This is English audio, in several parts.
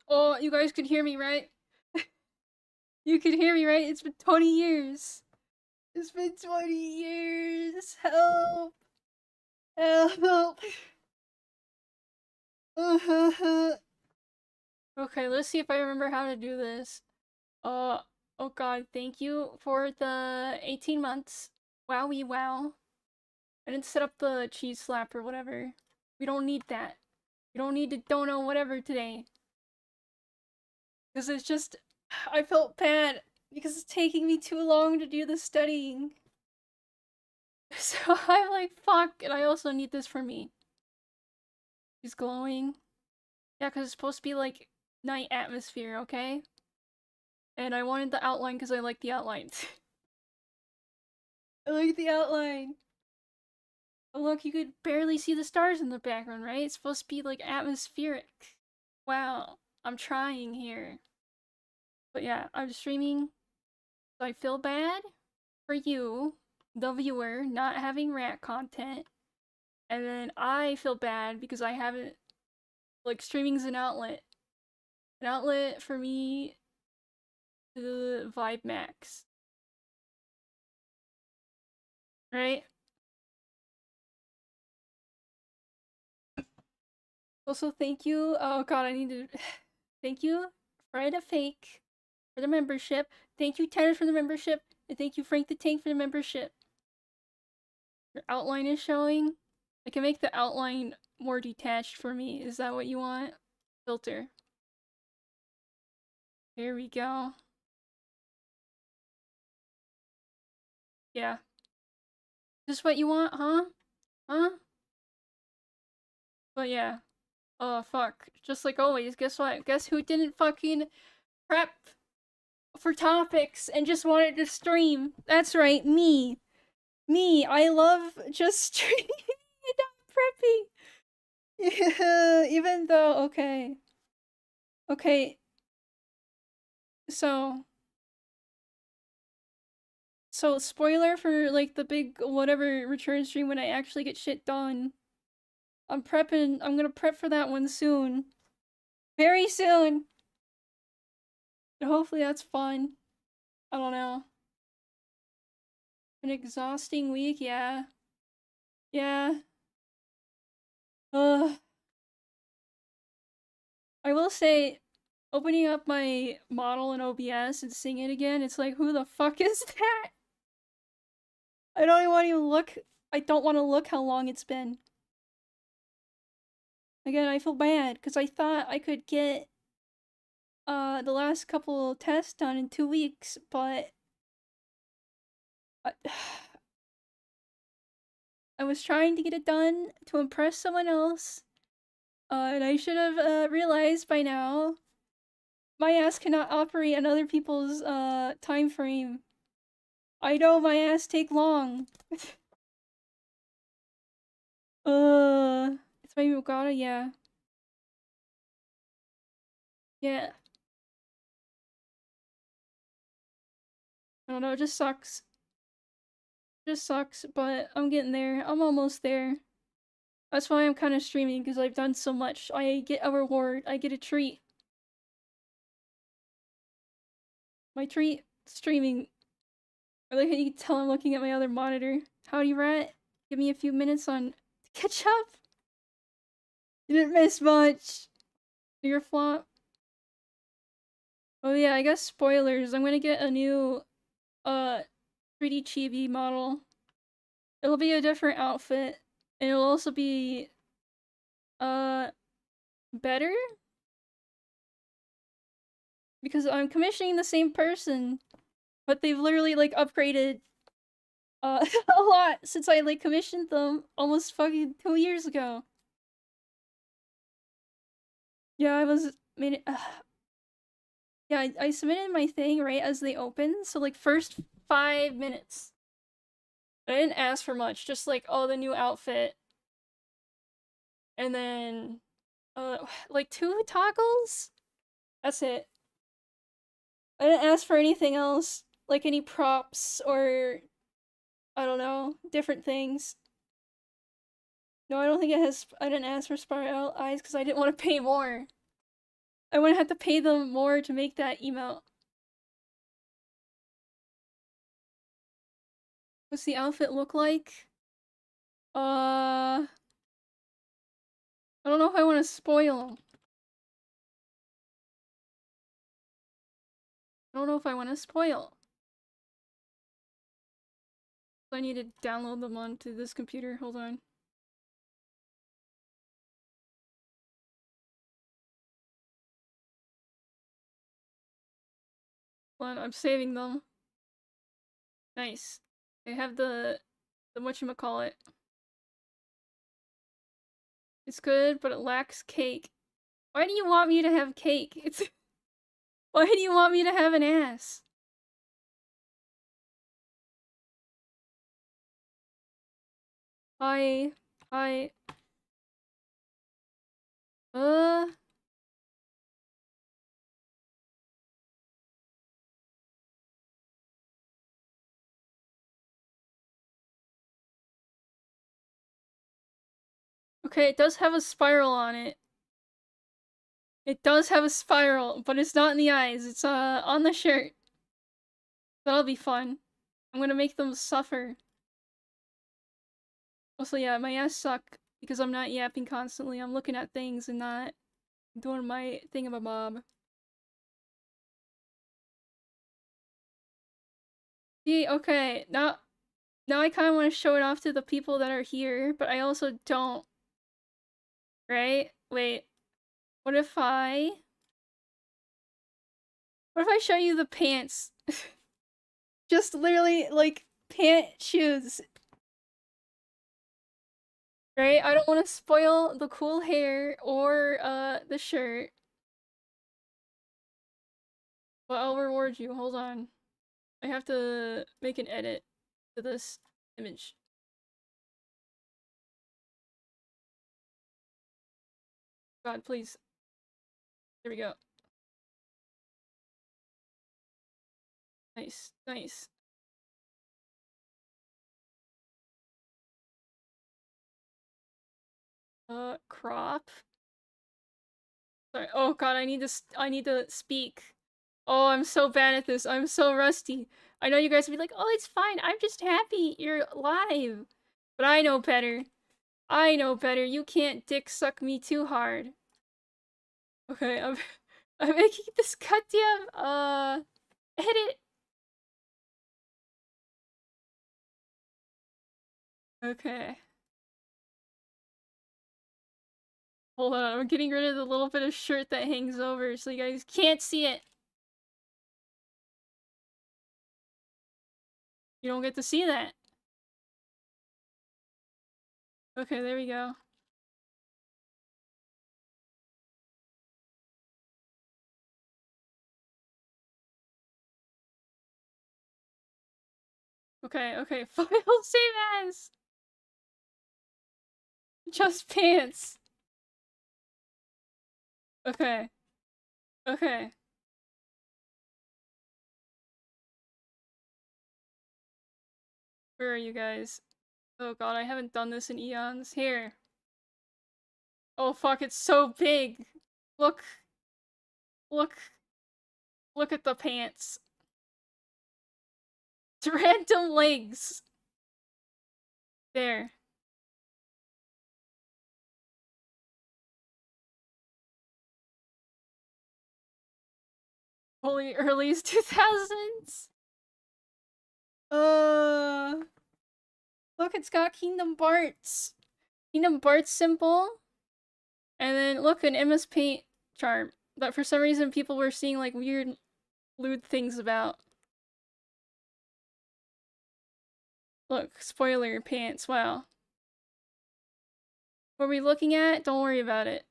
Oh, you guys could hear me, right? You could hear me, right? It's been 20 years. It's been 20 years. Help. Help. Okay, let's see if I remember how to do this. Oh god, thank you for the 18 months. Wowie wow. I didn't set up the cheese slap or whatever. We don't need that. We don't need to dono whatever today. Because it's just, I felt bad because it's taking me too long to do the studying. So I'm like, fuck, and I also need this for me. She's glowing. Yeah, because it's supposed to be like night atmosphere, okay? And I wanted the outline because I like the outlines. I like the outline. Oh look, you could barely see the stars in the background, right? It's supposed to be like atmospheric. Wow, I'm trying here. But yeah, I'm streaming, so I feel bad for you, the viewer, not having rat content. And then I feel bad because I haven't, like, streaming's an outlet. An outlet for me to vibe max. Right? Also, thank you. Oh god, I need to. Thank you, Fred a Fake, for the membership. Thank you, Tanner, for the membership. And thank you, Frank the Tank, for the membership. Your outline is showing. I can make the outline more detached for me. Is that what you want? Filter. Here we go. Yeah. Is this what you want, huh? Huh? But yeah. Oh, fuck. Just like always, guess what? Guess who didn't fucking prep for topics and just wanted to stream? That's right, me. Me. I love just streaming and not prepping. Yeah, even though, okay. Okay. So spoiler for like the big whatever return stream when I actually get shit done. I'm gonna prep for that one soon. Very soon! And hopefully that's fun. I don't know. An exhausting week, yeah. Yeah. Ugh. I will say, opening up my model in OBS and seeing it again, it's like, who the fuck is that? I don't want to look. I don't want to look how long it's been. Again, I feel bad because I thought I could get the last couple tests done in 2 weeks, but I was trying to get it done to impress someone else, and I should have realized by now my ass cannot operate on other people's time frame. I know my ass take long. It's my Mugata, yeah. Yeah. I don't know, it just sucks. It just sucks, but I'm getting there. I'm almost there. That's why I'm kind of streaming, because I've done so much. I get a reward. I get a treat. My treat? Streaming. I like how you can tell I'm looking at my other monitor. Howdy, Rat. Give me a few minutes on catch up. You didn't miss much. Your flop. Oh yeah, I guess spoilers. I'm gonna get a new 3D Chibi model. It'll be a different outfit. And it'll also be better? Because I'm commissioning the same person. But they've literally like upgraded a lot since I like commissioned them almost fucking 2 years ago. Yeah, I was made it yeah, I submitted my thing right as they opened, so like first 5 minutes. I didn't ask for much, just like, oh, the new outfit. And then, like 2 toggles? That's it. I didn't ask for anything else, like any props or, I don't know, different things. No, I don't think it has, I didn't ask for spiral eyes because I didn't want to pay more. I wouldn't have to pay them more to make that emote. What's the outfit look like? I don't know if I want to spoil. I don't know if I want to spoil. I need to download them onto this computer. Hold on. Hold on, I'm saving them. Nice. They have the whatchamacallit. It's good, but it lacks cake. Why do you want me to have cake? It's why do you want me to have an ass? I uh okay, it does have a spiral on it. It does have a spiral, but it's not in the eyes. It's on the shirt. That'll be fun. I'm gonna make them suffer. Also, yeah, my ass suck because I'm not yapping constantly. I'm looking at things and not doing my thingamabob. See, okay, now Now I kind of want to show it off to the people that are here, but I also don't. Right? Wait. What if I show you the pants? Just literally, like, pant shoes. Right? I don't want to spoil the cool hair or, the shirt. But I'll reward you. Hold on. I have to make an edit to this image. God, please. There we go. Nice, nice. Crop? Sorry. Oh god, I need to speak. Oh, I'm so bad at this. I'm so rusty. I know you guys will be like, oh, it's fine. I'm just happy you're live. But I know better. I know better. You can't dick suck me too hard. Okay, I'm making this goddamn, edit. Okay. Hold on, I'm getting rid of the little bit of shirt that hangs over so you guys can't see it. You don't get to see that. Okay, there we go. Okay, okay, file save as! Just pants. Okay. Okay. Where are you guys? Oh god, I haven't done this in eons. Here. Oh fuck, it's so big! Look. Look. Look at the pants. It's random legs. There. Holy early 2000s? Look, it's got Kingdom Hearts. Kingdom Hearts symbol. And then, look, an MS Paint charm. That for some reason people were seeing, like, weird, lewd things about. Look, spoiler, pants, wow. What are we looking at? Don't worry about it.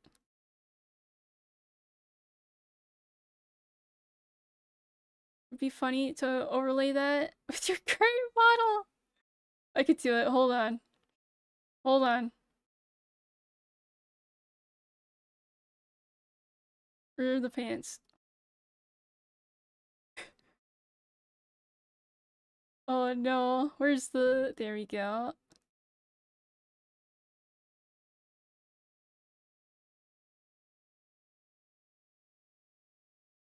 It'd be funny to overlay that with your current model. I could do it. Hold on. Hold on. Where are the pants? Oh no. Where's the... There we go.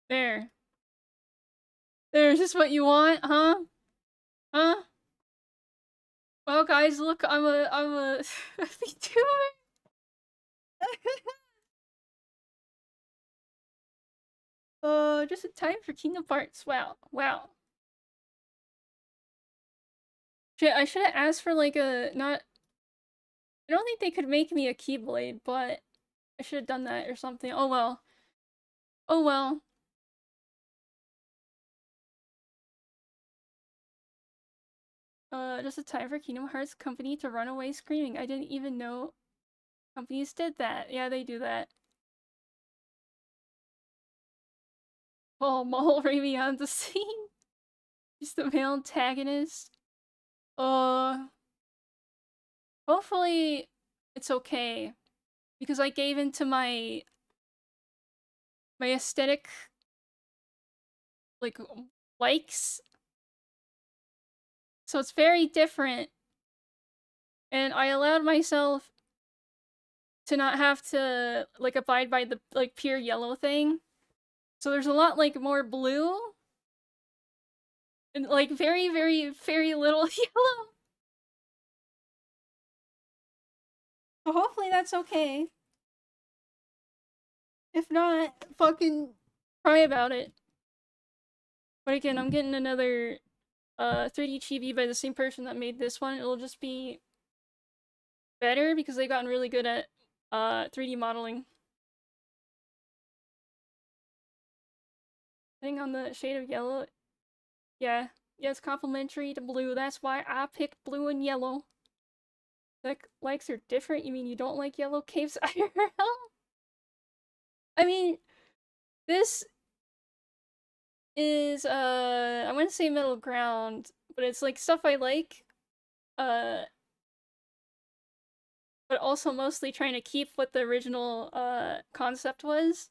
There. There's just what you want, huh? Huh? Well, guys, look, I'm a Vtuber. Just in time for Kingdom Hearts. Wow, wow. Shit, I should have asked for like a not. I don't think they could make me a Keyblade, but I should have done that or something. Oh well. Oh well. Just a time for Kingdom Hearts company to run away screaming. I didn't even know companies did that. Yeah, they do that. Oh, Maul Raimi on the scene. He's the male antagonist. Hopefully it's okay. Because I gave into my aesthetic, like, likes. So it's very different. And I allowed myself to not have to, like, abide by the, like, pure yellow thing. So there's a lot, like, more blue. And, like, very, very, very little yellow. So hopefully that's okay. If not, fucking cry about it. But again, I'm getting another 3D Chibi by the same person that made this one. It'll just be better because they've gotten really good at 3D modeling. Depending on the shade of yellow. Yeah. Yeah, it's complementary to blue. That's why I picked blue and yellow. Like, likes are different? You mean you don't like yellow capes IRL? I mean, this is, I wouldn't say middle ground, but it's like stuff I like, but also mostly trying to keep what the original, concept was,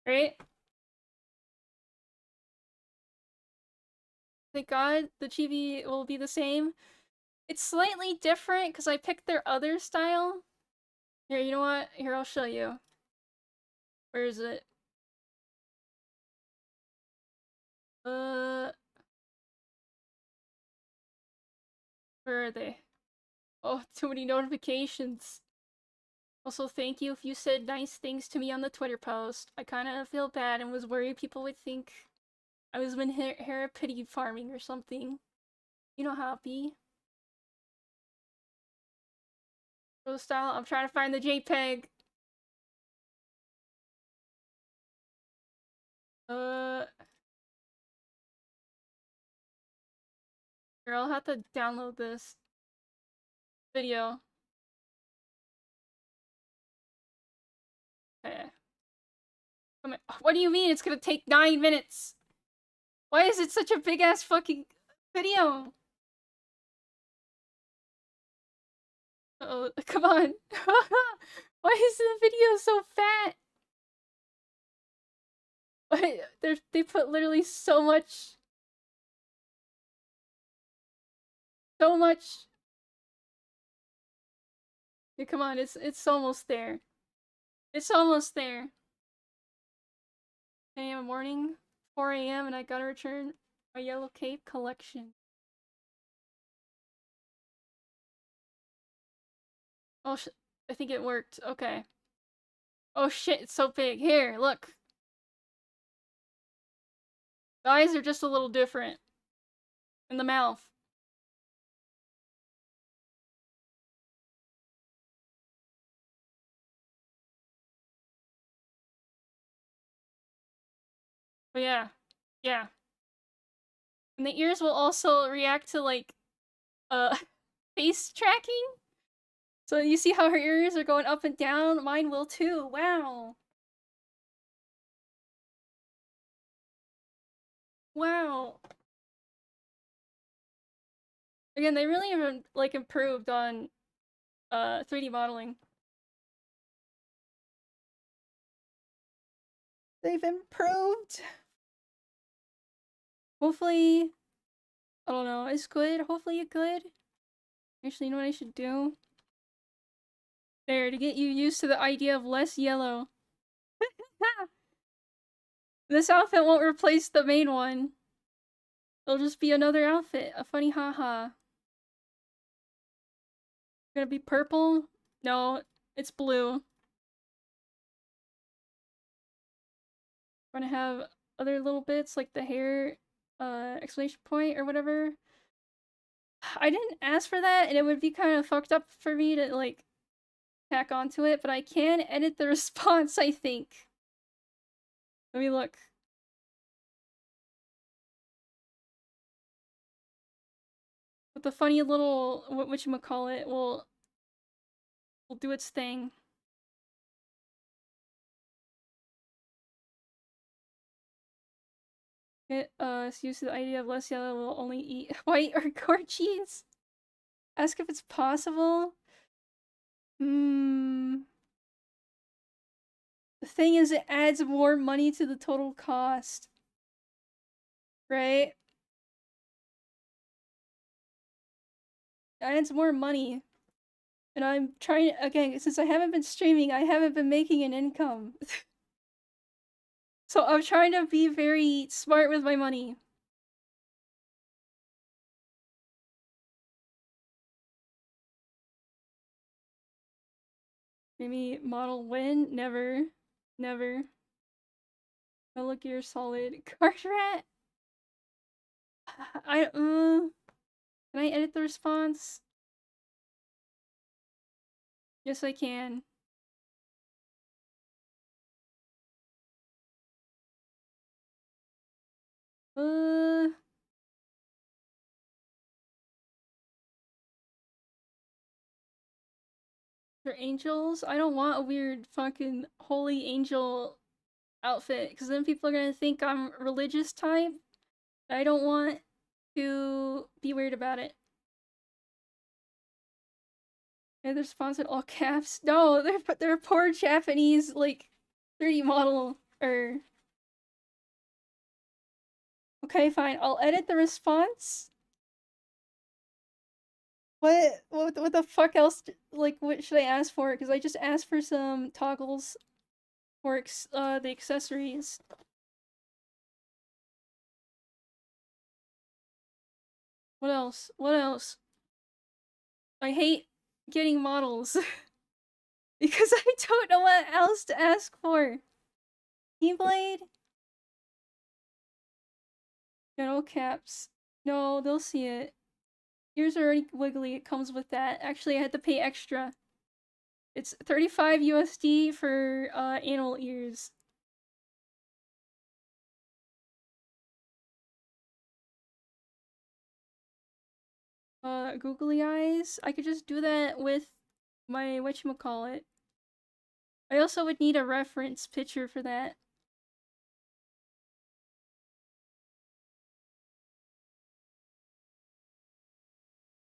right? Thank God the chibi will be the same. It's slightly different because I picked their other style. Here, you know what? Here, I'll show you. Where is it? Where are they? Oh, too many notifications. Also, thank you if you said nice things to me on the Twitter post. I kind of feel bad and was worried people would think I was been hair pity farming or something. You know how it be. Pro style, I'm trying to find the JPEG. Here, I'll have to download this video. Okay. What do you mean it's gonna take 9 minutes? Why is it such a big ass fucking video? Oh, come on. Why is the video so fat? They put literally so much. So much. Yeah, come on, it's almost there. It's almost there. 10 a.m. in the morning, 4 a.m. and I gotta return my yellow cape collection. Oh I think it worked. Okay. Oh shit, it's so big. Here, look. The eyes are just a little different. In the mouth. But yeah. Yeah. And the ears will also react to, like, face tracking? So you see how her ears are going up and down? Mine will too. Wow. Wow. Again, they really have, like, improved on 3D modeling. They've improved. Hopefully, I don't know, it's good. Hopefully it's good. Actually, you know what I should do? There, to get you used to the idea of less yellow. This outfit won't replace the main one. It'll just be another outfit. A funny haha. Gonna be purple? No, it's blue. Gonna have other little bits like the hair exclamation point or whatever. I didn't ask for that and it would be kind of fucked up for me to like tack onto it, but I can edit the response, I think. Let me look. But the funny little whatchamacallit will do its thing. It's used to the idea of less yellow will only eat white or gourd cheese. Ask if it's possible. The thing is, it adds more money to the total cost. Right? It adds more money. And I'm trying, again, since I haven't been streaming, I haven't been making an income. So I'm trying to be very smart with my money. Maybe model win? Never. Never. Oh, look, you're solid. Card rat? Can I edit the response? Yes, I can. They're angels? I don't want a weird fucking holy angel outfit, because then people are gonna think I'm religious type. I don't want to be weird about it. And they're sponsored all caps. No, they're poor Japanese like 3D model or okay, fine. I'll edit the response. What the fuck else? Like, what should I ask for? Because I just asked for some toggles for the accessories. What else? What else? I hate getting models because I don't know what else to ask for. Keyblade? No caps. No, they'll see it. Ears are already wiggly. It comes with that. Actually, I had to pay extra. It's 35 USD for animal ears. Googly eyes? I could just do that with my whatchamacallit. I also would need a reference picture for that.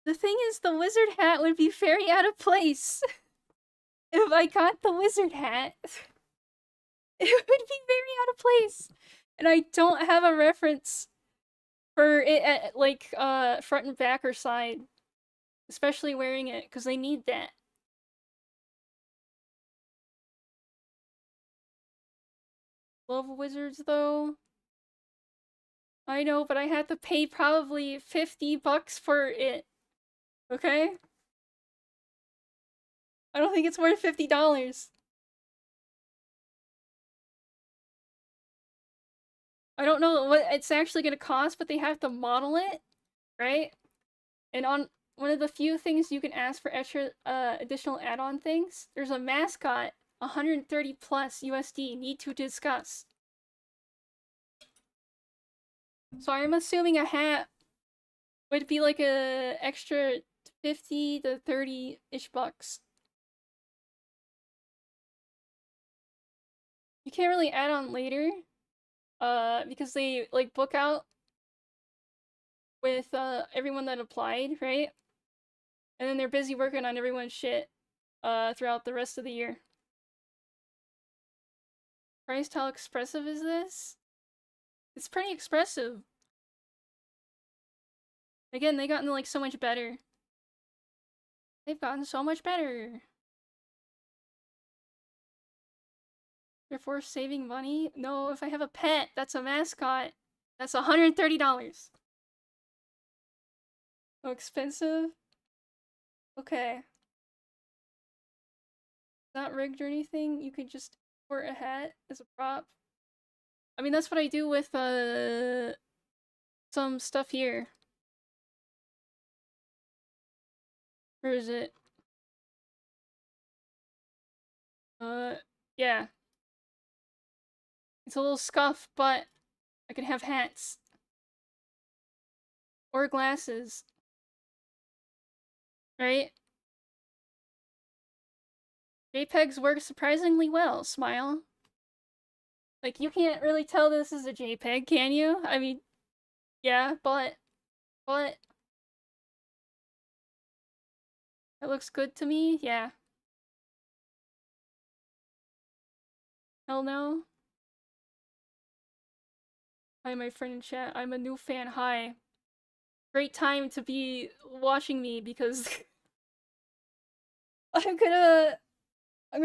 The thing is, the wizard hat would be very out of place. If I got the wizard hat, it would be very out of place. And I don't have a reference for it at, like, front and back or side. Especially wearing it, because they need that. Love wizards, though. I know, but I had to pay probably $50 for it. Okay? I don't think it's worth $50. I don't know what it's actually gonna cost, but they have to model it, right? And on one of the few things you can ask for extra additional add-on things, there's a mascot, 130 plus USD, need to discuss. So I'm assuming a hat would be like a extra 50 to 30-ish bucks. You can't really add on later, because they like book out with everyone that applied, right? And then they're busy working on everyone's shit throughout the rest of the year. Christ, how expressive is this? It's pretty expressive. Again, they gotten like so much better. They've gotten so much better. Therefore, saving money? No, if I have a pet, that's a mascot. That's $130. Oh, expensive? Okay. Not rigged or anything. You could just wear a hat as a prop. I mean, that's what I do with some stuff here. Where is it? Yeah. It's a little scuffed, but I can have hats. Or glasses. Right? JPEGs work surprisingly well, smile. Like, you can't really tell this is a JPEG, can you? I mean, yeah, but... It looks good to me? Yeah. Hell no. Hi, my friend in chat. I'm a new fan. Hi. Great time to be watching me because I'm gonna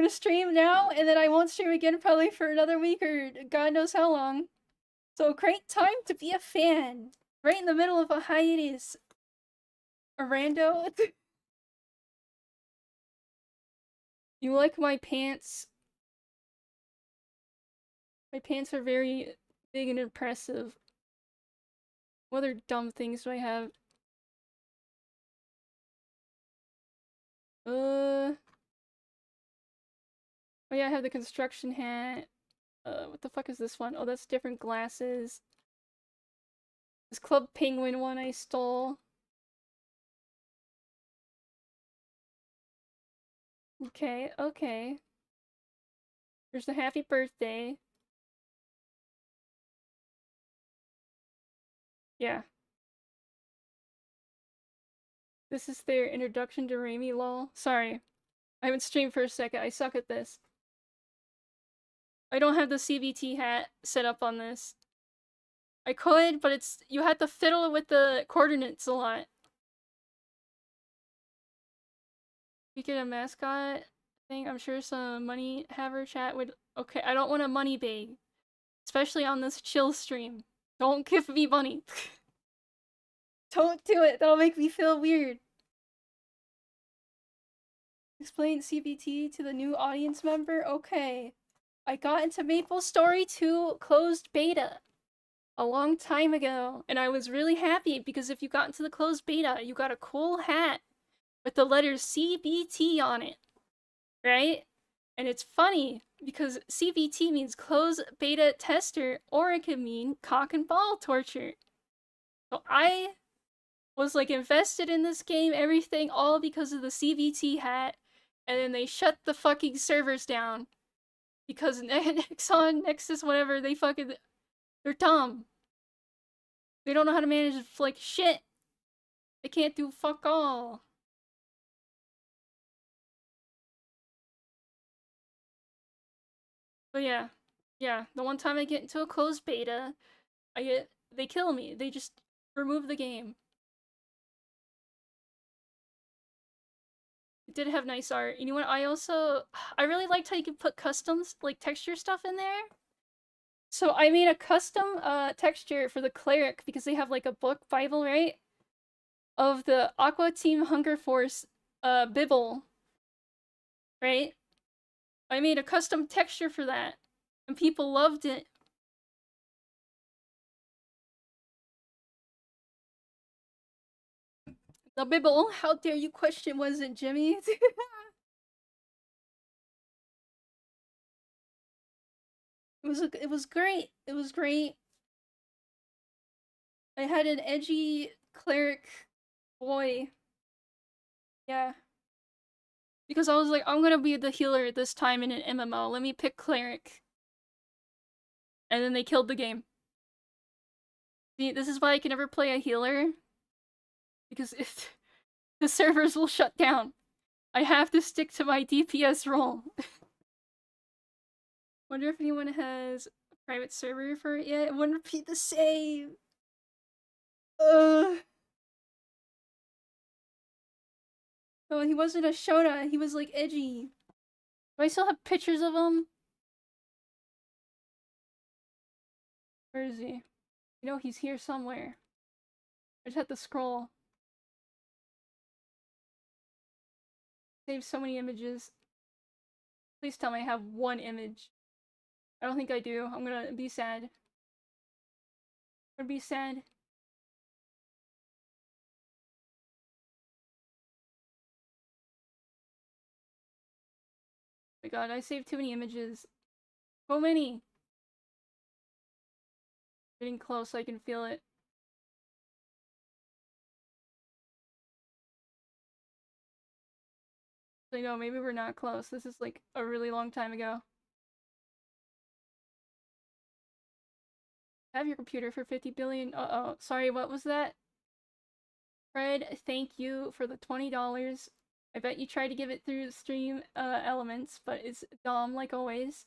stream now and then I won't stream again probably for another week or God knows how long. So great time to be a fan. Right in the middle of a hiatus. A rando. You like my pants? My pants are very big and impressive. What other dumb things do I have? Oh yeah, I have the construction hat. What the fuck is this one? Oh, that's different glasses. This Club Penguin one I stole. Okay, okay. There's the happy birthday. Yeah. This is their introduction to raimAI lol. Sorry. I haven't streamed for a second. I suck at this. I don't have the CVT hat set up on this. I could, but you had to fiddle with the coordinates a lot. You get a mascot thing. I'm sure some money haver chat would. Okay, I don't want a money bag, especially on this chill stream. Don't give me money. Don't do it. That'll make me feel weird. Explain CVT to the new audience member. Okay, I got into MapleStory 2 closed beta a long time ago, and I was really happy because if you got into the closed beta, you got a cool hat with the letters CBT on it, right? And it's funny because CBT means closed beta tester, or it could mean cock and ball torture. So I was like invested in this game, everything, all because of the CBT hat, and then they shut the fucking servers down because Nexon, Nexus, whatever, they're dumb. They don't know how to manage like shit. They can't do fuck all. But yeah, the one time I get into a closed beta, they kill me. They just remove the game. It did have nice art. You know what? I really liked how you could put customs, like texture stuff in there. So I made a custom texture for the cleric because they have like a book Bible, right? Of the Aqua Team Hunger Force Bibble, right? I made a custom texture for that, and people loved it. The Bibble, how dare you question, was it Jimmy? It was great. It was great. I had an edgy cleric boy. Yeah. Because I was like, I'm gonna be the healer this time in an MMO. Let me pick cleric. And then they killed the game. See, this is why I can never play a healer. Because the servers will shut down. I have to stick to my DPS role. Wonder if anyone has a private server for it yet. It wouldn't repeat the same. Oh, he wasn't a Shota. He was like edgy. Do I still have pictures of him? Where is he? You know he's here somewhere. I just have to scroll. Save so many images. Please tell me I have one image. I don't think I do. I'm gonna be sad. I'm gonna be sad. Oh my god, I saved too many images. So many! Getting close, I can feel it. So, no, maybe we're not close. This is like a really long time ago. Have your computer for 50 billion. Uh-oh. Sorry, what was that? Fred, thank you for the $20. I bet you tried to give it through stream elements, but it's dumb like always.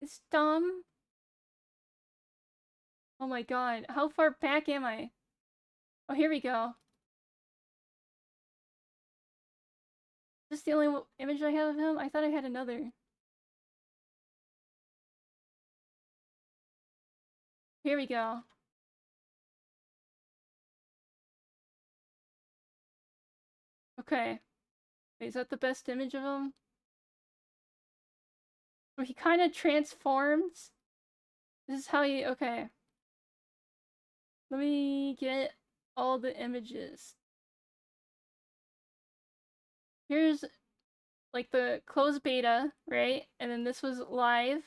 It's dumb. Oh my god, how far back am I? Oh, here we go. Is this the only image I have of him? I thought I had another. Here we go. Okay. Wait, is that the best image of him? Where he kind of transforms? This is how he... Okay. Let me get all the images. Here's like the closed beta, right? And then this was live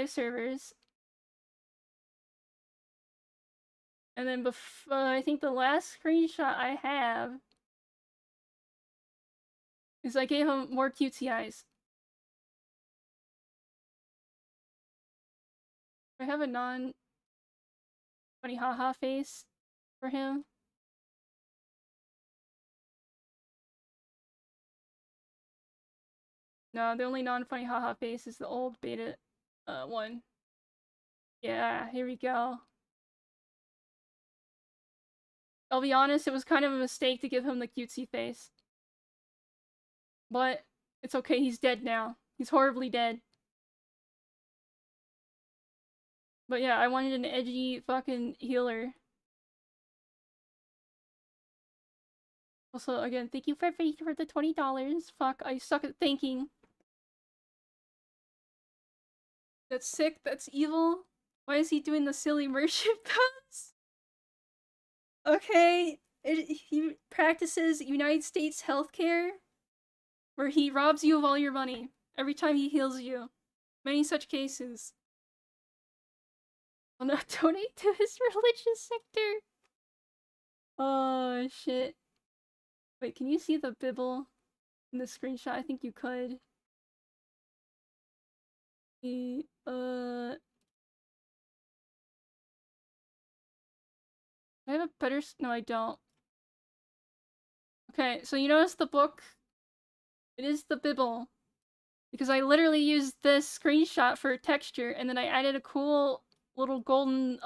servers. And then I think the last screenshot I have is I gave him more cutesy eyes. I have a non funny haha face for him. No, the only non-funny haha face is the old beta one. Yeah, here we go. I'll be honest, it was kind of a mistake to give him the cutesy face. But it's okay, he's dead now. He's horribly dead. But yeah, I wanted an edgy fucking healer. Also, again, thank you for the $20. Fuck, I suck at thanking. That's sick, that's evil. Why is he doing the silly merchant pose? Okay, he practices United States healthcare, where he robs you of all your money every time he heals you. Many such cases. Will not donate to his religious sector. Oh, shit. Wait, can you see the Bible in the screenshot? I think you could. I have a better no, I don't. Okay, so you notice the book? It is the Bible. Because I literally used this screenshot for texture, and then I added a cool little golden,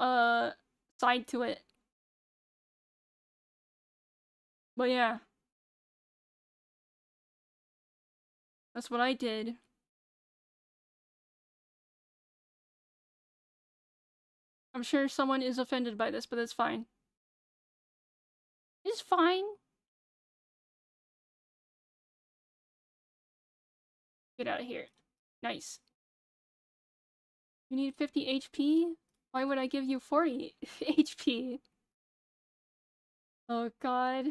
side to it. But yeah. That's what I did. I'm sure someone is offended by this, but it's fine. It's fine. Get out of here. Nice. You need 50 HP? Why would I give you 40 HP? Oh god.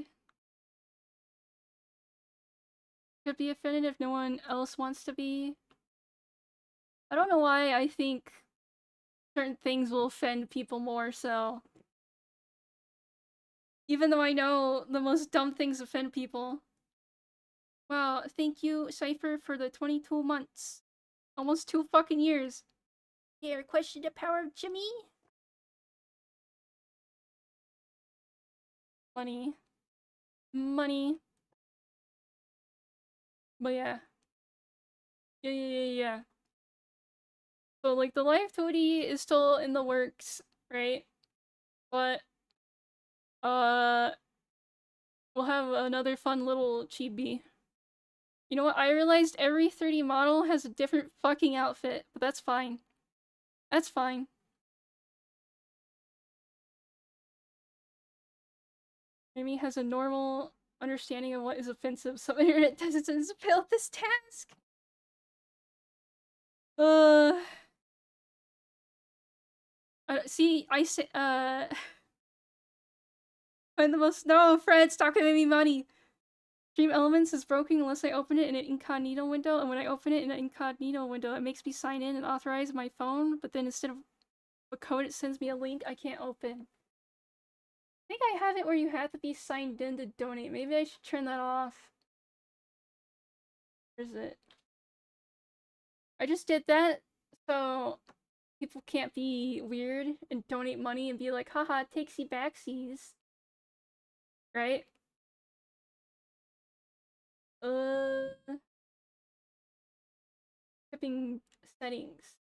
Could be offended if no one else wants to be. I don't know why I think certain things will offend people more so. Even though I know the most dumb things offend people. Wow, thank you, Cypher, for the 22 months. Almost 2 fucking years. Yeah, question the power of Jimmy? Money. Money. But yeah. Yeah. So, like, the live toady is still in the works, right? But, we'll have another fun little chibi. You know what? I realized every 30 model has a different fucking outfit, but that's fine. That's fine. Amy has a normal understanding of what is offensive. Some internet netizens failed this task. See, I say, find the most- No, Fred, stop giving me money! Dream Elements is broken unless I open it in an incognito window, and when I open it in an incognito window, it makes me sign in and authorize my phone, but then instead of a code, it sends me a link I can't open. I think I have it where you have to be signed in to donate. Maybe I should turn that off. Where is it? I just did that, so people can't be weird and donate money and be like, haha, takesy backsies. Right? Shipping settings.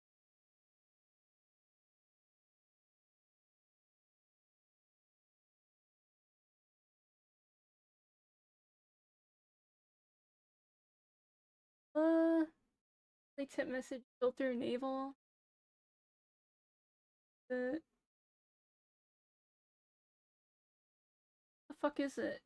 Like tip message filter enable. The fuck is it?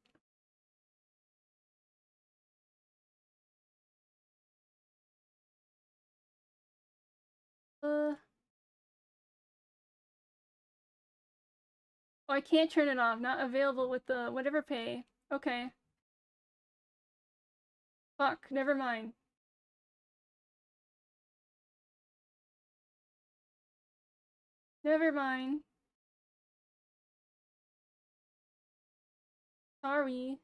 Oh, I can't turn it off. Not available with the whatever pay. Okay. Fuck, never mind. Never mind. Sorry.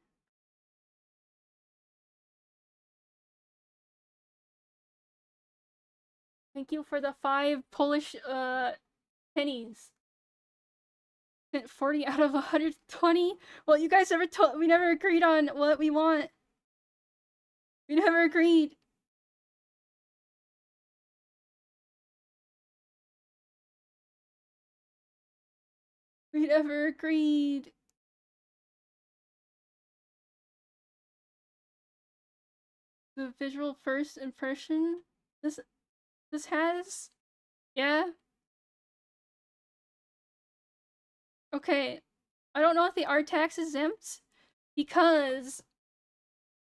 Thank you for the 5 Polish, pennies. 40 out of 120? Well, you guys never told- we never agreed on what we want. We never agreed. We never agreed. The visual first impression? This has? Yeah? Okay. I don't know if they are tax exempt because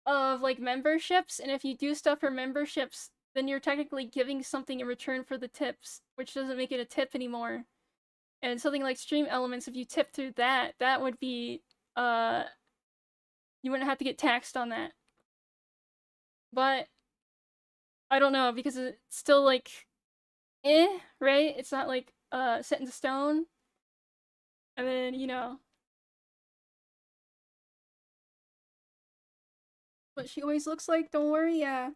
of like memberships, and if you do stuff for memberships, then you're technically giving something in return for the tips, which doesn't make it a tip anymore. And something like stream elements, if you tip through that, that would be you wouldn't have to get taxed on that. But I don't know, because it's still like right? It's not like set in stone. And then, you know, what she always looks like, don't worry, yeah.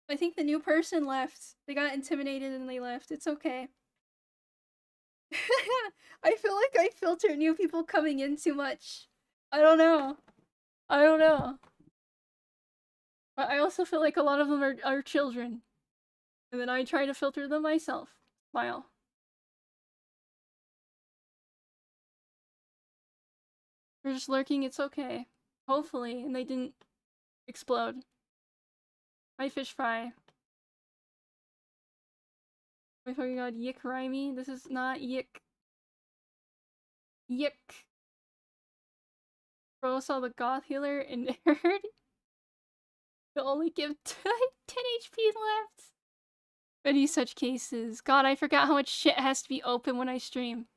I think the new person left. They got intimidated and they left. It's okay. I feel like I filter new people coming in too much. I don't know. I don't know. But I also feel like a lot of them are children. And then I try to filter them myself. Smile. They're just lurking, it's okay. Hopefully, and they didn't explode. My fish fry. My fucking god, yick raimAI. This is not yick. Yick. Bro saw the goth healer and heard he'll only give 10 HP left. Any such cases. God, I forgot how much shit has to be open when I stream.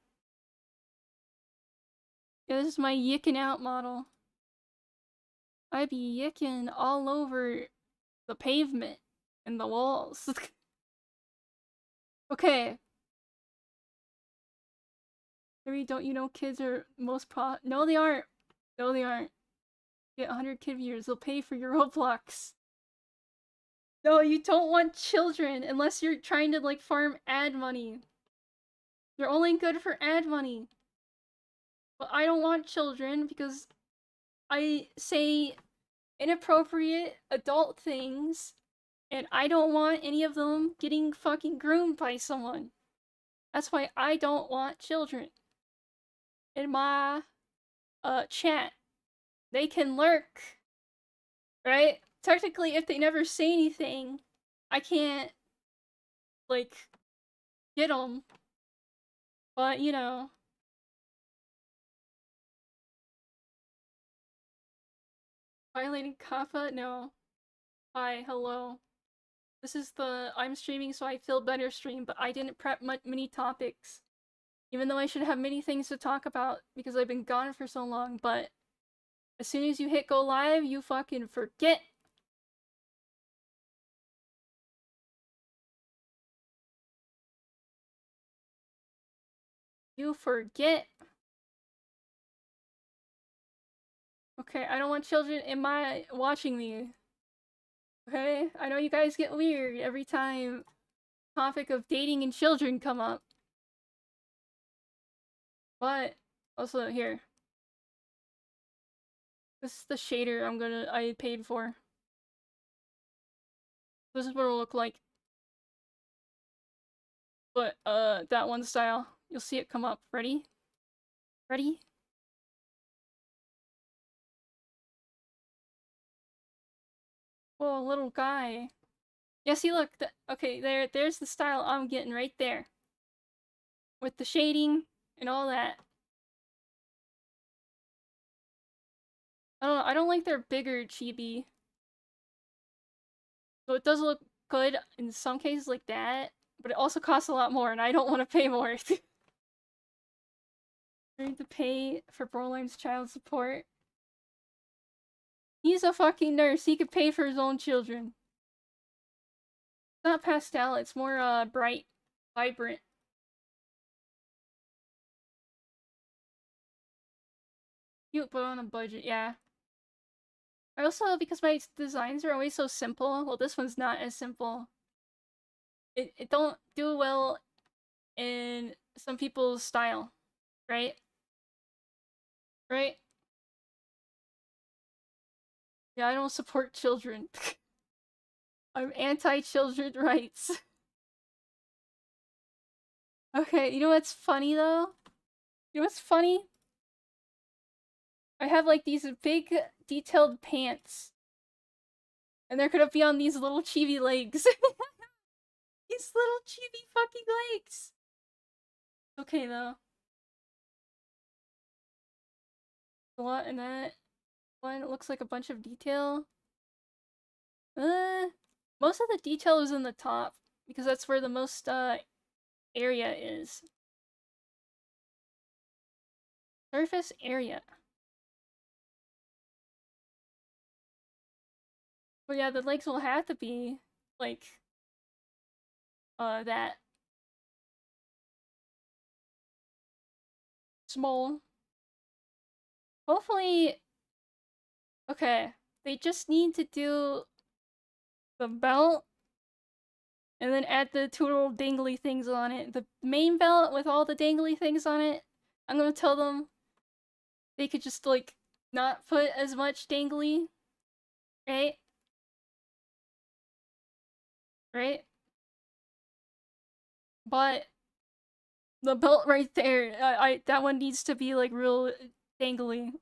Yeah, this is my yicking out model. I be yicking all over the pavement and the walls. Okay. Maybe don't you know kids are most No, they aren't. No, they aren't. Get 100 kid viewers. They'll pay for your Roblox. No, you don't want children unless you're trying to like farm ad money. They're only good for ad money. But I don't want children because I say inappropriate adult things and I don't want any of them getting fucking groomed by someone. That's why I don't want children in my chat. They can lurk, right? Technically, if they never say anything, I can't like get them. But you know, violating kappa? No. Hi, hello. This is the I'm streaming so I feel better stream, but I didn't prep many topics. Even though I should have many things to talk about because I've been gone for so long, but as soon as you hit go live, you fucking forget. You forget. Okay, I don't want children in my watching me. Okay? I know you guys get weird every time topic of dating and children come up. But also here. This is the shader I paid for. This is what it'll look like. But that one style. You'll see it come up. Ready? Ready? Whoa, little guy. Yeah, see, look. Okay, there's the style I'm getting right there. With the shading and all that. I don't know, I don't like their bigger chibi. So it does look good in some cases like that, but it also costs a lot more, and I don't want to pay more. Ready to pay for Brolim's child support. He's a fucking nurse. He could pay for his own children. It's not pastel. It's more bright, vibrant. Cute, but on a budget. Yeah. I also, because my designs are always so simple. Well, this one's not as simple. It don't do well in some people's style, right? Right? Yeah, I don't support children. I'm anti-children rights. Okay, you know what's funny though? You know what's funny? I have like these big detailed pants. And they're gonna be on these little chibi legs. These little chibi fucking legs. Okay though. A lot in that one. It looks like a bunch of detail. Most of the detail is in the top because that's where the most area is. Surface area. Well, yeah, the legs will have to be like that small. Hopefully, okay. They just need to do the belt and then add the two little dangly things on it. The main belt with all the dangly things on it. I'm gonna tell them they could just like not put as much dangly, right? Right? But the belt right there, that one needs to be like real dangly.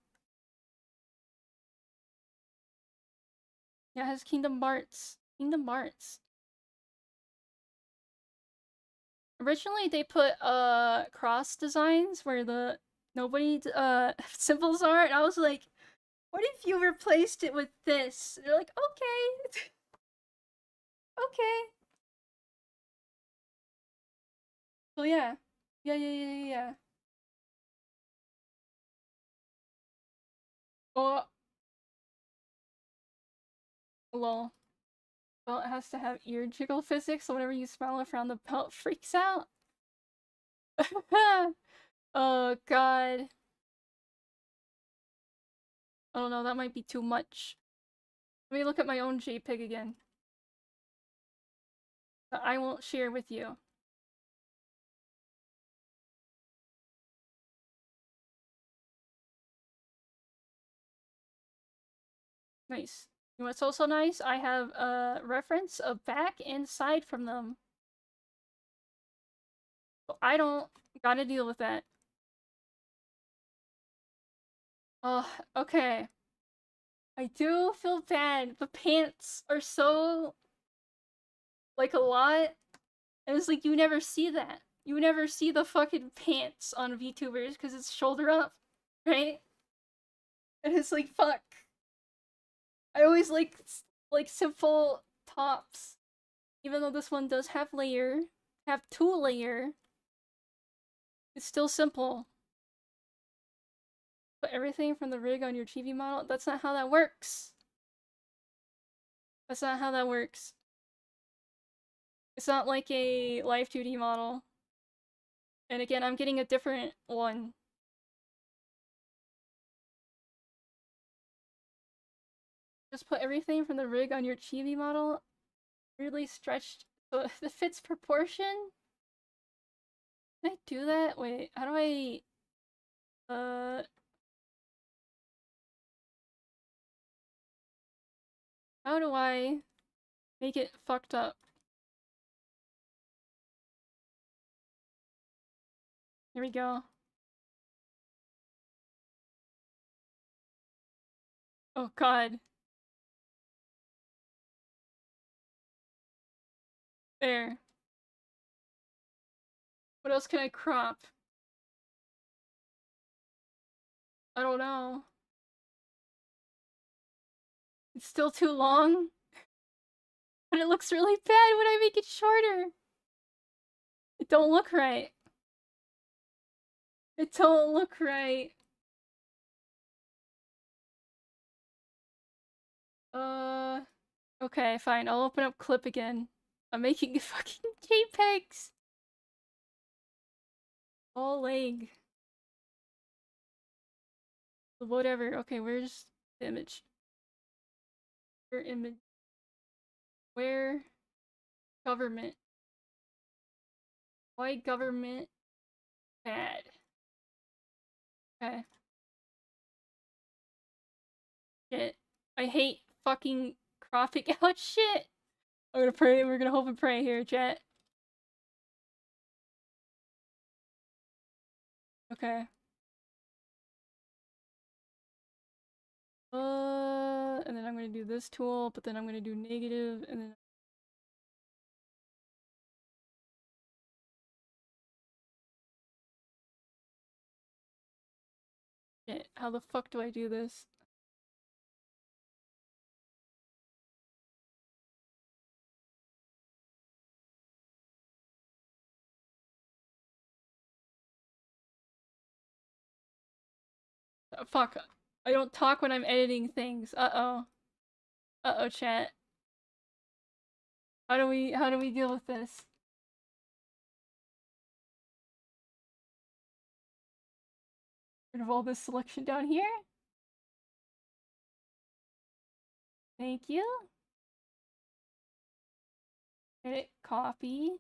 Yeah, it has Kingdom Hearts. Kingdom Hearts. Originally they put cross designs where the nobody symbols are, and I was like, what if you replaced it with this? And they're like, okay. Okay. So yeah. Yeah. Oh, lol. Belt has to have ear jiggle physics, so whenever you smile around the belt freaks out. Oh god. Oh no, that might be too much. Let me look at my own JPEG again. That I won't share with you. Nice. You know what's also nice? I have a reference of back and side from them. So I don't gotta deal with that. Okay. I do feel bad. The pants are so like a lot. And it's like you never see that. You never see the fucking pants on VTubers because it's shoulder up, right? And it's like fuck. I always like simple tops. Even though this one does have layer, have 2-layer, it's still simple. Put everything from the rig on your Chibi model? That's not how that works. That's not how that works. It's not like a live 2D model. And again, I'm getting a different one. Just put everything from the rig on your Chibi model. Weirdly stretched so it fits proportion. Can I do that? Wait, how do I how do I make it fucked up? Here we go. Oh god. There. What else can I crop? I don't know. It's still too long. But it looks really bad when I make it shorter. It don't look right. It don't look right. Okay, fine. I'll open up Clip again. I'm making fucking JPEGs. All leg. Whatever. Okay, where's the image? Where image? Where? Government. Why government? Bad. Okay. Shit. I hate fucking cropping out shit. I'm gonna pray. We're gonna hope and pray here, chat. Okay. And then I'm gonna do this tool, but then I'm gonna do negative, and then shit. How the fuck do I do this? Fuck. I don't talk when I'm editing things. Uh-oh. Uh-oh, chat. How do we deal with this? Rid of all this selection down here? Thank you. Edit, copy.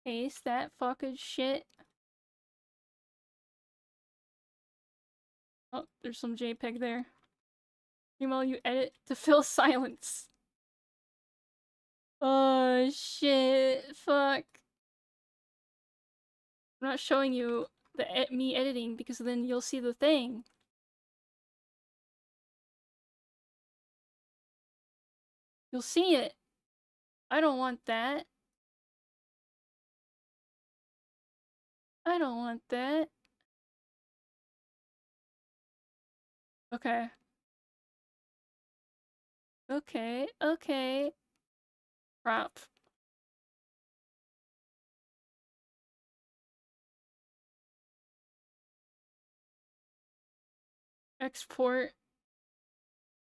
Paste that fucking shit. Oh, there's some JPEG there. Meanwhile, you edit to fill silence. Oh, shit. Fuck. I'm not showing you me editing because then you'll see the thing. You'll see it. I don't want that. I don't want that. Okay. Okay, okay. Crop. Export.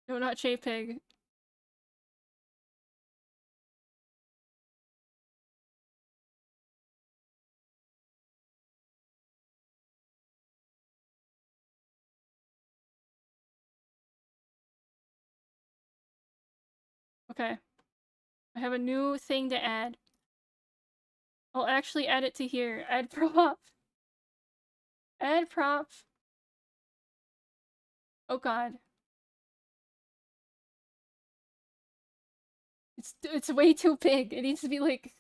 No, not JPEG. Okay. I have a new thing to add. I'll actually add it to here. Add prop. Add prop. Oh god. It's way too big. It needs to be like...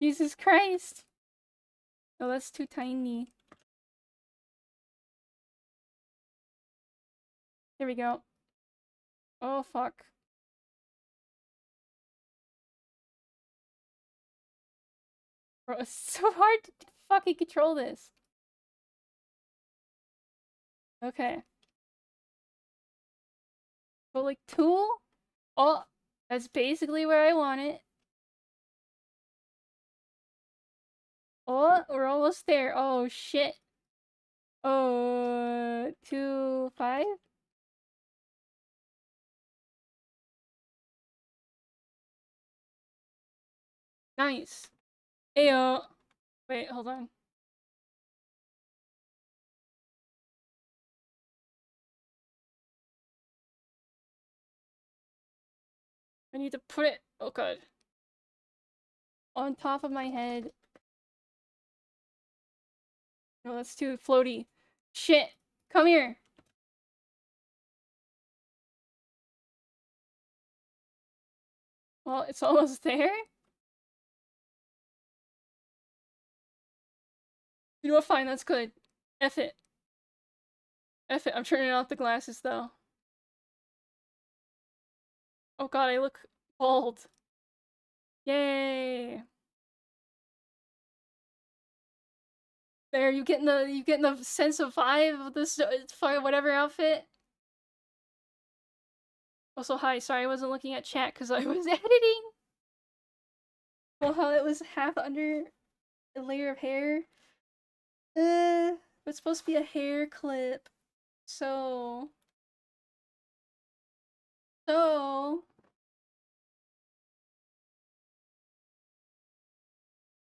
Jesus Christ. Oh, that's too tiny. There we go. Oh, fuck. Bro, it's so hard to fucking control this. Okay. But like 2? Oh, that's basically where I want it. Oh, we're almost there. Oh, shit. Oh, 2, 5? Nice. Ayo. Wait, hold on. I need to put it. Oh god. On top of my head. No, that's too floaty. Shit. Come here. Well, it's almost there. You know what? Fine, that's good. F it. F it. I'm turning off the glasses though. Oh god, I look bald. Yay. There, you getting the sense of vibe of this whatever outfit? Also, hi, sorry I wasn't looking at chat because I was editing. Well, how it was half under a layer of hair. It's supposed to be a hair clip. So...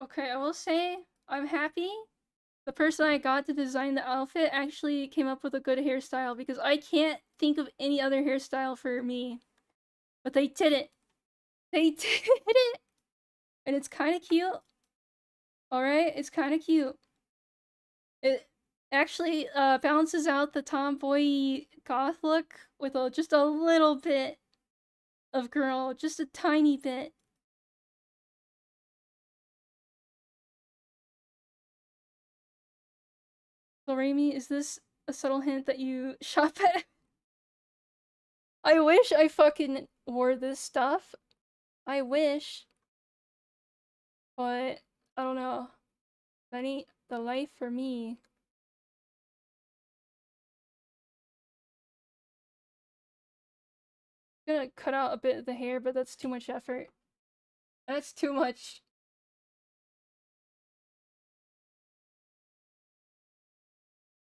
Okay, I will say, I'm happy. The person I got to design the outfit actually came up with a good hairstyle because I can't think of any other hairstyle for me. But they did it. They did it! And it's kind of cute. Alright, it's kind of cute. It actually balances out the tomboy goth look with just a little bit of girl, just a tiny bit. So Raimi, is this a subtle hint that you shop at? I wish I fucking wore this stuff. I wish. But I don't know. That ain't the life for me. I'm gonna cut out a bit of the hair, but that's too much effort. That's too much.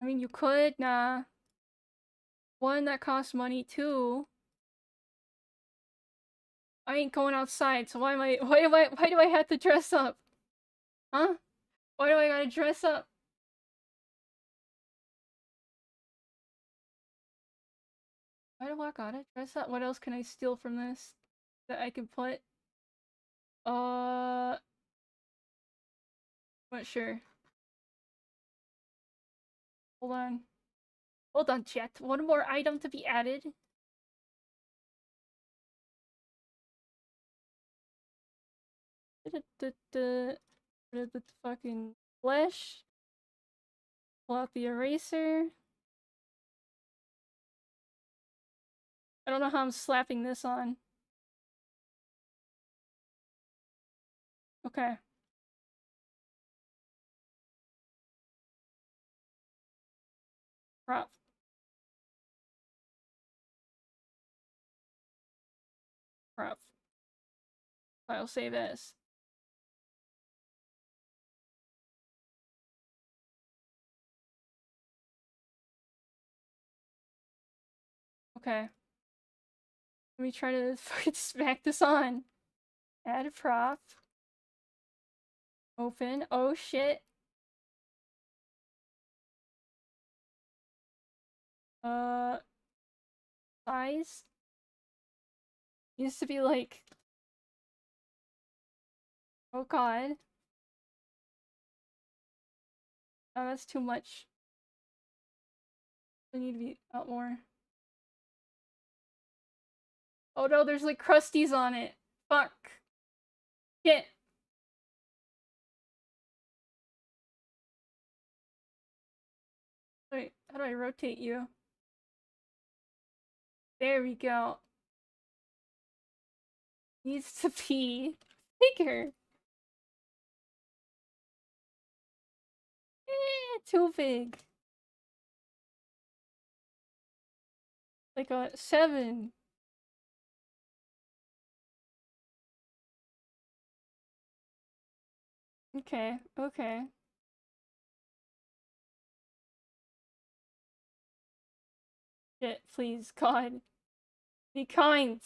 I mean, you could, nah. One, that costs money. Two, I ain't going outside, so why do I have to dress up? Huh? Why do I gotta dress up? Why do I gotta dress up? What else can I steal from this that I can put? Not sure. Hold on. Hold on, chat. One more item to be added. The fucking flesh. Pull out the eraser. I don't know how I'm slapping this on. Okay. Prop. Prop. File save as. Okay. Let me try to fucking smack this on. Add a prop. Open. Oh shit. Size? Used to be like... Oh god. Oh, that's too much. I need to be out more. Oh no, there's like crusties on it. Fuck. Shit. Wait, how do I rotate you? There we go. Needs to be bigger. Too big. Like a 7. Okay, okay. Shit, please, God. Be kind.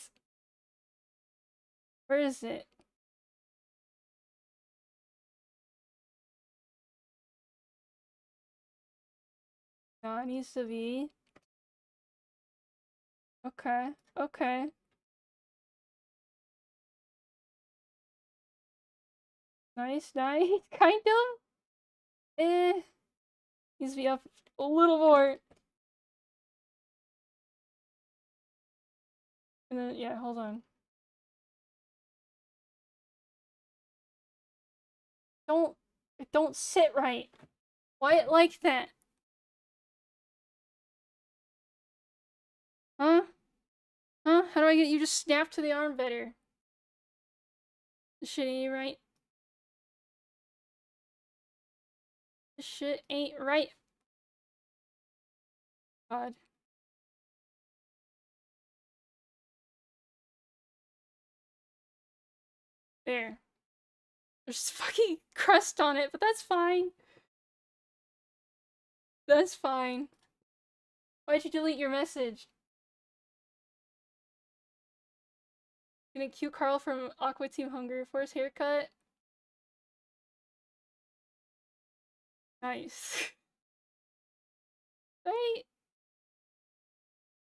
Where is it? No, it needs to be. Okay, okay. Nice, nice. Kind of? Needs to be up a little more. And then, yeah, hold on. It don't sit right. Why it like that? Huh? Huh? How do I get you to snap to the arm better? This shit ain't right. This shit ain't right. God. There. There's fucking crust on it, but that's fine. That's fine. Why'd you delete your message? Gonna cue Carl from Aqua Team Hunger for his haircut. Nice. Wait.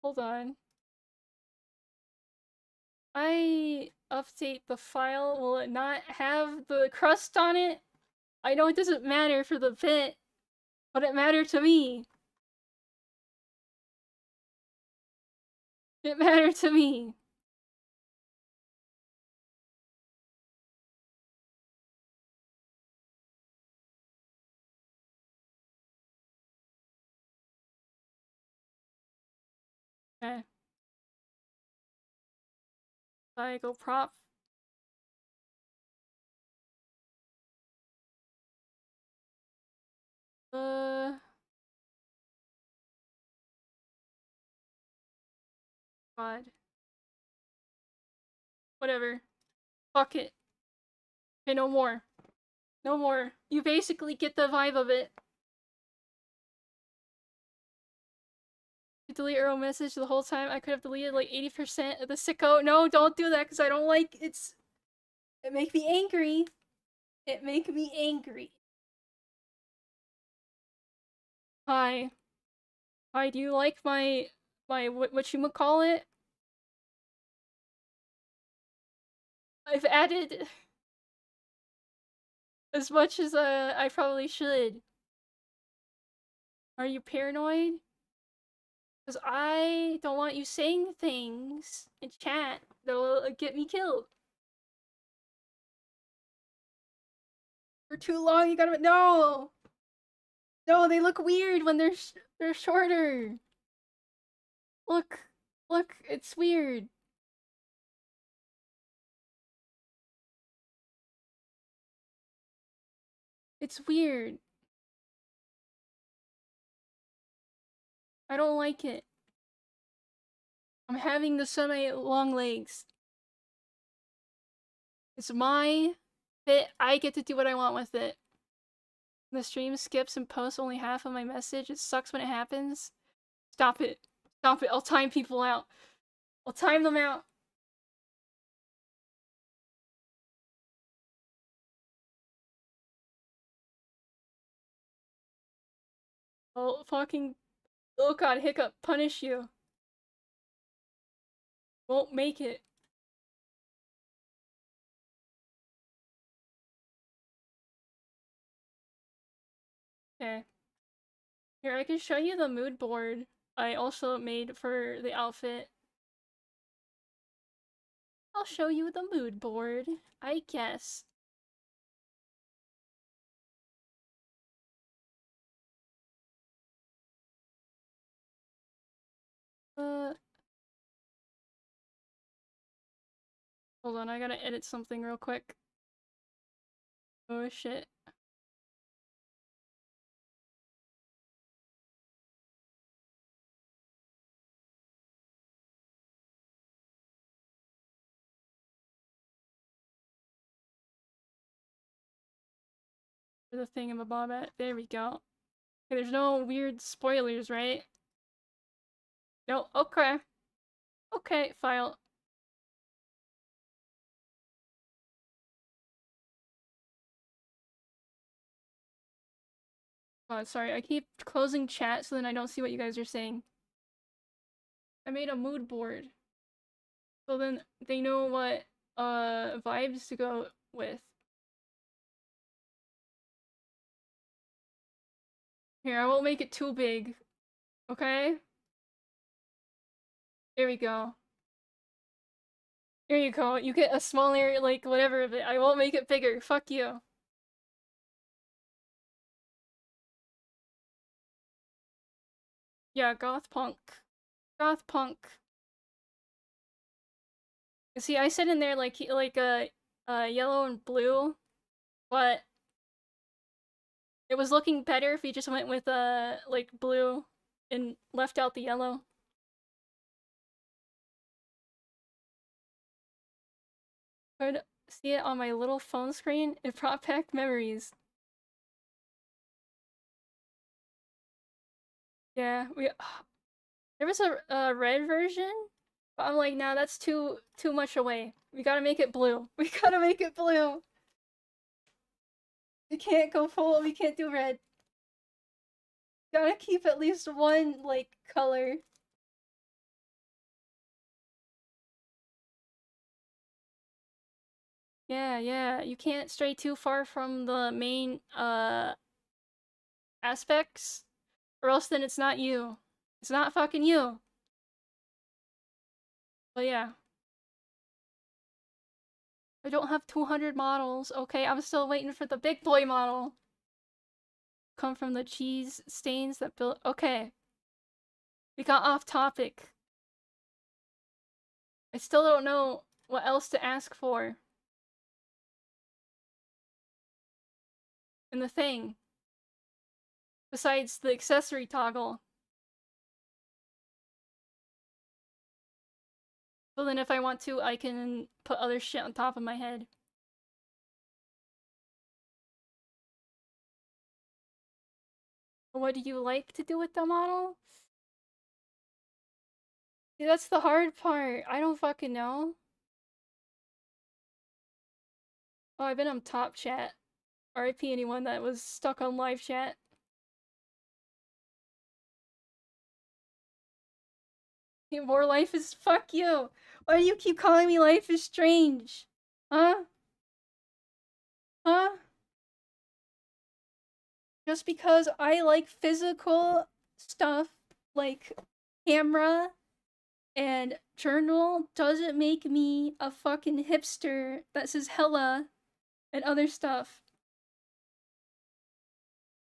Hold on. I update the file. Will it not have the crust on it? I know it doesn't matter for the bit, but it mattered to me. It mattered to me. Okay. I go prop. God. Whatever. Fuck it. Okay, no more. No more. You basically get the vibe of it. You delete your own message the whole time. I could have deleted like 80% of the sicko. No, don't do that because I don't like it's. It make me angry. It make me angry. Hi. Hi, do you like my whatchamacallit? I've added as much as I probably should. Are you paranoid? Because I don't want you saying things in chat that'll get me killed. For too long, you gotta- No! No, they look weird when they're shorter. Look. Look, it's weird. It's weird. I don't like it. I'm having the semi-long legs. It's my bit. I get to do what I want with it. The stream skips and posts only half of my message. It sucks when it happens. Stop it. Stop it. I'll time people out. I'll time them out. I'll fucking... Oh god, Hiccup, punish you. Won't make it. Okay. Here, I can show you the mood board I also made for the outfit. I'll show you the mood board, I guess. Hold on, I gotta edit something real quick. Oh shit. The thingamabob. There we go. Okay, there's no weird spoilers, right? No, okay. Okay, file. God, sorry, I keep closing chat so then I don't see what you guys are saying. I made a mood board. So then they know what vibes to go with. Here, I won't make it too big. Okay? There we go. There you go. You get a smaller, like, whatever of it. I won't make it bigger. Fuck you. Yeah, goth punk. Goth punk. See, I said in there like yellow and blue, but it was looking better if you just went with like blue and left out the yellow. see it on my little phone screen. It brought back memories. Yeah, there was a red version, but I'm like, nah, that's too much away. We gotta make it blue. We gotta make it blue. We can't go full. We can't do red. Gotta keep at least one like color. Yeah. You can't stray too far from the main aspects, or else then it's not you. It's not fucking you. But yeah. I don't have 200 models. Okay, I'm still waiting for the big boy model. Come from the cheese stains that built. Okay. We got off topic. I still don't know what else to ask for. In the thing. Besides the accessory toggle. So then if I want to, I can put other shit on top of my head. What do you like to do with the model? See, that's the hard part. I don't fucking know. Oh, I've been on top chat. RIP anyone that was stuck on live chat. More life is fuck you. Why do you keep calling me life is strange? Huh? Huh? Just because I like physical stuff like camera and journal doesn't make me a fucking hipster that says hella and other stuff.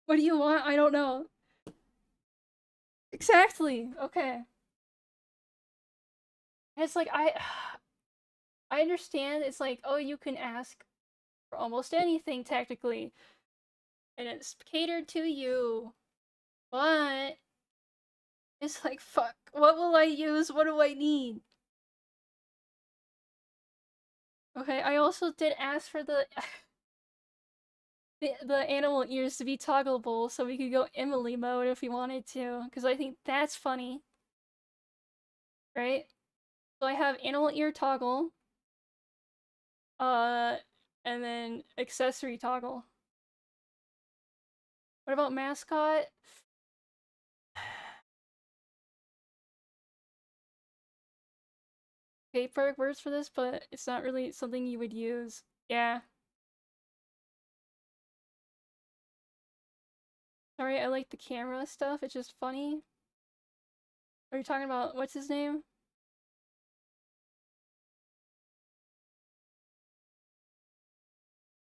What do you want? I don't know. Exactly. Okay. It's like I understand it's like, oh, you can ask for almost anything technically. And it's catered to you. But it's like, fuck, what will I use? What do I need? Okay, I also did ask for the the animal ears to be toggleable so we could go Emily mode if we wanted to, because I think that's funny. Right? So I have animal ear toggle, uh, and then accessory toggle. What about mascot? Paper words for this, but it's not really something you would use. Yeah. Sorry, I like the camera stuff, it's just funny. Are you talking about, what's his name?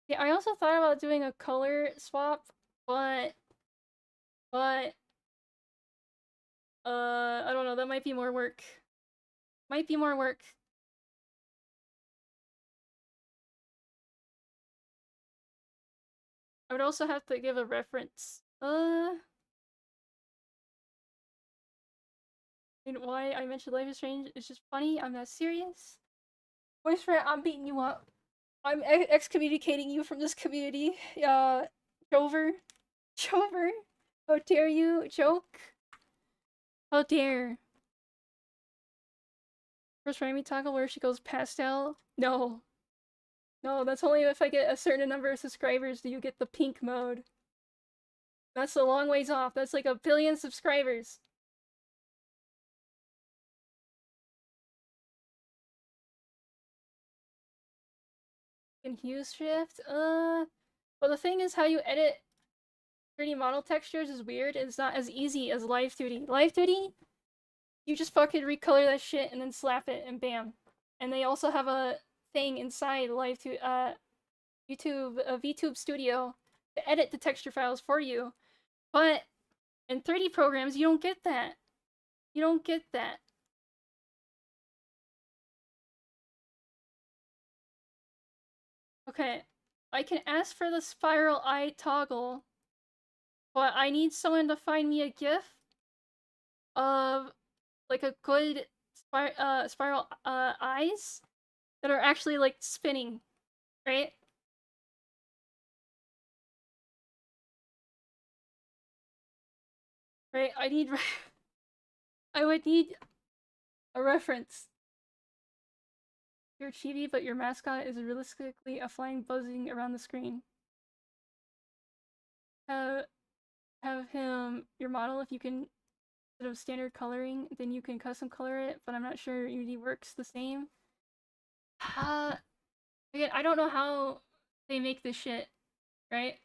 Yeah, I also thought about doing a color swap, but but I don't know, that might be more work. Might be more work. I would also have to give a reference. And why I mentioned Life is Strange is just funny. I'm not serious. Voice Rat, I'm beating you up. I'm excommunicating you from this community. Jover. Jover. How dare you joke? How dare. First Raimi Taco where she goes pastel? No. No, that's only if I get a certain number of subscribers do you get the pink mode. That's a long ways off. That's like 1 billion subscribers. In hue shift? Well, the thing is how you edit 3D model textures is weird. It's not as easy as Live 2D. Live 2D, you just fucking recolor that shit and then slap it and bam. And they also have a thing inside Live 2, YouTube, Vtube Studio to edit the texture files for you. But in 3D programs, you don't get that. You don't get that. Okay, I can ask for the spiral eye toggle, but I need someone to find me a GIF of like a good spiral eyes that are actually like spinning. Right? Right? I would need a reference. You're Chibi, but your mascot is realistically a flying buzzing around the screen. Have have him your model if you can instead of standard coloring, then you can custom color it, but I'm not sure Unity works the same. Again, I don't know how they make this shit, right?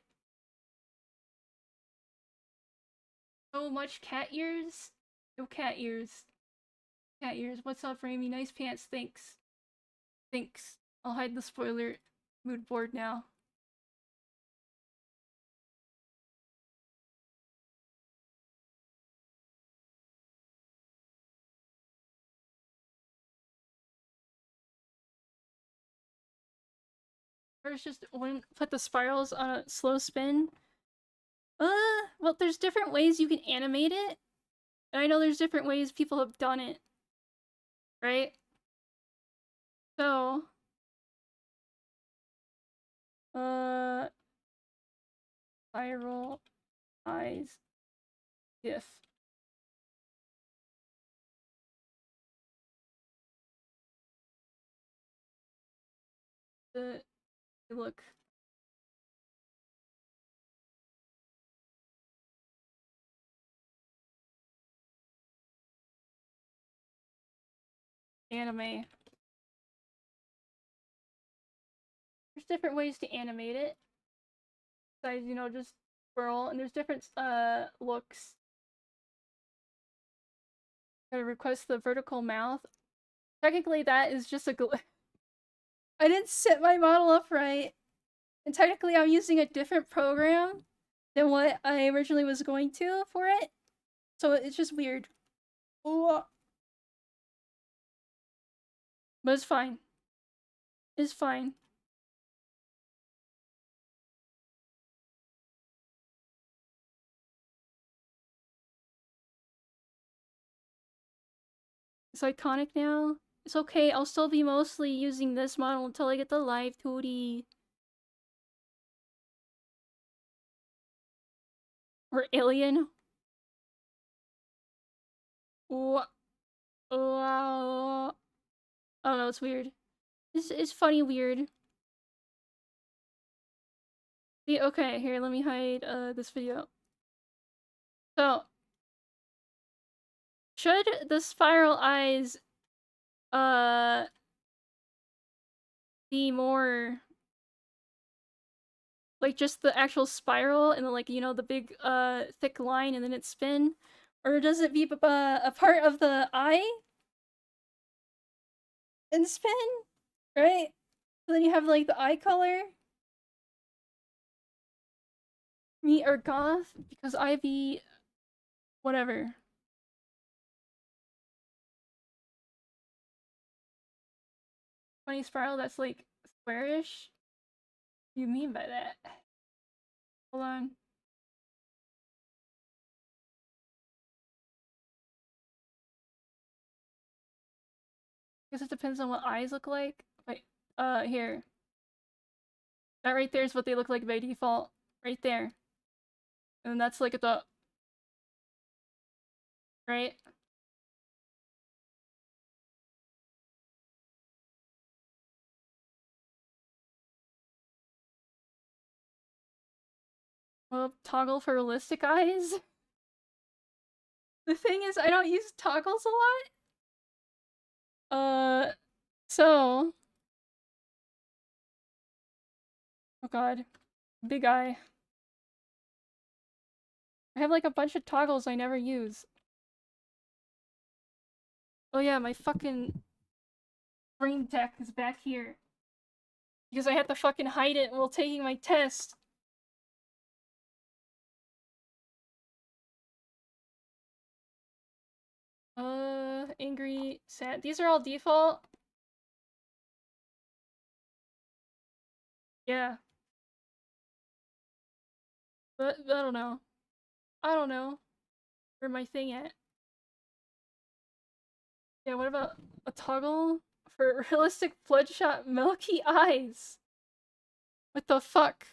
So much cat ears? No cat ears. Cat ears. What's up, Raimi? Nice pants, thanks. Thanks. I'll hide the spoiler mood board now. There's just wouldn't put the spirals on a slow spin. Well, there's different ways you can animate it. And I know there's different ways people have done it. Right? So, spiral eyes GIF. Look. Anime. There's different ways to animate it. Besides, you know, just swirl, and there's different looks. Gotta request the vertical mouth. Technically, that is just a I didn't set my model up right. And technically, I'm using a different program than what I originally was going to for it. So it's just weird. Ooh. But it's fine. It's fine. It's iconic now. It's okay, I'll still be mostly using this model until I get the live 2D. Or Alien. Wow. I don't know, it's weird. It's funny weird. See, okay, here, let me hide this video. So, should the spiral eyes be more like just the actual spiral and then, like, you know, the big thick line and then it spin, or does it be a part of the eye and spin, right? So then you have like the eye color. Me or goth, because I be whatever. Funny spiral that's like squarish. What do you mean by that? Hold on. Guess it depends on what eyes look like. Wait, here. That right there is what they look like by default. Right there. And that's like at the... Right? Well, toggle for realistic eyes? The thing is, I don't use toggles a lot. So... Oh god. Big eye. I have like a bunch of toggles I never use. Oh yeah, my fucking brain tech is back here. Because I had to fucking hide it while taking my test. Angry, sad. These are all default. Yeah. But I don't know. I don't know. Where my thing at? Yeah, what about a toggle for realistic bloodshot milky eyes? What the fuck?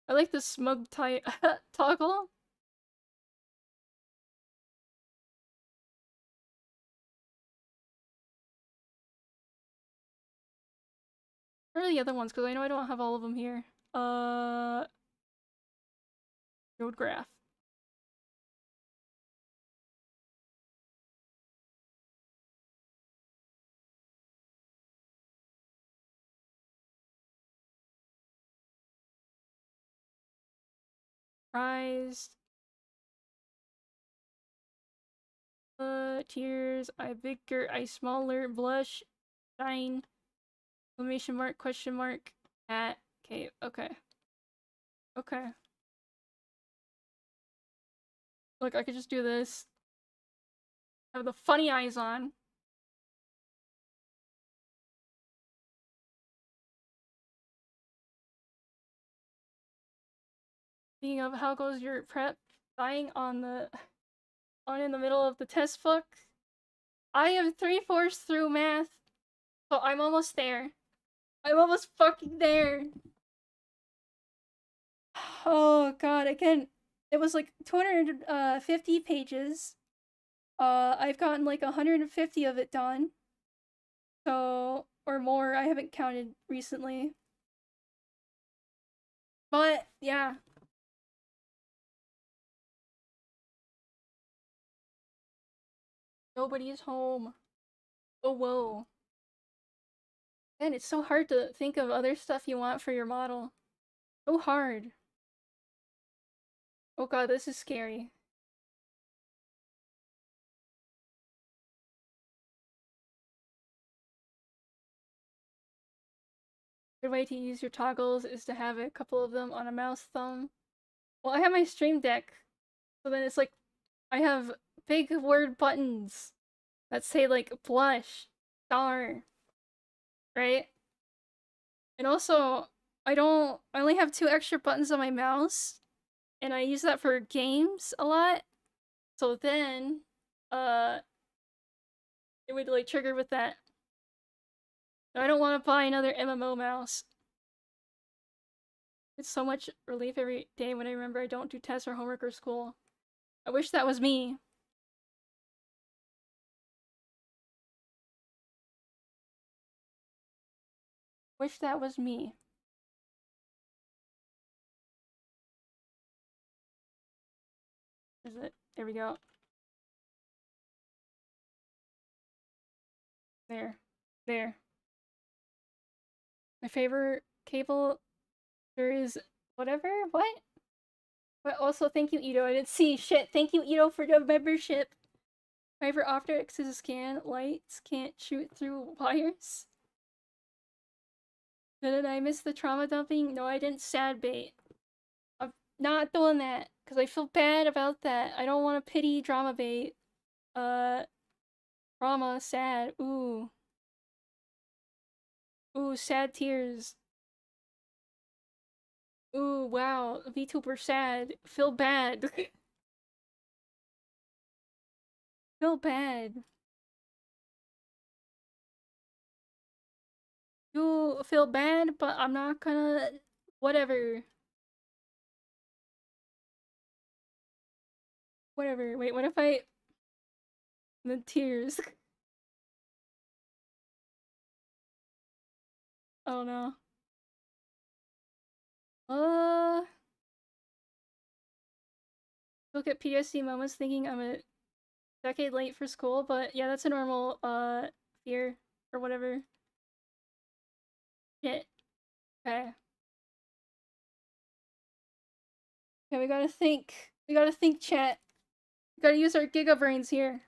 I like the smug toggle. Where are the other ones? Because I know I don't have all of them here. Road graph. Prized. Tears. I bigger. I smaller. Blush. Shine. Exclamation mark. Question mark. At. Okay. Okay. Okay. Look, I could just do this. Have the funny eyes on. Speaking of, how goes your prep? Dying on in the middle of the test book. I am 3/4 through math, so I'm almost there. I'm almost fucking there. Oh god, again, it was like 250 pages. I've gotten like 150 of it done. So, or more, I haven't counted recently. But, yeah. Nobody's home. Oh, whoa. Man, it's so hard to think of other stuff you want for your model. So hard. Oh god, this is scary. Good way to use your toggles is to have a couple of them on a mouse thumb. Well, I have my stream deck, so then it's like I have big word buttons that say like blush, star, right? And also, I only have 2 extra buttons on my mouse, and I use that for games a lot. So then, uh, it would like trigger with that. I don't want to buy another MMO mouse. It's so much relief every day when I remember I don't do tests or homework or school. I wish that was me. Wish that was me. Is it? There we go. There. There. My favorite cable there is whatever? What? But also thank you, Ito. I didn't see shit. Thank you, Ito, for the membership. My favorite optics is a scan. Lights can't shoot through wires. Did I miss the trauma dumping? No, I didn't sad bait. I'm not doing that. Because I feel bad about that. I don't want to pity drama bait. Trauma, sad. Ooh. Ooh, sad tears. Ooh, wow. VTuber sad. Feel bad. Feel bad. You feel bad, but I'm not gonna... Whatever. Whatever. Wait, what if I... The tears. Oh no. Uh... Look at PSC moments thinking I'm a decade late for school, but yeah, that's a normal, fear. Or whatever. Shit. Okay. Okay, we gotta think. We gotta think, chat. We gotta use our giga brains here.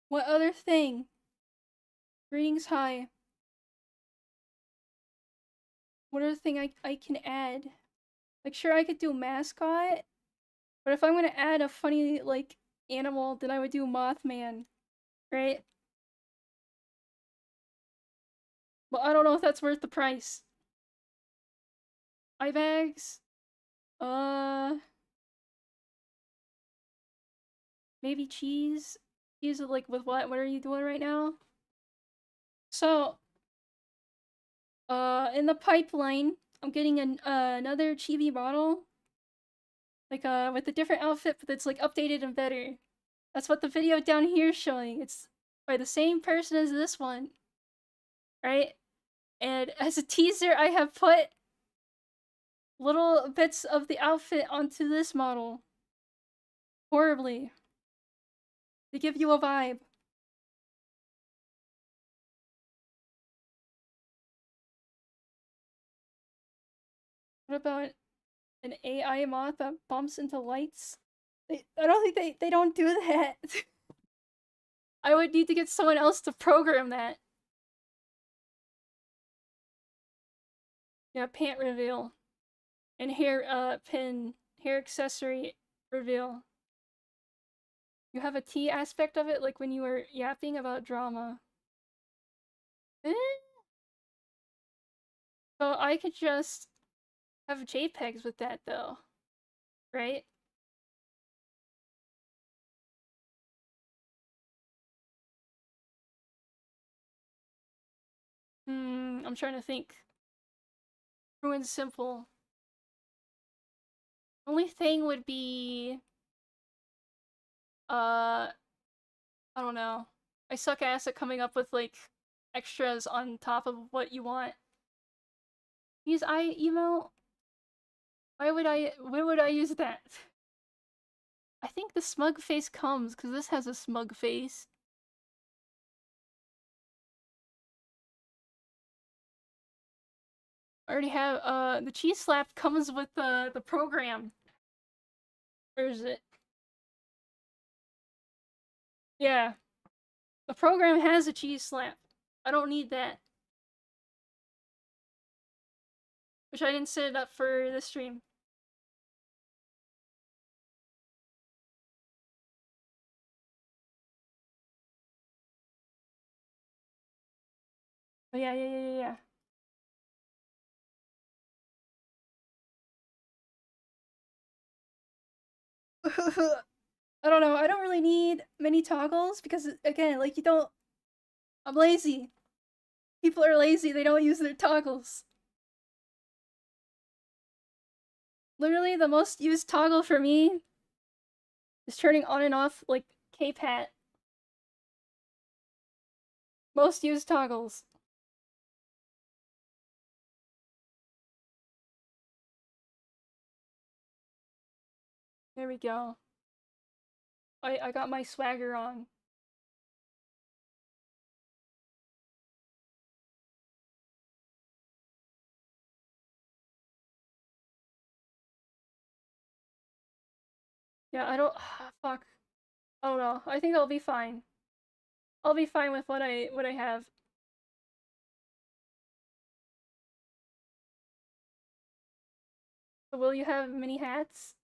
What other thing? Greetings, hi. What other thing I can add? Like, sure, I could do mascot, but if I'm gonna add a funny, like, animal, then I would do Mothman, right? Well, I don't know if that's worth the price. Eye bags? Uh... Maybe cheese? Cheese with, like, with what? What are you doing right now? So, in the pipeline, I'm getting another Chibi model. Like, with a different outfit, but it's, like, updated and better. That's what the video down here is showing. It's by the same person as this one. Right? And as a teaser, I have put little bits of the outfit onto this model. Horribly. To give you a vibe. What about an AI moth that bumps into lights? I don't think they don't do that. I would need to get someone else to program that. Yeah, pant reveal. And hair pin, hair accessory reveal. You have a tea aspect of it, like when you were yapping about drama. Eh? So I could just have JPEGs with that though, right? I'm trying to think. True and simple. Only thing would be, I don't know. I suck ass at coming up with like extras on top of what you want. Use I emo? Why would I use that? I think the smug face comes because this has a smug face. I already have the cheese slap comes with the program. Where is it? Yeah. The program has a cheese slap. I don't need that. Which I didn't set it up for this stream. But yeah. I don't know. I don't really need many toggles because, again, like, you don't. I'm lazy. People are lazy. They don't use their toggles. Literally, the most used toggle for me is turning on and off, like, Cape Hat. Most used toggles. There we go. I got my swagger on. Yeah, I don't. Fuck. I don't know. I think I'll be fine. I'll be fine with what I have. So will you have mini hats?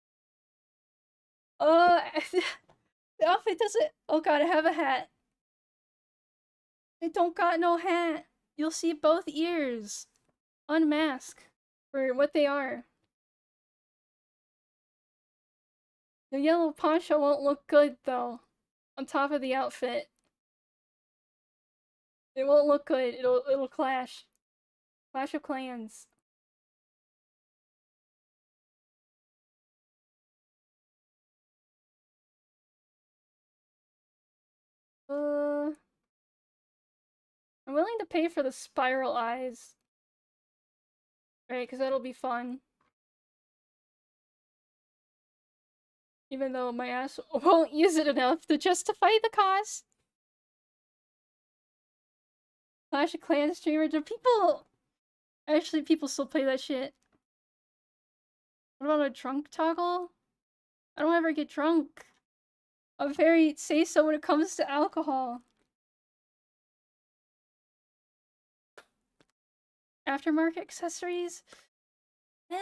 Uh, the outfit doesn't. Oh god, I have a hat. I don't got no hat. You'll see both ears. Unmask for what they are. The yellow poncho won't look good though. On top of the outfit. It won't look good. It'll clash. Clash of Clans. I'm willing to pay for the spiral eyes. Right, because that'll be fun. Even though my ass won't use it enough to justify the cost. Clash of Clans streamer, do people... Actually, people still play that shit. What about a drunk toggle? I don't ever get drunk. I'm very say-so when it comes to alcohol. Aftermarket accessories? Eh.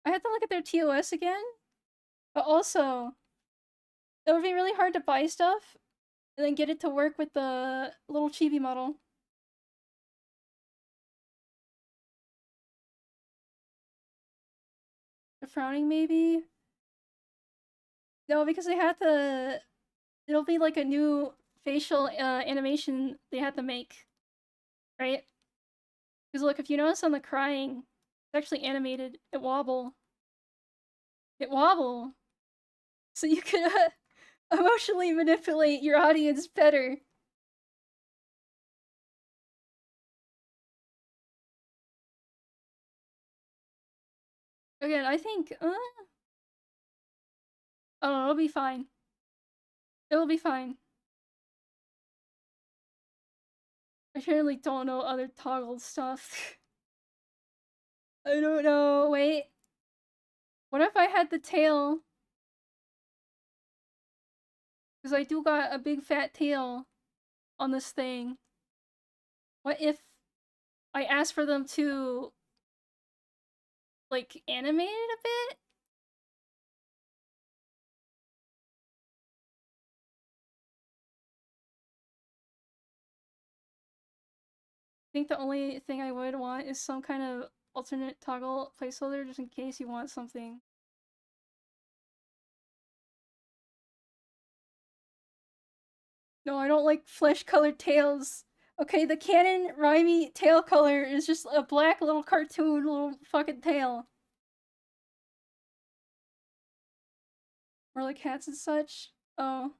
I have to look at their TOS again. But also, it would be really hard to buy stuff and then get it to work with the little chibi model. The frowning, maybe? No, because they had to... It'll be like a new facial animation they had to make, right? Because look, if you notice on the crying, it's actually animated. It wobble. It wobble. So you could emotionally manipulate your audience better. Again, I think, I don't know, it'll be fine. It'll be fine. I surely don't know other toggle stuff. I don't know. Wait. What if I had the tail? Because I do got a big fat tail on this thing. What if I asked for them to, like, animate it a bit? I think the only thing I would want is some kind of alternate toggle placeholder just in case you want something. No, I don't like flesh-colored tails. Okay, the canon raimAI tail color is just a black little cartoon little fucking tail. Or like hats and such. Oh.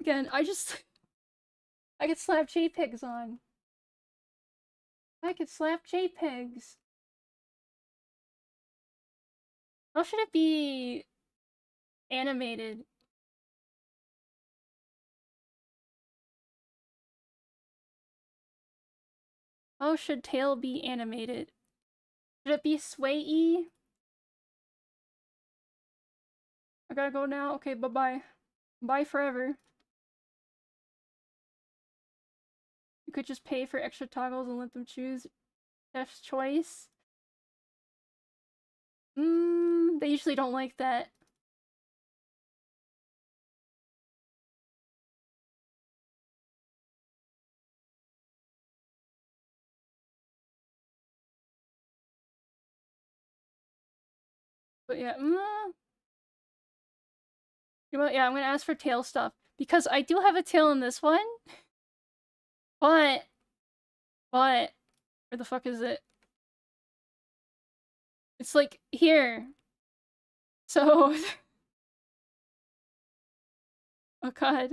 Again, I could slap JPEGs on. I could slap JPEGs. How should it be animated? How should tail be animated? Should it be sway-y? I gotta go now? Okay, bye-bye. Bye forever. You could just pay for extra toggles and let them choose. Chef's choice. They usually don't like that. But yeah, you know what? Yeah, I'm gonna ask for tail stuff. Because I do have a tail in this one. But, where the fuck is it? It's like here. So, oh god.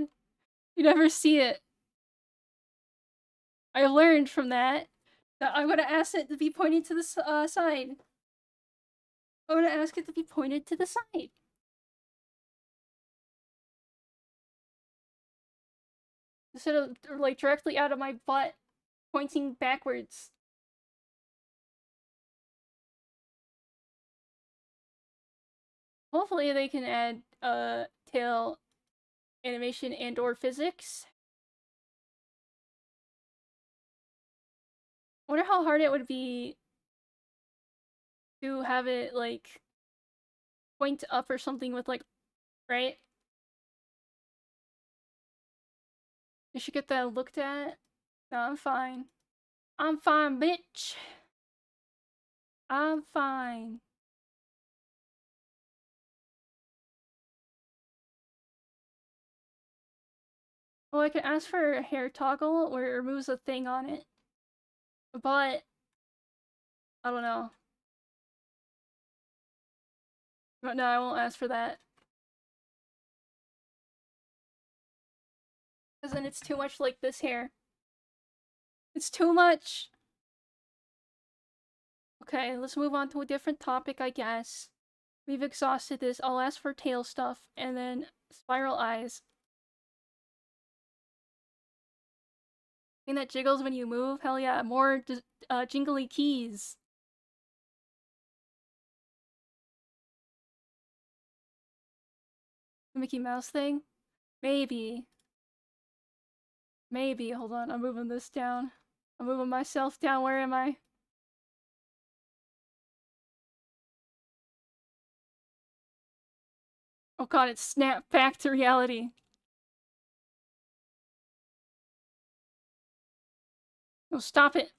You never see it. I learned from that I'm gonna ask it to be pointed to the side. I'm gonna ask it to be pointed to the side. Instead of, like, directly out of my butt, pointing backwards. Hopefully they can add, tail animation and or physics. I wonder how hard it would be to have it, like, point up or something with, like, right? You should get that looked at. No, I'm fine. I'm fine, bitch. I'm fine. Well, I can ask for a hair toggle where it removes a thing on it. But, I don't know. But no, I won't ask for that. Because then it's too much like this hair. It's too much! Okay, let's move on to a different topic, I guess. We've exhausted this. I'll ask for tail stuff, and then spiral eyes. Thing that jiggles when you move? Hell yeah, more jingly keys. The Mickey Mouse thing? Maybe. Maybe. Hold on, I'm moving this down. I'm moving myself down. Where am I? Oh god, it snapped back to reality. Oh, stop it.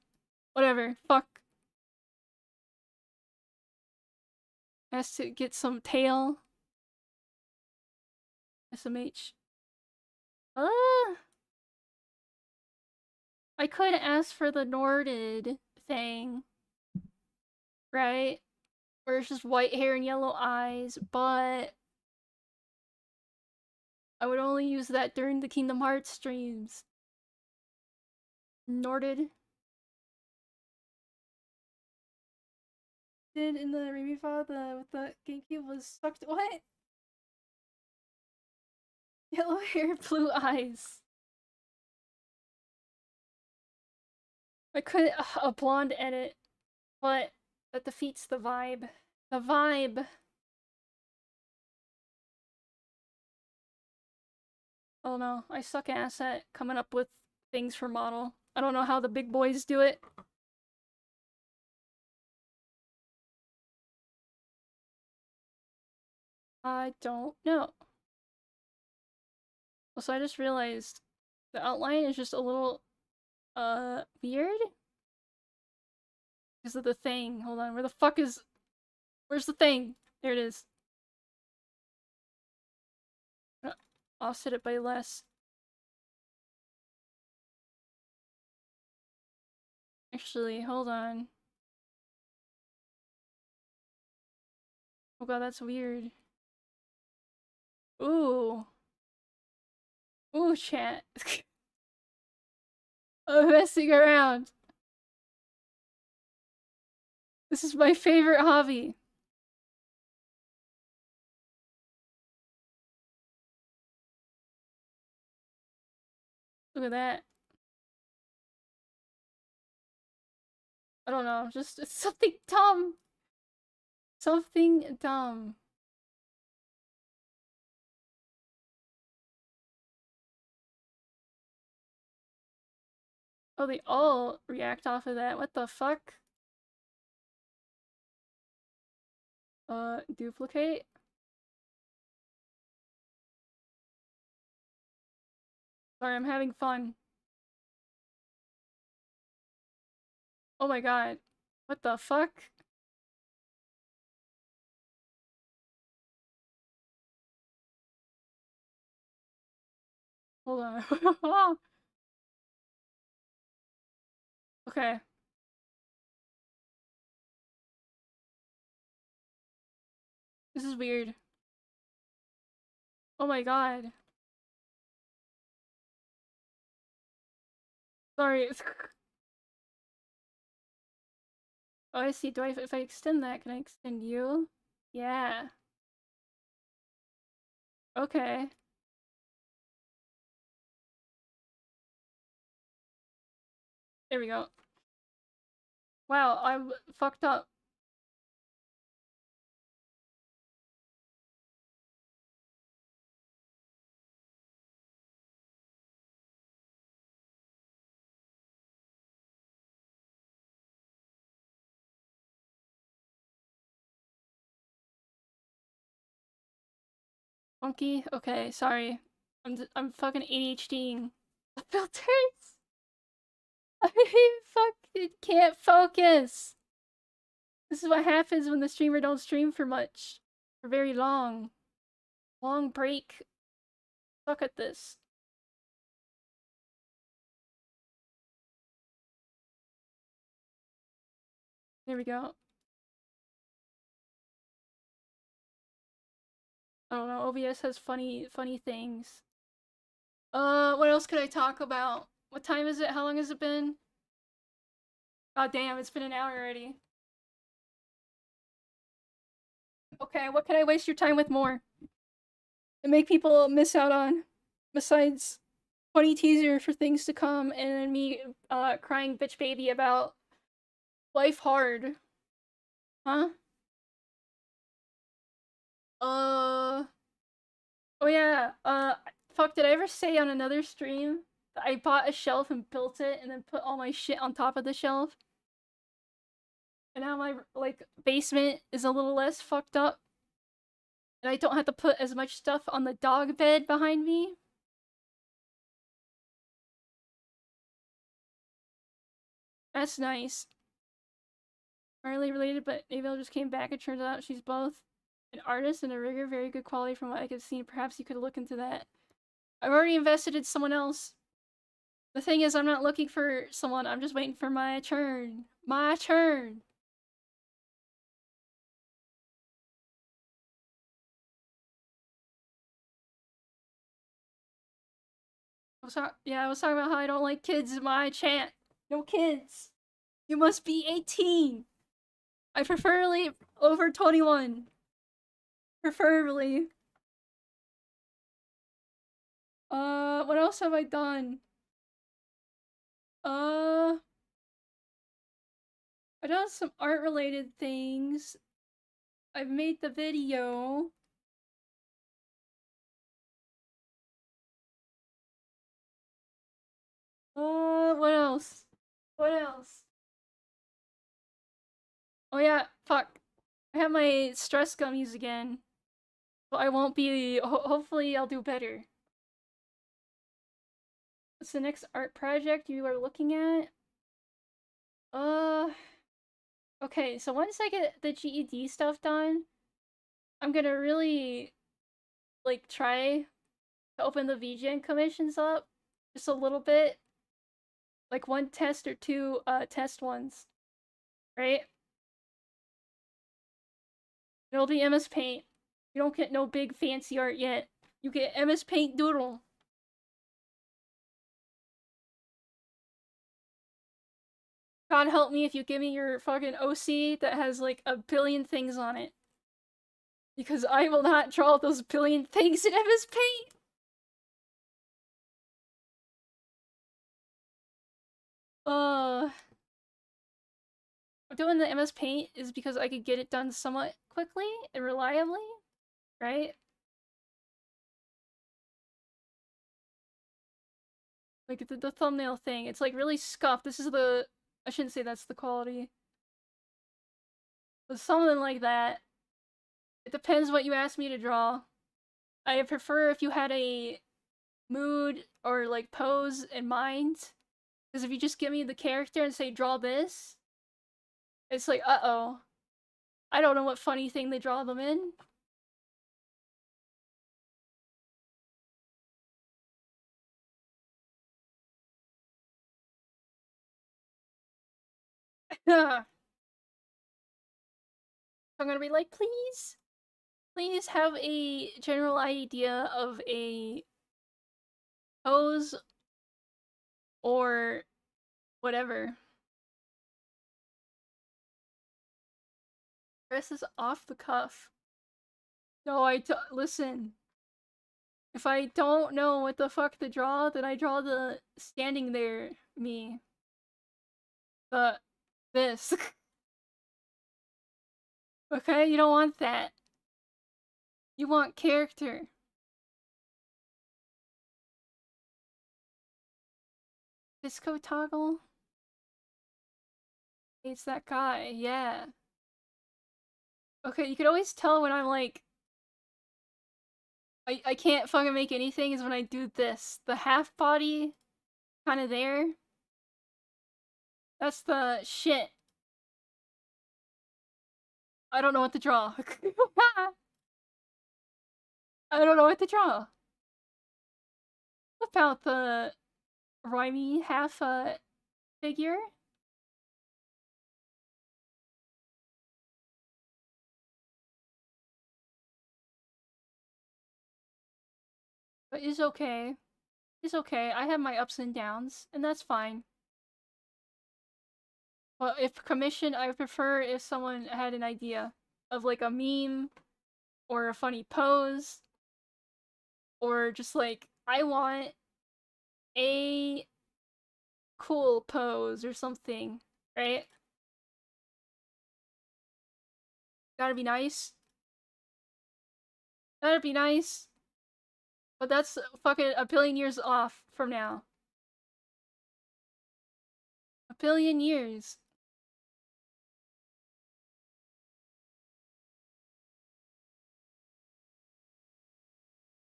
Whatever. Fuck. Has to get some tail. SMH. Uh, I could ask for the Norded thing, right? Where it's just white hair and yellow eyes, but I would only use that during the Kingdom Hearts streams. Norded. Did in the review file with the GameCube was sucked. What? Yellow hair, blue eyes. I could a blonde edit, but that defeats the vibe. The vibe. Oh no, I suck ass at coming up with things for model. I don't know how the big boys do it. I don't know. Also, I just realized the outline is just a little, weird? Because of the thing. Hold on, where the fuck is... Where's the thing? There it is. Offset it by less. Actually, hold on. Oh god, that's weird. Ooh. Ooh, chat. I'm messing around. This is my favorite hobby. Look at that. I don't know, just it's something dumb. Something dumb. Oh, they all react off of that. What the fuck? Duplicate? Sorry, I'm having fun. Oh my god. What the fuck? Hold on. Okay. This is weird. Oh my god. Sorry. Oh, I see. Do I, if I extend that, can I extend you? Yeah. Okay. There we go. Wow, I'm fucked up. Funky? Okay, sorry. I'm fucking ADHDing. The filters! I fucking can't focus! This is what happens when the streamer don't stream for much. For very long. Long break. Suck at this. There we go. I don't know, OBS has funny things. What else could I talk about? What time is it? How long has it been? God damn, it's been an hour already. Okay, what can I waste your time with more? And make people miss out on? Besides funny teaser for things to come and then me, crying bitch baby about life hard. Huh? Oh yeah, fuck, did I ever say on another stream that I bought a shelf and built it and then put all my shit on top of the shelf? And now my, like, basement is a little less fucked up. And I don't have to put as much stuff on the dog bed behind me. That's nice. Hardly related, but Abel just came back. It turns out she's both an artist and a rigger. Very good quality from what I could see. Perhaps you could look into that. I've already invested in someone else. The thing is, I'm not looking for someone. I'm just waiting for my turn. My turn. I was talking about how I don't like kids in my chat. No kids. You must be 18. I preferably over 21. Preferably. What else have I done? I've done some art-related things. I've made the video. What else? What else? Oh yeah, fuck. I have my stress gummies again. But I won't be. Hopefully, I'll do better. What's the next art project you are looking at? Okay, so once I get the GED stuff done, I'm gonna really, like, try to open the VGen commissions up just a little bit. Like, one test or two, test ones. Right? It'll be MS Paint. You don't get no big fancy art yet. You get MS Paint Doodle. God help me if you give me your fucking OC that has like a billion things on it. Because I will not draw those billion things in MS Paint! Doing the MS Paint is because I could get it done somewhat quickly and reliably, right? Like the thumbnail thing, it's like really scuffed. This is the, I shouldn't say that's the quality. But something like that. It depends what you ask me to draw. I prefer if you had a mood or like pose in mind. Because if you just give me the character and say draw this, it's like, uh-oh. I don't know what funny thing they draw them in. I'm gonna be like, please have a general idea of a pose or whatever. This is off the cuff. No, listen. If I don't know what the fuck to draw, then I draw the standing there me. This. Okay, you don't want that. You want character. Disco toggle? It's that guy, yeah. Okay, you could always tell when I'm like, I can't fucking make anything is when I do this. The half body kind of there. That's the shit. I don't know what to draw. I don't know what to draw. What about the raimAI half figure? But it's okay. It's okay. I have my ups and downs, and that's fine. Well, if commission, I prefer if someone had an idea of like a meme or a funny pose or just like, I want a cool pose or something, right? Gotta be nice. Gotta be nice. But that's fucking a billion years off from now. A billion years.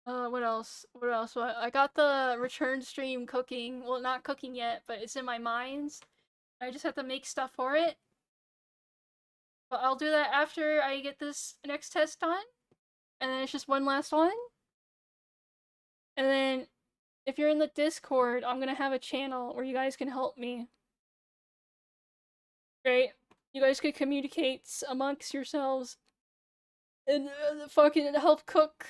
What else? What else? I got the return stream cooking. Well, not cooking yet, but it's in my mind. I just have to make stuff for it. But I'll do that after I get this next test done. And then it's just one last one. And then if you're in the Discord, I'm gonna have a channel where you guys can help me. Right? You guys could communicate amongst yourselves and fucking help cook.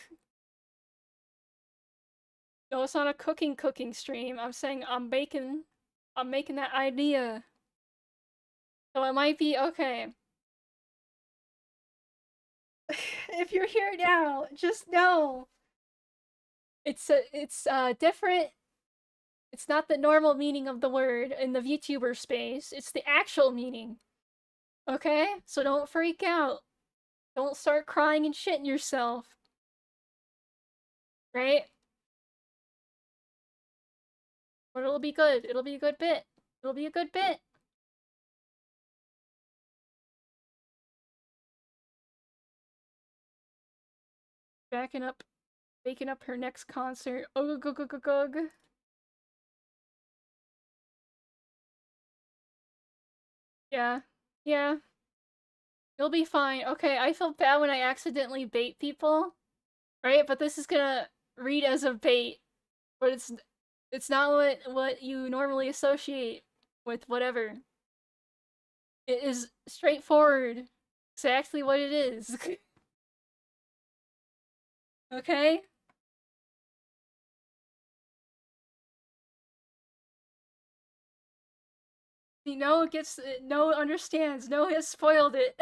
No, it's not a cooking stream. I'm saying I'm making that idea. So it might be okay. If you're here now, just know it's different. It's not the normal meaning of the word in the VTuber space. It's the actual meaning. Okay? So don't freak out. Don't start crying and shitting yourself. Right? But it'll be good. It'll be a good bit. It'll be a good bit. Baking up her next concert. Ugh, ugh, ugh, ugh, ugh. Yeah. Yeah. You'll be fine. Okay, I feel bad when I accidentally bait people. Right? But this is gonna read as a bait. But it's not what you normally associate with whatever. It is straightforward. Exactly what it is. Okay? See, no gets no understands. No has spoiled it.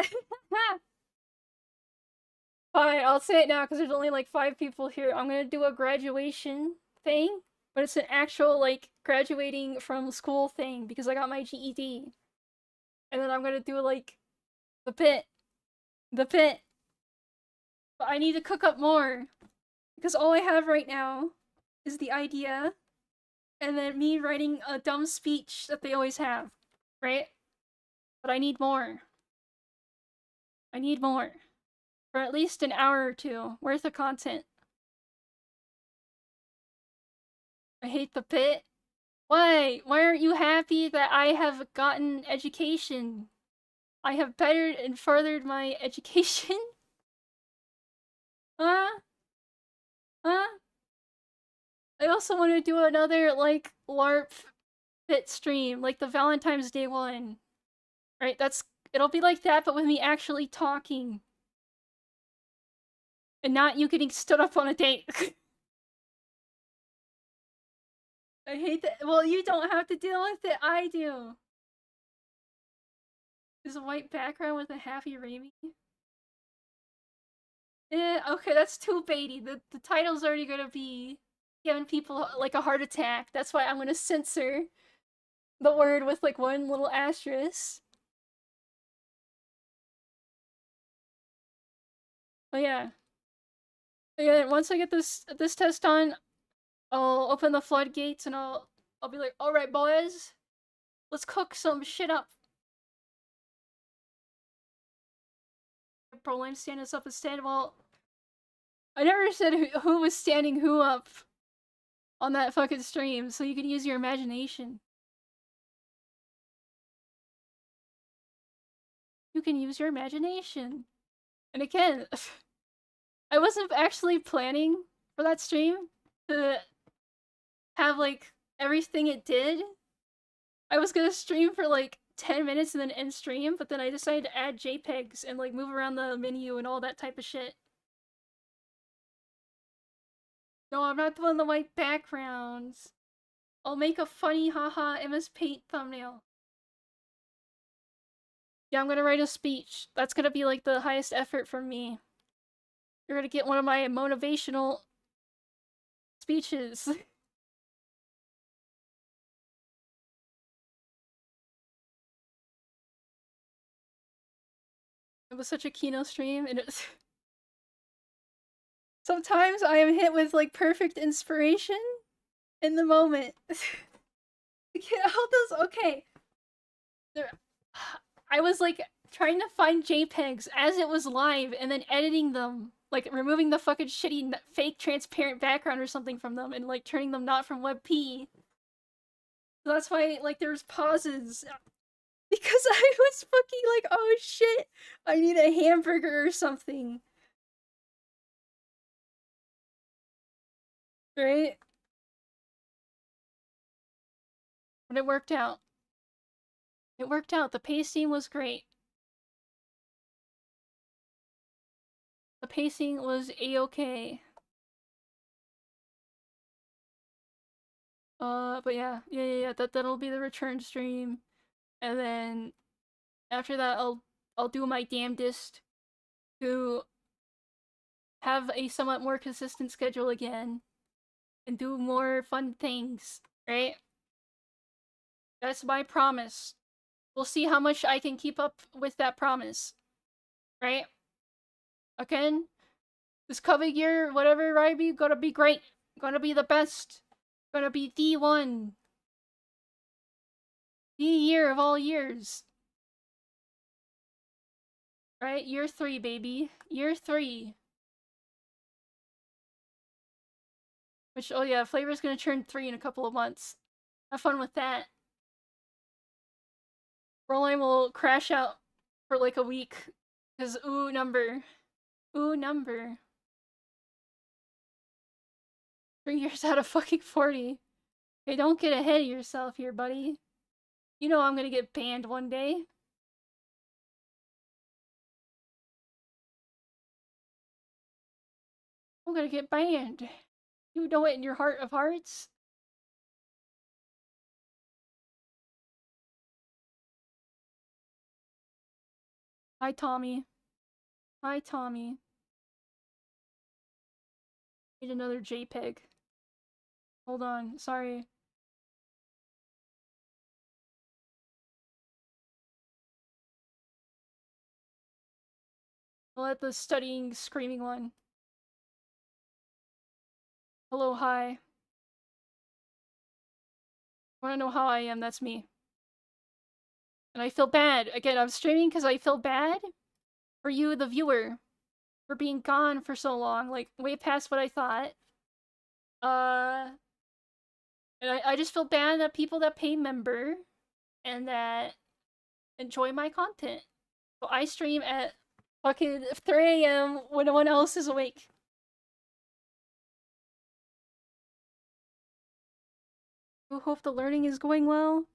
Fine, I'll say it now because there's only like 5 people here. I'm gonna do a graduation thing, but it's an actual like graduating from school thing because I got my GED. And then I'm gonna do like the pit. The pit. But I need to cook up more. Because all I have right now is the idea and then me writing a dumb speech that they always have. Right? But I need more. I need more. For at least an hour or two worth of content. I hate the pit. Why? Why aren't you happy that I have gotten education? I have bettered and furthered my education? Huh? Huh? I also want to do another, like, LARP pit stream, like the Valentine's Day one. Right? It'll be like that, but with me actually talking. And not you getting stood up on a date. I hate that. Well, you don't have to deal with it. I do. Is a white background with a happy raimAI? Okay, that's too baity. The title's already gonna be giving people like a heart attack. That's why I'm gonna censor the word with like one little asterisk. Oh yeah. Yeah, once I get this test done, I'll open the floodgates and I'll be like, alright boys, let's cook some shit up. Brodents stand us up instead. Well, I never said who was standing who up on that fucking stream, so you can use your imagination. You can use your imagination. And again, I wasn't actually planning for that stream to have like everything it did. I was gonna stream for like 10 minutes and then end stream, but then I decided to add JPEGs and like move around the menu and all that type of shit. No, I'm not doing the white backgrounds. I'll make a funny haha MS Paint thumbnail. Yeah, I'm gonna write a speech. That's gonna be like the highest effort from me. You're gonna get one of my motivational speeches. It was such a Kino stream, and it's... Sometimes I am hit with, like, perfect inspiration in the moment. All those... Okay. I was, like, trying to find JPEGs as it was live, and then editing them. Like, removing the fucking shitty fake transparent background or something from them, and, like, turning them not from WebP. So that's why, like, there's pauses. Because I was fucking like, oh shit, I need a hamburger or something. Right? But it worked out. It worked out. The pacing was great. The pacing was a-okay. But yeah. That'll be the return stream, and then after that, I'll do my damnedest to have a somewhat more consistent schedule again, and do more fun things. Right? That's my promise. We'll see how much I can keep up with that promise. Right? Again, this coming year, whatever raimAI, gonna be great. Gonna be the best. Gonna be the one. The year of all years. Right? Year 3, baby. Year 3. Which, oh yeah, Flavr's gonna turn 3 in a couple of months. Have fun with that. Roland will crash out for like a week. Cause ooh number. Ooh number. 3 years out of fucking 40. Hey, don't get ahead of yourself here, buddy. You know I'm gonna get banned one day. I'm gonna get banned. You know it in your heart of hearts. Hi, Tommy. Hi, Tommy. Need another JPEG. Hold on, sorry. I'll let the studying, screaming one. Hello, hi. Wanna know how I am? That's me. And I feel bad. Again, I'm streaming because I feel bad for you, the viewer, for being gone for so long, like, way past what I thought. And I just feel bad that people that pay member and that enjoy my content. So I stream at fucking 3 a.m. when no one else is awake. I hope the learning is going well.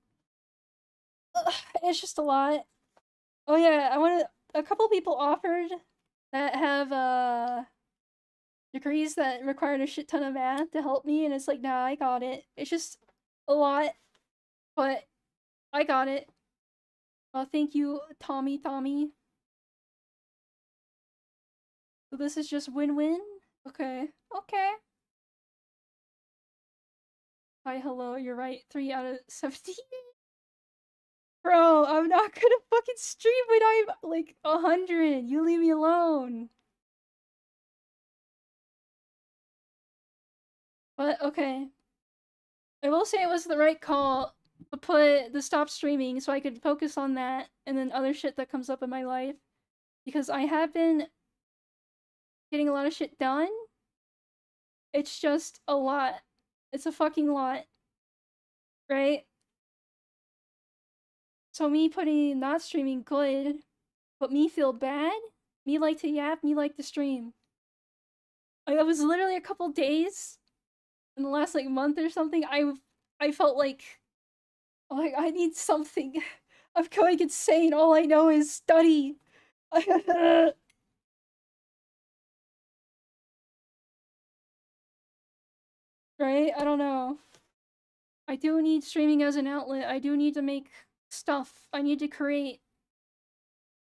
Ugh, it's just a lot. Oh yeah, a couple people offered that have degrees that required a shit ton of math to help me, and it's like, nah, I got it. It's just a lot, but I got it. Thank you, Tommy. So this is just win-win? Okay. Okay. Hi, hello, you're right. 3 out of 17. Bro, I'm not gonna fucking stream when I'm like 100. You leave me alone. But okay. I will say it was the right call to put the stop streaming so I could focus on that and then other shit that comes up in my life. Because I have been getting a lot of shit done. It's just a lot. It's a fucking lot. Right? So me putting not streaming good, but me feel bad, me like to yap, me like to stream. Like, that was literally a couple days in the last like month or something. I felt like, oh, like I need something. I'm going insane. All I know is study. Right? I don't know. I do need streaming as an outlet. I do need to make stuff. I need to create.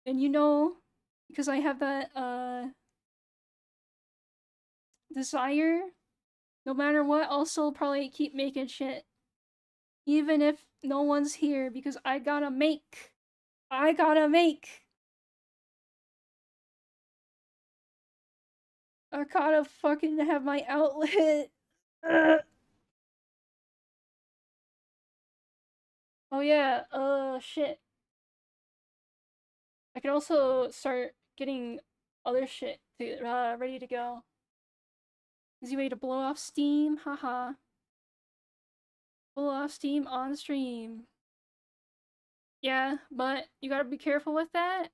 And you know, because I have that desire, no matter what, I'll still probably keep making shit. Even if no one's here, because I gotta make. I gotta make. I gotta fucking have my outlet. Oh yeah, shit. I can also start getting other shit to, ready to go. Easy way to blow off steam, haha. Blow off steam on stream. Yeah, but you gotta be careful with that,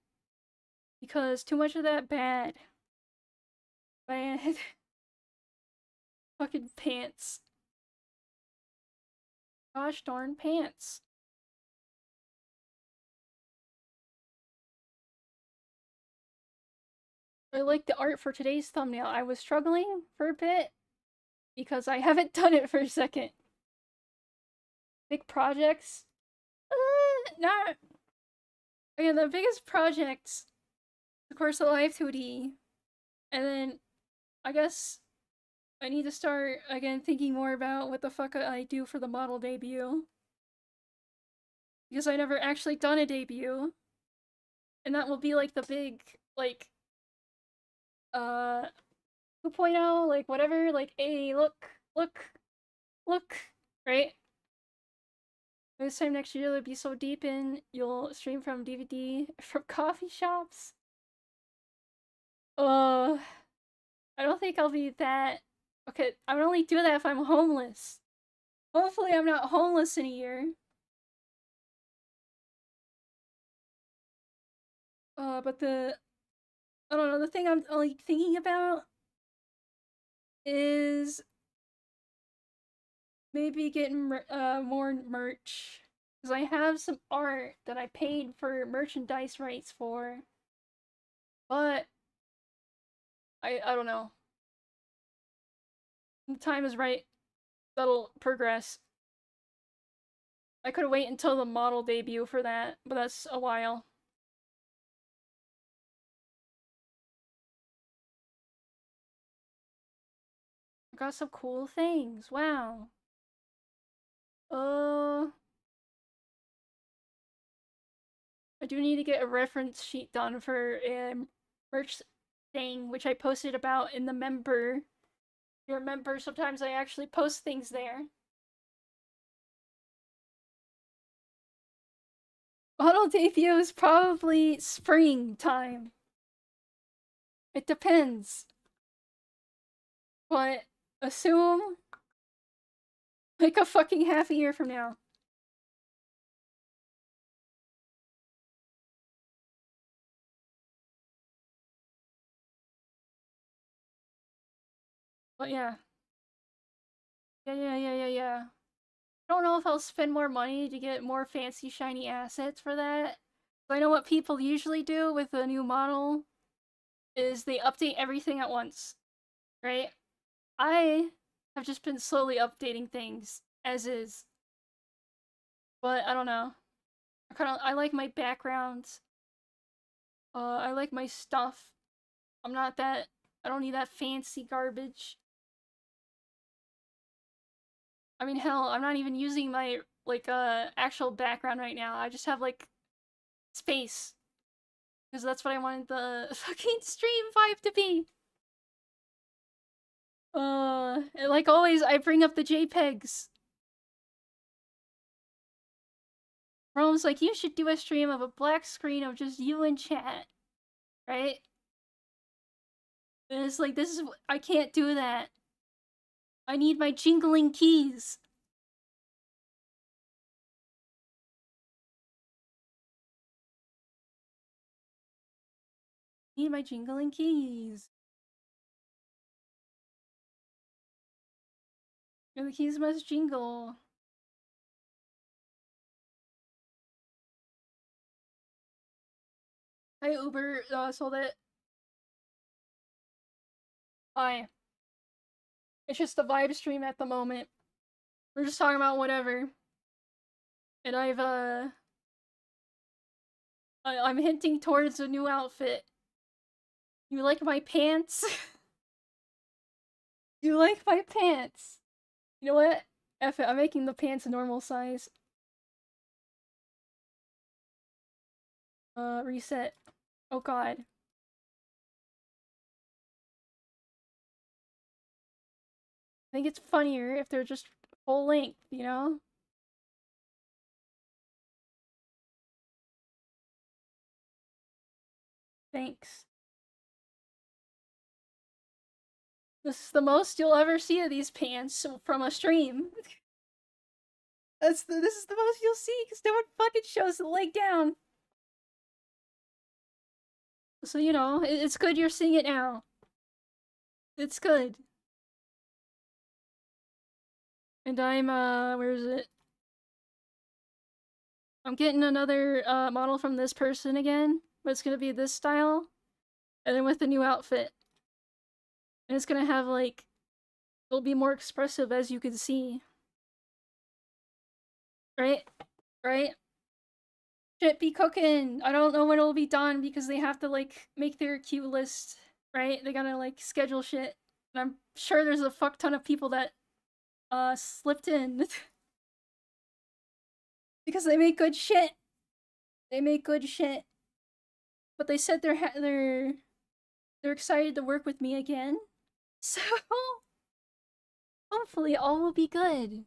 because too much of that bad. Bad. Fucking pants. Gosh darn pants. I like the art for today's thumbnail. I was struggling for a bit because I haven't done it for a second. Big projects? Not. Again, the biggest projects, of course, the live 2D. And then, I guess, I need to start, again, thinking more about what the fuck I do for the model debut. Because I never actually done a debut. And that will be, like, the big, like, 2.0, like, whatever, like, hey, look, right? This time next year, it'll be so deep in, you'll stream from DVD, from coffee shops. I don't think I'll be that. Okay, I would only do that if I'm homeless. Hopefully I'm not homeless in a year. But I don't know, the thing I'm, like, thinking about is maybe getting, more merch. Because I have some art that I paid for merchandise rights for. But, I don't know. The time is right. That'll progress. I could wait until the model debut for that, but that's a while. I got some cool things. Wow. I do need to get a reference sheet done for a merch thing, which I posted about in the member. If you remember, sometimes I actually post things there. Model debut is probably springtime. It depends. But assume like a fucking half a year from now. But yeah. Yeah. I don't know if I'll spend more money to get more fancy shiny assets for that. I know what people usually do with a new model is they update everything at once, right? I have just been slowly updating things as is. But I don't know. I like my backgrounds. I like my stuff. I don't need that fancy garbage. I mean, hell, I'm not even using my, like, actual background right now. I just have, like, space. Because that's what I wanted the fucking stream vibe to be. And like always, I bring up the JPEGs. Rome's like, you should do a stream of a black screen of just you and chat. Right? And it's like, I can't do that. I need my jingling keys. Need my jingling keys. And the keys must jingle. Hi, Uber, sold it. Hi. It's just the vibe stream at the moment. We're just talking about whatever. And I'm hinting towards a new outfit. You like my pants? You like my pants? You know what? F it, I'm making the pants a normal size. Reset. Oh god. I think it's funnier if they're just full length, you know? Thanks. This is the most you'll ever see of these pants from a stream. This is the most you'll see, because no one fucking shows the leg down. So, you know, it's good you're seeing it now. It's good. And I'm, where is it? I'm getting another model from this person again, but it's gonna be this style, and then with the new outfit. And it's gonna have like, it'll be more expressive as you can see. Right? Right? Shit be cooking! I don't know when it'll be done because they have to like make their queue list, right? They gotta like schedule shit. And I'm sure there's a fuck ton of people that slipped in because they make good shit. They make good shit. But they said they're excited to work with me again. So hopefully all will be good.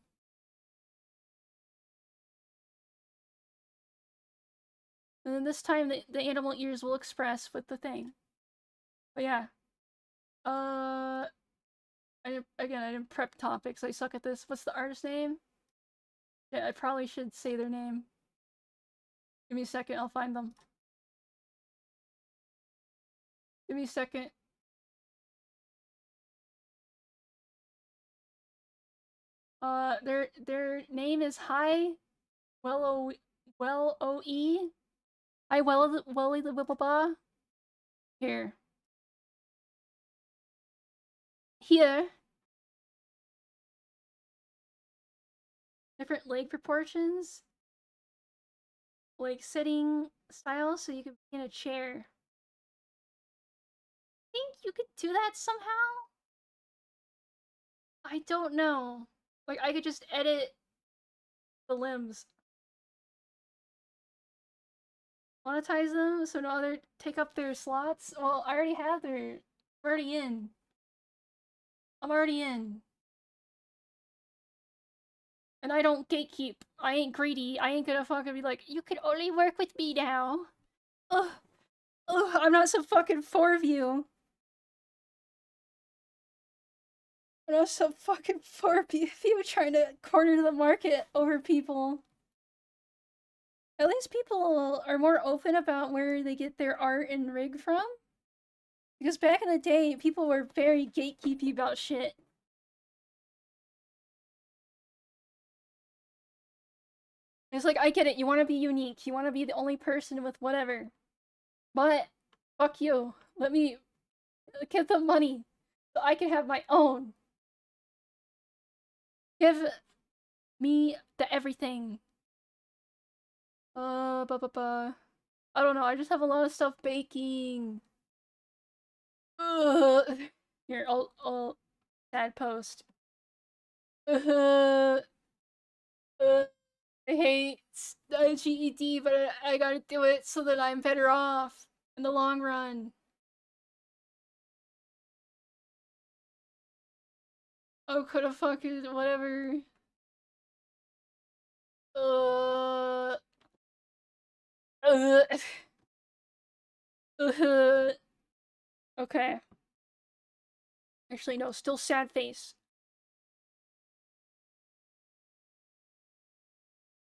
And then this time the animal ears will express with the thing. But yeah. I didn't prep topics. I suck at this. What's the artist name? Yeah, I probably should say their name. Give me a second, I'll find them. Give me a second. Their name is Hi Well O E. Hi Welly the Wibbleba. Here. Here. Different leg proportions. Like sitting style, so you could be in a chair. Think you could do that somehow? I don't know. Like I could just edit the limbs. Monetize them so no other take up their slots? Well, I already have their. I'm already in. I'm already in. And I don't gatekeep. I ain't greedy. I ain't gonna fucking be like, you can only work with me now. Ugh. Ugh, I'm not so fucking for you. I'm not so fucking for people trying to corner the market over people. At least people are more open about where they get their art and rig from. Because back in the day, people were very gatekeepy about shit. It's like, I get it, you want to be unique, you want to be the only person with whatever. But, fuck you. Let me get the money so I can have my own. Give me the everything. I don't know, I just have a lot of stuff baking. Ugh. Here, I'll sad post. Uh, I hate GED, but I gotta do it so that I'm better off in the long run. Oh, could have fucking whatever. Uh, uh, okay. Actually, no, still sad face.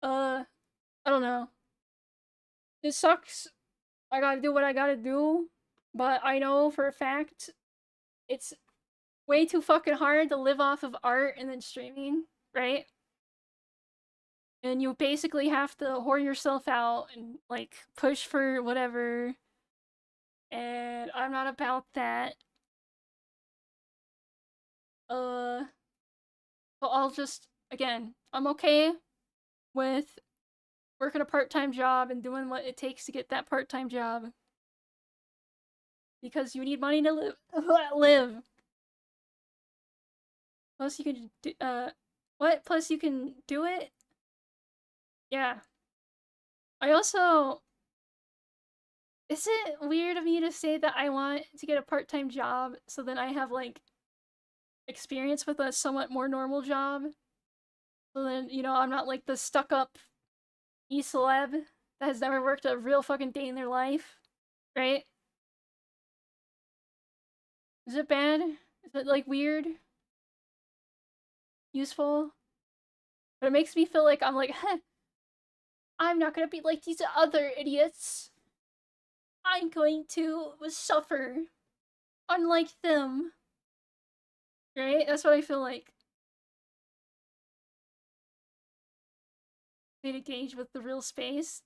I don't know. It sucks. I gotta do what I gotta do, but I know for a fact it's way too fucking hard to live off of art and then streaming, right? And you basically have to whore yourself out and like push for whatever. And I'm not about that. But I'll just again, I'm okay with working a part-time job and doing what it takes to get that part-time job. Because you need money to live. Plus you can do, what? Plus you can do it? Yeah. I also, is it weird of me to say that I want to get a part-time job so then I have like experience with a somewhat more normal job? So then, you know, I'm not like the stuck-up e-celeb that has never worked a real fucking day in their life, right? Is it bad? Is it like weird? Useful? But it makes me feel like I'm like, huh, I'm not gonna be like these other idiots. I'm going to suffer, unlike them. Right? That's what I feel like. way to gauge with the real space.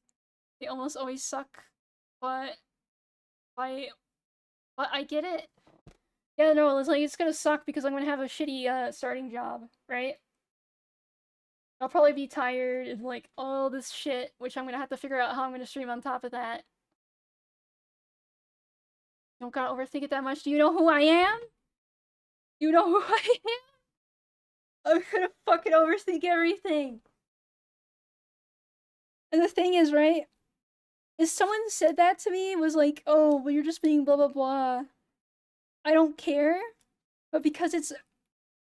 They almost always suck, but I get it. Yeah, no, it's like it's gonna suck because I'm gonna have a shitty starting job, right? I'll probably be tired and like all this shit, which I'm gonna have to figure out how I'm gonna stream on top of that. Don't gotta overthink it that much. Do you know who I am? You know who I am? I'm gonna fucking overthink everything. And the thing is, right? If someone said that to me, was like, oh, well, you're just being blah blah blah. I don't care. But because it's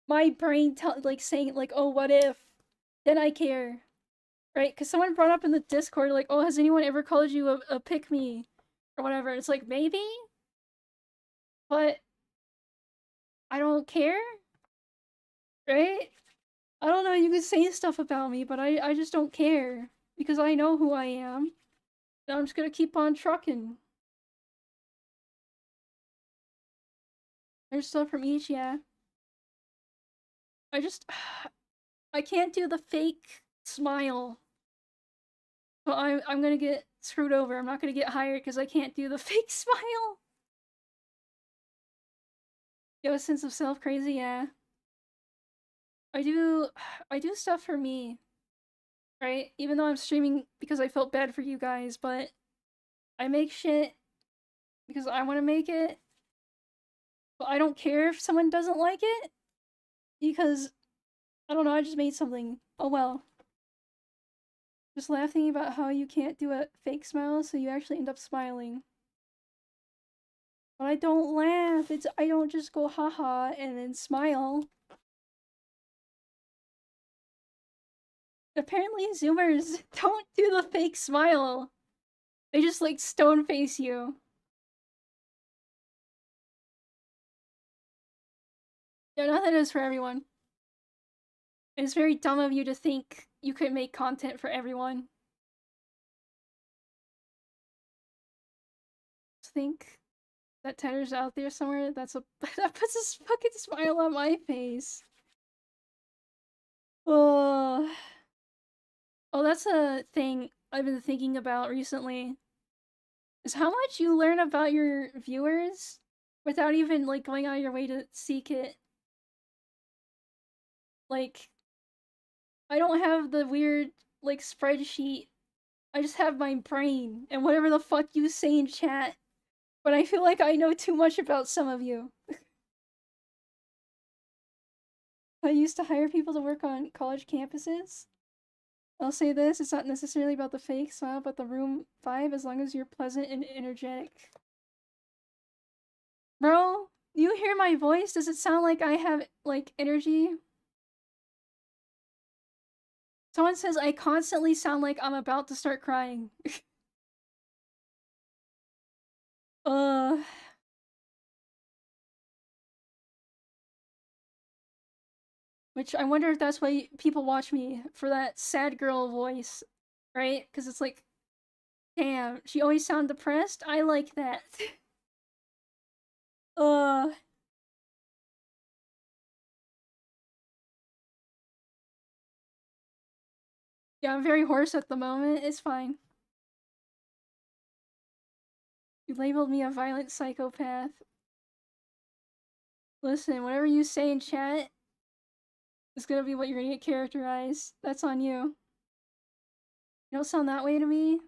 my brain like saying like, oh, what if? Then I care. Right? Because someone brought up in the Discord, like, oh, has anyone ever called you a pick-me? Or whatever. It's like, maybe? But I don't care. Right? I don't know, you could say stuff about me, but I just don't care. Because I know who I am. And I'm just gonna keep on trucking. There's stuff from each, yeah. I just... I can't do the fake smile. So I'm gonna get screwed over. I'm not gonna get hired because I can't do the fake smile. You have a sense of self crazy, yeah. I do stuff for me. Right? Even though I'm streaming because I felt bad for you guys, but I make shit because I want to make it. But I don't care if someone doesn't like it because I don't know, I just made something. Oh well. Just laughing about how you can't do a fake smile, so you actually end up smiling. But I don't laugh. I don't just go haha and then smile. Apparently Zoomers don't do the fake smile. They just like stone face you. Yeah, nothing is for everyone. It's very dumb of you to think you could make content for everyone. Just think that Tedder's out there somewhere. That puts a fucking smile on my face. Oh, that's a thing I've been thinking about recently. Is how much you learn about your viewers without even like going out of your way to seek it. Like, I don't have the weird like spreadsheet. I just have my brain and whatever the fuck you say in chat. But I feel like I know too much about some of you. I used to hire people to work on college campuses. I'll say this, it's not necessarily about the fake smile, but the room vibe as long as you're pleasant and energetic. Bro, you hear my voice? Does it sound like I have, like, energy? Someone says I constantly sound like I'm about to start crying. uh... Which I wonder if that's why people watch me, for that sad girl voice, right? Because it's like, damn, she always sound depressed? I like that. uh... Yeah, I'm very hoarse at the moment. It's fine. You labeled me a violent psychopath. Listen, whatever you say in chat is gonna be what you're gonna get characterized. That's on you. You don't sound that way to me.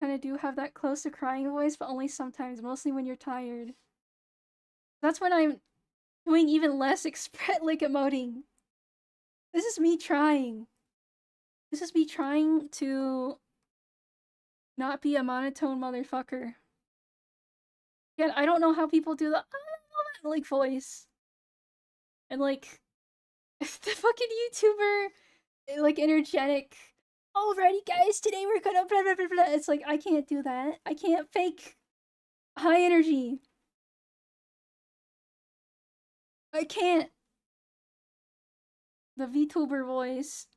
Kinda do have that close to crying voice, but only sometimes, mostly when you're tired. That's when I'm doing even less like emoting. This is me trying. This is me trying to not be a monotone motherfucker. Again, I don't know how people do the like voice. And like the fucking YouTuber like energetic. Alrighty guys, today we're gonna blah blah blah blah. It's like I can't do that. I can't fake high energy. I can't. The VTuber voice.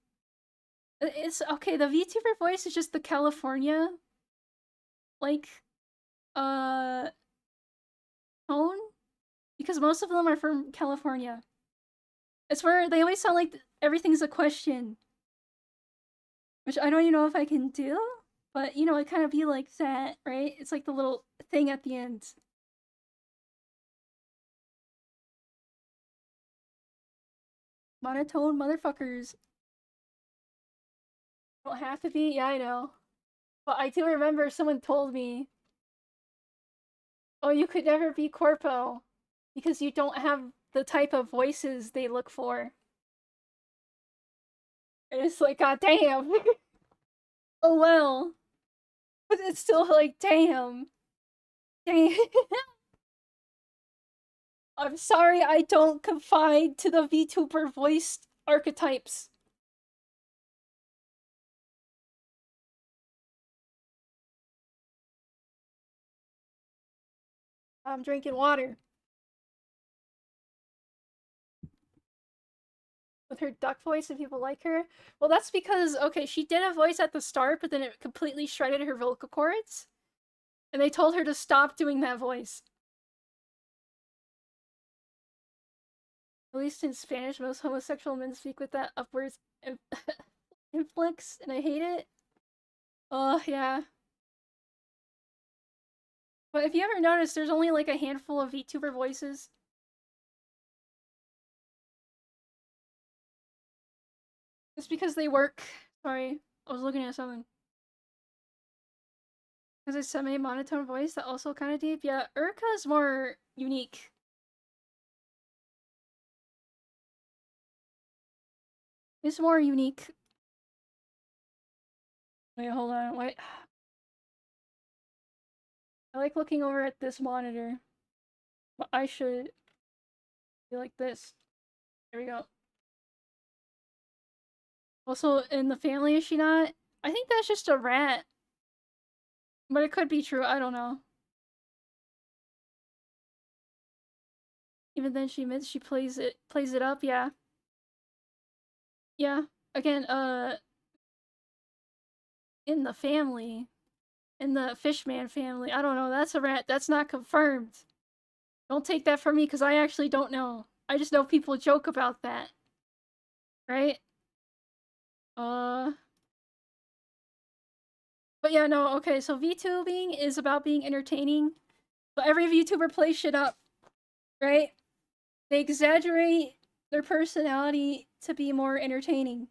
It's okay, the VTuber voice is just the California like tone, because most of them are from California. It's where they always sound like everything's a question. Which I don't even know if I can do, but you know, it kind of be like that, right? It's like the little thing at the end. Monotone motherfuckers. Don't have to be, yeah, I know. But I do remember someone told me, oh, you could never be corpo because you don't have the type of voices they look for. And it's like, god damn. Oh well. But it's still like, damn. Damn. I'm sorry I don't confide to the VTuber voiced archetypes. I'm drinking water. With her duck voice and people like her. Well, that's because, okay, she did a voice at the start, but then it completely shredded her vocal cords. And they told her to stop doing that voice. At least in Spanish, most homosexual men speak with that upwards influx, and I hate it. Oh, yeah. But if you ever noticed, there's only like a handful of VTuber voices. It's because they work. Sorry, I was looking at something. Because it's semi-monotone voice that also kind of deep. Yeah, Urka's more unique. It's more unique. Wait, hold on. Wait. I like looking over at this monitor. But I should be like this. There we go. Also, in the family, is she not? I think that's just a rat. But it could be true, I don't know. Even then she admits she plays it up, yeah. Yeah. Again, in the family. In the Fishman family. I don't know, that's a rat. That's not confirmed. Don't take that from me, because I actually don't know. I just know people joke about that. Right? But yeah, no, okay, so VTubing is about being entertaining. But every VTuber plays shit up. Right? They exaggerate their personality to be more entertaining.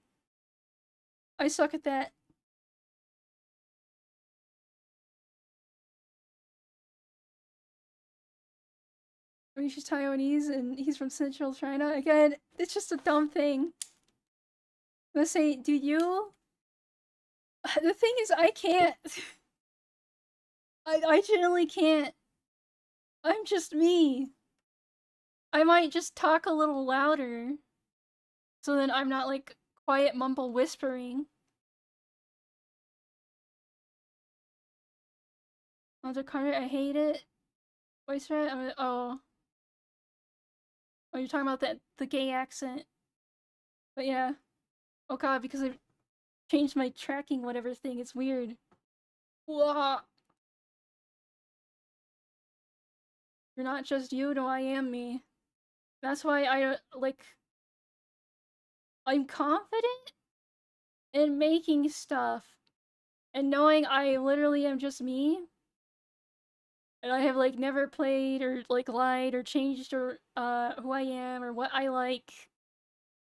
I suck at that. I mean, she's Taiwanese and he's from Central China. Again, it's just a dumb thing. I'm gonna say, do you? The thing is, I can't. I genuinely can't. I'm just me. I might just talk a little louder. So then I'm not like quiet mumble whispering. Under Carter, I hate it. Voice red? Oh. Oh, you're talking about the gay accent. But yeah. Oh god, because I changed my tracking whatever thing, it's weird. Whoa. You're not just you, no, I am me. That's why I, like... I'm confident in making stuff. And knowing I literally am just me. And I have, like, never played or, like, lied or changed or, who I am or what I like.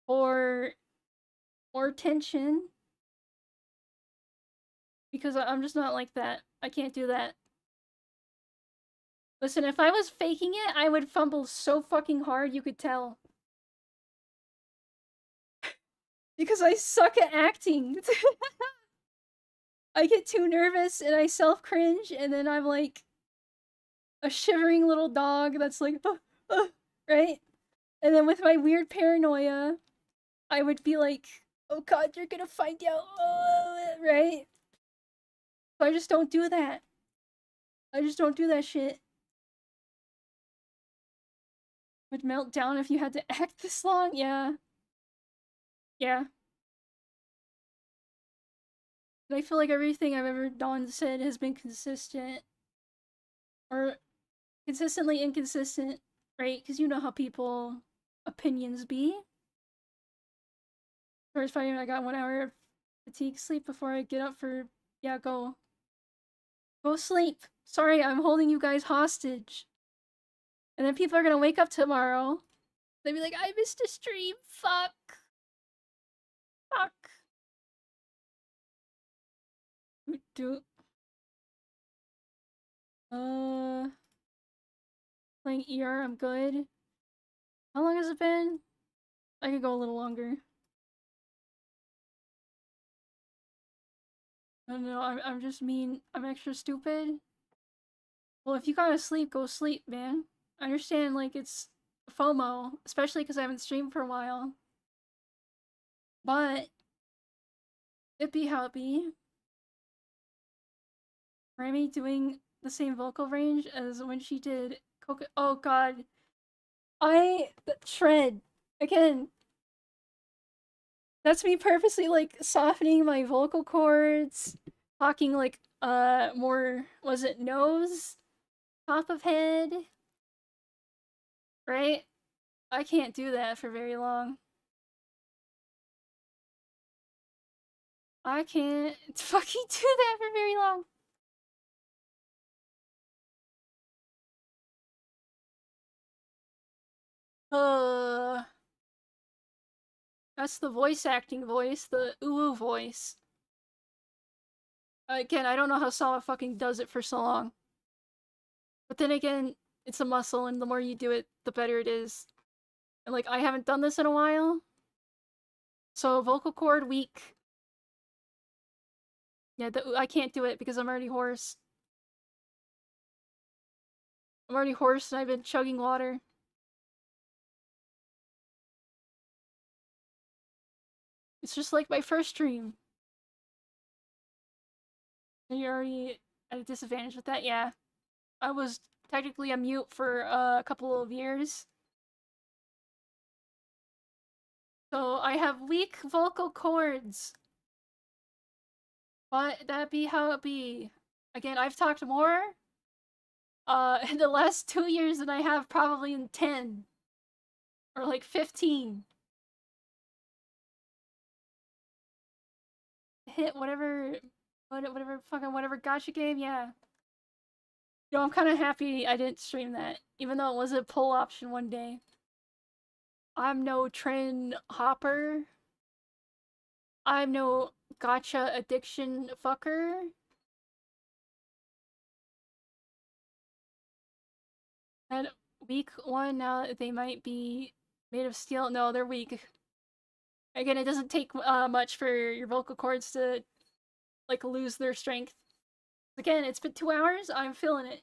Or tension. Because I'm just not like that. I can't do that. Listen, if I was faking it, I would fumble so fucking hard you could tell. Because I suck at acting. I get too nervous and I self-cringe and then I'm like a shivering little dog that's like, right? And then with my weird paranoia, I would be like, oh god, you're gonna find out, right? So I just don't do that. I just don't do that shit. Would melt down if you had to act this long? Yeah. Yeah. But I feel like everything I've ever done said has been consistent. Or consistently inconsistent, right? Because you know how people opinions be. First fighting, I got 1 hour fatigue sleep before I get up for... Yeah, go. Go sleep. Sorry, I'm holding you guys hostage. And then people are gonna wake up tomorrow. They'll be like, I missed a stream. Fuck. Fuck. Do... Playing ER, I'm good. How long has it been? I could go a little longer. I don't know, I'm just mean. I'm extra stupid. Well, if you gotta sleep, go sleep, man. I understand, like, it's FOMO, especially because I haven't streamed for a while. But, it be how it be. raimAI doing the same vocal range as when she did Coco- Oh god. Shred. Again. That's me purposely, like, softening my vocal cords. Talking, like, more, was it nose? Top of head? Right? I can't do that for very long. I can't fucking do that for very long. That's the voice acting voice, the ooh voice. Again, I don't know how Sama fucking does it for so long. But then again, it's a muscle, and the more you do it, the better it is. And like, I haven't done this in a while. So, vocal cord weak. Yeah, I can't do it because I'm already hoarse. I'm already hoarse and I've been chugging water. It's just like my first stream. And you're already at a disadvantage with that? Yeah. I was technically a mute for a couple of years. So I have weak vocal cords. But that be how it be. Again, I've talked more in the last 2 years than I have probably in 10. Or like 15. Hit whatever whatever gotcha game, yeah. Yo, I'm kinda happy I didn't stream that, even though it was a poll option one day. I'm no trend hopper. I'm no gotcha addiction fucker. And weak one, now they might be made of steel. No, they're weak. Again, it doesn't take much for your vocal cords to like lose their strength. Again, it's been 2 hours. I'm feeling it.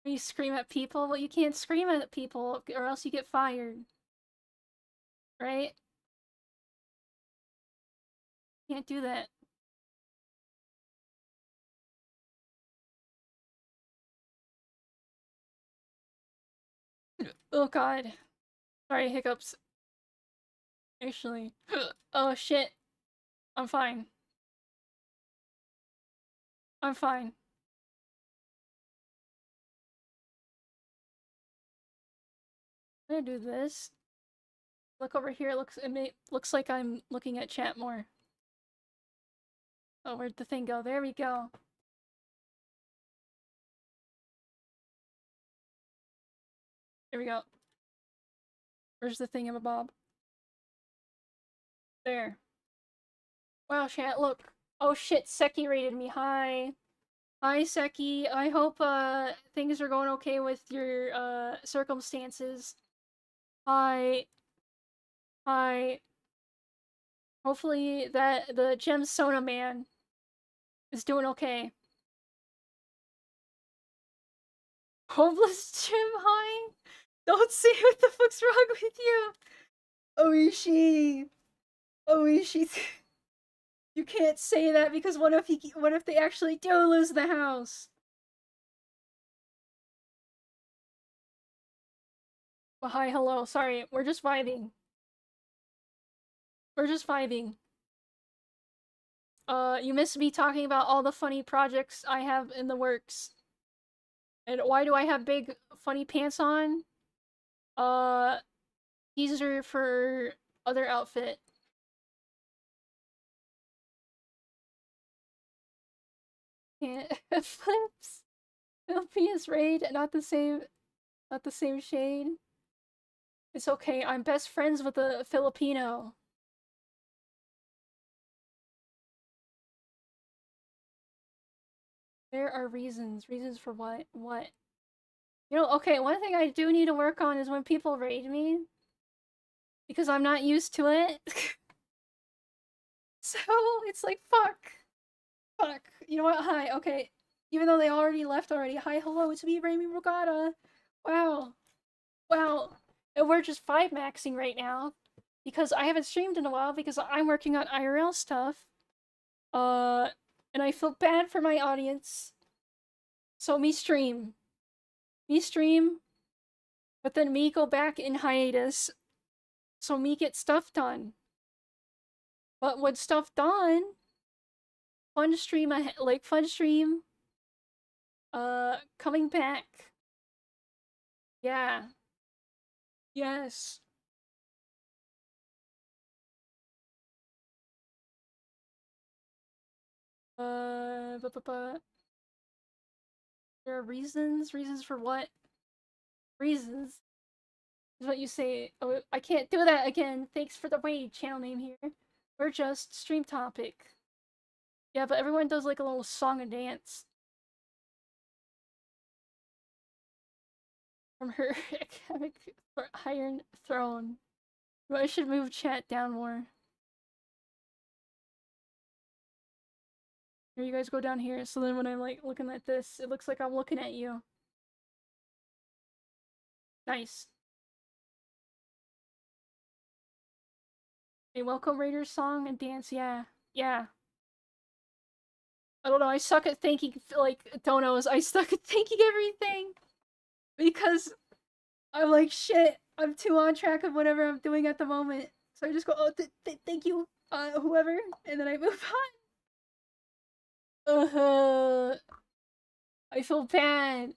You scream at people? Well, you can't scream at people or else you get fired. Right? Can't do that. Oh god. Sorry, hiccups. Actually. Oh shit. I'm fine. I'm fine. I'm gonna do this. Look over here. Looks like I'm looking at chat more. Oh, where'd the thing go? There we go. There we go. Where's the thingamabob? There. Wow, chat, look. Oh shit, Seki rated me. Hi. Hi, Seki. I hope things are going okay with your circumstances. Hi. Hi. Hopefully that the Gem Sona man is doing okay. Homeless Jim, hi? Don't say what the fuck's wrong with you. Oishi. Oishi. You can't say that because what if they actually do lose the house? Well, hi, hello. Sorry, we're just vibing. We're just vibing. You missed me talking about all the funny projects I have in the works. And why do I have big funny pants on? Teaser for other outfit. Can't flips. Philippines raid, not the same shade. It's okay, I'm best friends with a Filipino. There are reasons. Reasons for what? What? You know, okay, one thing I do need to work on is when people raid me. Because I'm not used to it. So, it's like, fuck. Fuck. You know what? Hi, okay. Even though they already left already. Hi, hello, it's me, Raimi Rogata. Wow. Wow. And we're just 5-maxing right now. Because I haven't streamed in a while because I'm working on IRL stuff. And I feel bad for my audience. So me stream. Me stream. But then me go back in hiatus. So me get stuff done. But when stuff done, fun stream like fun stream. Coming back. Yeah. Yes. But there are reasons. Reasons for what? Reasons is what you say. Oh, I can't do that again. Thanks for the raid channel name here. We're just stream topic. Yeah, but everyone does like a little song and dance. From her academic Iron Throne. I should move chat down more. Here, you guys go down here, so then when I'm like looking at this, it looks like I'm looking at you. Nice. A welcome Raiders song and dance, yeah. Yeah. I don't know, I suck at thanking, like, donos. I suck at thanking everything! Because I'm like, shit, I'm too on track of whatever I'm doing at the moment. So I just go, oh, thank you, whoever, and then I move on. I feel bad.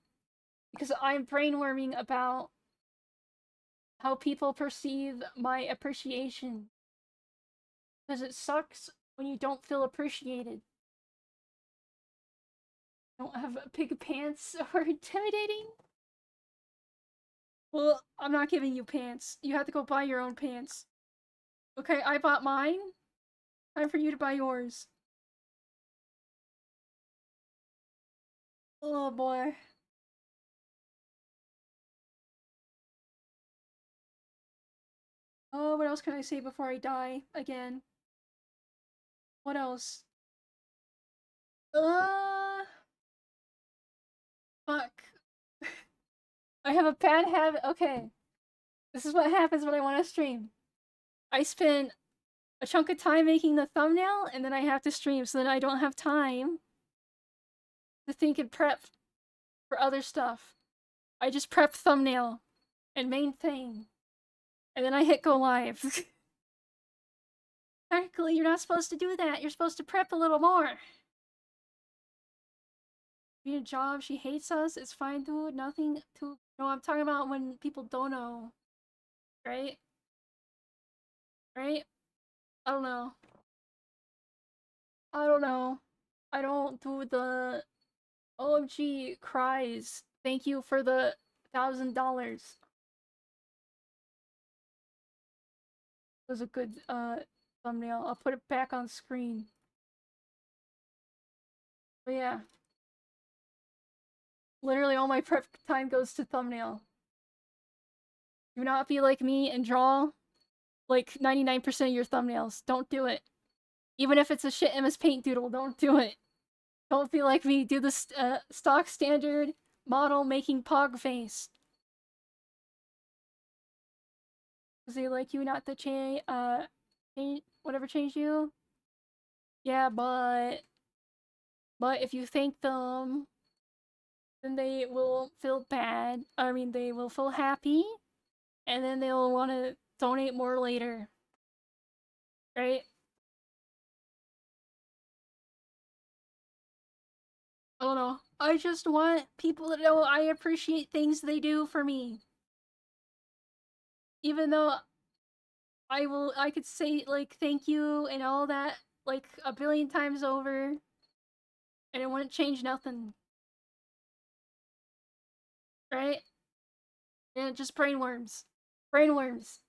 Because I'm brainworming about how people perceive my appreciation. Because it sucks when you don't feel appreciated. Don't have big pants or intimidating? Well, I'm not giving you pants. You have to go buy your own pants. Okay, I bought mine. Time for you to buy yours. Oh boy. Oh, what else can I say before I die again? What else? Fuck. I have a bad habit. Okay. This is what happens when I want to stream. I spend a chunk of time making the thumbnail, and then I have to stream, so then I don't have time to think and prep for other stuff. I just prep thumbnail and main thing, and then I hit go live. Technically, you're not supposed to do that. You're supposed to prep a little more. Need a job. She hates us. It's fine, dude. Nothing to. No, I'm talking about when people don't know. Right? Right? I don't know. I don't know. I don't do the OMG cries. Thank you for the $1,000. Was a good thumbnail. I'll put it back on screen. But yeah. Literally all my prep time goes to thumbnail. Do not be like me and draw like 99% of your thumbnails. Don't do it. Even if it's a shit MS Paint doodle, don't do it. Don't be like me. Do the stock standard model making pog face. Cause they like you not to change whatever changed you. Yeah, but if you thank them, then they will feel bad. I mean, they will feel happy, and then they'll want to donate more later. Right? I don't know. I just want people to know I appreciate things they do for me. even though I could say like thank you and all that like a billion times over, and it wouldn't change nothing, right? Yeah, just brainworms, brainworms,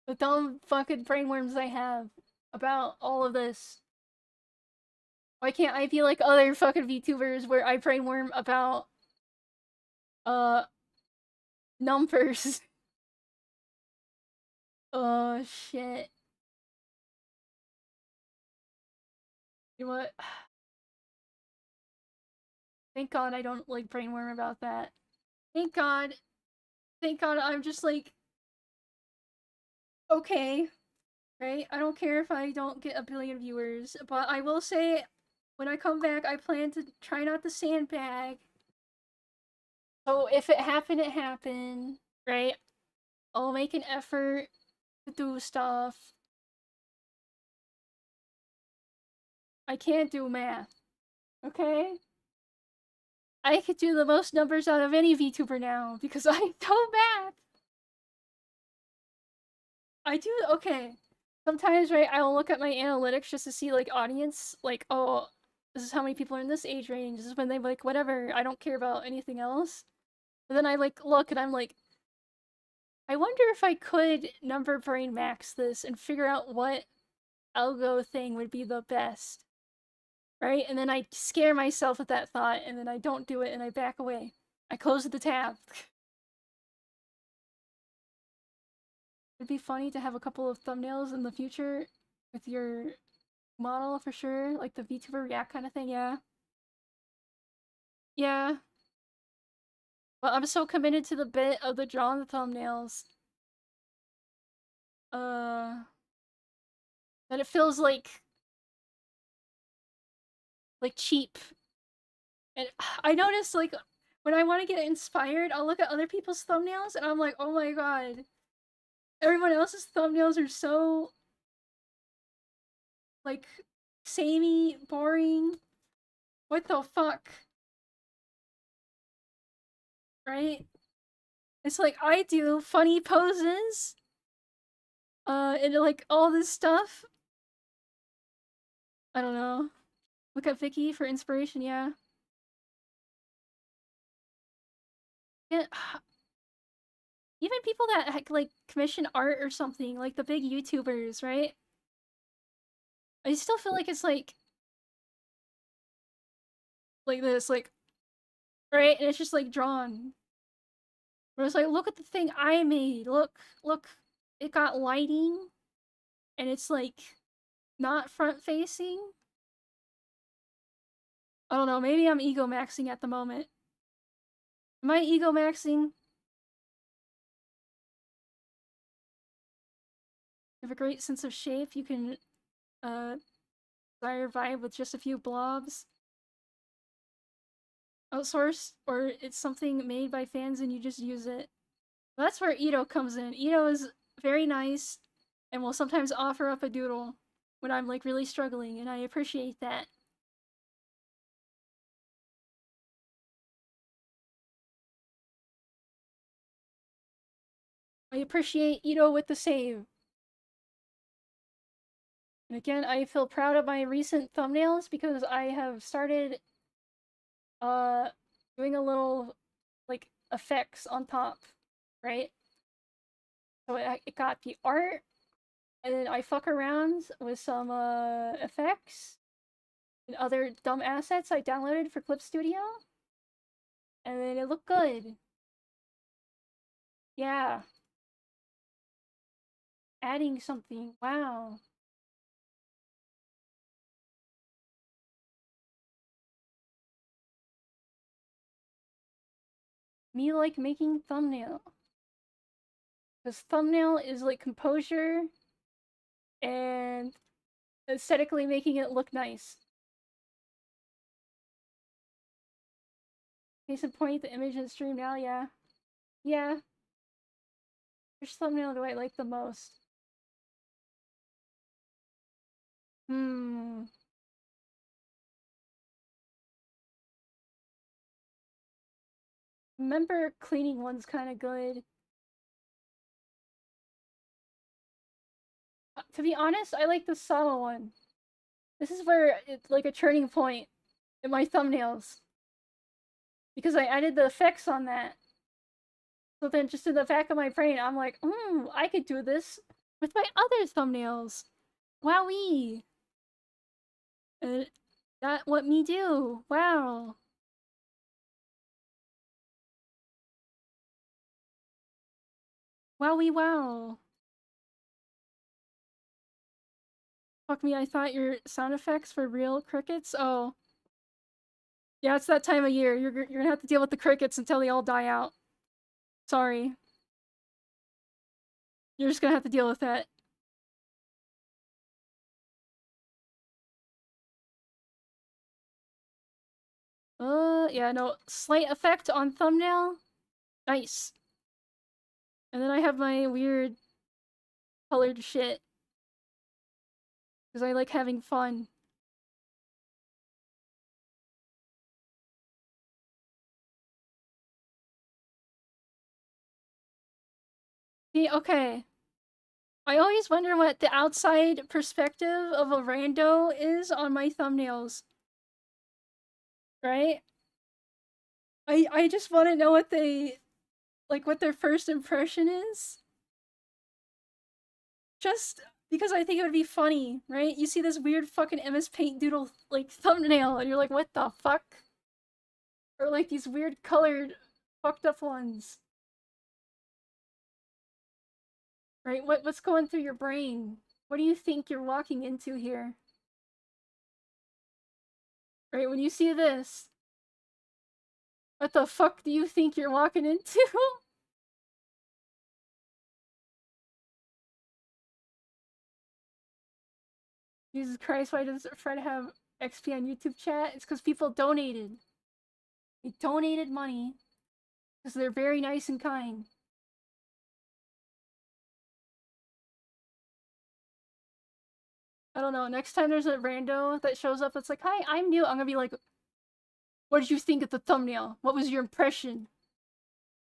the dumb fucking brainworms I have about all of this. Why can't I be like other fucking VTubers where I brainworm about uh numbers? Oh shit. You know what? Thank God I don't like brainworm about that. Thank God. Thank God I'm just like okay, right? I don't care if I don't get a billion viewers, but I will say when I come back I plan to try not to sandbag. So if it happened, it happened, right? I'll make an effort to do stuff. I can't do math, okay? I could do the most numbers out of any VTuber now because I know math. I do okay. Sometimes, right, I'll look at my analytics just to see like audience, like, oh, this is how many people are in this age range. This is when they like whatever. I don't care about anything else. But then I like look and I'm like, I wonder if I could number brain max this and figure out what algo thing would be the best. Right? And then I scare myself with that thought and then I don't do it and I back away. I close the tab. It'd be funny to have a couple of thumbnails in the future with your model for sure, like the VTuber React kind of thing, yeah. Yeah. But I'm so committed to the bit of the drawing the thumbnails. That it feels like cheap. And I notice like when I want to get inspired, I'll look at other people's thumbnails and I'm like, oh my god. Everyone else's thumbnails are so like samey, boring. What the fuck? Right? It's like I do funny poses. And like all this stuff. I don't know. Look at Vicky for inspiration, yeah. Yeah. Even people that like commission art or something, like the big YouTubers, right? I still feel like it's like this, like right, and it's just like drawn. Where it's like, look at the thing I made. Look, it got lighting, and it's like not front facing. I don't know. Maybe I'm ego maxing at the moment. Am I ego maxing? You have a great sense of shape. You can desire vibe with just a few blobs. Outsourced, or it's something made by fans and you just use it. Well, that's where Ito comes in. Ito is very nice and will sometimes offer up a doodle when I'm like really struggling, and I appreciate that. I appreciate Ito with the save. And again, I feel proud of my recent thumbnails because I have started uh doing a little like effects on top, right? So it got the art, and then I fuck around with some effects and other dumb assets I downloaded for Clip Studio, and then it looked good. Yeah, adding something. Wow. Me like making thumbnail. Because thumbnail is like composure and aesthetically making it look nice. Case in point, the image in the stream now, yeah. Yeah. Which thumbnail do I like the most? Hmm. Remember cleaning one's kind of good. to be honest, I like the Sawa one. This is where it's like a turning point in my thumbnails. Because I added the effects on that. So then just in the back of my brain, I'm like, I could do this with my other thumbnails. Wowee! That what me do. Wow. Wowee wow. Fuck me, I thought your sound effects were real crickets? Oh. Yeah, it's that time of year. You're gonna have to deal with the crickets until they all die out. Sorry. You're just gonna have to deal with that. Yeah, no. Slight effect on thumbnail. Nice. And then I have my weird colored shit. Because I like having fun. See, okay. I always wonder what the outside perspective of a rando is on my thumbnails. Right? I just want to know what they... like, what their first impression is. Just because I think it would be funny, right? You see this weird fucking MS Paint doodle, like, thumbnail, and you're like, what the fuck? Or, like, these weird colored, fucked up ones. Right? What's going through your brain? What do you think you're walking into here? Right? When you see this, what the fuck do you think you're walking into? Jesus Christ, why does Fred have XP on YouTube chat? It's because people donated. They donated money because they're very nice and kind. I don't know. Next time there's a rando that shows up that's like, hi, I'm new, I'm gonna be like, what did you think of the thumbnail? What was your impression?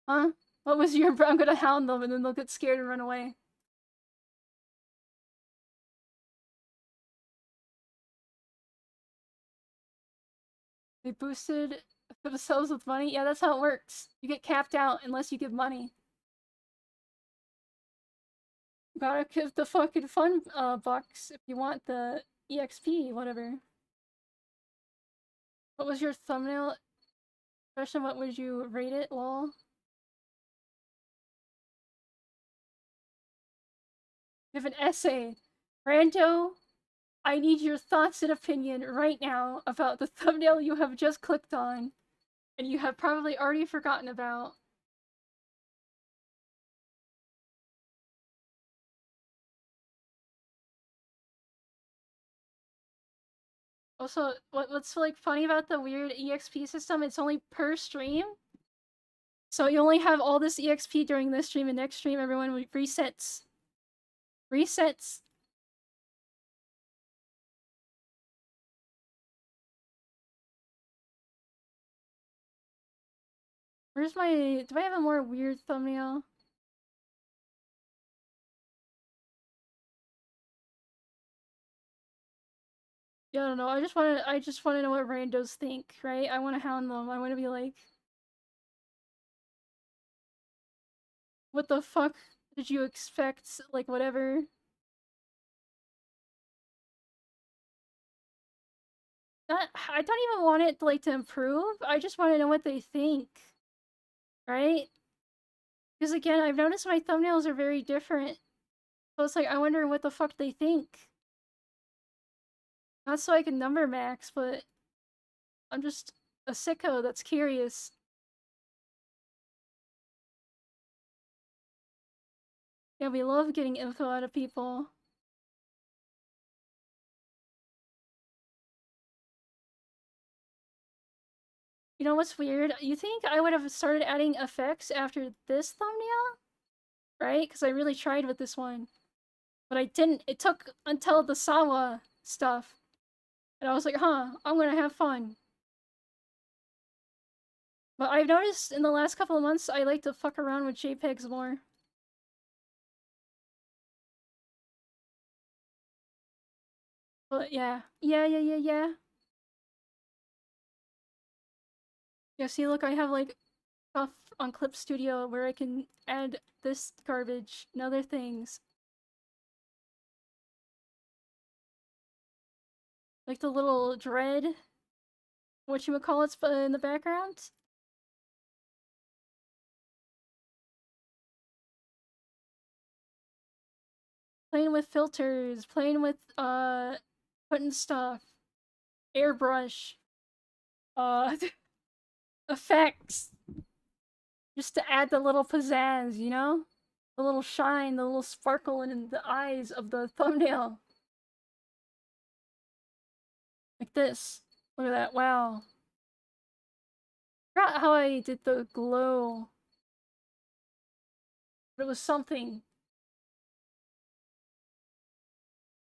Huh? What was your I'm gonna hound them and then they'll get scared and run away. They boosted themselves with money? Yeah, that's how it works. You get capped out unless you give money. You gotta give the fucking fun bucks if you want the EXP, whatever. What was your thumbnail impression? What would you rate it, lol? Give an essay. Rando, I need your thoughts and opinion right now about the thumbnail you have just clicked on and you have probably already forgotten about. Also, what's like funny about the weird EXP system, it's only per stream. So you only have all this EXP during this stream and next stream everyone resets. Resets. Where's my... do I have a more weird thumbnail? Yeah, I don't know. I just want to know what randos think, right? I want to hound them. I want to be like, what the fuck did you expect? Like, whatever. I don't even want it like to improve. I just want to know what they think, right? Because again, I've noticed my thumbnails are very different. So it's like, I wonder what the fuck they think. Not so I can number max, but I'm just a sicko that's curious. Yeah, we love getting info out of people. You know what's weird? You think I would have started adding effects after this thumbnail? Right? Because I really tried with this one. But I didn't. It took until the Sawa stuff. And I was like, huh, I'm gonna have fun. But I've noticed in the last couple of months, I like to fuck around with JPEGs more. But yeah. Yeah. Yeah, see, look, I have like stuff on Clip Studio where I can add this garbage and other things. Like the little dread, whatchamacallits in the background. Playing with filters, playing with, putting stuff, airbrush, uh, effects. Just to add the little pizzazz, you know? The little shine, the little sparkle in the eyes of the thumbnail. Like this. Look at that, wow. Forgot how I did the glow. But it was something.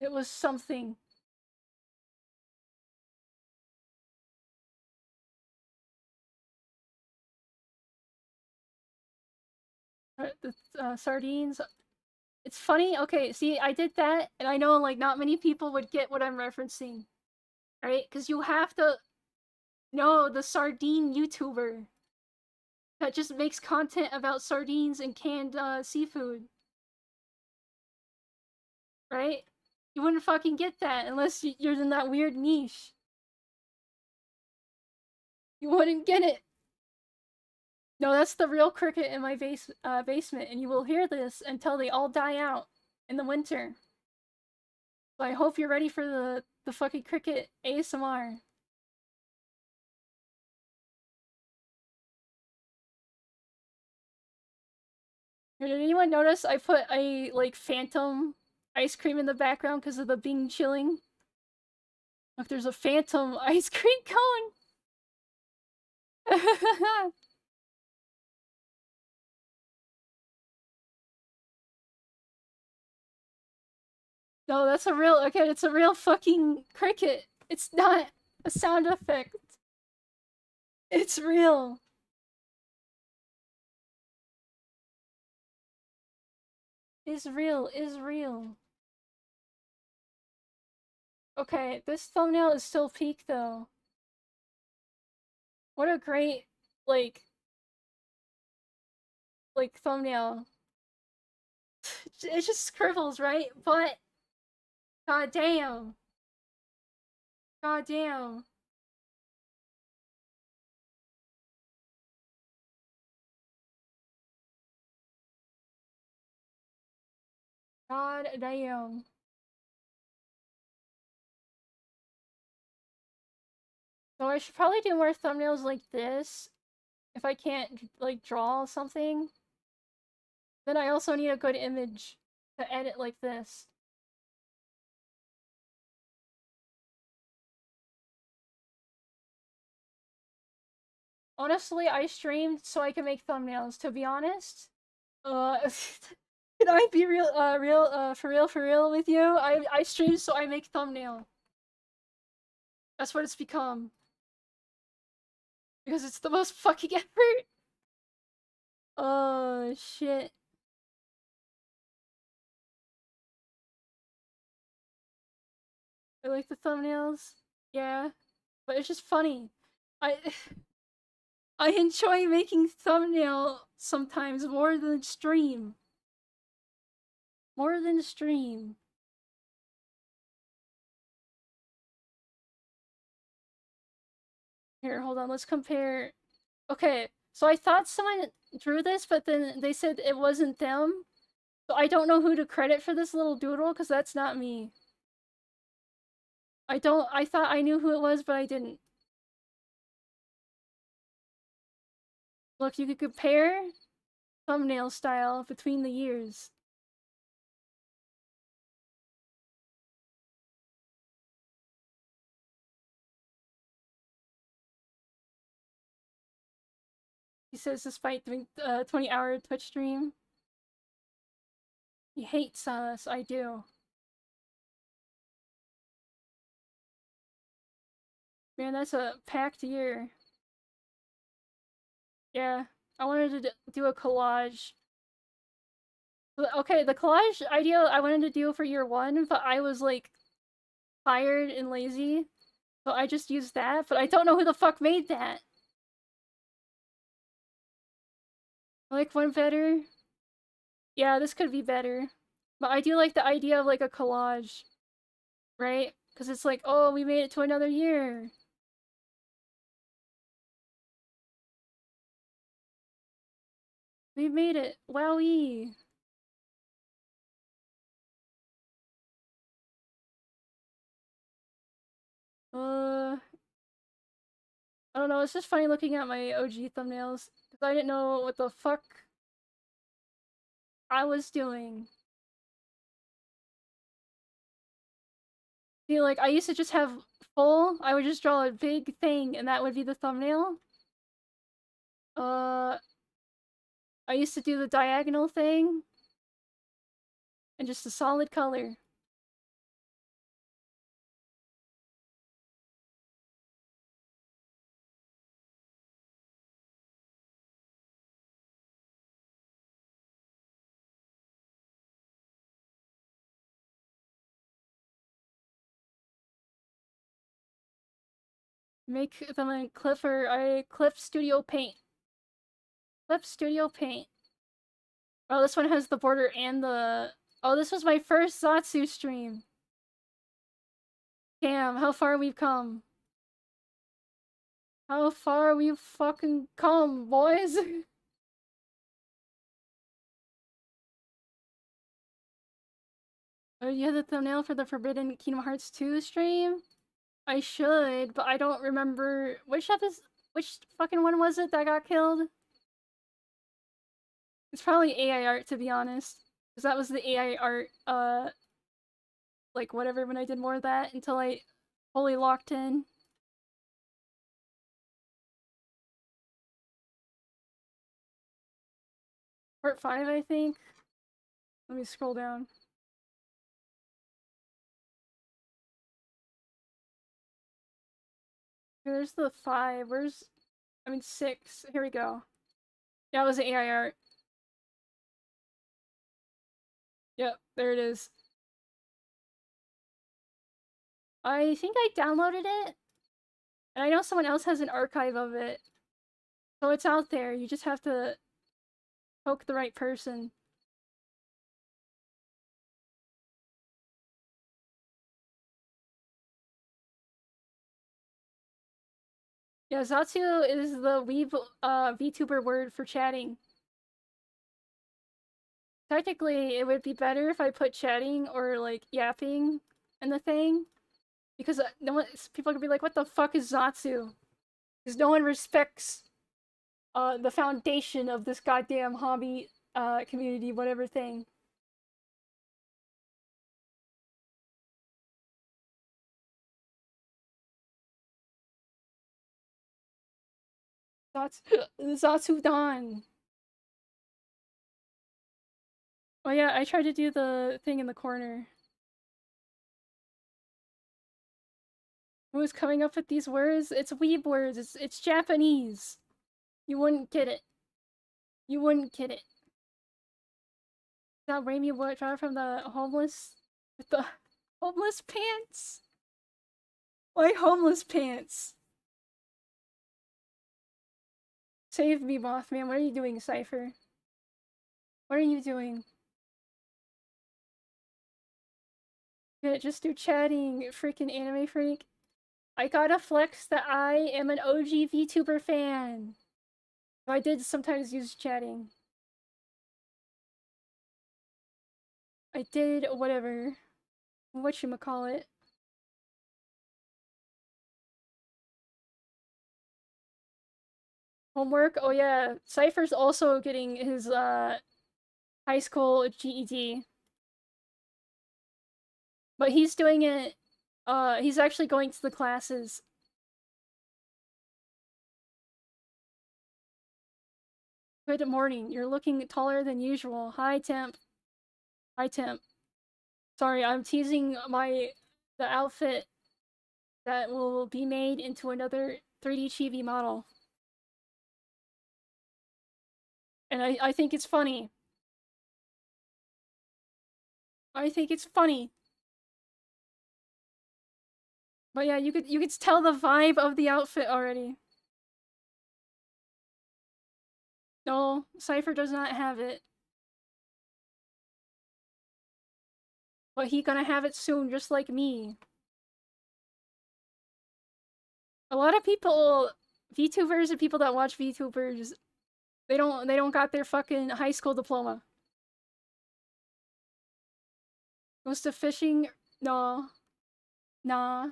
It was something. The sardines. It's funny. Okay, see, I did that, and I know like not many people would get what I'm referencing, right? Because you have to know the sardine YouTuber that just makes content about sardines and canned seafood, right? You wouldn't fucking get that unless you're in that weird niche. You wouldn't get it. No, that's the real cricket in my basement, and you will hear this until they all die out in the winter. So I hope you're ready for the fucking cricket ASMR. Did anyone notice I put a like phantom ice cream in the background because of the Bing chilling? Look, there's a phantom ice cream cone. No, that's a real, okay, it's a real fucking cricket. It's not a sound effect. It's real. Is real, is real. Okay, this thumbnail is still peak though. What a great, like thumbnail. It just scribbles, right? But, god damn. God damn. God damn. So I should probably do more thumbnails like this. If I can't, like, draw something. Then I also need a good image to edit like this. Honestly, I streamed so I can make thumbnails, to be honest. Can I be for real with you? I stream so I make thumbnail. That's what it's become. Because it's the most fucking effort. Oh, shit. I like the thumbnails. Yeah. But it's just funny. I I enjoy making thumbnail sometimes more than stream. More than stream. Here, hold on, let's compare. Okay, so I thought someone drew this, but then they said it wasn't them. So I don't know who to credit for this little doodle, because that's not me. I thought I knew who it was, but I didn't. Look, you could compare thumbnail style between the years. He says despite doing 20-hour Twitch stream. He hates us, I do. Man, that's a packed year. Yeah, I wanted to do a collage. Okay, the collage idea I wanted to do for year one, but I was like tired and lazy. So I just used that, but I don't know who the fuck made that. I like one better. Yeah, this could be better. But I do like the idea of like a collage, right? Because it's like, oh, we made it to another year. We made it. Wowee. I don't know, it's just funny looking at my OG thumbnails. Because I didn't know what the fuck I was doing. See, like, I used to just have full, I would just draw a big thing and that would be the thumbnail. I used to do the diagonal thing. And just a solid color. Make them in Clipper. I Clip Studio Paint. Clip Studio Paint. Oh, this one has the border and the... Oh, this was my first Zatsu stream. Damn, how far we've come. How far we've fucking come, boys. Oh, you have the thumbnail for the Forbidden Kingdom Hearts 2 stream? I should, but I don't remember which fucking one was it that got killed? It's probably AI art, to be honest. Because that was the AI art, like whatever, when I did more of that until I fully locked in. Part 5, I think. Let me scroll down. Okay, there's the 5. I mean 6. Here we go. Yeah, it was the AI art. Yep, there it is. I think I downloaded it. And I know someone else has an archive of it. So it's out there. You just have to poke the right person. Yeah, Zatsu is the Vtuber word for chatting. Technically, it would be better if I put chatting or like yapping in the thing. Because no one, people could be like, what the fuck is Zatsu? Because no one respects the foundation of this goddamn hobby community, whatever thing. Zatsudan. Oh yeah, I tried to do the thing in the corner. Who's coming up with these words? It's weeb words. It's Japanese. You wouldn't get it. You wouldn't get it. That Raimi what draw from the homeless with the homeless pants? Why homeless pants? Save me, Mothman. What are you doing, Cypher? What are you doing? Yeah, just do chatting, freaking anime freak. I gotta flex that I am an OG VTuber fan. I did sometimes use chatting. I did whatever. Whatchamacallit. Homework? Oh yeah. Cypher's also getting his high school GED. But he's doing it he's actually going to the classes. Good morning. You're looking taller than usual. Hi, Temp. Hi, Temp. Sorry, I'm teasing the outfit that will be made into another 3D Chibi model. And I think it's funny. I think it's funny. But yeah, you could tell the vibe of the outfit already. No, Cypher does not have it. But he gonna have it soon, just like me. A lot of people, VTubers and people that watch VTubers, they don't got their fucking high school diploma. Goes to fishing? No. Nah.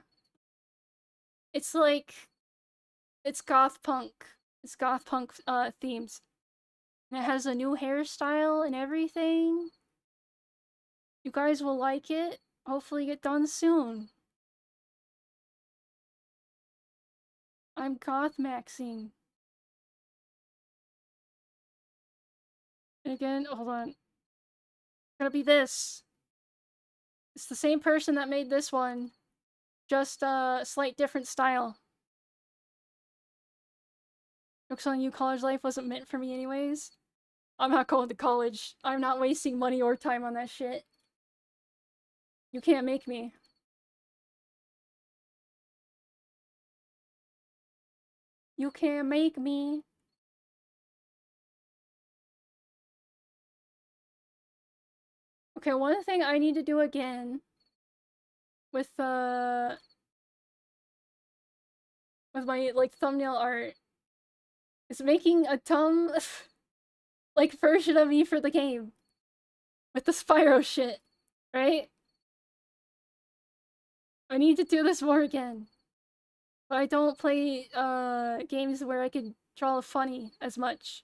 It's like, it's goth punk. It's goth punk themes. And it has a new hairstyle and everything. You guys will like it. Hopefully get done soon. I'm goth maxing. And again, hold on. It's gonna be this. It's the same person that made this one. Just a slight different style. Looks on you, college life wasn't meant for me anyways. I'm not going to college. I'm not wasting money or time on that shit. You can't make me. You can't make me. Okay, one thing I need to do again with with my like thumbnail art is making a like version of me for the game with the Spyro shit, right? I need to do this more again. But I don't play games where I could draw funny as much.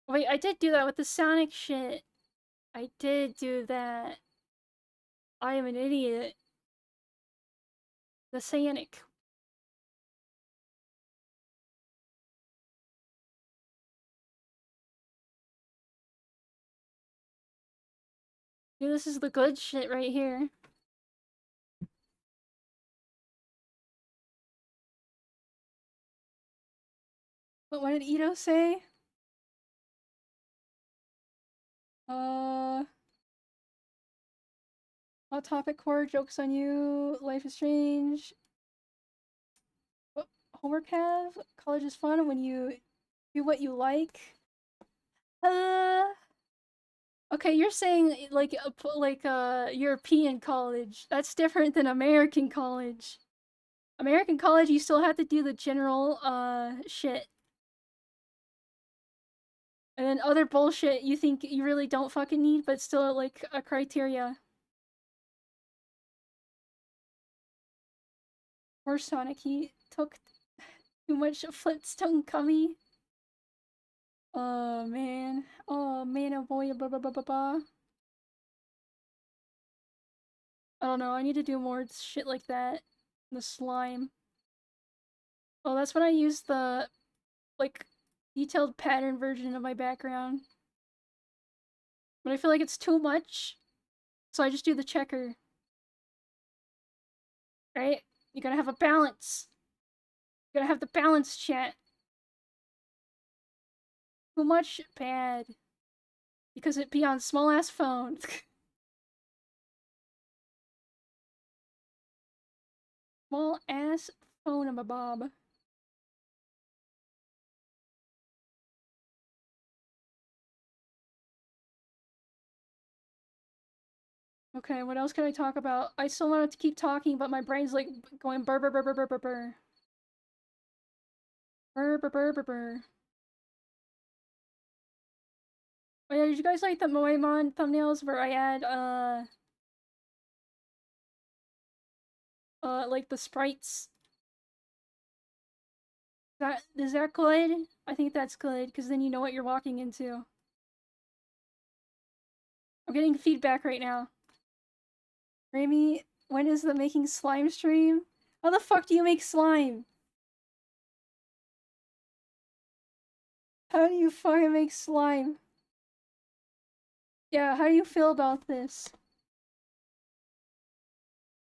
Wait, I did do that with the Sonic shit. I did do that. I am an idiot. The Sonic. Dude, this is the good shit right here. But what did Ito say? Hot topic core, jokes on you, life is strange. What homework have? College is fun when you do what you like. Okay, you're saying like European college. That's different than American college. American college, you still have to do the general shit. And then other bullshit you think you really don't fucking need, but still like a criteria. Or Sonic, he took too much Flintstone gummy. Oh man. Oh man, oh boy, blah blah blah blah blah. I don't know, I need to do more shit like that. The slime. Oh, that's when I use the, like, detailed pattern version of my background. But I feel like it's too much, so I just do the checker. Right? You gotta have a balance. You gotta have the balance, chat. Too much, bad. Because it be on small-ass phone. Small-ass phone of a bob. Okay, what else can I talk about? I still wanted to keep talking, but my brain's like going burr burr burr burr burr burr burr. Burr burr burr burr burr. Oh yeah, did you guys like the Moemon thumbnails where I add like the sprites? Is that good? I think that's good, because then you know what you're walking into. I'm getting feedback right now. Rami, when is the making slime stream? How the fuck do you make slime? How do you fucking make slime? Yeah, how do you feel about this?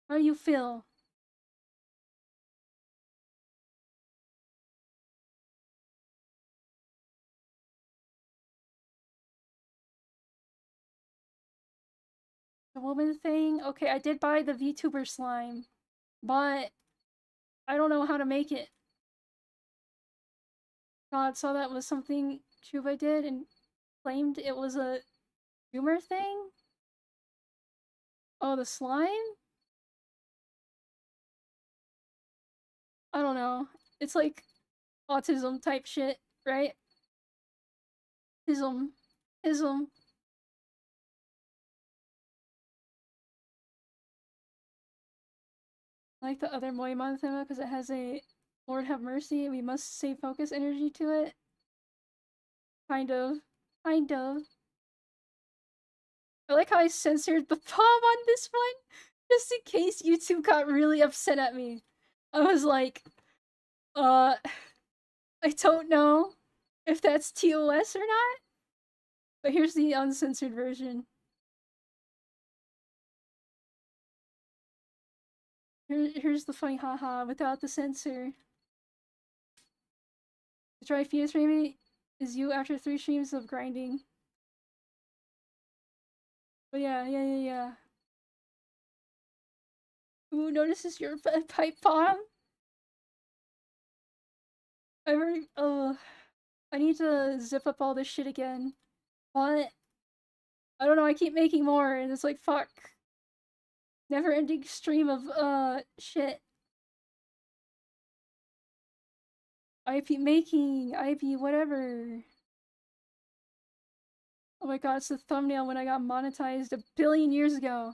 How do you feel? The woman thing? Okay, I did buy the VTuber slime, but I don't know how to make it. God, saw that was something Chuba did and claimed it was a humor thing? Oh, the slime? I don't know. It's like autism type shit, right? Ism. Ism. Like the other Moimon thema because it has a Lord have mercy, we must save focus energy to it. Kind of. Kind of. I like how I censored the palm on this one, just in case YouTube got really upset at me. I was like, I don't know if that's TOS or not, but here's the uncensored version. Here's the funny haha without the censor. The dry fetus maybe is you after 3 streams of grinding. But yeah. Who notices your pipe bomb? I already, I need to zip up all this shit again. What? I don't know, I keep making more, and it's like, fuck. Never-ending stream of, shit. IP making, IP whatever. Oh my god, it's the thumbnail when I got monetized a billion years ago.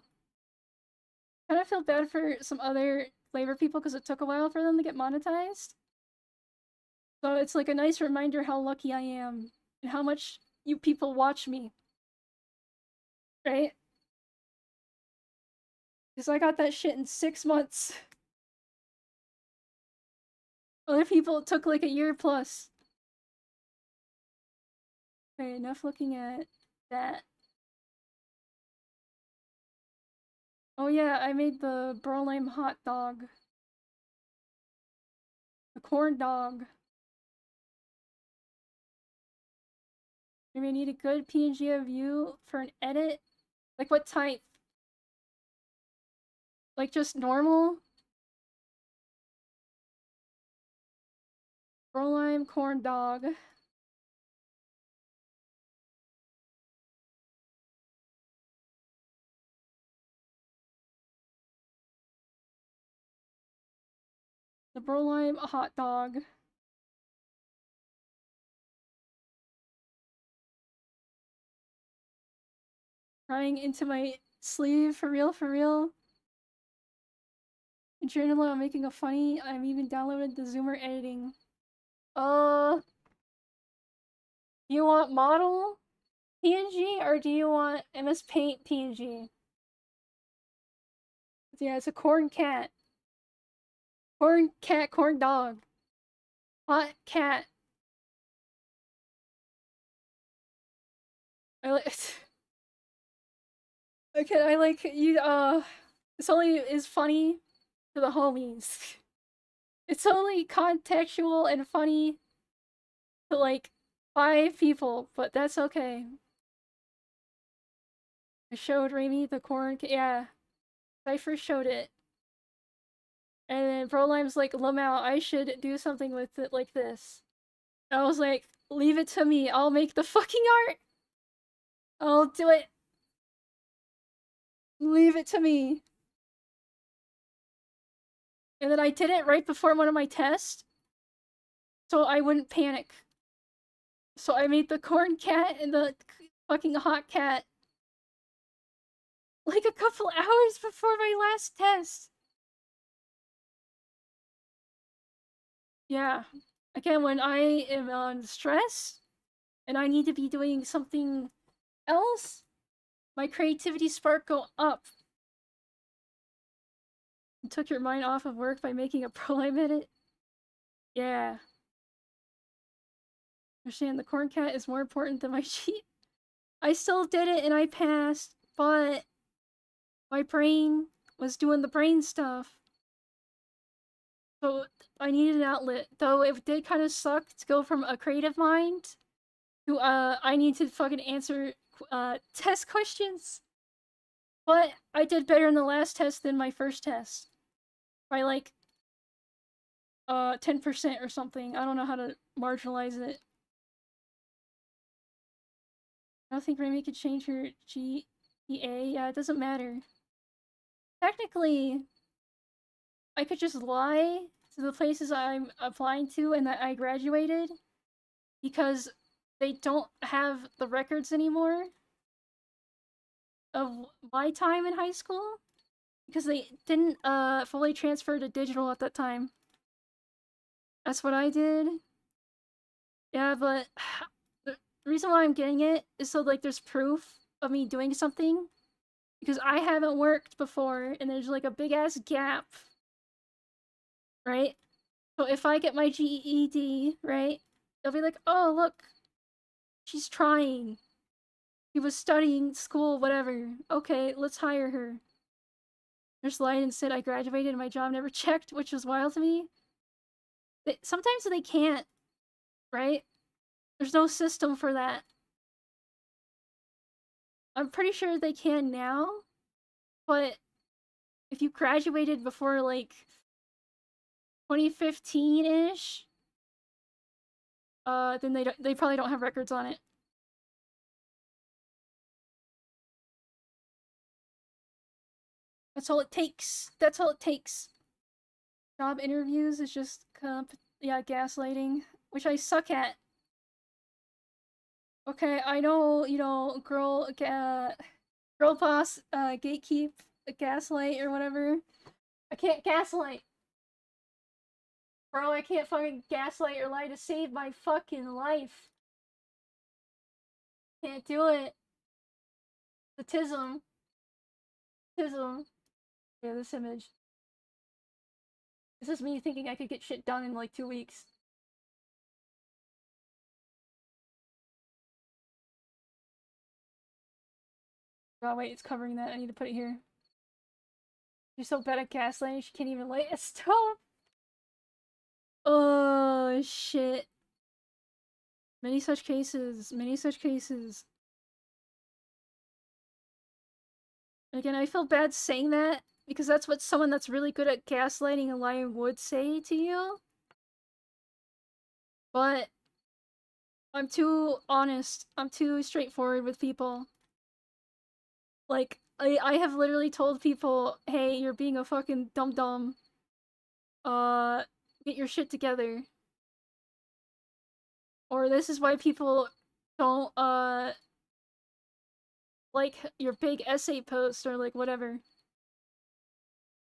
Kind of feel bad for some other Flavr people because it took a while for them to get monetized. So it's like a nice reminder how lucky I am and how much you people watch me. Right? Because I got that shit in 6 months. Other people it took like a year plus. Okay, enough looking at that. Oh yeah, I made the Berlin hot dog. The corn dog. Maybe I need a good PNG of you for an edit? Like what type? Like just normal? Berlin corn dog. The Berlin hot dog. Crying into my sleeve, for real, for real. In journal, I'm making a funny. I'm even downloaded the Zoomer editing. Do you want model PNG or do you want MS Paint PNG? Yeah, it's a corn cat. Corn cat, corn dog. Hot cat. I like. Okay, I like you. This only is funny to the homies. It's only contextual and funny to like 5 people, but that's okay. I showed Raimi the corn. Yeah, I first showed it, and then Brolime's like, "Lamau, I should do something with it like this." And I was like, "Leave it to me. I'll make the fucking art. I'll do it. Leave it to me." And then I did it right before one of my tests, so I wouldn't panic. So I made the corn cat and the fucking hot cat like a couple hours before my last test. Yeah. Again, when I am on stress and I need to be doing something else, my creativity spark go up. You took your mind off of work by making a prolime edit? Yeah. Understand, the corn cat is more important than my cheat. I still did it and I passed, but my brain was doing the brain stuff. So I needed an outlet. Though it did kind of suck to go from a creative mind to I need to fucking answer test questions. But I did better in the last test than my first test. By like 10% or something. I don't know how to marginalize it. I don't think Remy could change her GEA. Yeah, it doesn't matter. Technically, I could just lie to the places I'm applying to and that I graduated because they don't have the records anymore of my time in high school because they didn't fully transfer to digital at that time. That's what I did. Yeah, but the reason why I'm getting it is so like there's proof of me doing something because I haven't worked before and there's like a big ass gap, right? So if I get my GED, right, they'll be like, "Oh, look, she's trying. She was studying school, whatever. Okay, let's hire her." Just lied and said I graduated and my job never checked, which was wild to me. Sometimes they can't, right? There's no system for that. I'm pretty sure they can now, but if you graduated before like 2015-ish, then they probably don't have records on it. That's all it takes. That's all it takes. Job interviews is just gaslighting, which I suck at. Okay, I know, you know, girl boss, gatekeep, gaslight or whatever. I can't gaslight. Bro, I can't fucking gaslight or lie to save my fucking life. Can't do it. The tism. Tism. Yeah, this image. This is me thinking I could get shit done in like 2 weeks. Oh wait, it's covering that. I need to put it here. You're so bad at gaslighting, she can't even light a stove. Oh shit. Many such cases. Many such cases. Again, I feel bad saying that because that's what someone that's really good at gaslighting and lying would say to you. But I'm too honest. I'm too straightforward with people. Like, I have literally told people, hey, you're being a fucking dum-dum. Get your shit together. Or this is why people don't, like your big essay post or like whatever.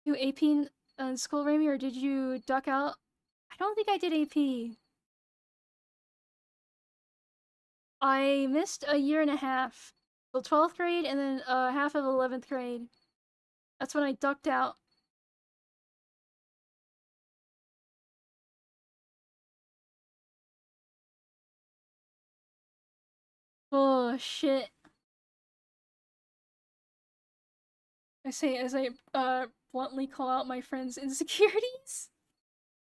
You AP in school, Raimi, or did you duck out? I don't think I did AP. I missed a year and a half. So 12th grade and then half of 11th grade. That's when I ducked out. Oh shit. I say as I bluntly call out my friend's insecurities.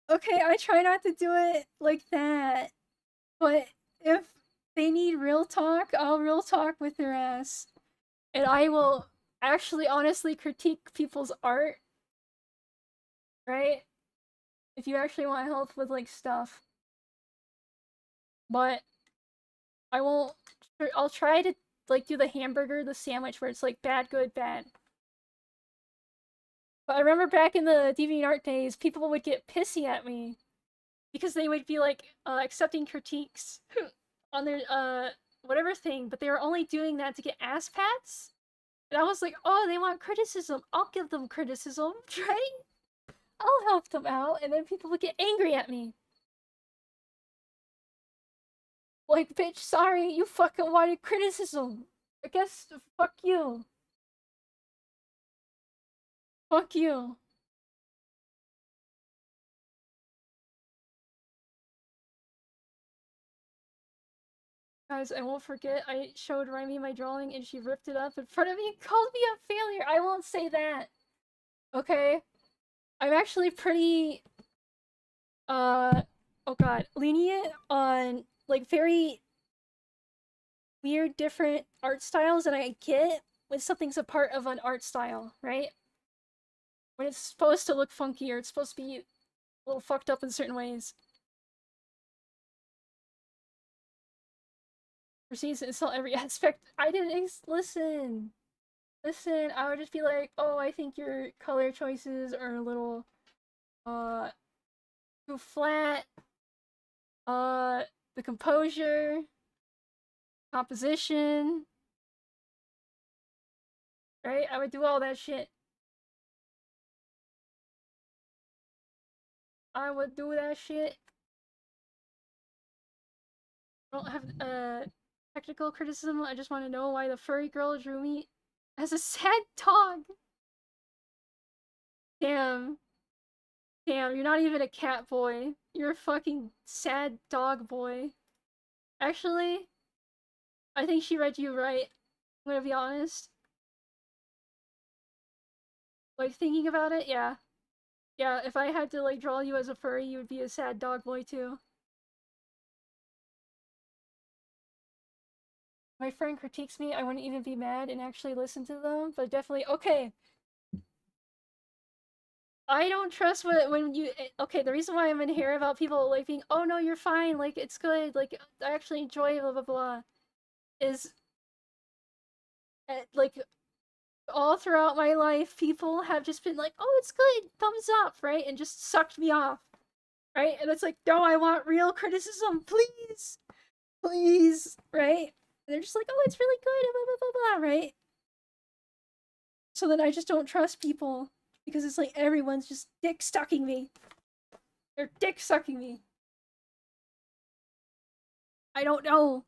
Okay, I try not to do it like that. But if they need real talk, I'll real talk with their ass. And I will actually honestly critique people's art. Right? If you actually want help with like stuff. But I won't I'll try to like do the hamburger, the sandwich where it's like bad, good, bad. But I remember back in the DeviantArt days, people would get pissy at me because they would be like accepting critiques on their whatever thing, but they were only doing that to get ass pats. And I was like, oh, they want criticism. I'll give them criticism, right? I'll help them out, and then people would get angry at me. Like, bitch, sorry, you fucking wanted criticism. I guess, fuck you. Fuck you. Guys, I won't forget, I showed Raimi my drawing and she ripped it up in front of me and called me a failure. I won't say that. Okay? I'm actually pretty, oh god, lenient on, like, very weird, different art styles that I get. when something's a part of an art style, right? When it's supposed to look funky or it's supposed to be a little fucked up in certain ways. Proceeds to insult every aspect. I didn't listen. Listen, I would just be like, oh, I think your color choices are a little, too flat. The composure, composition, right? I would do all that shit. I would do that shit. I don't have technical criticism. I just want to know why the furry girl drew me as a sad dog. Damn. Damn, you're not even a cat boy. You're a fucking sad dog boy. Actually, I think she read you right. I'm gonna be honest. Like, thinking about it, yeah. Yeah, if I had to, like, draw you as a furry, you would be a sad dog boy, too. My friend critiques me, I wouldn't even be mad and actually listen to them, but definitely, okay. I don't trust when you, okay, the reason why I'm in here about people, like, being, oh no, you're fine, like, it's good, like, I actually enjoy blah blah blah, is, like, all throughout my life, people have just been like, oh, it's good, thumbs up, right? And just sucked me off, right? And it's like, no, I want real criticism, please, please, right? And they're just like, oh, it's really good, blah, blah, blah, blah, right? So then I just don't trust people, because it's like everyone's just dick sucking me. They're dick sucking me. I don't know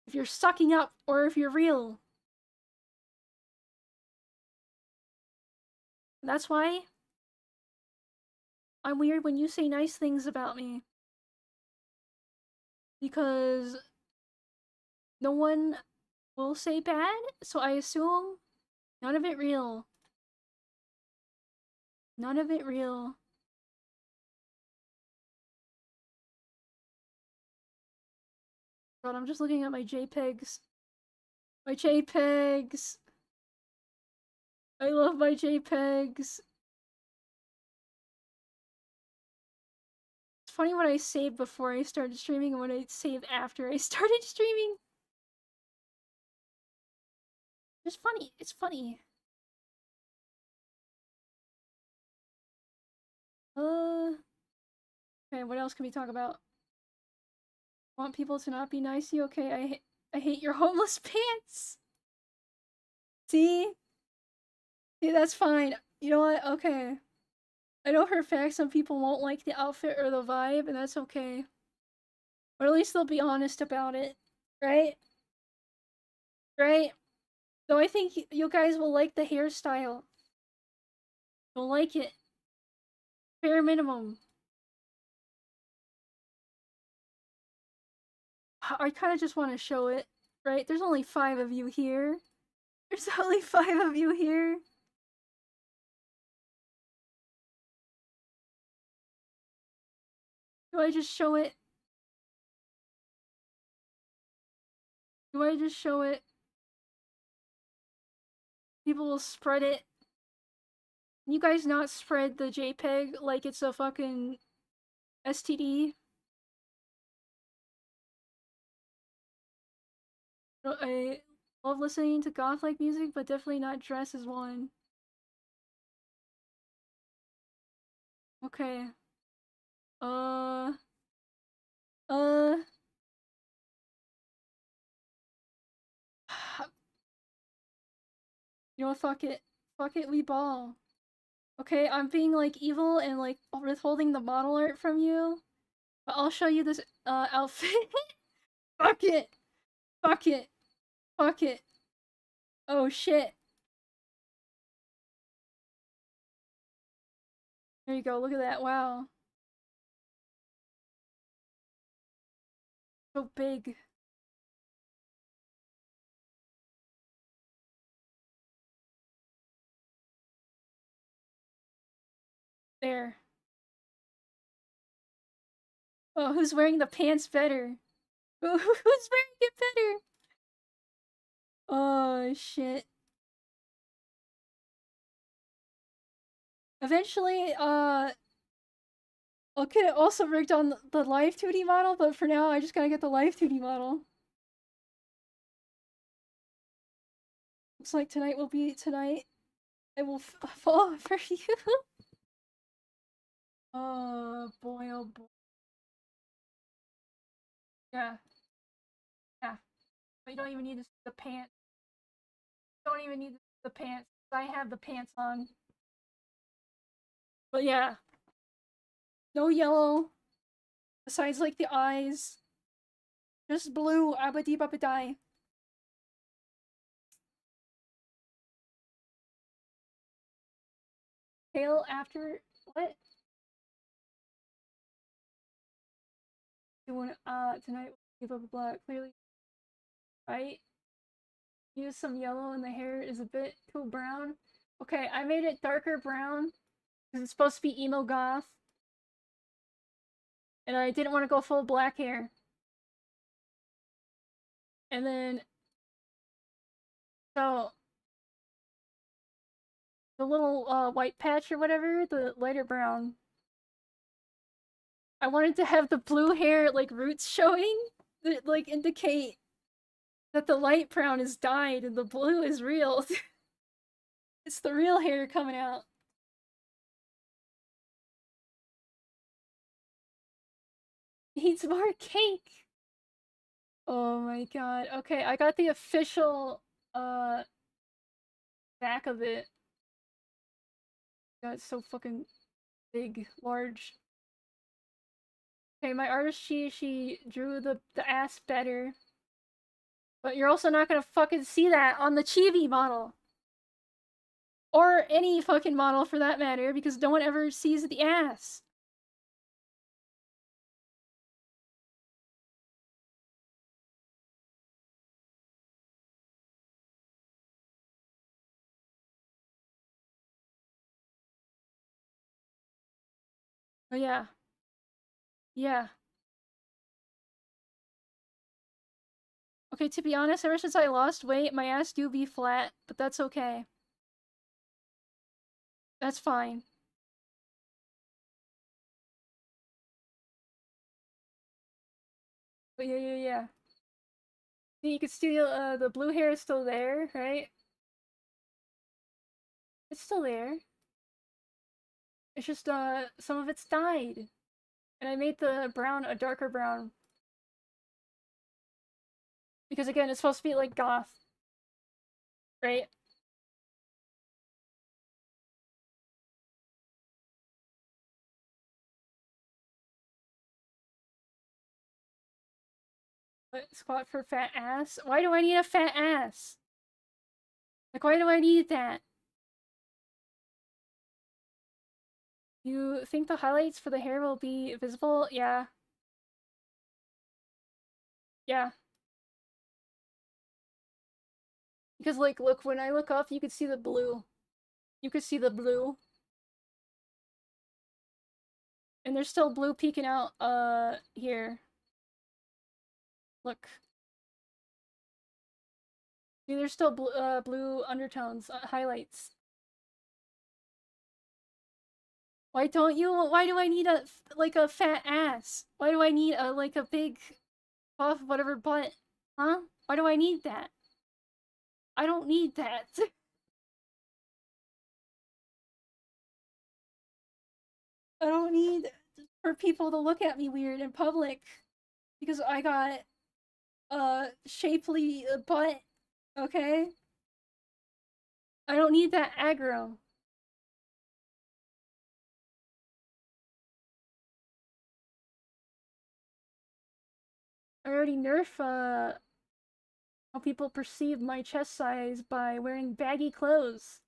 if you're sucking up or if you're real. And that's why I'm weird when you say nice things about me. Because no one will say bad, so I assume none of it real. None of it real. God, I'm just looking at my JPEGs. My JPEGs! I love my JPEGs! It's funny what I saved before I started streaming and what I saved after I started streaming. It's funny. It's funny. Okay, what else can we talk about? Want people to not be nice to you? Okay, I hate your homeless pants! See? See, that's fine. You know what? Okay. I know for a fact some people won't like the outfit or the vibe, and that's okay. But at least they'll be honest about it. Right? Right? So I think you guys will like the hairstyle. You'll like it. Bare minimum. I kind of just want to show it. Right? There's only 5 of you here. There's only 5 of you here. Do I just show it? Do I just show it? People will spread it. You guys not spread the JPEG like it's a fucking STD? I love listening to goth-like music, but definitely not dress as one. Okay. Uh... Uh... You know what, fuck it. Fuck it, we ball. Okay, I'm being, like, evil and, like, withholding the model art from you. But I'll show you this, outfit. Fuck it! Fuck it! Fuck it! Oh, shit. There you go, look at that, wow. So big. There. Oh, who's wearing the pants better? Who's wearing it better? Oh, shit. Eventually, I'll get it also rigged on the live 2D model, but for now, I just gotta get the live 2D model. Looks like tonight will be tonight. I will fall for you. Oh boy, oh boy. Yeah, yeah. But you don't even need the pants. Don't even need the pants. I have the pants on. But yeah, no yellow. Besides, like, the eyes. Just blue. Abadi babadai. Tail after. What? Doing, tonight, blah blah blah. Clearly, right? Use some yellow and the hair is a bit too brown. Okay, I made it darker brown because it's supposed to be emo goth. And I didn't want to go full black hair. And then, so, the little white patch or whatever, the lighter brown, I wanted to have the blue hair, like, roots showing that, like, indicate that the light brown is dyed and the blue is real. It's the real hair coming out. Needs more cake. Oh my god. Okay, I got the official back of it. God, it's so fucking big, large. Okay, my artist, she drew the ass better. But you're also not gonna fucking see that on the Chibi model. Or any fucking model for that matter, because no one ever sees the ass. But yeah. Yeah. Okay, to be honest, ever since I lost weight, my ass do be flat, but that's okay. That's fine. But yeah. See, you can see the blue hair is still there, right? It's still there. It's just, some of it's dyed. And I made the brown a darker brown. Because again, it's supposed to be like goth. Right? But squat for fat ass? Why do I need a fat ass? Like, why do I need that? You think the highlights for the hair will be visible? Yeah. Yeah. Because, like, look, when I look up, you can see the blue. You can see the blue. And there's still blue peeking out, here. Look. See, there's still blue undertones, highlights. Why don't you? Why do I need like a fat ass? Why do I need like a big puff, whatever butt? Huh? Why do I need that? I don't need that. I don't need for people to look at me weird in public because I got a shapely butt, okay? I don't need that aggro. I already nerf how people perceive my chest size by wearing baggy clothes.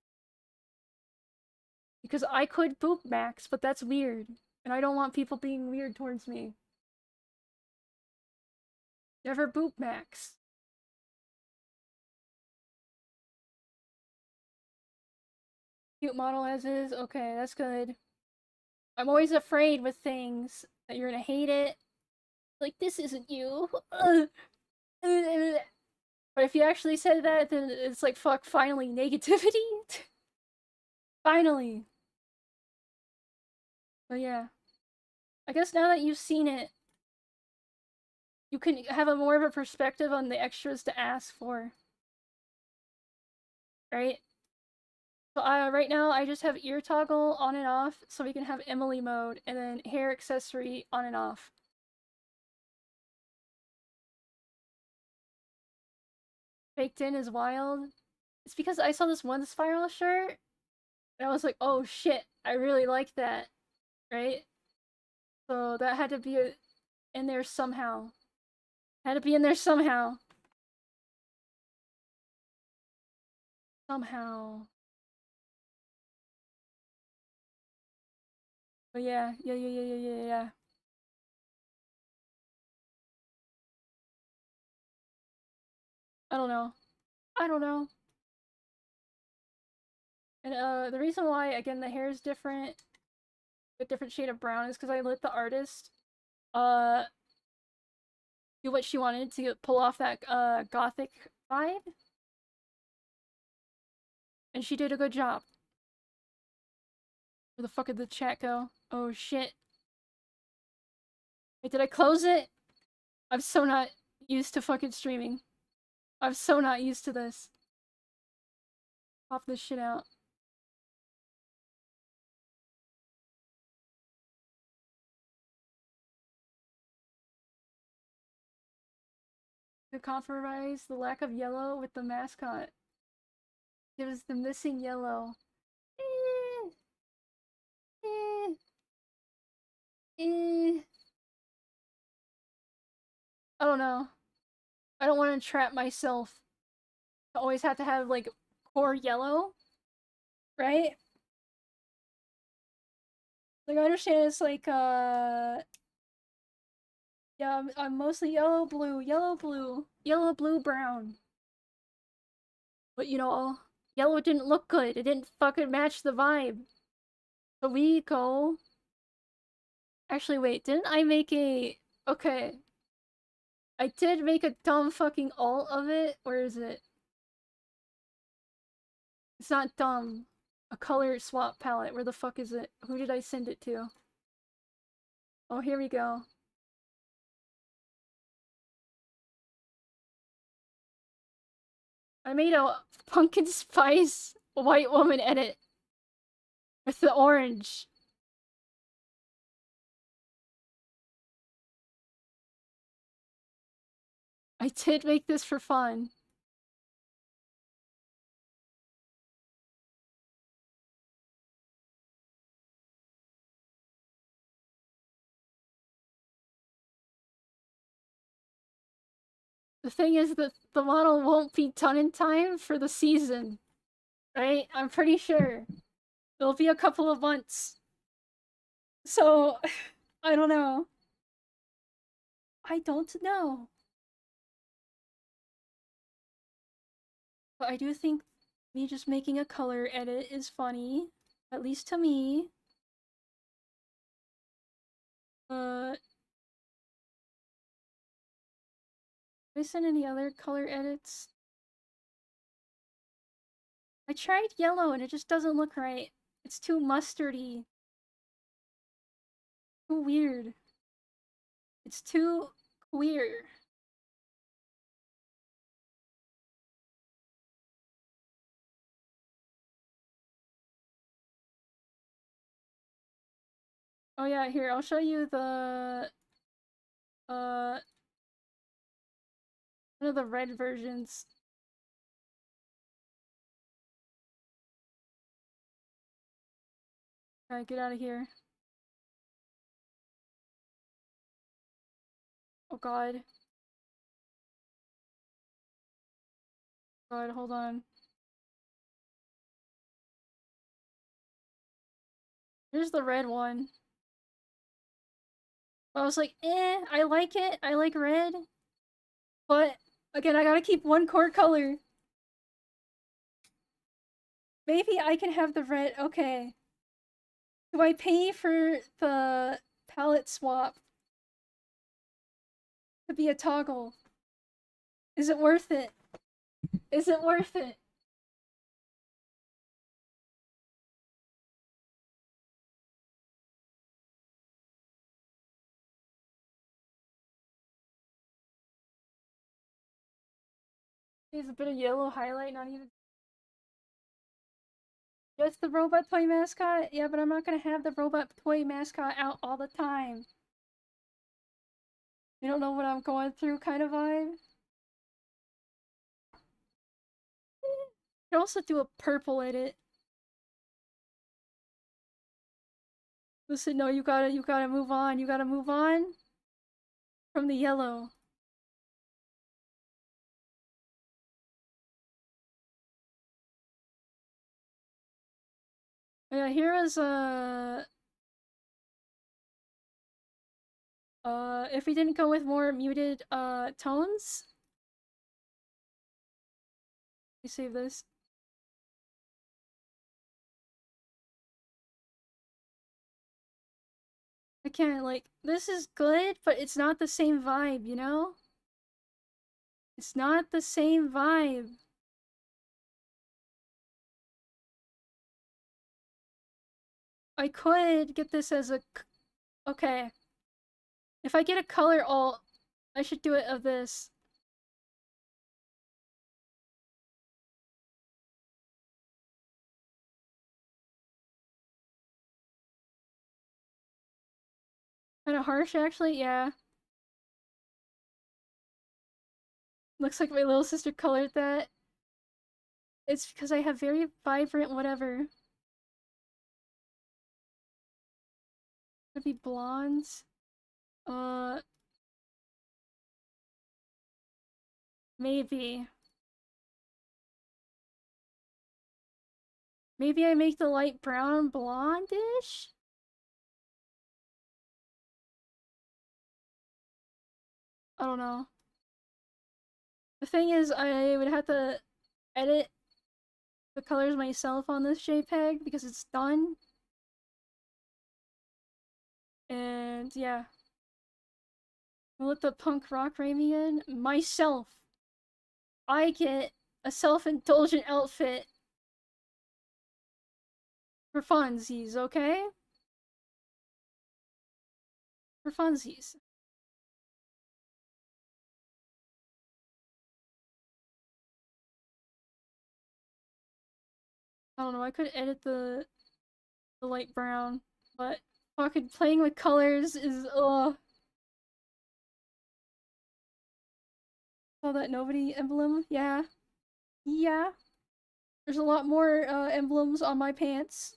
Because I could poop max, but that's weird. And I don't want people being weird towards me. Never boop max. Cute model as is. Okay, that's good. I'm always afraid with things that you're gonna hate it. Like, this isn't you. But if you actually said that, then it's like, fuck, finally, negativity? Finally. But yeah. I guess now that you've seen it, you can have a more of a perspective on the extras to ask for. Right? So right now I just have ear toggle on and off, so we can have Emily mode, and then hair accessory on and off. Baked in is wild. It's because I saw this one spiral shirt, and I was like, oh shit, I really like that, right? So that had to be in there somehow. Had to be in there somehow. Somehow. But yeah. I don't know. I don't know. And the reason why, again, the hair is different, a different shade of brown, is because I let the artist uh do what she wanted to pull off that gothic vibe, and she did a good job. Where the fuck did the chat go? Oh shit. Wait, did I close it? I'm so not used to fucking streaming. I'm so not used to this. Pop this shit out. To compromise the lack of yellow with the mascot. Gives the missing yellow. Eh, eh, eh. I don't know. I don't want to trap myself to always have to have, like, core yellow. Right? Like, I understand it's like, yeah, I'm mostly yellow, blue, yellow, blue, yellow, blue, brown. But you know, yellow didn't look good. It didn't fucking match the vibe. So we go. Actually, wait, didn't I make a. Okay. I did make a dumb fucking alt of it. Where is it? It's not dumb. A color swap palette. Where the fuck is it? Who did I send it to? Oh, here we go. I made a pumpkin spice white woman edit with the orange. I did make this for fun. The thing is that the model won't be done in time for the season. Right? I'm pretty sure. It'll be a couple of months. So, I don't know. I don't know. But I do think me just making a color edit is funny. At least to me. Did I send any other color edits? I tried yellow and it just doesn't look right. It's too mustardy. Too weird. It's too queer. Oh yeah, here, I'll show you the one of the red versions. Alright, get out of here. Oh god. God, hold on. Here's the red one. I was like, eh, I like it. I like red. But, again, I gotta keep one core color. Maybe I can have the red. Okay. Do I pay for the palette swap to be a toggle? Is it worth it? Is it worth it? There's a bit of yellow highlight, not even. Just the robot toy mascot? Yeah, but I'm not gonna have the robot toy mascot out all the time. You don't know what I'm going through kind of vibe? You can also do a purple edit. Listen, no, you gotta move on. You gotta move on from the yellow. Yeah, here is if we didn't go with more muted tones. Let me save this. I can't, like, this is good, but it's not the same vibe, you know? It's not the same vibe. I could get this as a... Okay. If I get a color alt, I should do it of this. Kinda harsh, actually, yeah. Looks like my little sister colored that. It's because I have very vibrant whatever. Could be blondes. Maybe. Maybe I make the light brown blondish? I don't know. The thing is, I would have to edit the colors myself on this JPEG because it's done. And yeah. I'll let the punk rock raimAI in. Myself. I get a self-indulgent outfit for funsies, okay? For funsies. I don't know, I could edit the light brown, but fucking playing with colors is ugh. Saw that nobody emblem? Yeah. Yeah. There's a lot more emblems on my pants.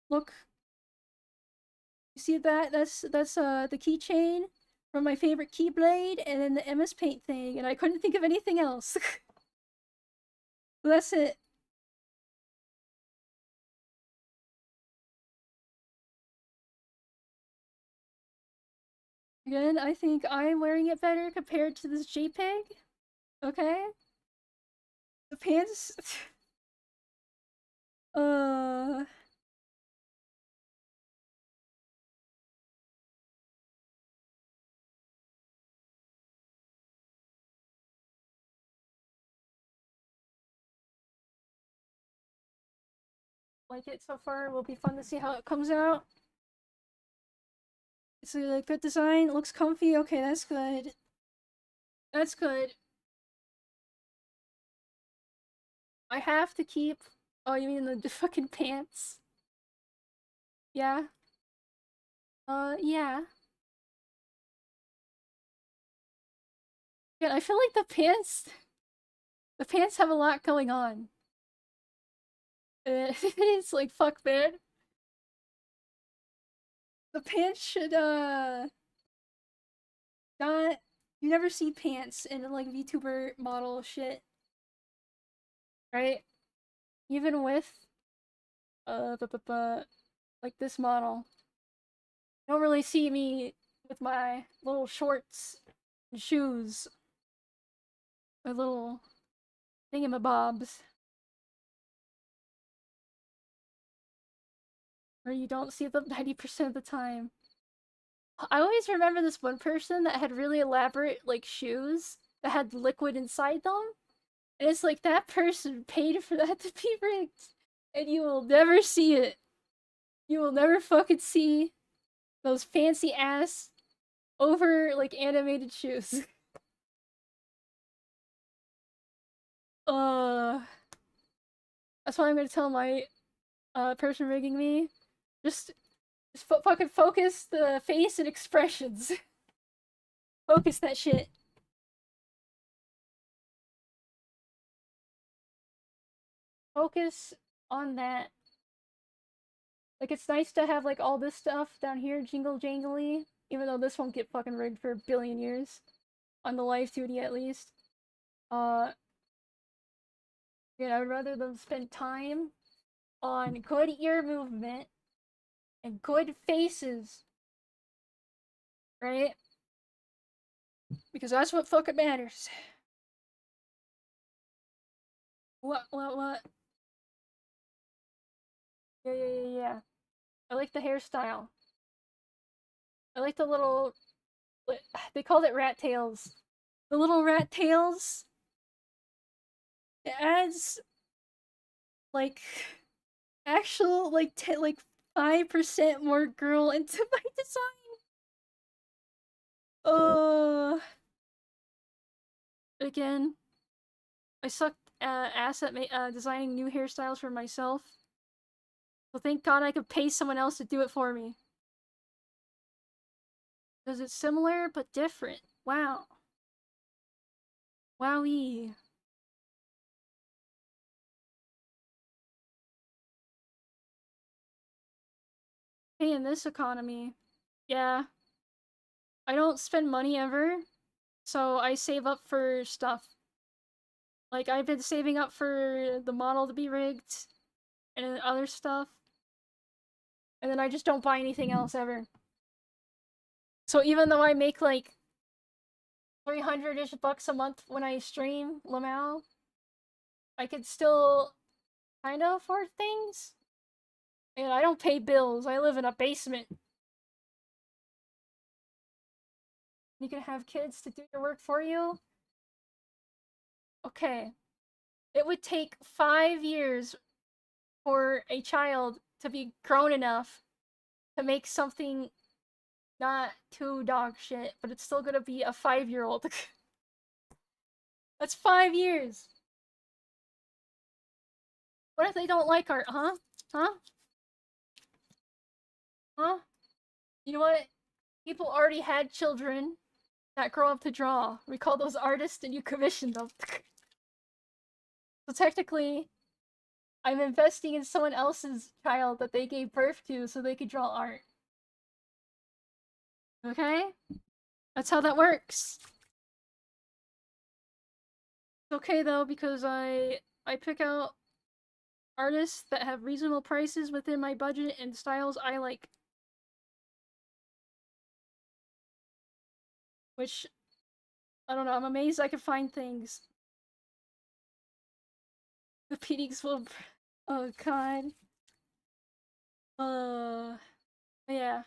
Look. You see that? That's the keychain from my favorite Keyblade and then the MS Paint thing, and I couldn't think of anything else. That's it. Again, I think I'm wearing it better compared to this JPEG. Okay? The pants... uh... Like it so far. Will be fun to see how it comes out. It's a good design. It looks comfy. Okay, that's good. That's good. I have to keep... Oh, you mean the fucking pants? Yeah. Yeah. Yeah, I feel like the pants have a lot going on. It's like, fuck, man. The pants should, not... You never see pants in, like, VTuber model shit. Right? Even with, like, this model. You don't really see me with my little shorts and shoes. My little thingamabobs. Or you don't see them 90% of the time. I always remember this one person that had really elaborate, like, shoes that had liquid inside them. And it's like, that person paid for that to be rigged. And you will never see it. You will never fucking see those fancy ass, over, like, animated shoes. That's what I'm gonna tell my person rigging me. Just fucking focus the face and expressions. Focus that shit. Focus on that. Like, it's nice to have, like, all this stuff down here jingle jangly, even though this won't get fucking rigged for a billion years. On the live 2D at least. I would rather them spend time on good ear movement and good faces. Right? Because that's what fucking matters. What? Yeah. I like the hairstyle. I like the little... They called it rat tails. The little rat tails. It adds... like... actual, like 5% more girl into my design. Again, I sucked ass at designing new hairstyles for myself. So thank God I could pay someone else to do it for me. Because it's similar but different. Wow. Wowee. Hey, in this economy, yeah, I don't spend money ever, so I save up for stuff. Like, I've been saving up for the model to be rigged, and other stuff. And then I just don't buy anything else ever. So even though I make, like, 300-ish bucks a month when I stream Lamau, I could still kind of afford things. And I don't pay bills, I live in a basement. You can have kids to do your work for you? Okay. It would take 5 years for a child to be grown enough to make something not too dog shit, but it's still gonna be a 5-year-old. That's 5 years. What if they don't like art, huh? Huh? Huh? You know what? People already had children that grow up to draw. We call those artists and you commission them. So technically, I'm investing in someone else's child that they gave birth to so they could draw art. Okay? That's how that works. It's okay though, because I pick out artists that have reasonable prices within my budget and styles I like. Which, I don't know, I'm amazed I could find things. The PDs will... Oh god. Yeah.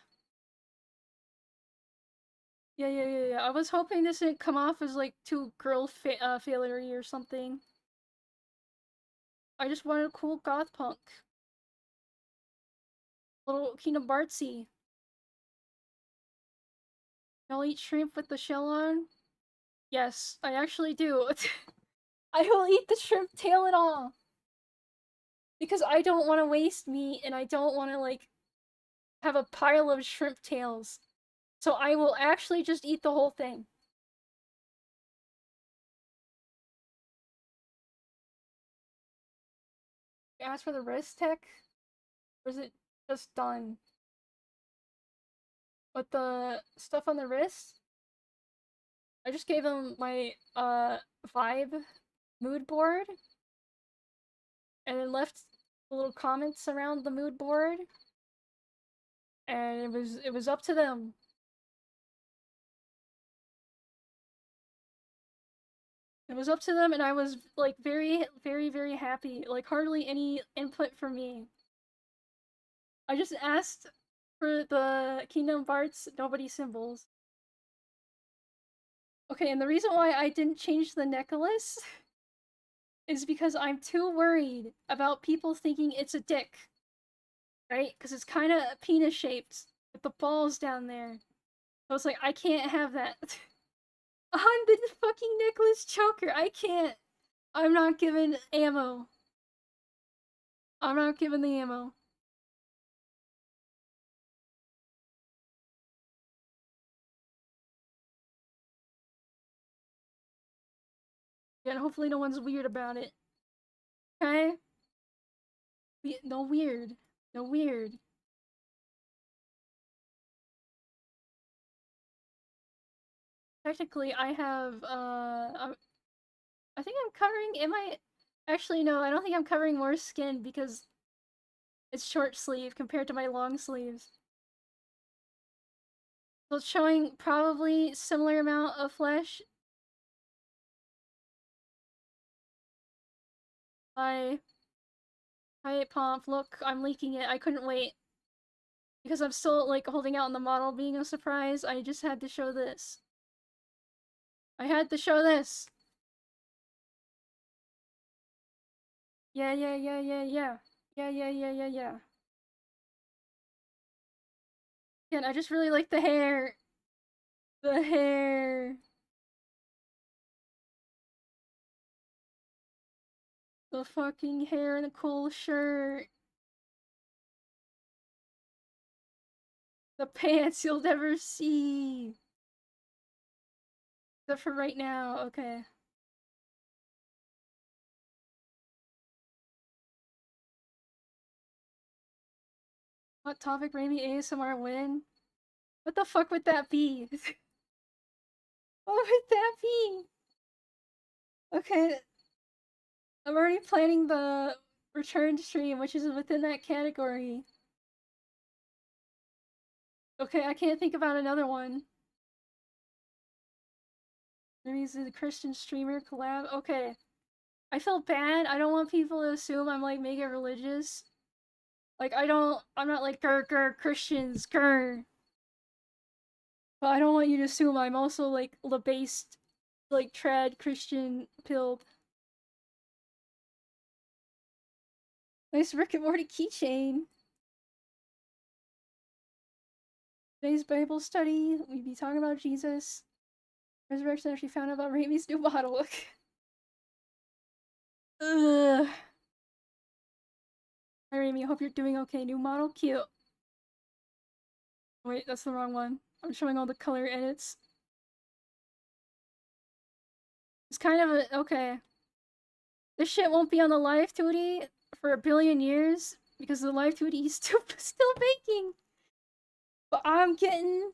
Yeah. I was hoping this didn't come off as like too failure or something. I just wanted a cool goth punk. Little Kingdom Bartsy. Y'all eat shrimp with the shell on? Yes, I actually do. I will eat the shrimp tail and all. Because I don't want to waste meat and I don't want to like have a pile of shrimp tails. So I will actually just eat the whole thing. Ask for the wrist tech? Or is it just done? With the stuff on the wrist? I just gave him my vibe mood board. And then left little comments around the mood board. And it was up to them. It was up to them, and I was like very happy. Like hardly any input from me. I just asked for the Kingdom Hearts nobody symbols. Okay, and the reason why I didn't change the necklace is because I'm too worried about people thinking it's a dick. Right? Because it's kind of penis shaped with the balls down there. So it's like, I can't have that. On the fucking necklace choker, I can't. I'm not giving ammo. I'm not giving the ammo. Yeah, and hopefully no one's weird about it. Okay? No weird. No weird. Technically, I have, I think I'm covering, am I? Actually, no, I don't think I'm covering more skin because it's short sleeve compared to my long sleeves. So it's showing probably similar amount of flesh. Hi. Hi, Pomp. Look, I'm leaking it. I couldn't wait. Because I'm still, like, holding out on the model being a surprise, I just had to show this. I had to show this! Yeah, yeah, yeah, yeah, yeah. Yeah, yeah, yeah, yeah, yeah. And I just really like the hair. The hair. The fucking hair and the cool shirt. The pants you'll never see. Except for right now, okay. Hot topic, Raimi ASMR win? What the fuck would that be? What would that be? Okay, I'm already planning the return stream, which is within that category. Okay, I can't think about another one. Maybe he's a Christian streamer collab. Okay. I feel bad. I don't want people to assume I'm like mega religious. Like I'm not like grr Christians, grr. But I don't want you to assume I'm also like based like trad Christian pilled. Nice Rick and Morty keychain. Today's Bible study, we'd be talking about Jesus. Resurrection actually found out about Raimi's new bottle. Ugh. Hi Raimi, hope you're doing okay. New model, cute. Wait, that's the wrong one. I'm showing all the color edits. It's kind of a okay. This shit won't be on the live Tootie for a billion years because the live Tootie is still baking. But I'm getting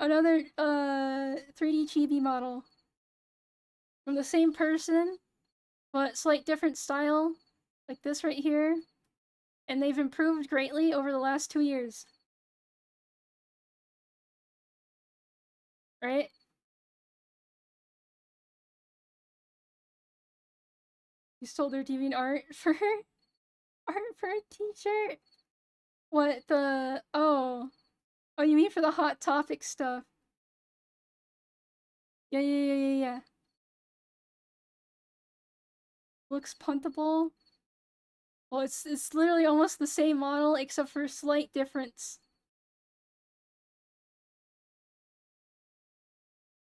another 3D Chibi model from the same person, but slight different style, like this right here. And they've improved greatly over the last 2 years. Right? You stole their deviant art for a t-shirt? What the oh you mean for the hot topic stuff? Yeah, yeah, yeah, yeah, yeah. Looks puntable. Well, it's literally almost the same model except for a slight difference.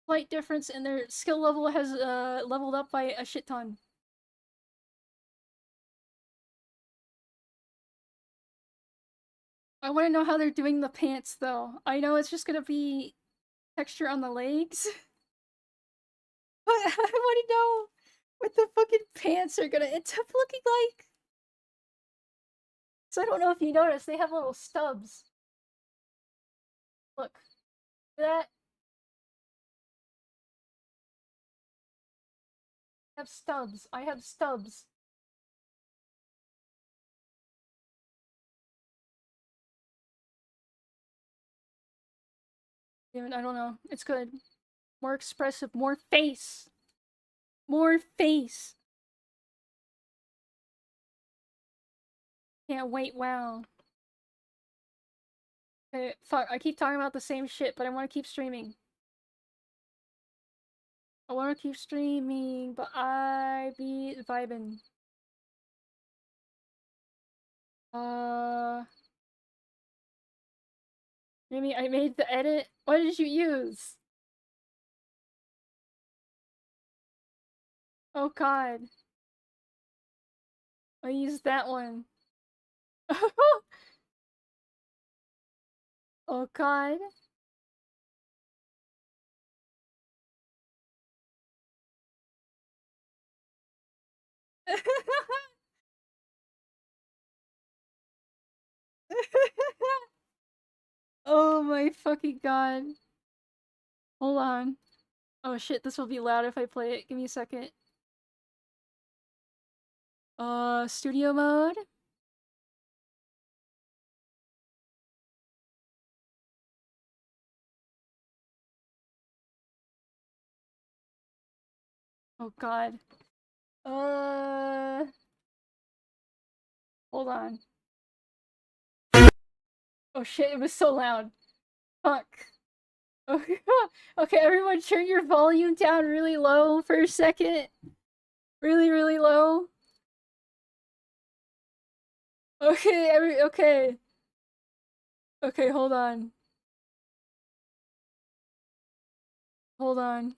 Slight difference, and their skill level has leveled up by a shit ton. I want to know how they're doing the pants though. I know it's just gonna be texture on the legs, but I want to know what the fucking pants are gonna end up looking like. So I don't know if you noticed, they have little stubs. Look, that I have stubs. I have stubs. Even I don't know. It's good. More expressive. More face. More face. Can't wait. Wow. Okay, fuck. I keep talking about the same shit, but I want to keep streaming. I want to keep streaming, but I be vibing. Maybe I made the edit. What did you use? Oh god. I used that one. Oh god. Oh my fucking god. Hold on. Oh shit, this will be loud if I play it. Give me a second. Studio mode? Oh god. Hold on. Oh shit, it was so loud. Fuck. Okay, okay, everyone turn your volume down really low for a second. Really, really low. Okay, okay. Okay, hold on. Hold on.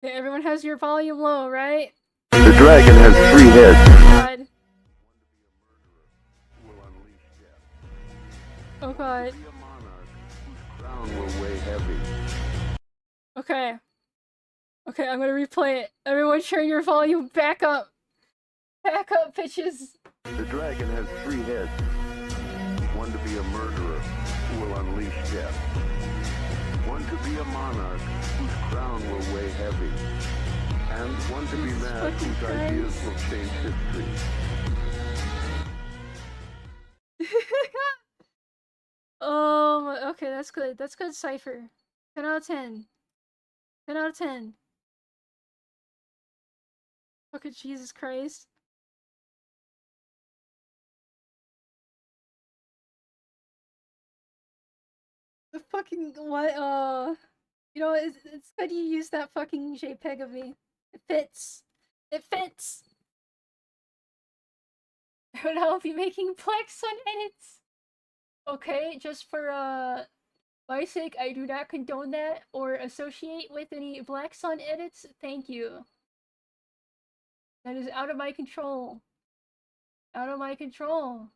Okay, everyone has your volume low, right? The dragon has 3 heads. God. Oh god. Okay. Okay, I'm gonna replay it. Everyone turn your volume back up. Back up, bitches. The dragon has 3 heads. One to be a murderer who will unleash death. One to be a monarch whose crown will weigh heavy. And one to be mad whose ideas will change history. Oh, okay, that's good. That's good, Cypher. 10 out of 10. 10 out of 10. Fucking Jesus Christ. The fucking, what, you know, it's good you use that fucking JPEG of me. It fits. It fits! I would help you making Plex on edits! Okay, just for, my sake, I do not condone that or associate with any Black Sun edits. Thank you. That is out of my control. Out of my control.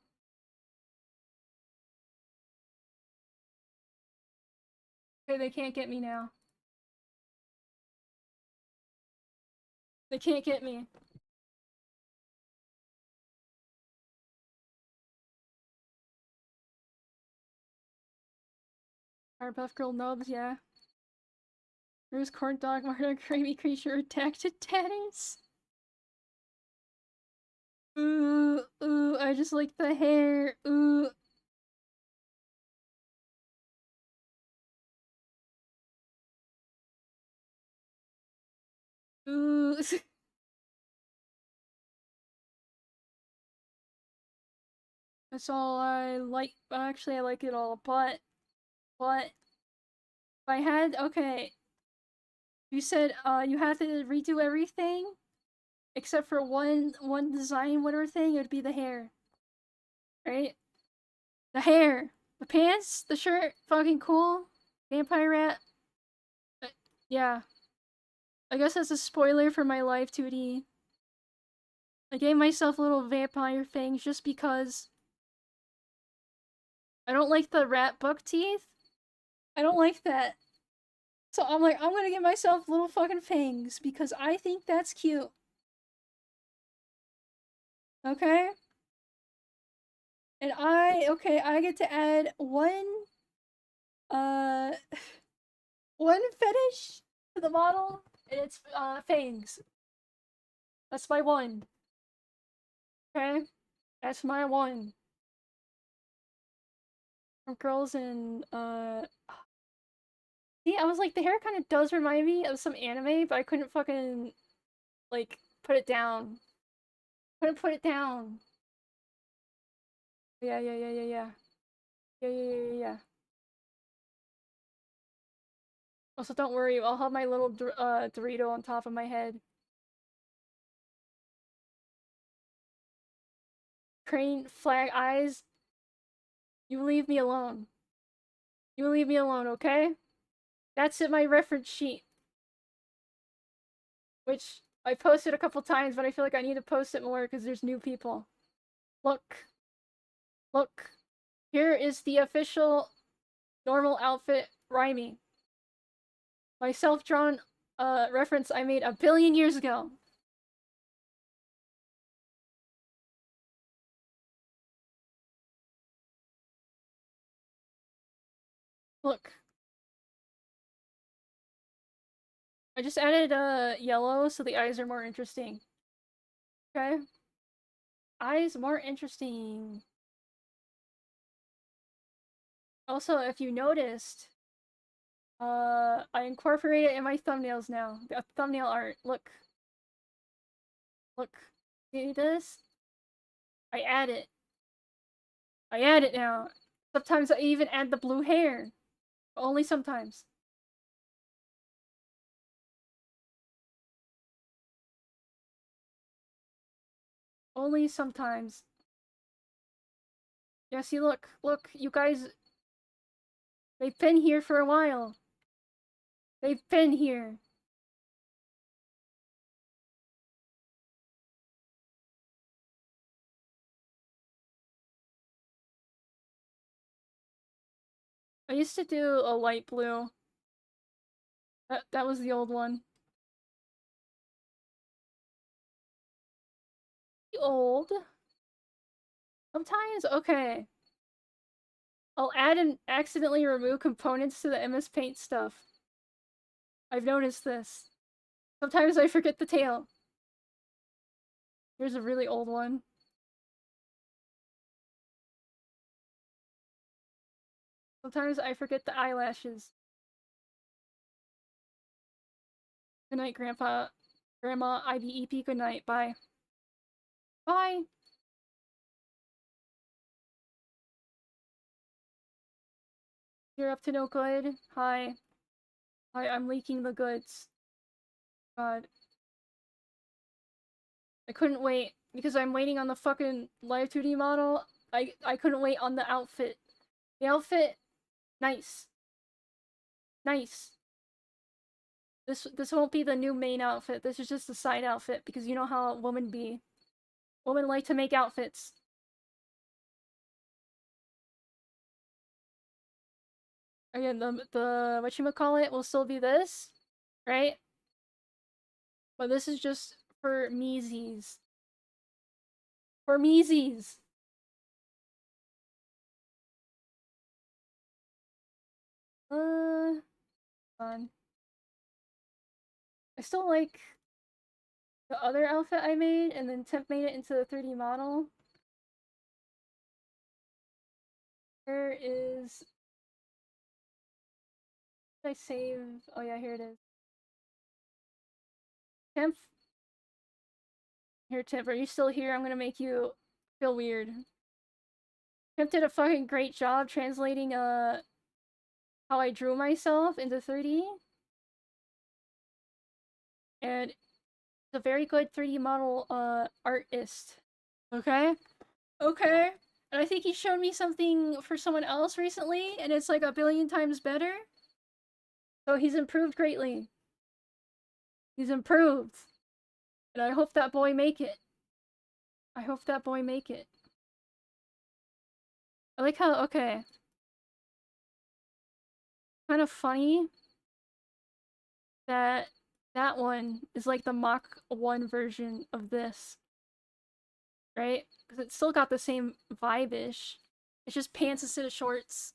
Okay, they can't get me now. They can't get me. Our buff girl nubs, yeah. Bruce corn dog martyr creamy creature attacked to tatters. Ooh, ooh, I just like the hair. Ooh. Ooh. That's all I like. Actually, I like it all, but if I had, okay. You said, you have to redo everything except for one design, whatever thing, it would be the hair. Right? The hair. The pants, the shirt, fucking cool. Vampire rat. Yeah. I guess that's a spoiler for my life, 2D. I gave myself little vampire fangs just because I don't like the rat buck teeth. I don't like that. So I'm like, I'm gonna give myself little fucking fangs because I think that's cute. Okay? And I get to add uh, one fetish to the model, and it's, fangs. That's my one. Okay? That's my one. From girls in, see, I was like, the hair kind of does remind me of some anime, but I couldn't fucking, like, put it down. Couldn't put it down. Yeah, yeah, yeah, yeah, yeah. Yeah, yeah, yeah, yeah, yeah. Also, don't worry, I'll have my little, Dorito on top of my head. Crane flag eyes. You leave me alone. You leave me alone, okay? That's in my reference sheet. Which I posted a couple times, but I feel like I need to post it more because there's new people. Look. Look. Here is the official normal outfit raimAI. My self-drawn reference I made 1,000,000,000 years ago. Look. I just added yellow so the eyes are more interesting. Okay? Eyes more interesting. Also, if you noticed, I incorporate it in my thumbnails now. The thumbnail art. Look. Look. See this? I add it. I add it now. Sometimes I even add the blue hair. Only sometimes. Only sometimes. Yeah, see, look. Look, you guys... They've been here for a while. They've been here. I used to do a light blue. That was the old one. The old? Sometimes? Okay. I'll add and accidentally remove components to the MS Paint stuff. I've noticed this. Sometimes I forget the tail. Here's a really old one. Sometimes I forget the eyelashes. Good night, Grandpa. Grandma, IDEP, good night. Bye. Bye! You're up to no good? Hi. Hi, I'm leaking the goods. God. I couldn't wait. Because I'm waiting on the fucking live 2D model. I couldn't wait on the outfit. The outfit, nice. Nice. This won't be the new main outfit. This is just a side outfit because you know how women be. Women like to make outfits. Again, the whatchamacallit will still be this, right? But this is just for meesies. For meesies! Fun. I still like the other outfit I made, and then temp made it into the 3D model. Where is... Did I save? Oh yeah, here it is. Temp? Here, Temp, are you still here? I'm gonna make you feel weird. Temp did a fucking great job translating, how I drew myself into 3D. And a very good 3D model artist. Okay? Okay. And I think he showed me something for someone else recently, and it's like 1,000,000,000 times better. So he's improved greatly. He's improved. And I hope that boy make it. I hope that boy make it. I like how, okay. Kind of funny that that one is like the Mach 1 version of this. Right? Because it's still got the same vibe-ish. It's just pants instead of shorts.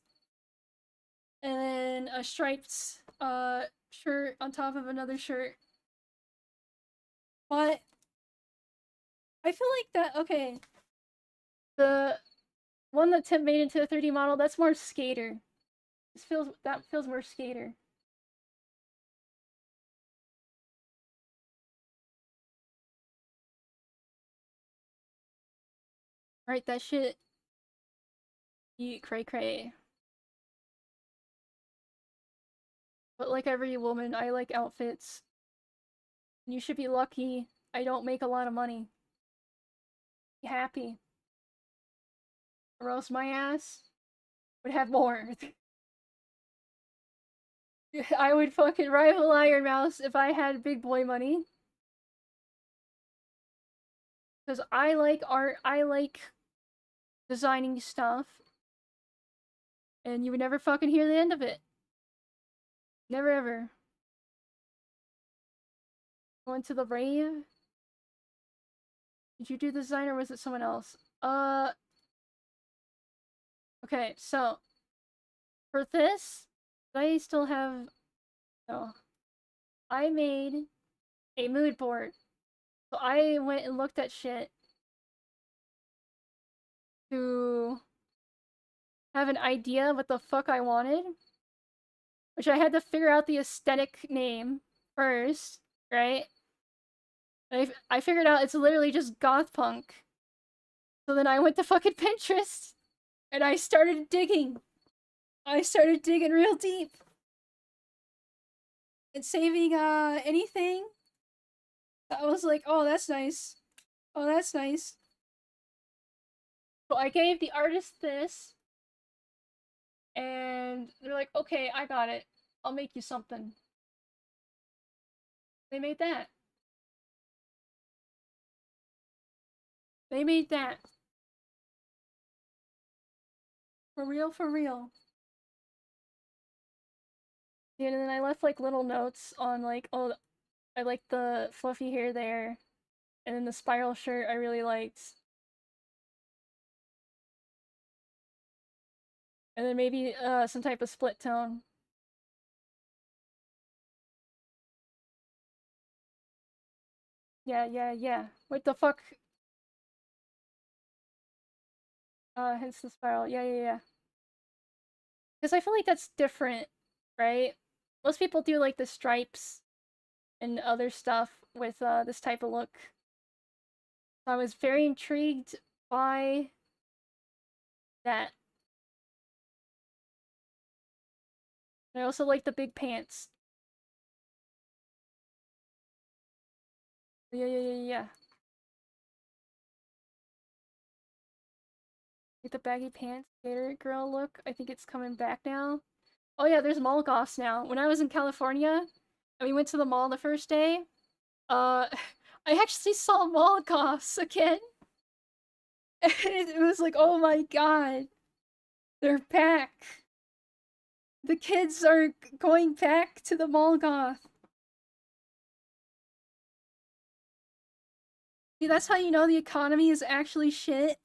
And then a striped shirt on top of another shirt. But I feel like that, okay. The one that Tim made into a 3D model, that's more skater. That feels more skater. Right, that shit. Eat cray cray. But like every woman, I like outfits. You should be lucky I don't make a lot of money. Be happy. Or else my ass would have more. I would fucking rival Iron Mouse if I had big boy money. Because I like art, I like designing stuff, and you would never fucking hear the end of it. Never ever. Going to the rave? Did you do the design or was it someone else? Okay, so for this, I still have. No. I made a mood board. So I went and looked at shit to have an idea what the fuck I wanted. Which I had to figure out the aesthetic name first, right? I figured out it's literally just goth punk. So then I went to fucking Pinterest and I started digging. I started digging real deep. And saving anything I was like, oh, that's nice. Oh, that's nice. So I gave the artist this, and they're like, okay, I got it. I'll make you something. They made that. They made that. For real, for real. Yeah, and then I left like little notes on like, oh, I like the fluffy hair there. And then the spiral shirt I really liked. And then maybe some type of split tone. Yeah, yeah, yeah. What the fuck? Hence the spiral. Yeah, yeah, yeah. Because I feel like that's different, right? Most people do like the stripes and other stuff with this type of look. So I was very intrigued by that. And I also like the big pants. Yeah, yeah, yeah, yeah. Like the baggy pants, skater girl look. I think it's coming back now. Oh yeah, there's mall goths now. When I was in California, and we went to the mall the first day, uh, I actually saw mall goths again. And it was like, oh my god, they're back. The kids are going back to the mall goth. See, that's how you know the economy is actually shit.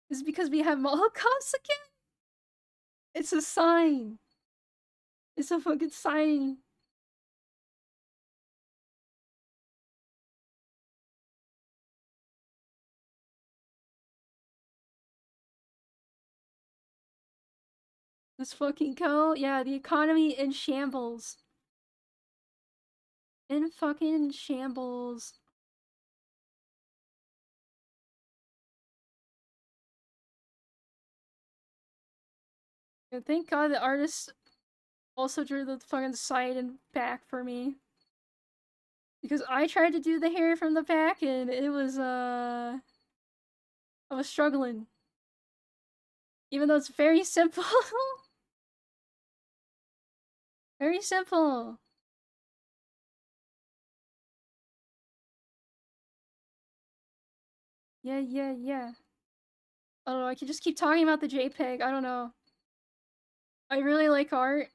Is because we have mall goths again. It's a sign. It's a fucking sign. This fucking co. Yeah, the economy in shambles. In fucking shambles. And thank god the artist also drew the fucking side and back for me. Because I tried to do the hair from the back and it was, I was struggling. Even though it's very simple. Very simple. Yeah, yeah, yeah. I don't know, I can just keep talking about the JPEG, I don't know. I really like art.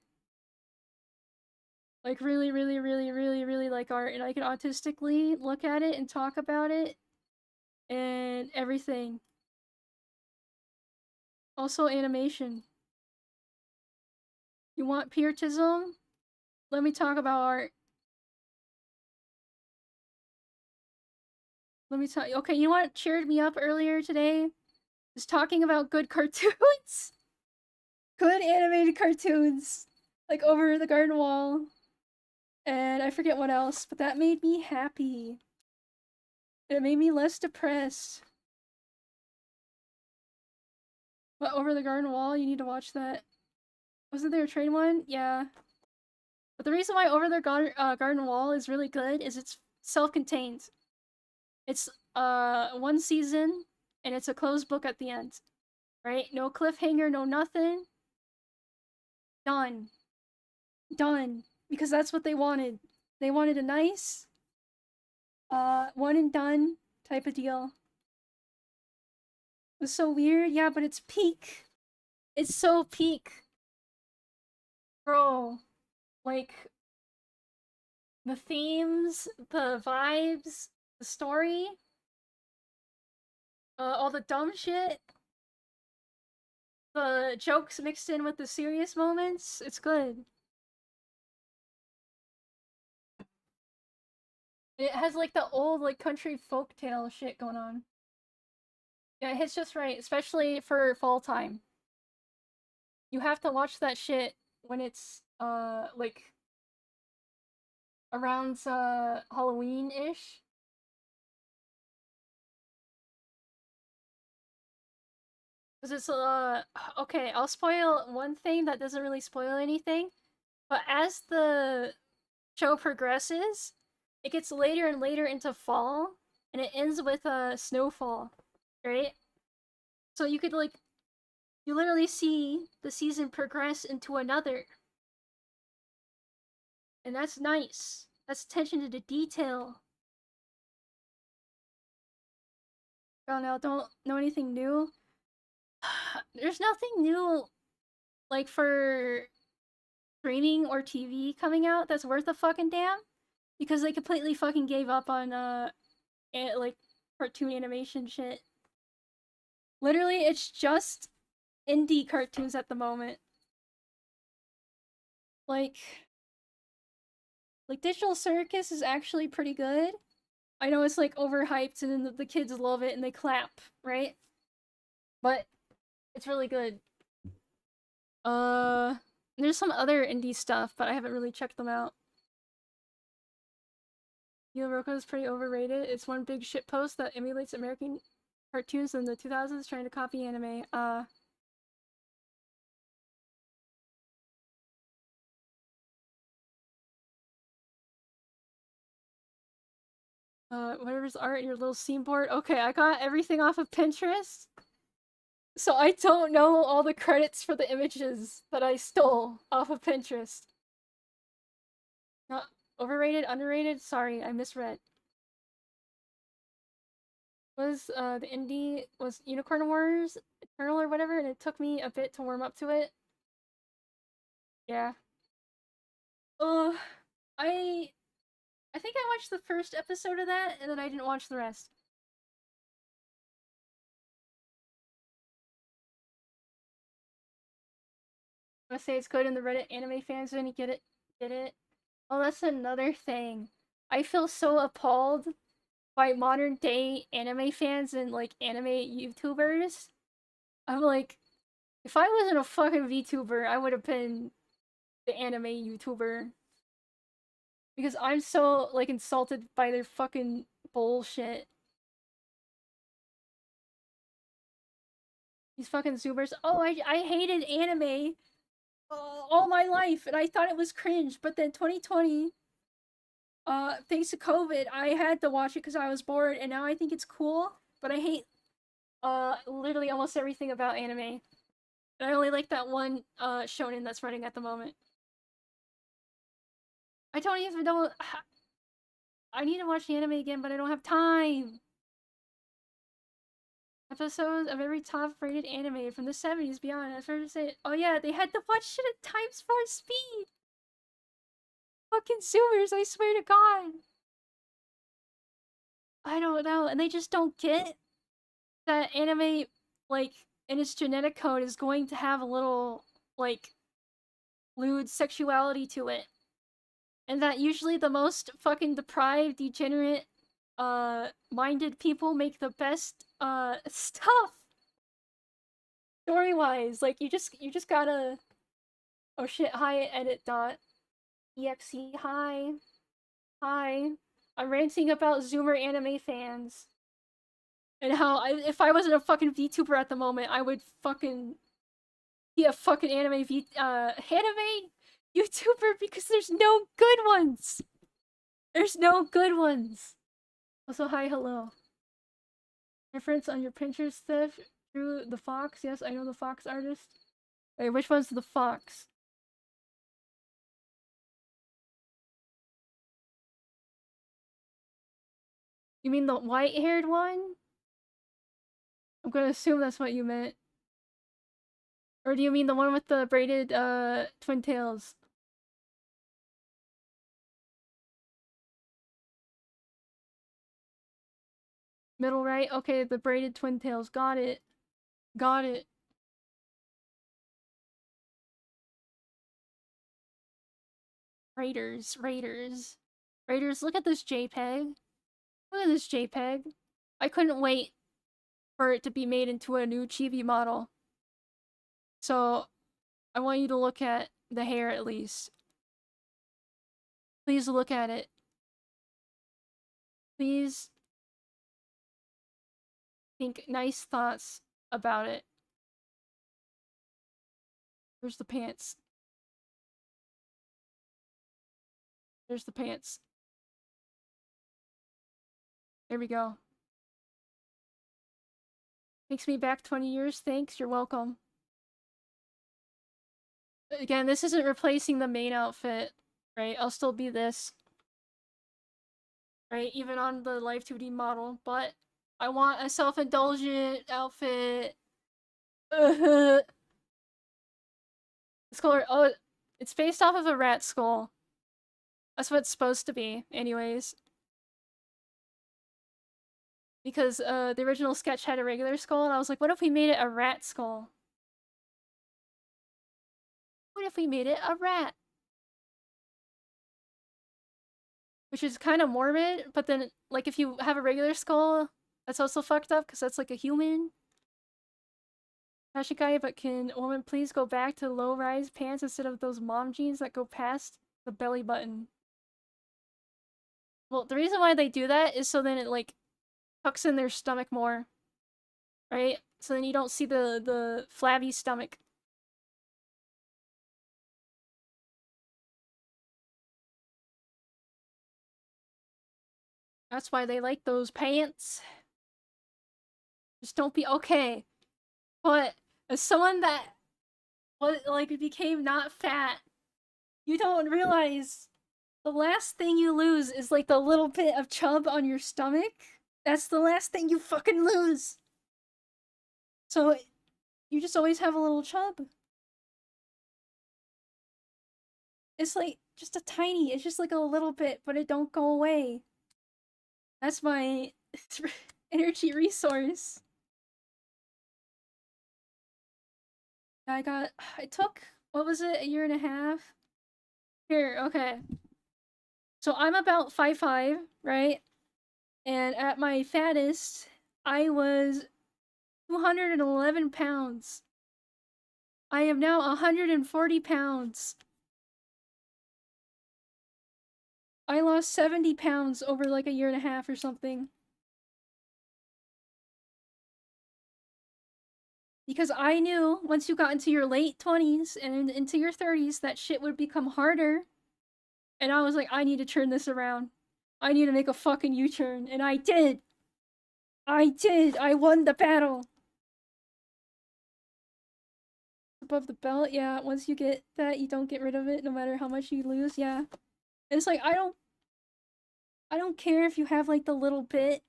Like, really, really, really, really, really like art, and I can autistically look at it and talk about it and everything. Also, animation. You want pietism? Let me talk about art. Let me tell you. Okay, you know what cheered me up earlier today? Is talking about good cartoons. Good animated cartoons. Like Over the Garden Wall. And I forget what else, but that made me happy. It made me less depressed. But Over the Garden Wall, you need to watch that. Wasn't there a train one? Yeah. But the reason why Over the Garden Wall is really good is it's self-contained. It's one season, and it's a closed book at the end. Right? No cliffhanger, no nothing. Done. done. Because that's what they wanted. They wanted a nice, one and done type of deal. It was so weird, yeah, but it's peak. It's so peak. Bro, like, the themes, the vibes, the story, all the dumb shit, the jokes mixed in with the serious moments, it's good. It has like the old like country folktale shit going on. Yeah, it hits just right, especially for fall time. You have to watch that shit when it's like around Halloween-ish. Cause it's okay, I'll spoil one thing that doesn't really spoil anything. But as the show progresses, it gets later and later into fall, and it ends with a snowfall, right? So you could like you literally see the season progress into another, and that's nice. That's attention to the detail. Oh no, don't know anything new. There's nothing new like for streaming or TV coming out that's worth a fucking damn because they completely fucking gave up on like cartoon animation shit. Literally, it's just indie cartoons at the moment. Like Digital Circus is actually pretty good. I know it's like overhyped and then the kids love it and they clap, right? But it's really good. Uh there's some other indie stuff, but I haven't really checked them out. Yu Roku is pretty overrated. It's one big shitpost that emulates American cartoons in the 2000s trying to copy anime. Whatever's art in your little scene board. Okay, I got everything off of Pinterest. So I don't know all the credits for the images that I stole off of Pinterest. Not overrated, underrated? Sorry, I misread. Was the indie was Unicorn Wars Eternal or whatever, and it took me a bit to warm up to it. Yeah. Uh, I I think I watched the first episode of that, and then I didn't watch the rest. I say it's good, and the Reddit anime fans didn't get it. Oh, that's another thing. I feel so appalled by modern day anime fans and like anime YouTubers. I'm like, if I wasn't a fucking VTuber, I would have been the anime YouTuber. Because I'm so like insulted by their fucking bullshit. These fucking Zoomers. Oh, I hated anime all my life, and I thought it was cringe. But then 2020, thanks to COVID, I had to watch it because I was bored, and now I think it's cool. But I hate literally almost everything about anime. And I only like that one shonen that's running at the moment. I don't even know. I need to watch the anime again, but I don't have time. Episodes of every top-rated anime from the 70s beyond. I was to say, oh yeah, they had to watch shit at times 4 speed. Fucking Zoomers, I swear to God. I don't know, and they just don't get that anime, like, in its genetic code is going to have a little, like, lewd sexuality to it. And that usually the most fucking deprived, degenerate, minded people make the best, stuff! Story-wise, like, you just gotta... Oh shit, hi, edit dot. Exe, hi. Hi. I'm ranting about Zoomer anime fans. And how, if I wasn't a fucking VTuber at the moment, I would fucking be a fucking anime YouTuber because there's no good ones! There's no good ones! Also, hi, hello. Reference on your Pinterest stuff. Drew the Fox. Yes, I know the Fox artist. Wait, which one's the Fox? You mean the white-haired one? I'm gonna assume that's what you meant. Or do you mean the one with the braided, twin tails? Middle right? Okay, the braided twin tails. Got it. Got it. Raiders. Raiders. Raiders, look at this JPEG. Look at this JPEG. I couldn't wait for it to be made into a new Chibi model. So, I want you to look at the hair at least. Please look at it. Please think nice thoughts about it. There's the pants. There's the pants. There we go. Takes me back 20 years. Thanks, you're welcome. Again, this isn't replacing the main outfit, right? I'll still be this. Right? Even on the Live 2D model, but I want a self-indulgent outfit. The skull, oh, it's based off of a rat skull. That's what it's supposed to be, anyways. Because the original sketch had a regular skull, and I was like, what if we made it a rat skull? What if we made it a rat? Which is kind of morbid, but then, like, if you have a regular skull, that's also fucked up, because that's like a human. Fashion guy, but can a woman please go back to low-rise pants instead of those mom jeans that go past the belly button? Well, the reason why they do that is so then it, like, tucks in their stomach more. Right? So then you don't see the flabby stomach. That's why they like those pants. Just don't be okay. But as someone that became not fat, you don't realize the last thing you lose is like the little bit of chub on your stomach. That's the last thing you fucking lose. So you just always have a little chub. It's like just a tiny, it's just like a little bit, but it don't go away. That's my energy resource. I took, what was it, a year and a half? Here, okay. So I'm about 5'5", right? And at my fattest, I was 211 pounds. I am now 140 pounds. I lost 70 pounds over like a year and a half or something. Because I knew once you got into your late 20s and into your 30s that shit would become harder. And I was like, I need to turn this around. I need to make a fucking U-turn. And I did! I did! I won the battle! Above the belt, yeah, once you get that, you don't get rid of it no matter how much you lose, yeah. And it's like, I don't care if you have like the little bit.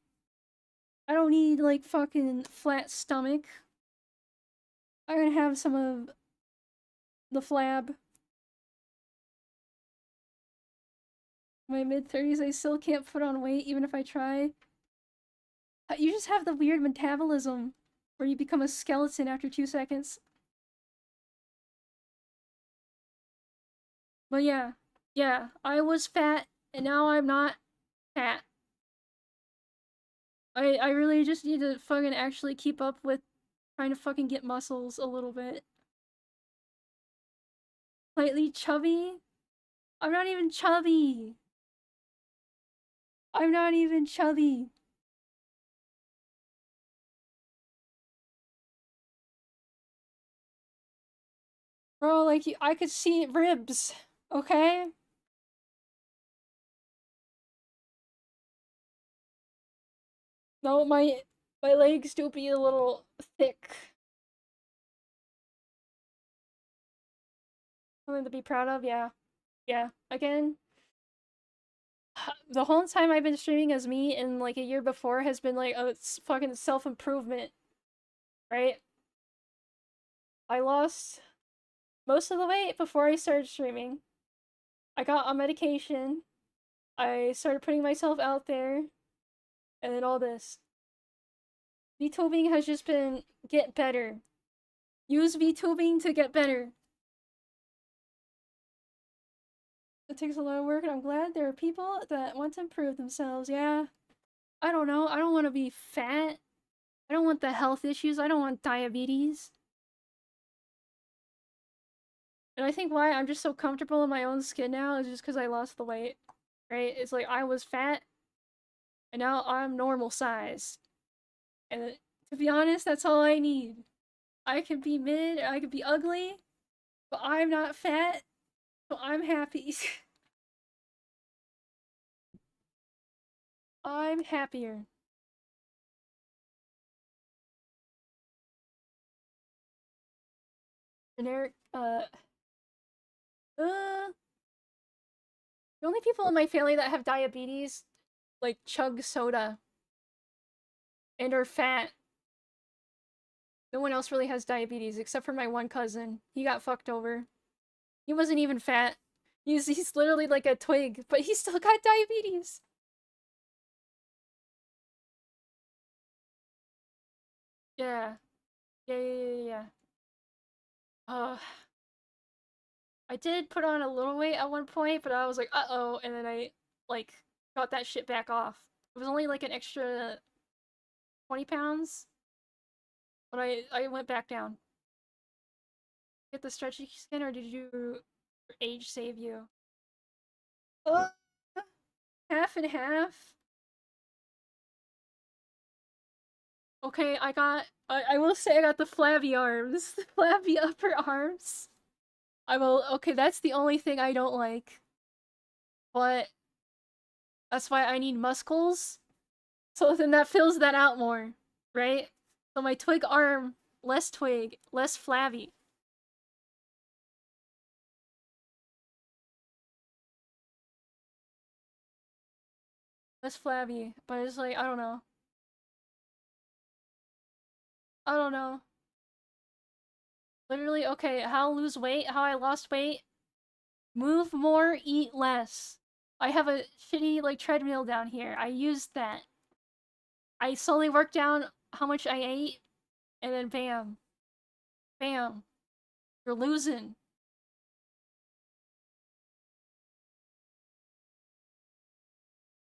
I don't need like fucking flat stomach. I'm gonna have some of the flab. My mid-30s, I still can't put on weight even if I try. You just have the weird metabolism where you become a skeleton after 2 seconds. But yeah, I was fat and now I'm not fat. I really just need to fucking actually keep up with trying to fucking get muscles a little bit. Slightly chubby? I'm not even chubby! I'm not even chubby! Bro, like, I could see ribs, okay? No, my legs do be a little thick. Something to be proud of, yeah. Yeah, again, the whole time I've been streaming as me, and like a year before has been like a fucking self-improvement, right? I lost most of the weight before I started streaming. I got on medication. I started putting myself out there, and then all this. VTubing has just been get better. Use VTubing to get better. It takes a lot of work, and I'm glad there are people that want to improve themselves. Yeah. I don't know. I don't want to be fat. I don't want the health issues. I don't want diabetes. And I think why I'm just so comfortable in my own skin now is just because I lost the weight. Right? It's like I was fat, and now I'm normal size. And to be honest, that's all I need. I could be mid, I could be ugly, but I'm not fat, so I'm happy. I'm happier. Generic, the only people in my family that have diabetes, like, chug soda and are fat. No one else really has diabetes except for my one cousin. He got fucked over. He wasn't even fat. He's literally like a twig, but he still got diabetes. Yeah. Yeah. I did put on a little weight at one point, but I was like, uh-oh, and then I, like, got that shit back off. It was only like an extra 20 pounds, but I went back down. Get the stretchy skin, or did your age save you? Uh, half and half. Okay, I will say I got the flabby arms. The flabby upper arms. Okay, that's the only thing I don't like. But that's why I need muscles. So then that fills that out more, right? So my twig arm, less twig, less flabby. Less flabby, but it's like, I don't know. I don't know. Literally, okay, how I lose weight, how I lost weight. Move more, eat less. I have a shitty, like, treadmill down here. I used that. I slowly worked down how much I ate, and then bam. Bam. You're losing.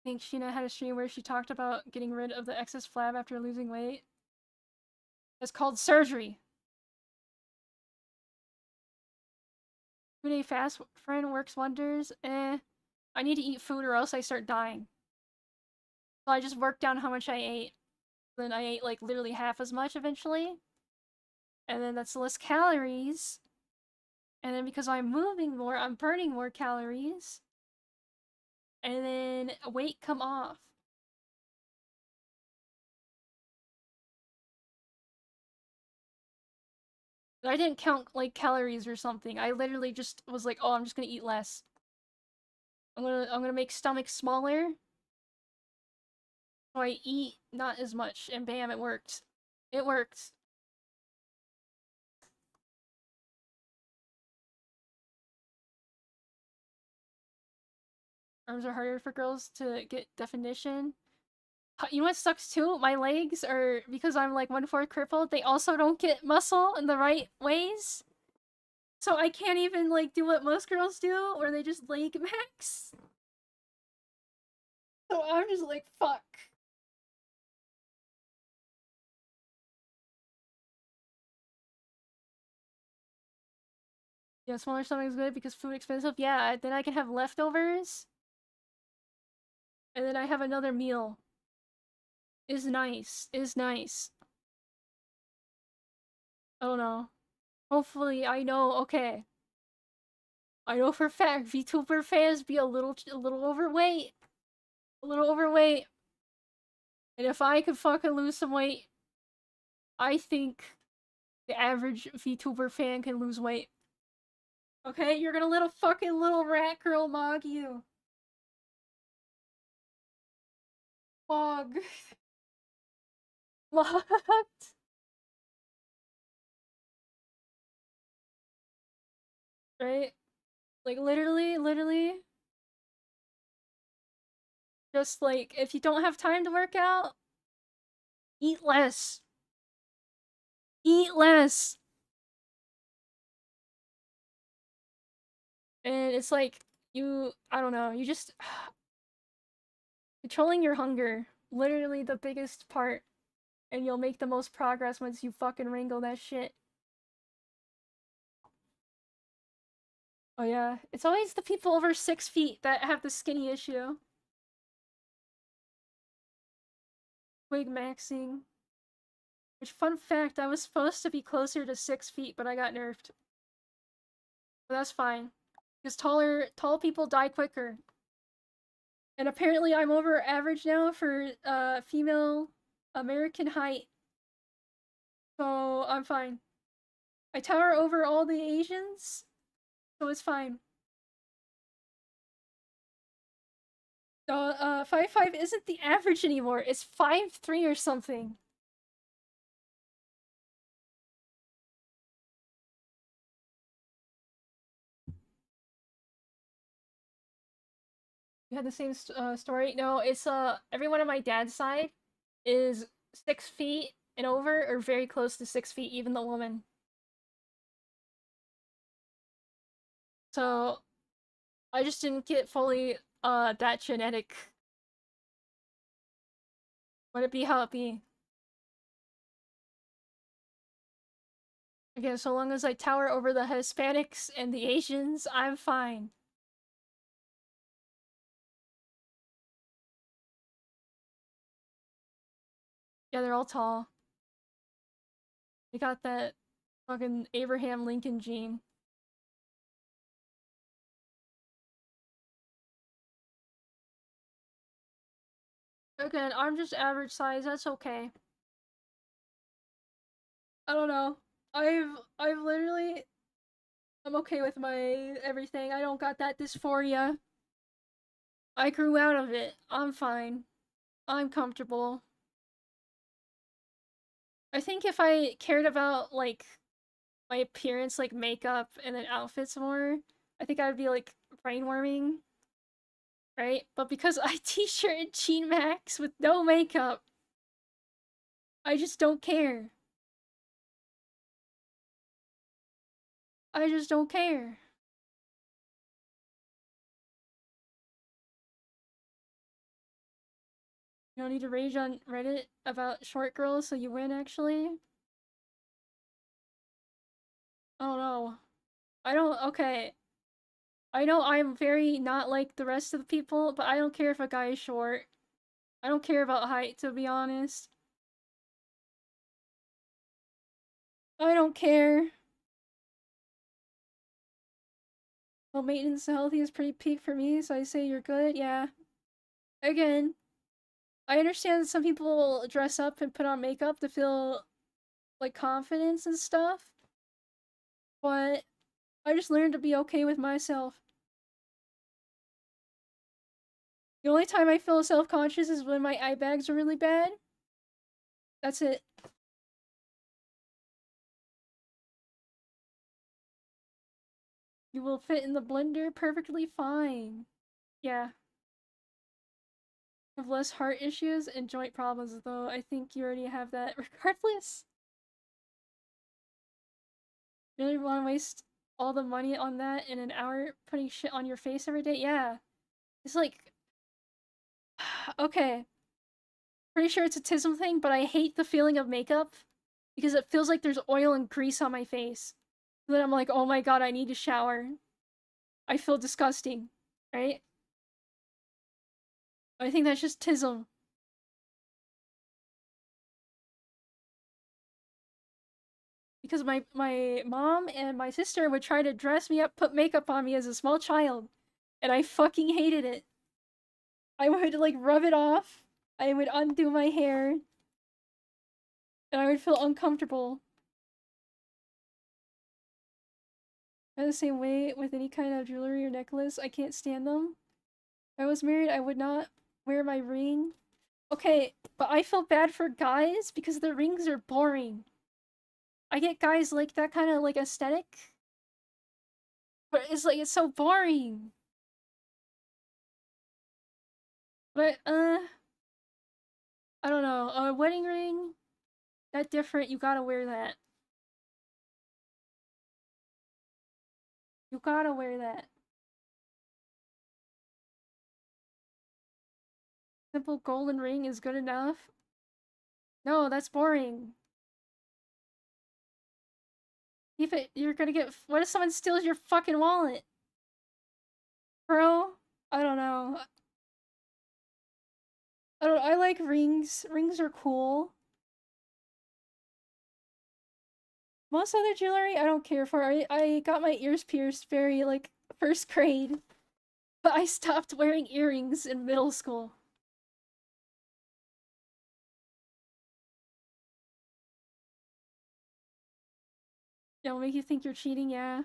I think Sheena had a stream where she talked about getting rid of the excess flab after losing weight. It's called surgery. 2-day fast friend works wonders. I need to eat food or else I start dying. So I just worked down how much I ate. Then I ate like literally half as much eventually. And then that's less calories. And then because I'm moving more, I'm burning more calories. And then weight come off. I didn't count like calories or something. I literally just was like, oh, I'm just gonna eat less. I'm gonna make stomach smaller. So I eat not as much, and bam, it worked. It worked. Arms are harder for girls to get definition. You know what sucks too? My legs are, because I'm like 1/4 crippled, they also don't get muscle in the right ways. So I can't even like do what most girls do, where they just leg max. So I'm just like, fuck. Yeah, smaller stomach is good because food expensive. Yeah, then I can have leftovers. And then I have another meal. Is nice. Is nice. I don't know. Hopefully, I know. Okay. I know for a fact VTuber fans be a little overweight. A little overweight. And if I could fucking lose some weight, I think the average VTuber fan can lose weight. Okay, you're gonna let a fucking little rat girl mog you. Fog. Locked. Right? Like literally, just like if you don't have time to work out, eat less. Eat less. And it's like I don't know, you just controlling your hunger, literally the biggest part, and you'll make the most progress once you fucking wrangle that shit. Oh yeah, it's always the people over 6 feet that have the skinny issue. Wig maxing. Which, fun fact, I was supposed to be closer to 6 feet, but I got nerfed. But that's fine. Because tall people die quicker. And apparently I'm over average now for female American height. So I'm fine. I tower over all the Asians, so it's fine. 5'5" isn't the average anymore. It's 5'3" or something. You had the same story? No, it's everyone on my dad's side is 6 feet and over, or very close to 6 feet, even the woman. So I just didn't get fully that genetic. Let it be how it be. Again, so long as I tower over the Hispanics and the Asians, I'm fine. Yeah, they're all tall. They got that fucking Abraham Lincoln gene. Again, I'm just average size, that's okay. I don't know. I've literally I'm okay with my everything. I don't got that dysphoria. I grew out of it. I'm fine. I'm comfortable. I think if I cared about like my appearance, like makeup and then outfits more, I think I would be like brainworming, right? But because I t-shirt and Sheen Max with no makeup, I just don't care. I just don't care. You don't need to rage on Reddit about short girls so you win, actually? Oh no. I don't- okay. I know I'm very not like the rest of the people, but I don't care if a guy is short. I don't care about height, to be honest. I don't care. Well, maintenance and healthy is pretty peak for me, so I say you're good, yeah. Again, I understand that some people dress up and put on makeup to feel, like, confidence and stuff, but I just learned to be okay with myself. The only time I feel self-conscious is when my eye bags are really bad. That's it. You will fit in the blender perfectly fine. Yeah. Have less heart issues and joint problems, though I think you already have that regardless. You really want to waste all the money on that in an hour putting shit on your face every day? Yeah. It's like, okay. Pretty sure it's a tism thing, but I hate the feeling of makeup because it feels like there's oil and grease on my face. Then I'm like, oh my god, I need to shower. I feel disgusting, right? I think that's just tism. Because my mom and my sister would try to dress me up, put makeup on me as a small child, and I fucking hated it. I would like rub it off, I would undo my hair, and I would feel uncomfortable. I'm the same way with any kind of jewelry or necklace. I can't stand them. If I was married, I would not wear my ring Okay, but I feel bad for guys because the rings are boring. I get guys like that kind of like aesthetic, but it's like it's so boring. But I don't know. A wedding ring, that different. You gotta wear that. You gotta wear that. Simple golden ring is good enough. No, that's boring. Keep it. You're gonna get. What if someone steals your fucking wallet, bro? I don't know. I don't. I like rings. Rings are cool. Most other jewelry I don't care for. I got my ears pierced very like first grade, but I stopped wearing earrings in middle school. It'll make you think you're cheating, yeah.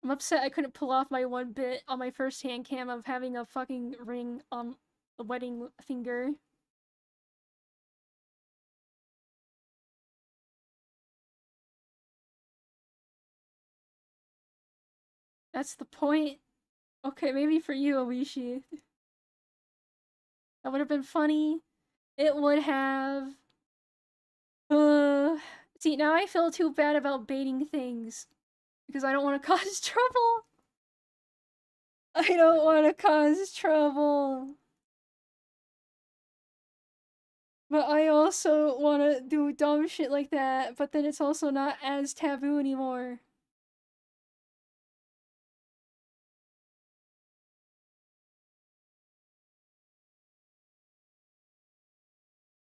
I'm upset I couldn't pull off my one bit on my first hand cam of having a fucking ring on the wedding finger. That's the point. Okay, maybe for you, Oishi. That would have been funny. It would have. Uh, See, now I feel too bad about baiting things. Because I don't want to cause trouble. I don't want to cause trouble. But I also want to do dumb shit like that, but then it's also not as taboo anymore.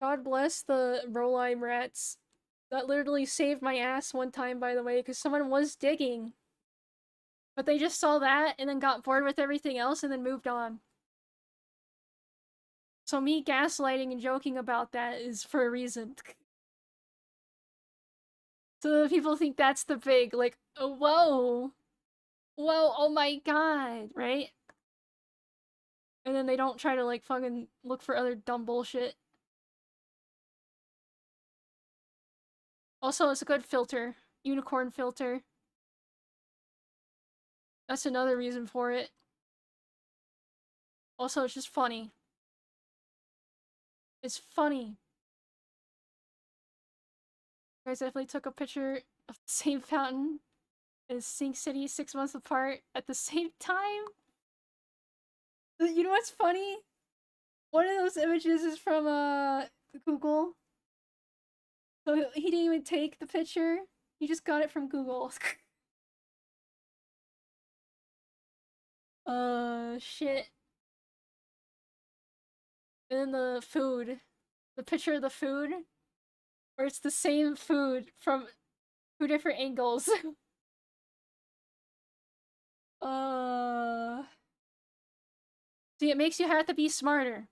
God bless the raimAI. That literally saved my ass one time, by the way, because someone was digging. But they just saw that and then got bored with everything else and then moved on. So me gaslighting and joking about that is for a reason. So people think that's the big, like, oh, whoa. Whoa, oh my god, right? And then they don't try to, like, fucking look for other dumb bullshit. Also, it's a good filter. Unicorn filter. That's another reason for it. Also, it's just funny. It's funny. Guys, I definitely took a picture of the same fountain as Sink City 6 months apart at the same time. You know what's funny? One of those images is from Google. So he didn't even take the picture. He just got it from Google. Shit. And then the food. The picture of the food. Where it's the same food from 2 different angles. See, it makes you have to be smarter.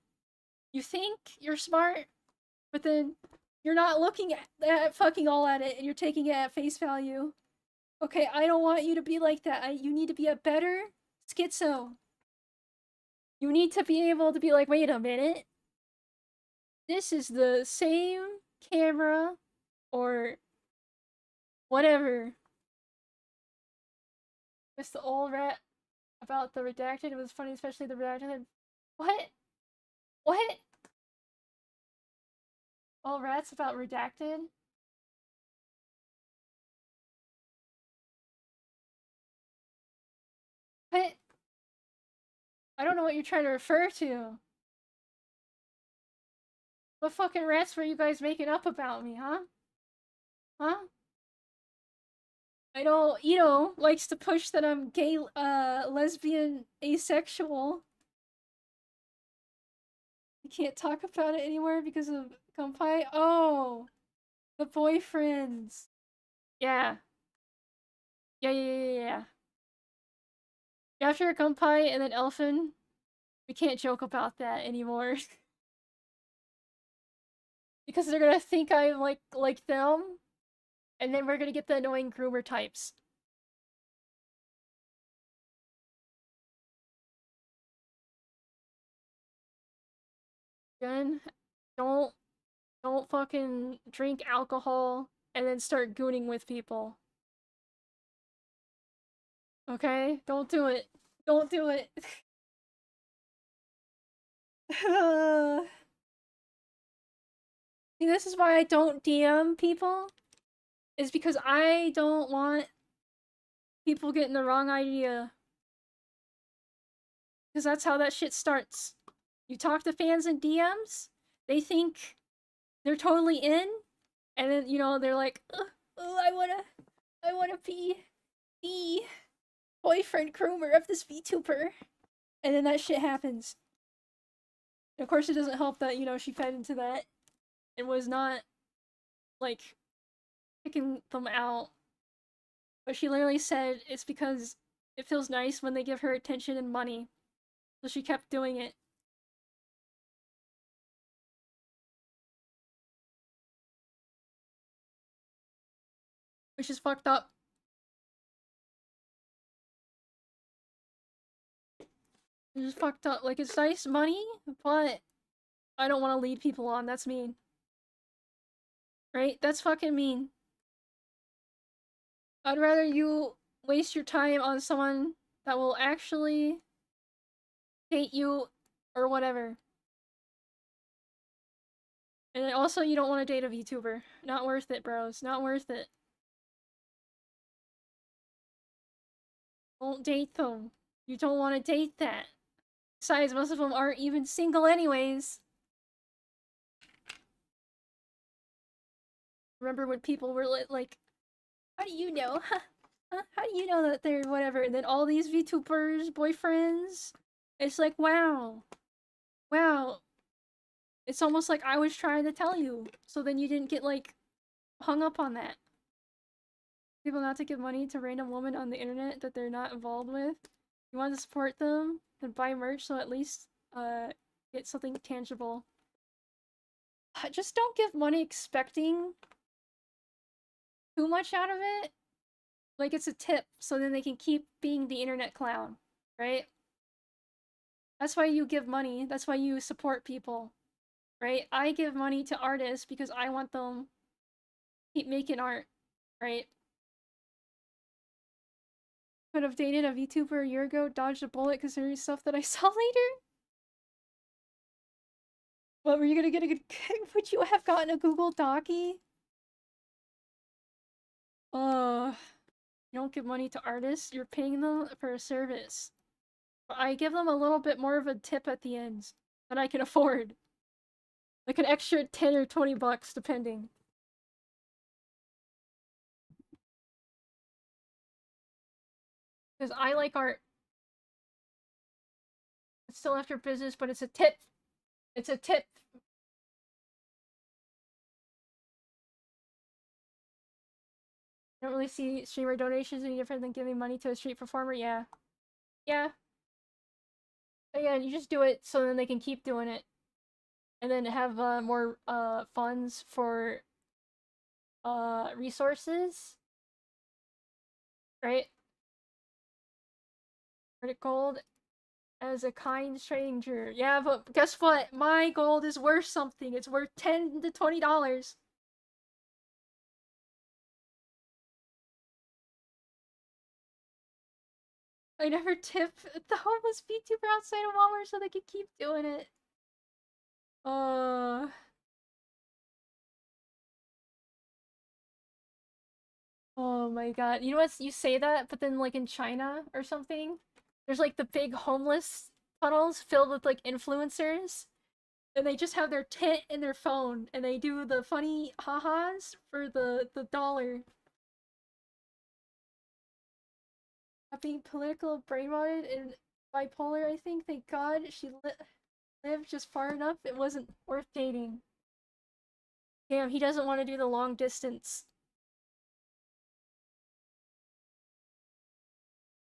You think you're smart, but then you're not looking at fucking all at it and you're taking it at face value. Okay, I don't want you to be like that. You need to be a better schizo. You need to be able to be like, wait a minute. This is the same camera or whatever. It's the old rat about the redacted. It was funny, especially the redacted. What? What? All rats about redacted? What? I don't know what you're trying to refer to. What fucking rats were you guys making up about me, huh? Huh? I know Ito likes to push that I'm gay, lesbian, asexual. I can't talk about it anymore because of Gunpei. Oh, the boyfriends. Yeah. Yeah. After Gunpei and then Elfin, we can't joke about that anymore. Because they're gonna think I'm like them, and then we're gonna get the annoying groomer types. Jen, don't fucking drink alcohol and then start gooning with people. Okay? Don't do it. Don't do it. See, this is why I don't DM people. Is because I don't want people getting the wrong idea. Because that's how that shit starts. You talk to fans in DMs, they think they're totally in, and then, you know, they're like, oh, I wanna be the boyfriend groomer of this VTuber. And then that shit happens. And of course, it doesn't help that, you know, she fed into that and was not, like, picking them out. But she literally said it's because it feels nice when they give her attention and money. So she kept doing it. Which is fucked up. It's just fucked up. Like, it's nice money, but I don't want to lead people on. That's mean. Right? That's fucking mean. I'd rather you waste your time on someone that will actually date you or whatever. And then also, you don't want to date a VTuber. Not worth it, bros. Not worth it. Don't date them. You don't want to date that. Besides, most of them aren't even single anyways. Remember when people were like, how do you know? How do you know that they're whatever? And then all these VTubers, boyfriends, it's like, wow. Wow. It's almost like I was trying to tell you. So then you didn't get, like, hung up on that. People not to give money to random women on the internet that they're not involved with. You want to support them, then buy merch so at least, get something tangible. Just don't give money expecting too much out of it. Like, it's a tip, so then they can keep being the internet clown, right? That's why you give money. That's why you support people, right? I give money to artists because I want them to keep making art, right? Could have dated a VTuber a year ago, dodged a bullet considering stuff that I saw later. What, were you gonna get a good... Would you have gotten a Google Docy? You don't give money to artists, you're paying them for a service. But I give them a little bit more of a tip at the end than I can afford. Like an extra 10 or 20 bucks, depending. Because I like art. It's still after business, but it's a tip. It's a tip. I don't really see streamer donations any different than giving money to a street performer. Yeah. Yeah. Again, you just do it so then they can keep doing it. And then have more funds for resources. Right? Credit gold as a kind stranger. Yeah, but guess what? My gold is worth something. It's worth $10 to $20. I never tip the homeless VTuber outside of Walmart so they can keep doing it. Oh my god. You know what? You say that, but then, like, in China or something, there's, like, the big homeless tunnels filled with, like, influencers. And they just have their tit in their phone, and they do the funny ha-has for the dollar. Being political, brainwashed, and bipolar, I think. Thank God she lived just far enough. It wasn't worth dating. Damn, he doesn't want to do the long distance.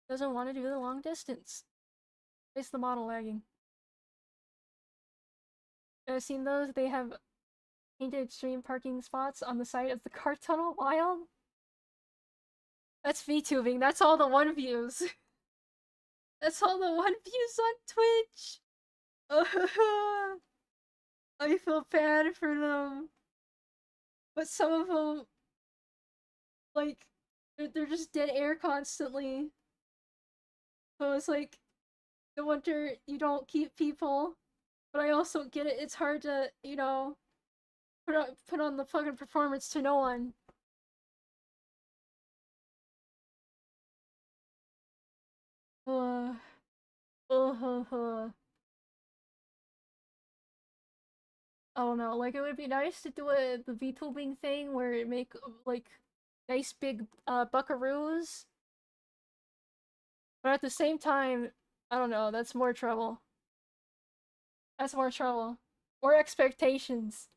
Doesn't want to do the long distance. It's the model lagging. I've seen those. They have painted extreme parking spots on the side of the car tunnel. Wild. That's VTubing. That's all the one views. That's all the one views on Twitch. I feel bad for them. But some of them, like, they're just dead air constantly. So it's like, no wonder you don't keep people. But I also get it, it's hard to, put on the fucking performance to no one. Uh, uh. I don't know, like, it would be nice to do the VTubing thing where it make, like, nice big, buckaroos. But at the same time, I don't know, that's more trouble. That's more trouble. More expectations.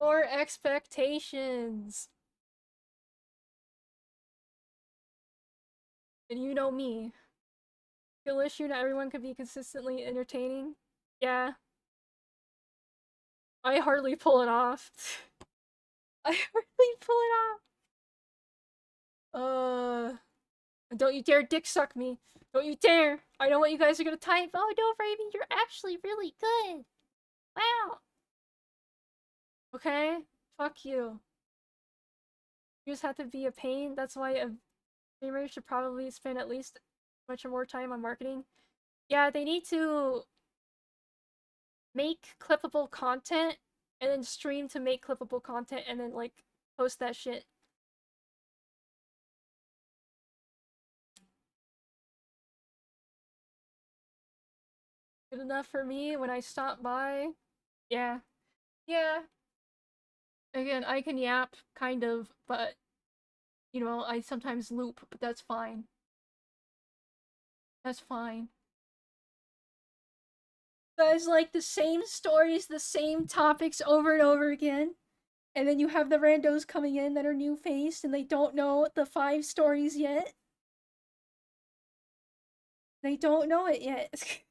More expectations. And you know me. Feel issue not everyone could be consistently entertaining. Yeah. I hardly pull it off. I hardly pull it off. Don't you dare dick suck me. Don't you dare. I know what you guys are gonna type. Oh no, Raimi, you're actually really good. Wow. Okay? Fuck you. You just have to be a pain. That's why a streamer should probably spend at least much more time on marketing. Yeah, they need to make clippable content and then stream to make clippable content and then like post that shit. Good enough for me when I stop by. Yeah. Yeah. Again, I can yap, kind of, but I sometimes loop, but that's fine. That's fine. Guys like the same stories, the same topics over and over again. And then you have the randos coming in that are new faced and they don't know the 5 stories yet. They don't know it yet.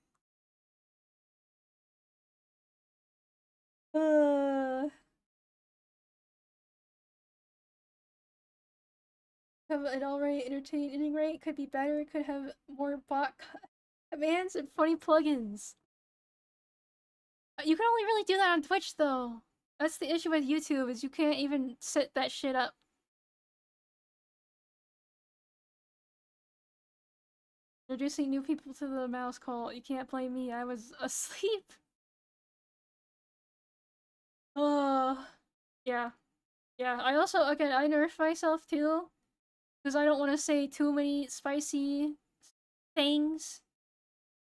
Have an alright entertaining rate, could be better, could have more bot commands and funny plugins. You can only really do that on Twitch though. That's the issue with YouTube, is you can't even set that shit up. Introducing new people to the mouse call. You can't blame me, I was asleep. Yeah. Yeah, I also, again, I nerf myself too. Because I don't want to say too many spicy things.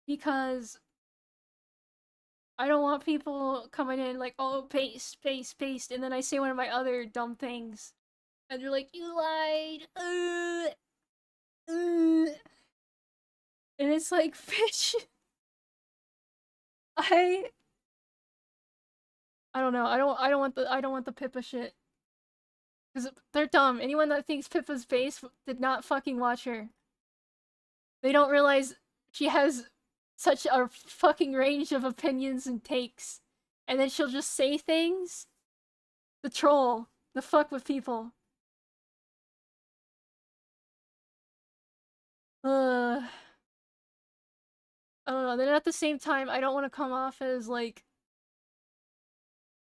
Because I don't want people coming in like, oh, paste, paste, paste. And then I say one of my other dumb things. And they're like, you lied. And it's like, bitch. I I don't know. I don't want the Pippa shit. Cuz they're dumb. Anyone that thinks Pippa's base did not fucking watch her. They don't realize she has such a fucking range of opinions and takes. And then she'll just say things. The troll. The fuck with people. I don't know. Then at the same time, I don't want to come off as like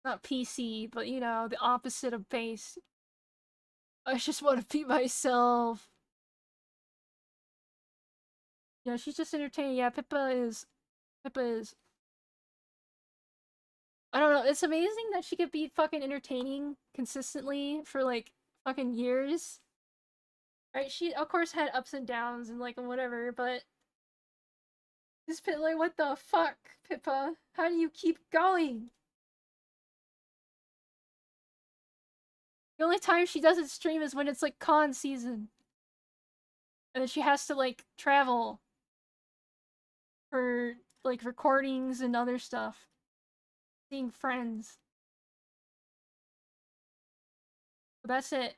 not PC, but the opposite of base. I just want to be myself. Yeah, she's just entertaining. Yeah, Pippa is. I don't know. It's amazing that she could be fucking entertaining consistently for like fucking years. Right? She of course had ups and downs and like whatever, but this Pit like what the fuck, Pippa? How do you keep going? The only time she doesn't stream is when it's like con season. And then she has to like travel for like recordings and other stuff. Seeing friends. But that's it.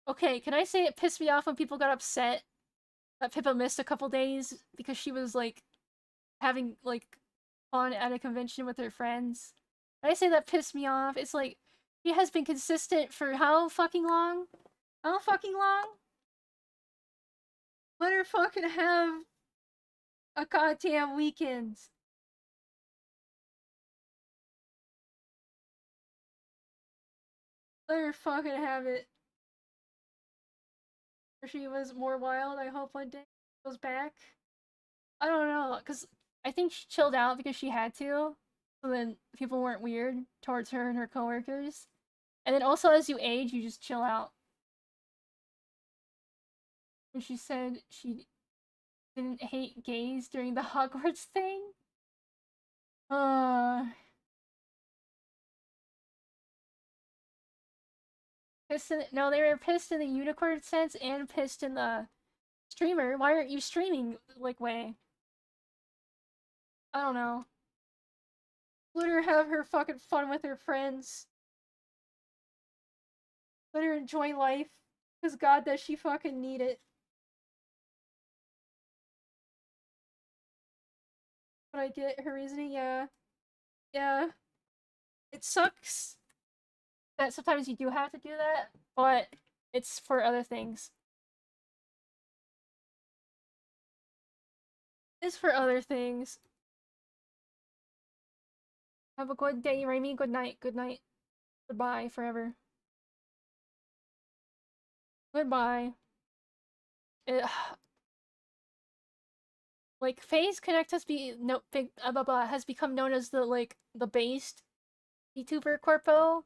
Okay, can I say it pissed me off when people got upset that Pippa missed a couple days because she was like having like fun at a convention with her friends? Can I say that pissed me off? It's like she has been consistent for how fucking long? How fucking long? Let her fucking have a goddamn weekend. Let her fucking have it. Or she was more wild, I hope one day goes back. I don't know, because I think she chilled out because she had to. So then people weren't weird towards her and her coworkers. And then also as you age, you just chill out. And she said she didn't hate gays during the Hogwarts thing. No, they were pissed in the unicorn sense and pissed in the streamer. Why aren't you streaming, like, way? I don't know. Let her have her fucking fun with her friends. Let her enjoy life. Because god does she fucking need it. But I get her reasoning, yeah. Yeah. It sucks that sometimes you do have to do that, but it's for other things. It's for other things. Have a good day, Raimi. Good night. Good night. Goodbye forever. Goodbye. It, like Phase Connect has has become known as the based VTuber corpo,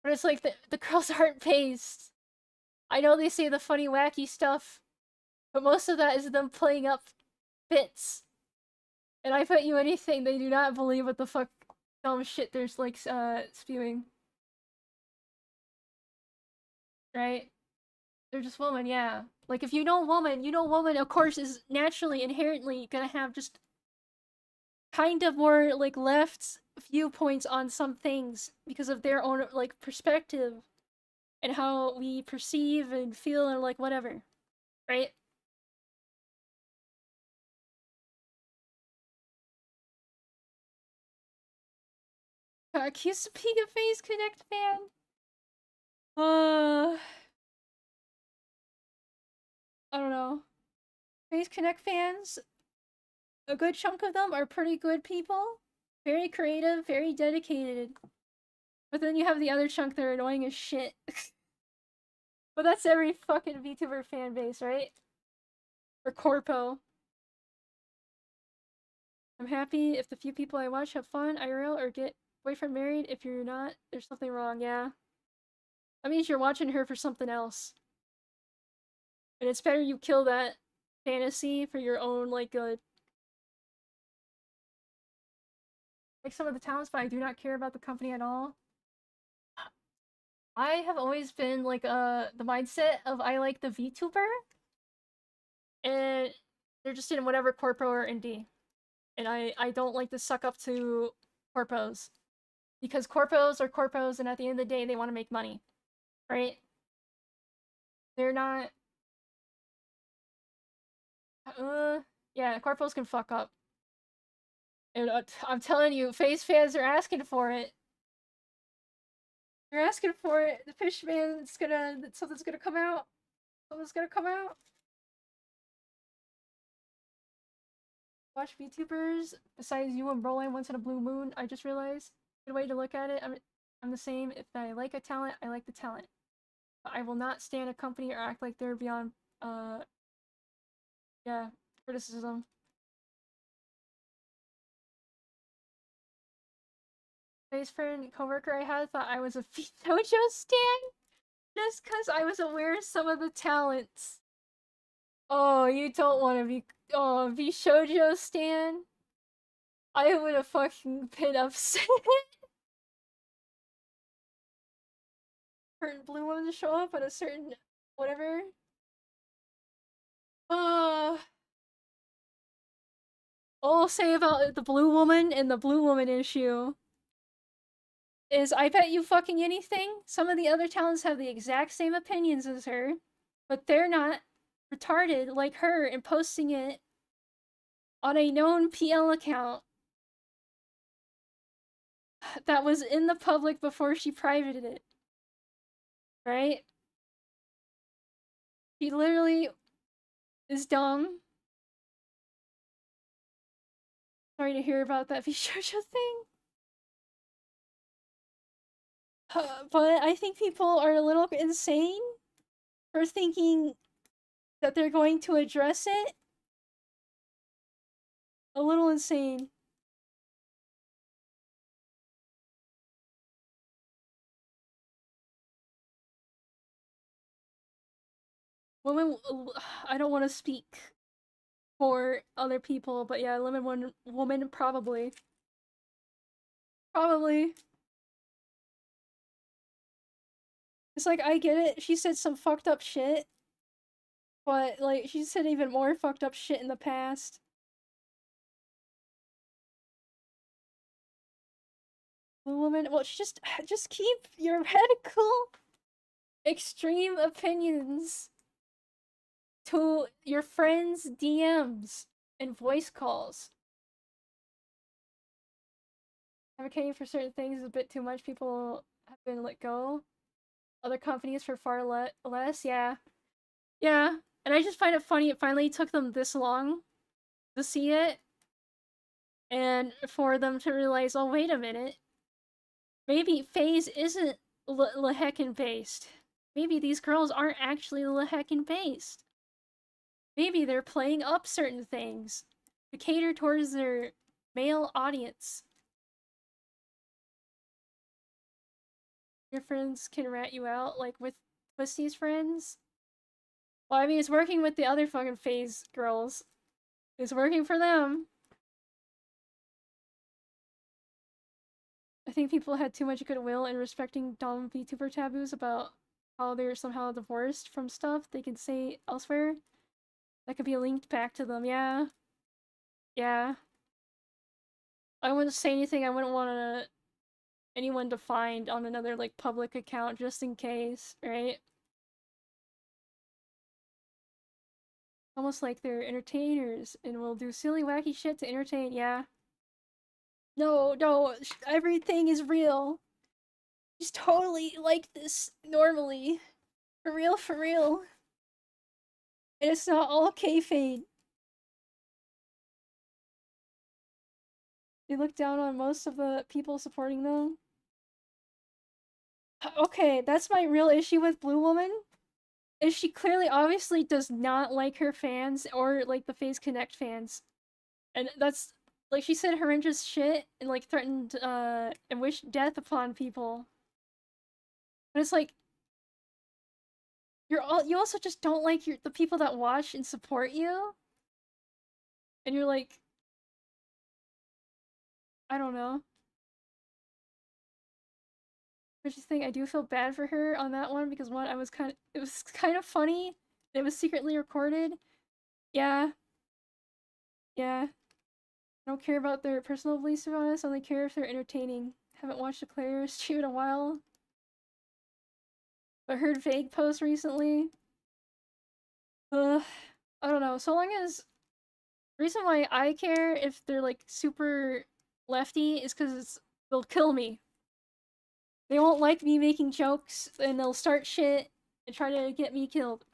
but it's like the girls aren't based. I know they say the funny wacky stuff, but most of that is them playing up bits. And I bet you anything they do not believe what the fuck dumb shit they're like spewing. Right? They're just women, yeah. Like if you know woman of course is naturally inherently gonna have just kind of more like left viewpoints on some things because of their own like perspective and how we perceive and feel and like whatever. Right? Accused of being a Phase Connect fan. I don't know. Phase Connect fans, a good chunk of them are pretty good people. Very creative, very dedicated. But then you have the other chunk that are annoying as shit. But that's every fucking VTuber fan base, right? Or corpo. I'm happy if the few people I watch have fun, IRL, or get boyfriend married. If you're not, there's something wrong, yeah. That means you're watching her for something else. And it's better you kill that fantasy for your own, like, good. Like some of the talents, but I do not care about the company at all. I have always been, like, the mindset of I like the VTuber. And they're just in whatever corpo or indie. And I don't like to suck up to corpos. Because corpos are corpos, and at the end of the day, they want to make money. Right? They're not... yeah, corpos can fuck up. And I'm telling you, Phase fans are asking for it. They're asking for it. The Fishman's gonna... Something's gonna come out. Something's gonna come out. Watch VTubers besides you and Broline once in a blue moon. I just realized. Good way to look at it. I'm the same. If I like a talent, I like the talent. But I will not stand a company or act like they're beyond yeah, criticism. Face friend coworker I had thought I was a Dojo stan just cause I was aware of some of the talents. Oh, you don't want to be shoujo stan? I would have fucking been upset. Certain blue women to show up at a certain whatever. All I'll say about the blue woman and the blue woman issue is I bet you fucking anything, some of the other talents have the exact same opinions as her, but they're not retarded like her and posting it on a known PL account that was in the public before she privated it. Right? She literally is dumb. Sorry to hear about that Vishojo thing. But I think people are a little insane for thinking that they're going to address it. A little insane. Women, I don't want to speak for other people, but yeah, woman probably. Probably. It's like, I get it, she said some fucked up shit, but like, she said even more fucked up shit in the past. The woman, well, just keep your radical, extreme opinions to your friends' DMs and voice calls. Advocating for certain things is a bit too much. People have been let go. Other companies for far less. Yeah. Yeah. And I just find it funny it finally took them this long to see it. And for them to realize, oh, wait a minute. Maybe FaZe isn't Leheckin based. Maybe these girls aren't actually Leheckin based. Maybe they're playing up certain things to cater towards their male audience. Your friends can rat you out, like with Twisty's friends. Well, I mean, it's working with the other fucking FaZe girls. It's working for them. I think people had too much goodwill in respecting dumb VTuber taboos about how they're somehow divorced from stuff they can say elsewhere. That could be linked back to them, yeah. Yeah. I wouldn't say anything I wouldn't want anyone to find on another, like, public account just in case, right? Almost like they're entertainers and will do silly, wacky shit to entertain, yeah. No, no, everything is real. She's totally like this normally. For real, for real. And it's not all kayfabe. They look down on most of the people supporting them. Okay, that's my real issue with Blue Woman. Is she clearly obviously does not like her fans or like the FaZe Connect fans. And that's like she said horrendous shit and like threatened and wished death upon people. But it's like you also just don't like the people that watch and support you. And you're like, I don't know. Which is thing I do feel bad for her on that one because one, it was kind of funny. It was secretly recorded. Yeah. Yeah. I don't care about their personal beliefs, to be honest. I only care if they're entertaining. Haven't watched a player stream in a while. But heard vague posts recently. I don't know. So long as the reason why I care if they're like super lefty is because they'll kill me. They won't like me making jokes and they'll start shit and try to get me killed.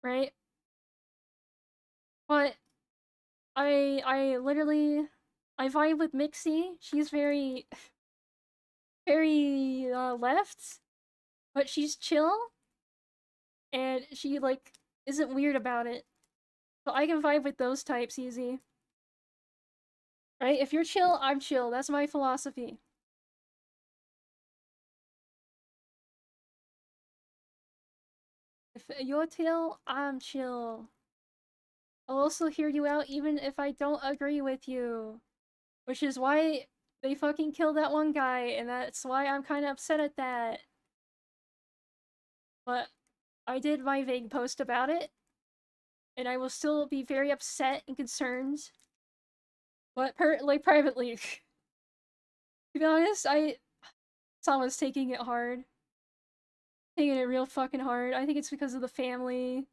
Right? But I literally I vibe with Mixie. She's very very left, but she's chill and she like isn't weird about it. So I can vibe with those types easy. Right? If you're chill, I'm chill. That's my philosophy. If you're chill, I'm chill. I'll also hear you out even if I don't agree with you. Which is why they fucking killed that one guy, and that's why I'm kind of upset at that. But I did my vague post about it, and I will still be very upset and concerned. But like privately, to be honest, someone's taking it hard, taking it real fucking hard. I think it's because of the family,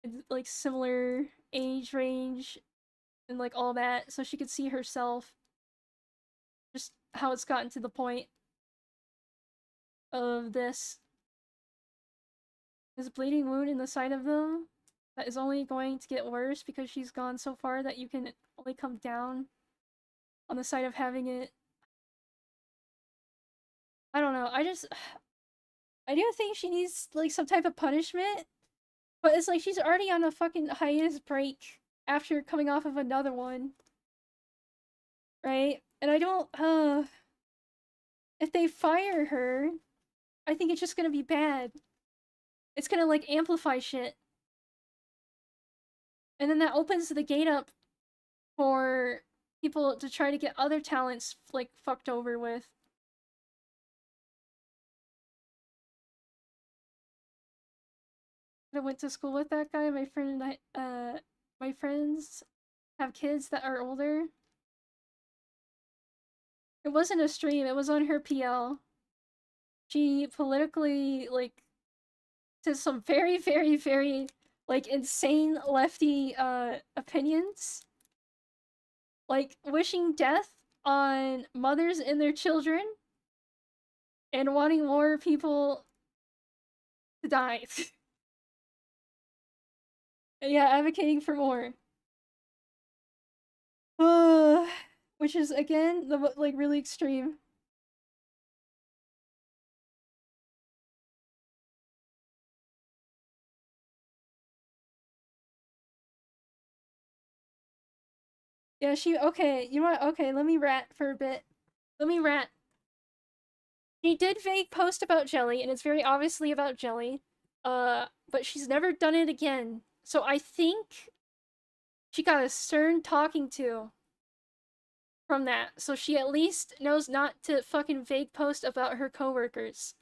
and like similar age range, and like all that, so she could see herself. Just how it's gotten to the point of this. There's a bleeding wound in the side of them. that is only going to get worse because she's gone so far that you can only come down on the side of having it. I don't know. I do think she needs like some type of punishment, but it's like she's already on a fucking hiatus break after coming off of another one. Right? And I don't if they fire her, I think it's just gonna be bad. It's gonna like amplify shit. And then that opens the gate up for people to try to get other talents like fucked over with. I went to school with that guy. My friend and I, my friends have kids that are older. It wasn't a stream, it was on her PL. She politically, like, says some very, very, very, like, insane lefty, opinions. Like, wishing death on mothers and their children. And wanting more people to die. Yeah, advocating for more. Which is, again, the, like, really extreme. Yeah, okay, you know what? Okay, let me rat for a bit. Let me rat. She did vague post about Jelly, and it's very obviously about Jelly. But she's never done it again. So I think she got a stern talking to from that. So she at least knows not to fucking vague post about her coworkers.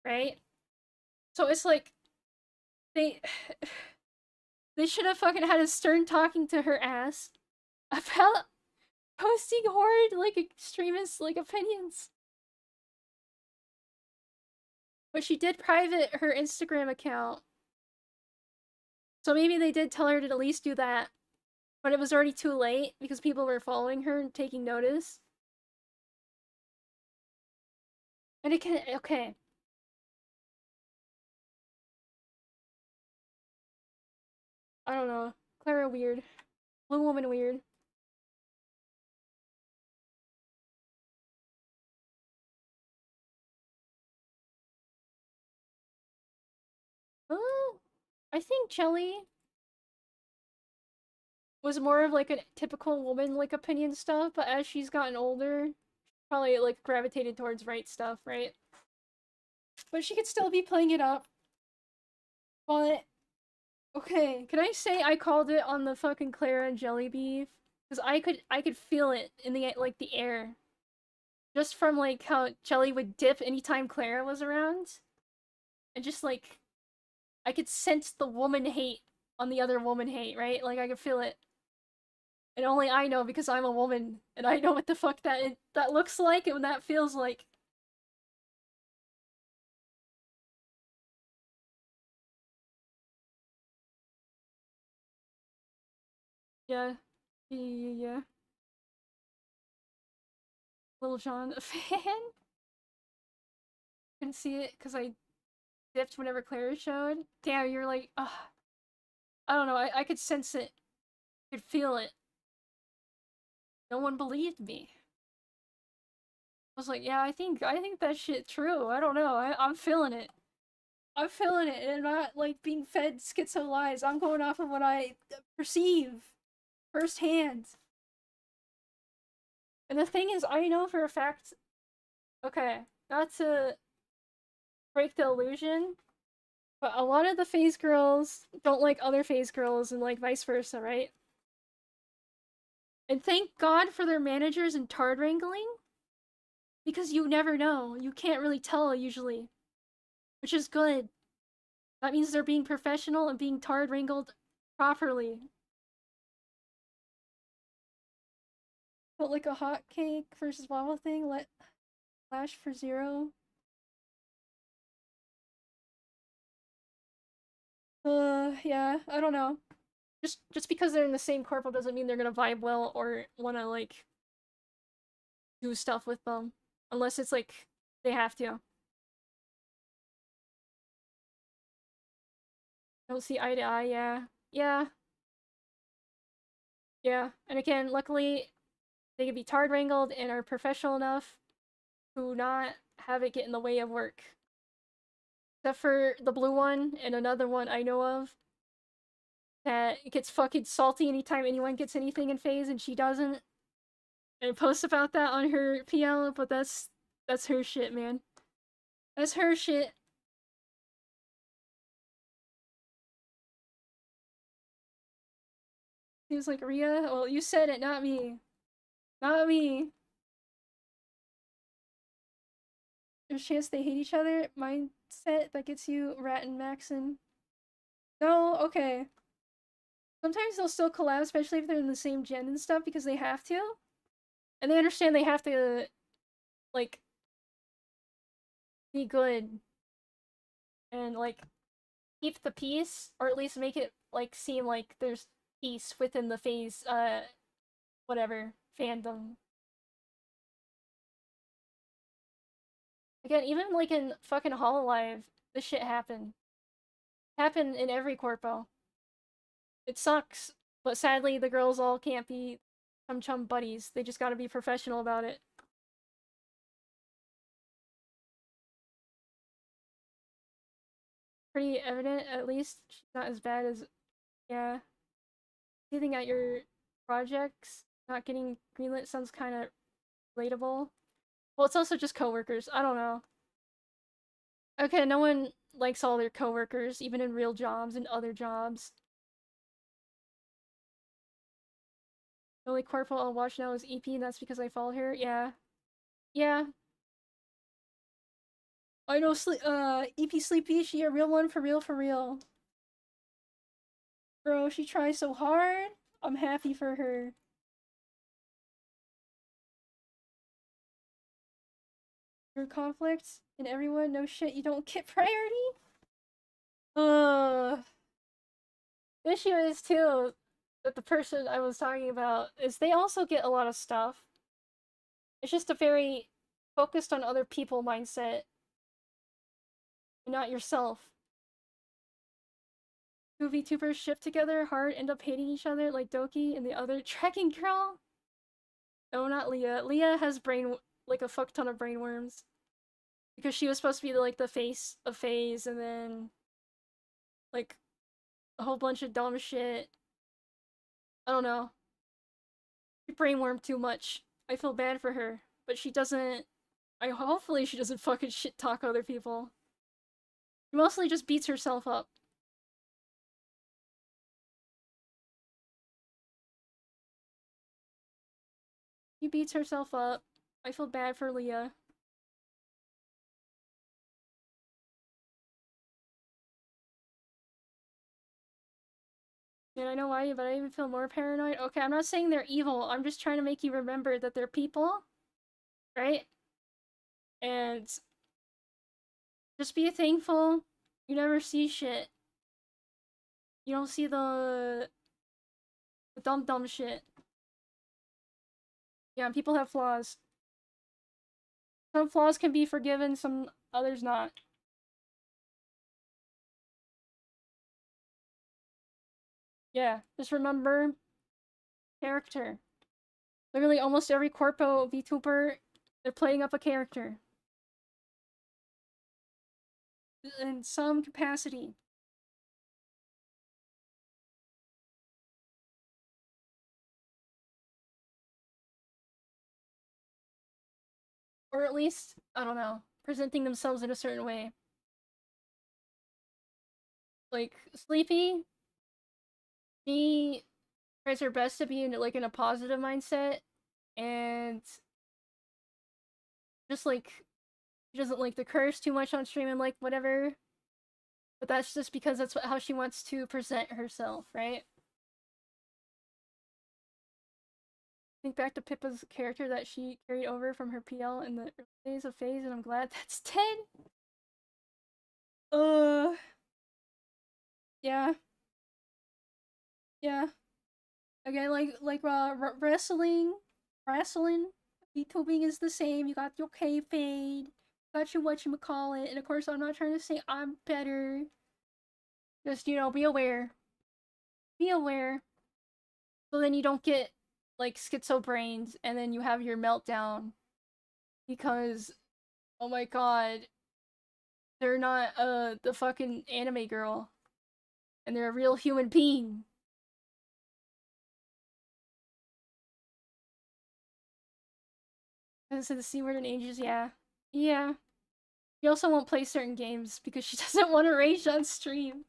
Right? So it's like they they should have fucking had a stern talking to her ass about posting horrid, like, extremist, like, opinions. But she did private her Instagram account. So maybe they did tell her to at least do that. But it was already too late because people were following her and taking notice. And it can, okay. I don't know. Clara weird. Blue woman weird. Oh, I think Jelly was more of like a typical woman like opinion stuff, but as she's gotten older, probably like gravitated towards right stuff, right? But she could still be playing it up. But okay, can I say I called it on the fucking Clara and Jelly beef? Because I could feel it in the like the air. Just from like how Jelly would dip anytime Clara was around. And just like I could sense the woman hate on the other woman hate, right? Like I could feel it. And only I know because I'm a woman and I know what the fuck that looks like and what that feels like. Yeah. Yeah. Little John, a fan? Couldn't see it because I dipped whenever Clara showed. Damn, you're like, ugh. I don't know, I could sense it. I could feel it. No one believed me. I was like, yeah, I think that shit true. I don't know. I'm feeling it. I'm feeling it, and I'm not like being fed schizo lies. I'm going off of what I perceive firsthand. And the thing is, I know for a fact. Okay, not to break the illusion, but a lot of the phase girls don't like other phase girls, and like vice versa, right? And thank God for their managers and tard wrangling, because you never know. You can't really tell usually, which is good. That means they're being professional and being tard wrangled properly. But like a hot cake versus waffle thing, let flash for 0. Yeah, I don't know. Just because they're in the same corporal doesn't mean they're gonna vibe well or wanna like do stuff with them. Unless it's like they have to. Don't see eye to eye, yeah. Yeah. Yeah. And again, luckily, they can be tard wrangled and are professional enough to not have it get in the way of work. Except for the blue one and another one I know of that gets fucking salty anytime anyone gets anything in phase and she doesn't. And posts about that on her PL, but that's her shit, man. That's her shit. He was like, Rhea? Well, you said it, not me. Not me. There's a chance they hate each other. Mindset that gets you Rat and Maxon. No, okay. Sometimes they'll still collab, especially if they're in the same gen and stuff, because they have to. And they understand they have to, like, be good. And, like, keep the peace, or at least make it, like, seem like there's peace within the phase, whatever, fandom. Again, even, like, in fucking Hololive, this shit happened. Happened in every corpo. It sucks, but sadly the girls all can't be chum buddies. They just gotta be professional about it. Pretty evident, at least. She's not as bad as... Yeah. Anything at your projects not getting greenlit sounds kind of relatable. Well, it's also just coworkers. I don't know. Okay, no one likes all their coworkers, even in real jobs and other jobs. The only corporal I'll watch now is EP, and that's because I follow her. Yeah. Yeah. I know EP Sleepy, she a real one for real, for real. Bro, she tries so hard. I'm happy for her. Your conflicts and everyone, no shit, you don't get priority? The issue is too that the person I was talking about is they also get a lot of stuff. It's just a very focused on other people mindset, not yourself. Two VTubers ship together hard, end up hating each other like Doki and the other tracking girl. No, not Leah. Leah has like a fuck ton of brainworms. Because she was supposed to be like the face of phase and then like a whole bunch of dumb shit. I don't know. She brainwormed too much. I feel bad for her. But she doesn't... hopefully she doesn't fucking shit talk other people. She mostly just beats herself up. She beats herself up. I feel bad for Leah. And I know why, but I even feel more paranoid. Okay, I'm not saying they're evil. I'm just trying to make you remember that they're people. Right? And just be thankful you never see shit. You don't see the dumb shit. Yeah, people have flaws. Some flaws can be forgiven, some others not. Yeah, just remember character. Literally almost every corpo VTuber, they're playing up a character. In some capacity. Or at least, I don't know, presenting themselves in a certain way. Like, Sleepy, she tries her best to be in like in a positive mindset, and just like she doesn't like the curse too much on stream and like whatever. But that's just because that's how she wants to present herself, right? Think back to Pippa's character that she carried over from her PL in the early days of phase, and I'm glad that's 10. Yeah. Yeah. Again, like wrestling, VTubing is the same. You got your kayfabe, got your whatchamacallit, and of course I'm not trying to say I'm better. Just, you know, be aware. Be aware. So then you don't get, like, schizo brains and then you have your meltdown. Because, oh my god, they're not, the fucking anime girl. And they're a real human being. I said the C word in ages, yeah. Yeah. She also won't play certain games because she doesn't want to rage on stream.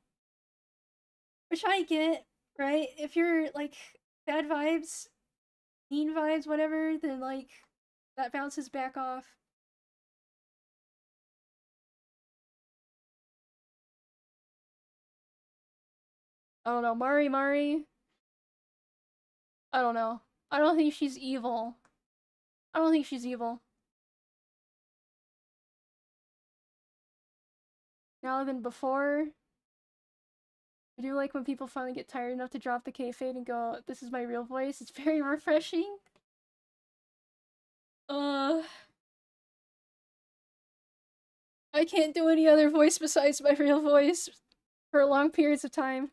Which I get, right? If you're, like, bad vibes, mean vibes, whatever, then, like, that bounces back off. I don't know, Mari. I don't know. I don't think she's evil. I don't think she's evil. Now than before. I do like when people finally get tired enough to drop the kayfabe and go, this is my real voice. It's very refreshing. I can't do any other voice besides my real voice for long periods of time.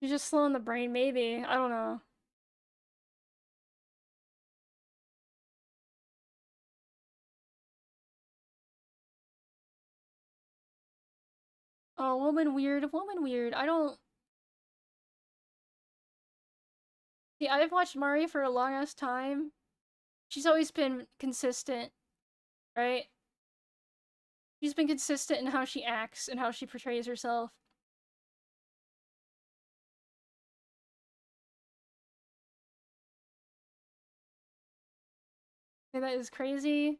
You're just slow in the brain, maybe. I don't know. Oh, woman weird. Woman weird. I don't... See, I've watched Mari for a long ass time. She's always been consistent, right? She's been consistent in how she acts and how she portrays herself. And that is crazy.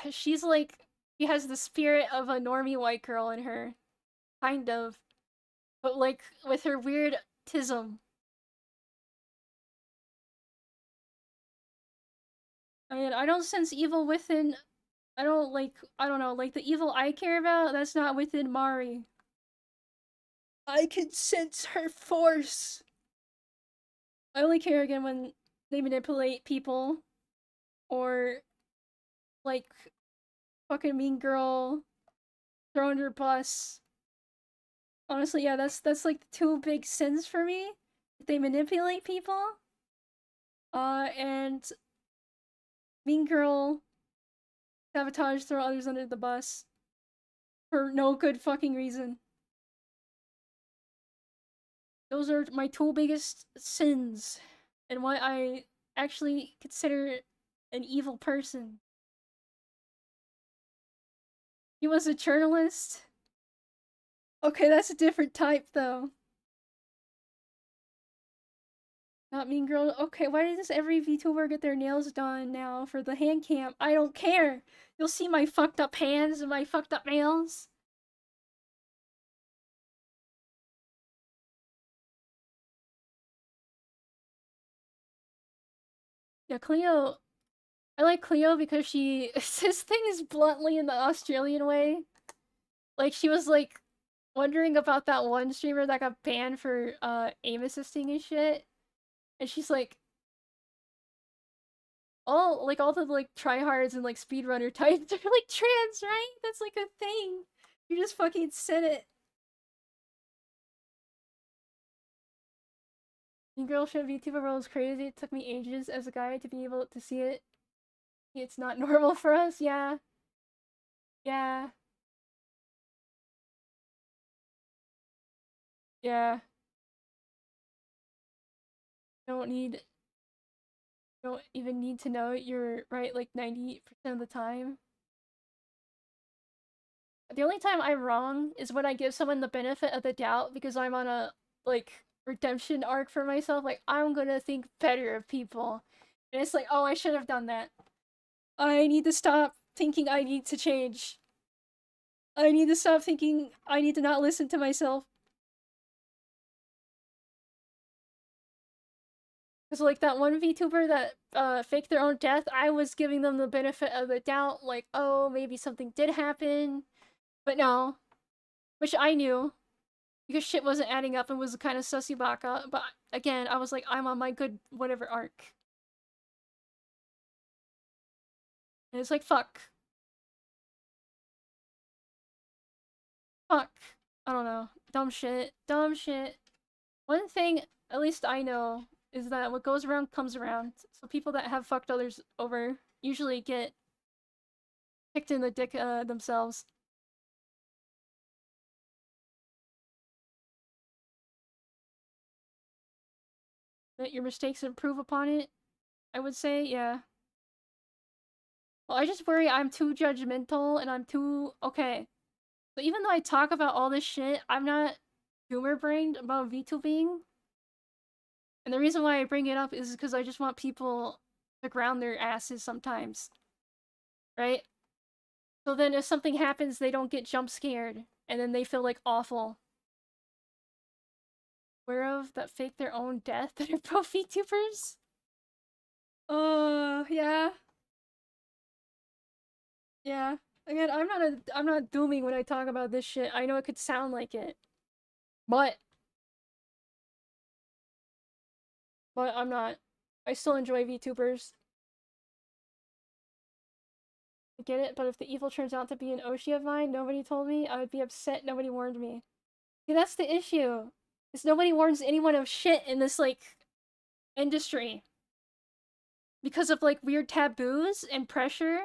She's like... She has the spirit of a normie white girl in her. Kind of. But like, with her weird tism. I mean, I don't sense evil within... I don't, like... I don't know, like, the evil I care about, that's not within Mari. I can sense her force! I only care again when they manipulate people. Or, like, fucking mean girl, throw under a bus. Honestly, yeah, that's like the two big sins for me. They manipulate people. And mean girl, sabotage, throw others under the bus. For no good fucking reason. Those are my two biggest sins. And why I actually consider an evil person. He was a journalist? Okay, that's a different type, though. Not mean girl. Okay, why does every VTuber get their nails done now for the hand cam? I don't care! You'll see my fucked up hands and my fucked up nails. Yeah, Cleo... I like Cleo because she says things bluntly in the Australian way. Like, she was, like, wondering about that one streamer that got banned for, aim assisting and shit. And she's like... all the, like, tryhards and, like, speedrunner types are, like, trans, right? That's, like, a thing. You just fucking said it. Mean Girl show VTuber world is crazy. It took me ages as a guy to be able to see it. It's not normal for us, yeah. Yeah. Yeah. Don't even need to know you're right like 90% of the time. The only time I'm wrong is when I give someone the benefit of the doubt because I'm on a, like, redemption arc for myself. Like, I'm gonna think better of people. And it's like, oh, I should have done that. I need to stop thinking I need to change. I need to stop thinking I need to not listen to myself. Because, like, that one VTuber that faked their own death, I was giving them the benefit of the doubt, like, oh, maybe something did happen. But no. Which I knew. Because shit wasn't adding up and was kind of sussy baka. But again, I was like, I'm on my good whatever arc. And it's like, fuck. fuck. I don't know. Dumb shit. Dumb shit. One thing, at least I know, is that what goes around comes around. So people that have fucked others over usually get kicked in the dick themselves. That your mistakes improve upon it, I would say, yeah. Well, I just worry I'm too judgmental and I'm too... Okay. So even though I talk about all this shit, I'm not humor-brained about VTubing. And the reason why I bring it up is because I just want people to ground their asses sometimes. Right? So then if something happens, they don't get jump scared. And then they feel like awful. Aware of that fake their own death that are pro VTubers? Yeah. Yeah. Again, I'm not dooming when I talk about this shit. I know it could sound like it. But I'm not. I still enjoy VTubers. I get it, but if the evil turns out to be an Oshi of mine, nobody told me, I would be upset nobody warned me. See, that's the issue. Is nobody warns anyone of shit in this, like, industry. Because of, like, weird taboos and pressure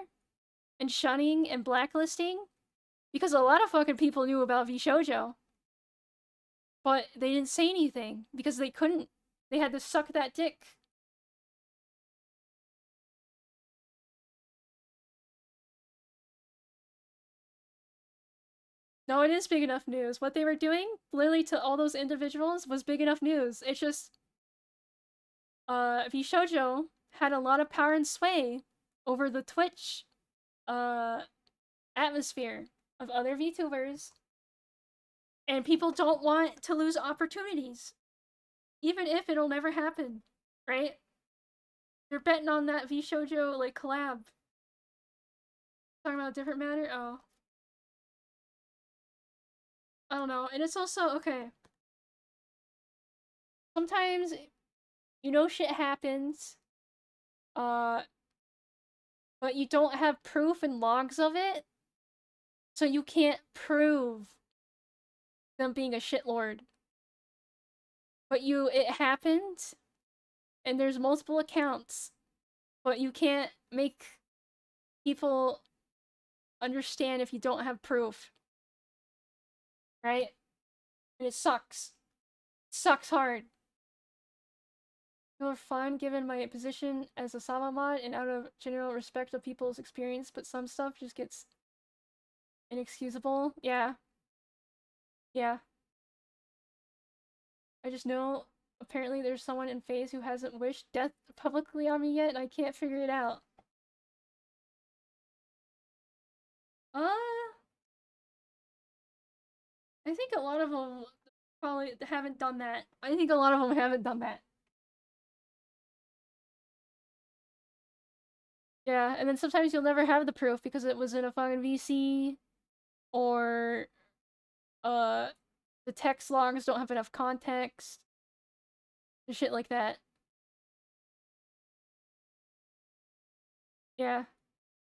and shunning and blacklisting. Because a lot of fucking people knew about VShoujo. But they didn't say anything. Because they couldn't. They had to suck that dick. No, it is big enough news. What they were doing, literally to all those individuals, was big enough news. It's just... VShoujo had a lot of power and sway over the Twitch, atmosphere of other VTubers. And people don't want to lose opportunities. Even if it'll never happen, right? They're betting on that VShoujo, like, collab. Talking about a different matter? Oh. I don't know. And it's also, okay. Sometimes, you know shit happens. But you don't have proof and logs of it. So you can't prove them being a shitlord. But it happened, and there's multiple accounts, but you can't make people understand if you don't have proof. Right? And it sucks. It sucks hard. People are fun given my position as a Sama mod and out of general respect of people's experience, but some stuff just gets inexcusable. Yeah. Yeah. I just know apparently there's someone in FaZe who hasn't wished death publicly on me yet, and I can't figure it out. I think a lot of them probably haven't done that. I think a lot of them haven't done that. Yeah, and then sometimes you'll never have the proof because it was in a fucking VC, or the text logs don't have enough context. And shit like that. Yeah.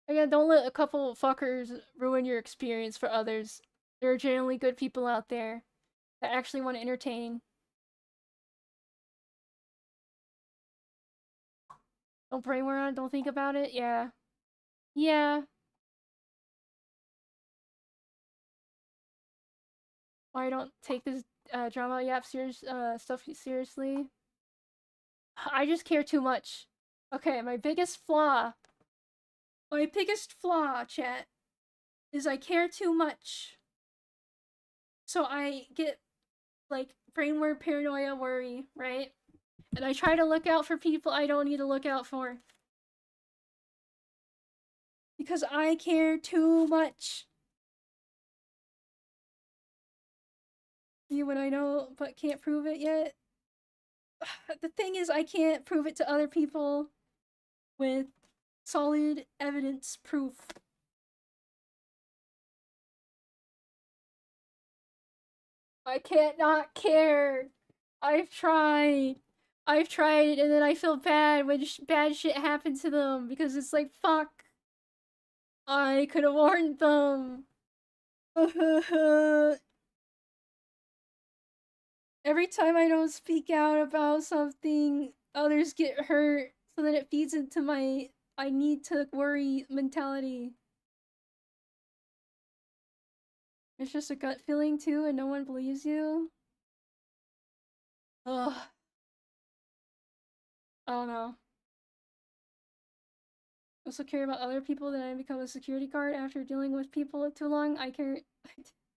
Again, don't let a couple fuckers ruin your experience for others. There are genuinely good people out there that actually want to entertain. Don't brainware on it, don't think about it. Yeah. Yeah. Why don't take this drama yap stuff seriously? I just care too much. Okay, my biggest flaw, chat, is I care too much. So I get, like, brainware, paranoia, worry, right? And I try to look out for people I don't need to look out for. Because I care too much. You when I know, but can't prove it yet. The thing is, I can't prove it to other people with solid evidence proof. I can't not care. I've tried. And then I feel bad when bad shit happens to them because it's like, fuck. I could have warned them. Every time I don't speak out about something, others get hurt, so then it feeds into my I need to worry mentality. It's just a gut feeling too, and no one believes you. Ugh. I don't know. I also care about other people, then I become a security guard after dealing with people too long. I care.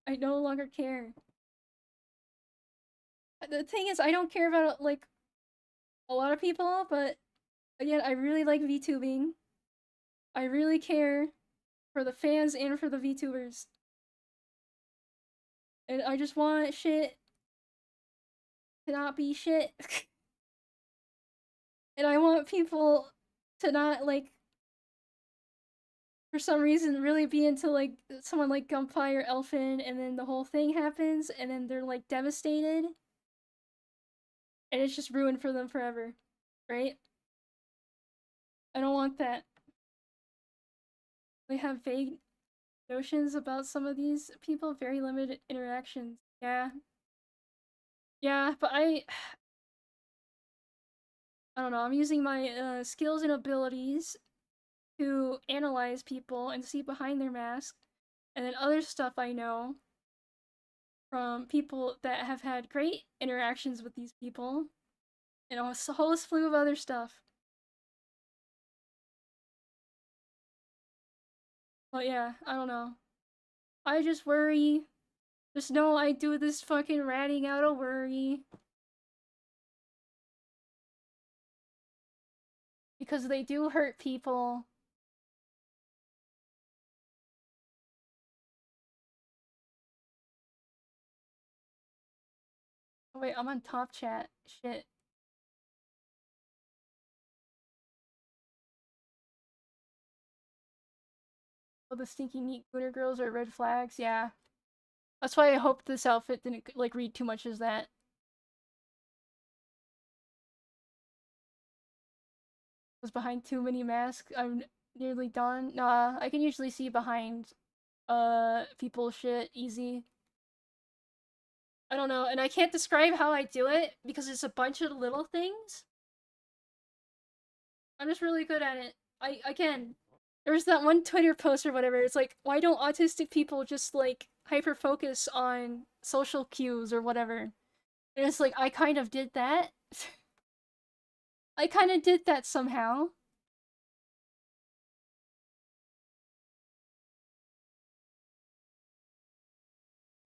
I no longer care. The thing is, I don't care about, like, a lot of people, but again, I really like VTubing. I really care for the fans and for the VTubers. And I just want shit to not be shit. And I want people to not, like, for some reason, really be into, like, someone like Gunpei or Elfin, and then the whole thing happens, and then they're, like, devastated. And it's just ruined for them forever. Right? I don't want that. They have vague notions about some of these people, very limited interactions. Yeah. Yeah, but I don't know, I'm using my skills and abilities to analyze people and see behind their mask. And then other stuff I know from people that have had great interactions with these people. And a whole slew of other stuff. But yeah, I don't know. I just worry. Just know I do this fucking ratting out of worry. Because they do hurt people. Oh, wait, I'm on top chat. Shit. Oh, the stinky neat gooner girls are red flags, yeah. That's why I hope this outfit didn't, like, read too much as that. Was behind too many masks. I'm nearly done. Nah, I can usually see behind, people's shit easy. I don't know, and I can't describe how I do it because it's a bunch of little things. I'm just really good at it. Again, there's that one Twitter post or whatever. It's like, why don't autistic people just, like, hyper focus on social cues or whatever? And it's like, I kind of did that. I kind of did that somehow.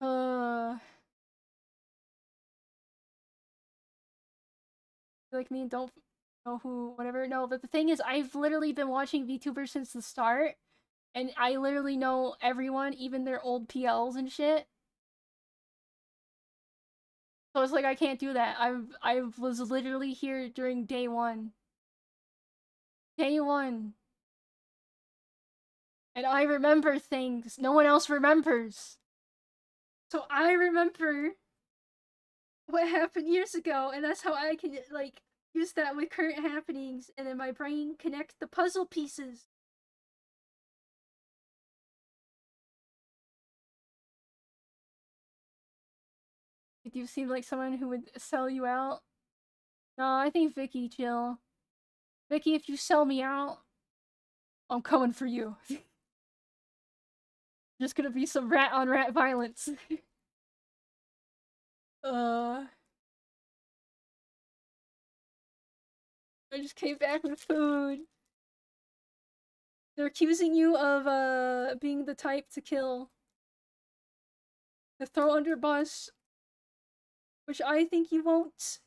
Uh, like me, don't know who, whatever. No, but the thing is, I've literally been watching VTubers since the start, and I literally know everyone, even their old PLs and shit. So it's like I can't do that. I was literally here during day one. Day one. And I remember things no one else remembers. So I remember what happened years ago, and that's how I can, like, use that with current happenings, and then my brain connects the puzzle pieces. Do you seem like someone who would sell you out? No, I think Vicky, chill. Vicky, if you sell me out, I'm coming for you. Just gonna be some rat on rat violence. uh, I just came back with food. They're accusing you of being the type to kill, to throw under bus, which I think you won't.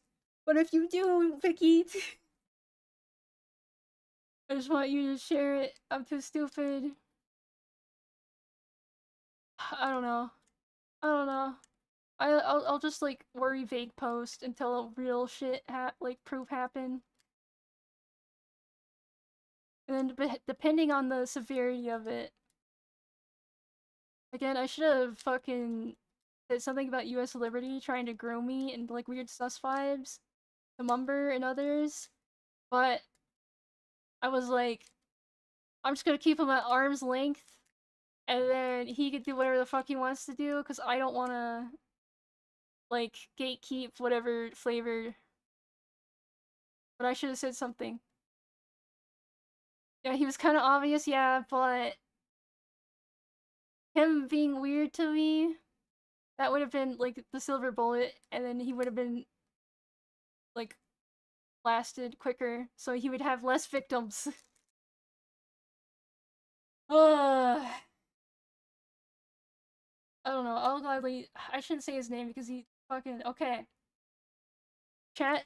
But if you do, Vicky, I just want you to share it. I'm too stupid. I don't know. I don't know. I'll just, like, worry vague post until real shit like proof happen. And then depending on the severity of it. Again, I should have fucking said something about US Liberty trying to groom me and, like, weird sus vibes to Mumber and others. But I was like, I'm just gonna keep him at arm's length and then he could do whatever the fuck he wants to do, because I don't want to, like, gatekeep whatever flavor. But I should have said something. Yeah, he was kind of obvious, yeah, but him being weird to me, that would have been, like, the silver bullet, and then he would have been, like, blasted quicker, so he would have less victims. Ugh. I don't know, I'll gladly- I shouldn't say his name because he fucking- okay. Chat,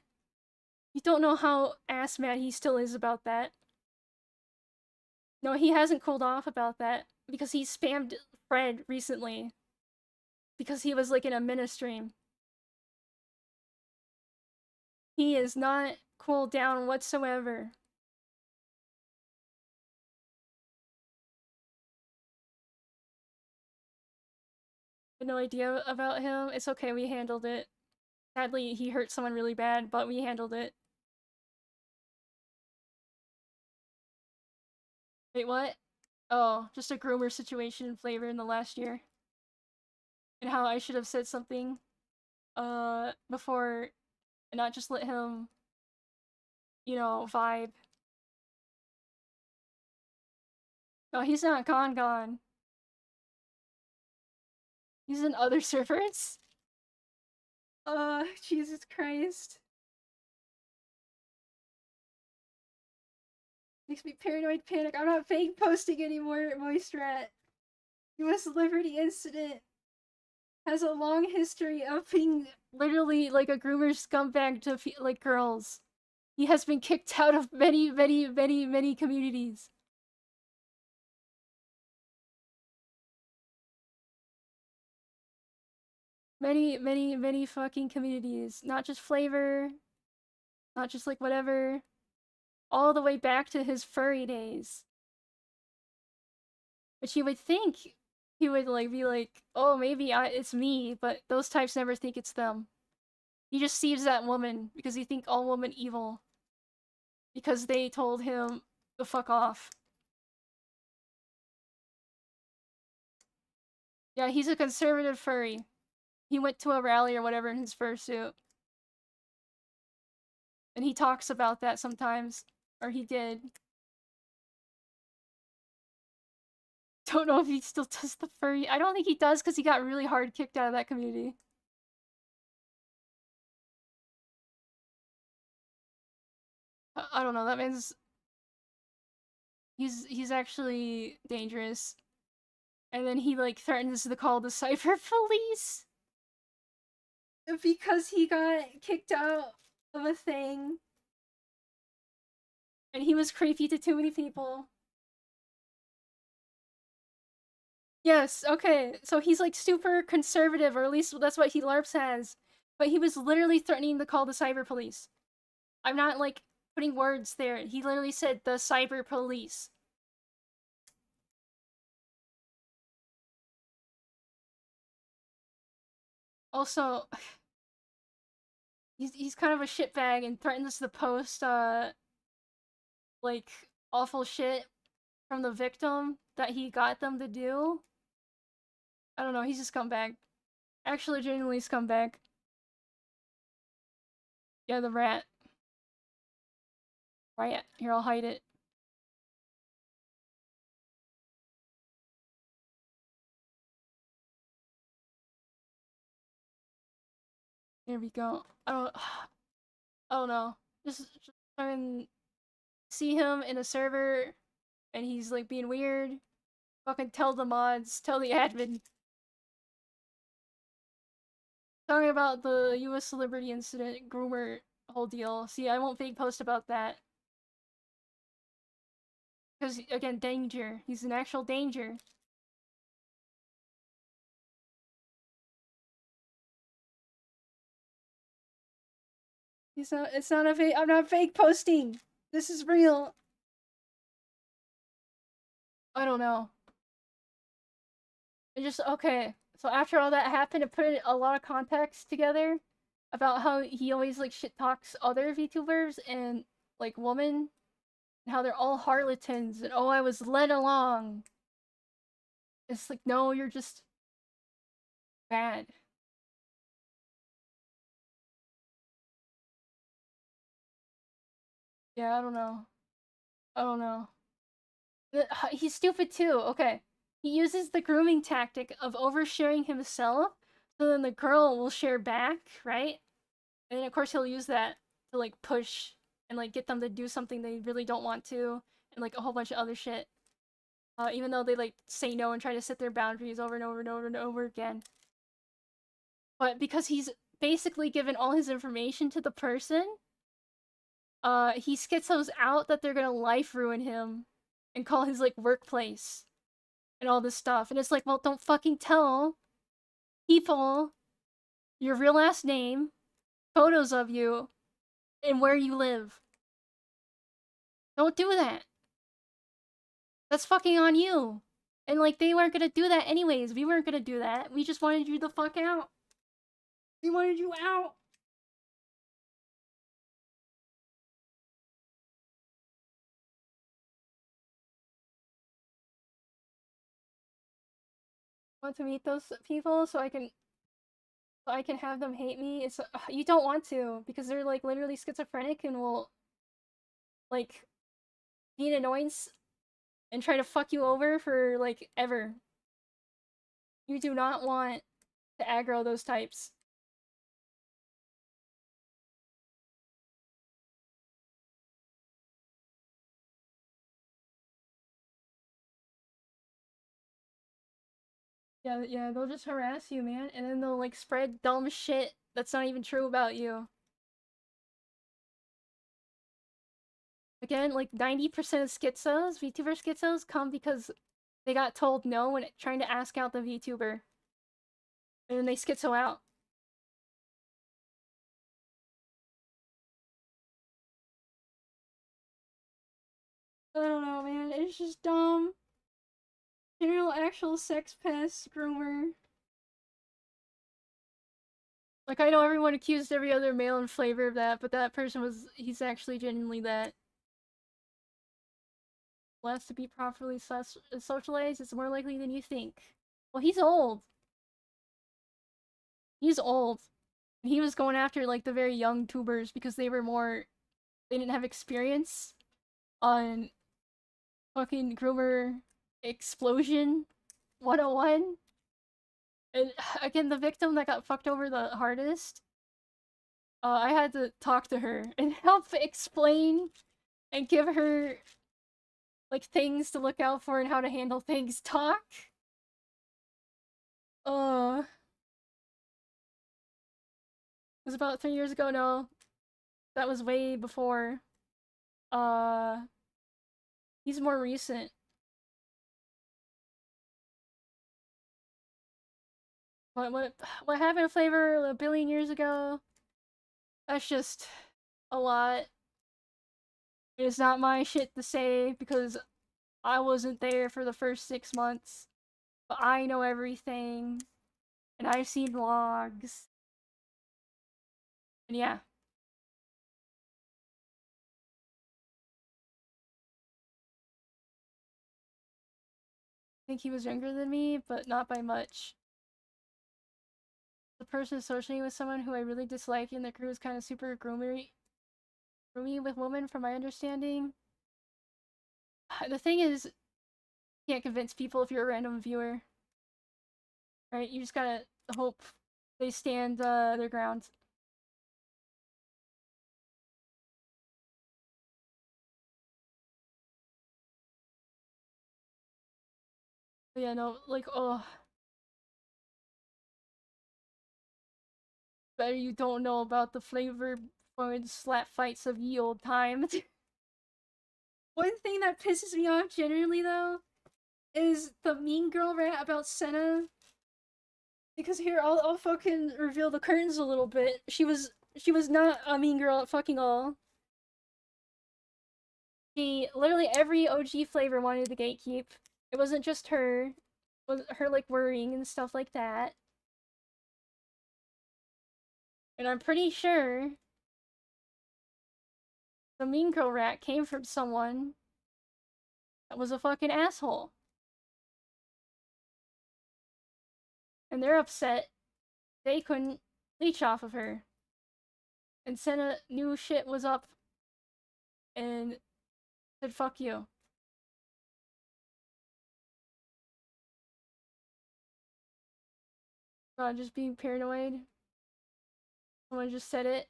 you don't know how ass mad he still is about that. No, he hasn't cooled off about that, because he spammed Fred recently. Because he was, like, in a Ministream. He is not cooled down whatsoever. I have no idea about him. It's okay, we handled it. Sadly, he hurt someone really bad, but we handled it. Wait, what? Oh, just a groomer situation in Flavr in the last year. And how I should have said something, before, and not just let him, you know, vibe. No, he's not gone. He's in other servers? Jesus Christ. Makes me paranoid panic. I'm not fake posting anymore, Moist Rat. US Liberty incident has a long history of being literally like a groomer scumbag to like girls. He has been kicked out of many communities. Many fucking communities. Not just Flavr, not just like whatever. All the way back to his furry days. Which you would think he would like be like, oh, maybe it's me, but those types never think it's them. He just sees that woman because he think all women evil. Because they told him to fuck off. Yeah, he's a conservative furry. He went to a rally or whatever in his fursuit. And he talks about that sometimes. Or he did. Don't know if he still does the furry. I don't think he does because he got really hard kicked out of that community. I don't know, that man's... He's actually dangerous. And then he, like, threatens to call the cyber police. Because he got kicked out of a thing. And he was creepy to too many people. Yes, okay. So he's like super conservative, or at least that's what he LARPs as. But he was literally threatening to call the cyber police. I'm not like putting words there. He literally said the cyber police. Also, he's kind of a shitbag and threatens to post like awful shit from the victim that he got them to do. I don't know, he's a scumbag. Actually, genuinely scumbag. Yeah, the rat. Right, here, I'll hide it. There we go. I don't know. Just fucking see him in a server and he's like being weird. Fucking tell the mods, tell the admin. Talking about the US Liberty incident, groomer whole deal. See, I won't fake post about that. Because, again, danger. He's an actual danger. It's not a fake- I'm not fake posting! This is real! I don't know. It just, okay. So after all that happened, it put a lot of context together about how he always, like, shit talks other VTubers and, like, women. And how they're all harlatans and, oh, I was led along. It's like, no, you're just bad. Yeah, I don't know. I don't know. He's stupid too. Okay. He uses the grooming tactic of oversharing himself, so then the girl will share back, right? And then of course he'll use that to like push and like get them to do something they really don't want to, and like a whole bunch of other shit. Even though they like say no and try to set their boundaries over and over and over and over again. But because he's basically given all his information to the person, he schizos out that they're gonna life ruin him and call his like workplace and all this stuff. And it's like, well, don't fucking tell people your real last name, photos of you, and where you live. Don't do that. That's fucking on you. And like, they weren't gonna do that anyways. We weren't gonna do that. We just wanted you the fuck out. We wanted you out. Want to meet those people so I can have them hate me. It's you don't want to, because they're like literally schizophrenic and will like be an annoyance and try to fuck you over for like ever. You do not want to aggro those types. Yeah, they'll just harass you, man, and then they'll like spread dumb shit that's not even true about you. Again, like 90% of schizos, VTuber schizos, come because they got told no when trying to ask out the VTuber. And then they schizo out. I don't know, man. It's just dumb. General actual sex pest groomer. Like, I know everyone accused every other male in Flavr of that, but that person he's actually genuinely that. Less to be properly socialized, it's more likely than you think. Well, he's old. He's old. He was going after, like, the very young tubers because they didn't have experience on fucking groomer explosion 101. And again, the victim that got fucked over the hardest, I had to talk to her and help explain and give her like things to look out for and how to handle things. Talk. It was about 3 years ago. No, that was way before. Uh, he's more recent. What happened to Flavr a billion years ago? That's just a lot. It's not my shit to say because I wasn't there for the first 6 months. But I know everything. And I've seen vlogs. And yeah. I think he was younger than me, but not by much. The person associating with someone who I really dislike in the crew is kind of super groomy with women, from my understanding. The thing is, you can't convince people if you're a random viewer. Right? You just gotta hope they stand their ground. But yeah, no, like, oh. Better you don't know about the Flavr slap fights of ye old time. One thing that pisses me off generally, though, is the mean girl rant about Senna. Because here, I'll fucking reveal the curtains a little bit. She was not a mean girl at fucking all. She literally every OG Flavr wanted to gatekeep. It wasn't just her. It was her like worrying and stuff like that. And I'm pretty sure the mean girl rat came from someone that was a fucking asshole. and they're upset they couldn't leech off of her. And Senna knew shit was up and said fuck you. God, just being paranoid. Someone just said it.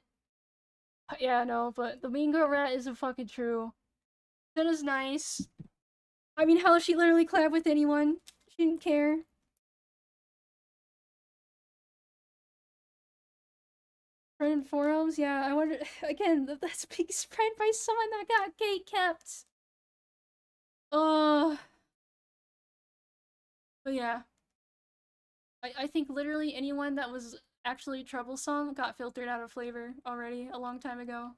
Yeah, no, but the mean girl rat isn't fucking true. Senna's nice. I mean, hell, she literally collabed with anyone. She didn't care. Friend in forums? Yeah, I wonder. Again, that's being spread by someone that got gate kept. But yeah. I think literally anyone that was actually troublesome got filtered out of Flavr already a long time ago.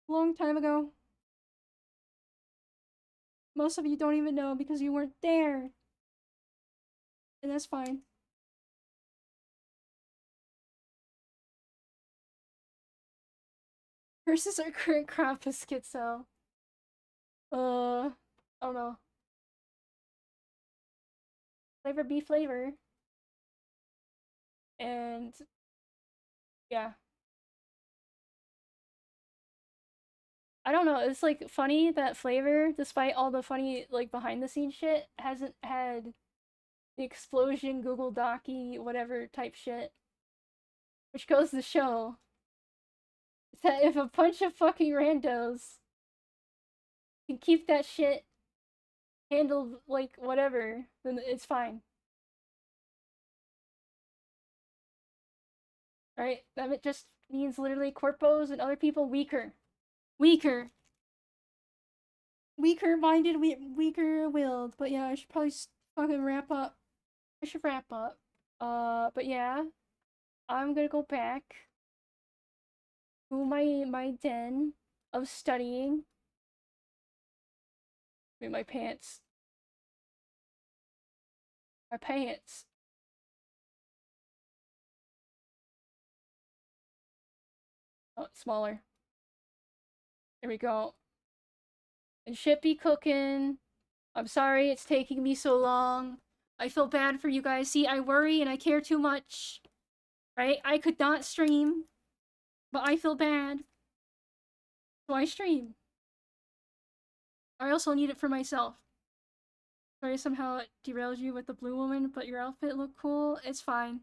Long time ago. Most of you don't even know because you weren't there. And that's fine. Versus our current crop of schizo. I don't know. Flavr be Flavr. And yeah. I don't know, it's like funny that Flavr, despite all the funny like behind the scenes shit, hasn't had the explosion Google Docy whatever type shit. Which goes to show that if a bunch of fucking randos can keep that shit handled like whatever, then it's fine. Right? That just means literally corpos and other people weaker. Weaker minded, weaker willed. But yeah, I should probably fucking wrap up. I should wrap up. But yeah, I'm gonna go back to my den of studying. Wait, my pants. My pants. Oh, smaller. There we go. And shit be cooking. I'm sorry it's taking me so long. I feel bad for you guys. See, I worry and I care too much. Right? I could not stream, but I feel bad. So I stream. I also need it for myself. Sorry, somehow it derailed you with the blue woman, but your outfit looked cool. It's fine.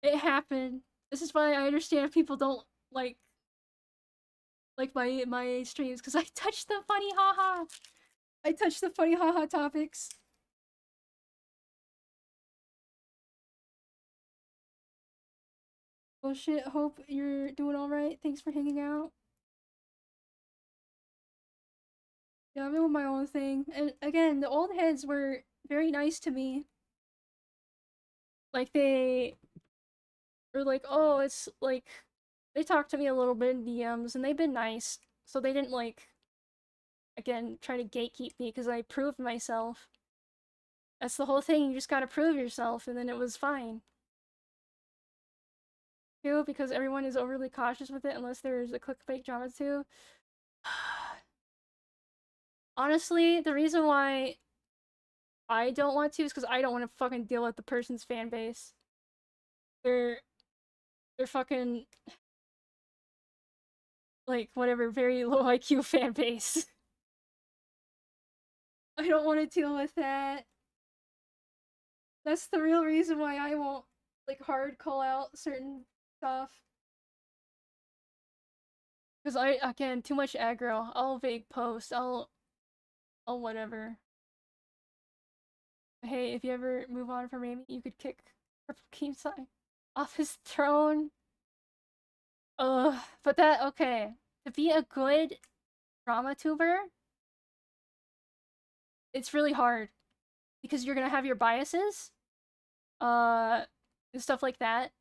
It happened. This is why I understand if people don't like my streams, because I touch the funny haha. I touch the funny haha topics. Well shit, hope you're doing alright. Thanks for hanging out. Yeah, I'm doing my own thing. And again, the old heads were very nice to me. Like, they were like, oh, it's like, they talked to me a little bit in DMs, and they've been nice. So they didn't, like, again, try to gatekeep me because I proved myself. That's the whole thing, you just gotta prove yourself, and then it was fine. Too, because everyone is overly cautious with it unless there's a clickbait drama too. Honestly, the reason why I don't want to is because I don't want to fucking deal with the person's fan base. They're fucking like whatever, very low IQ fan base. I don't want to deal with that. That's the real reason why I won't like hard call out certain stuff. Because again, too much aggro. I'll vague post. I'll whatever. Hey, if you ever move on from Amy, you could kick Purple Keemsai off his throne. Ugh, but that, okay. To be a good drama tuber, it's really hard. Because you're gonna have your biases. And stuff like that.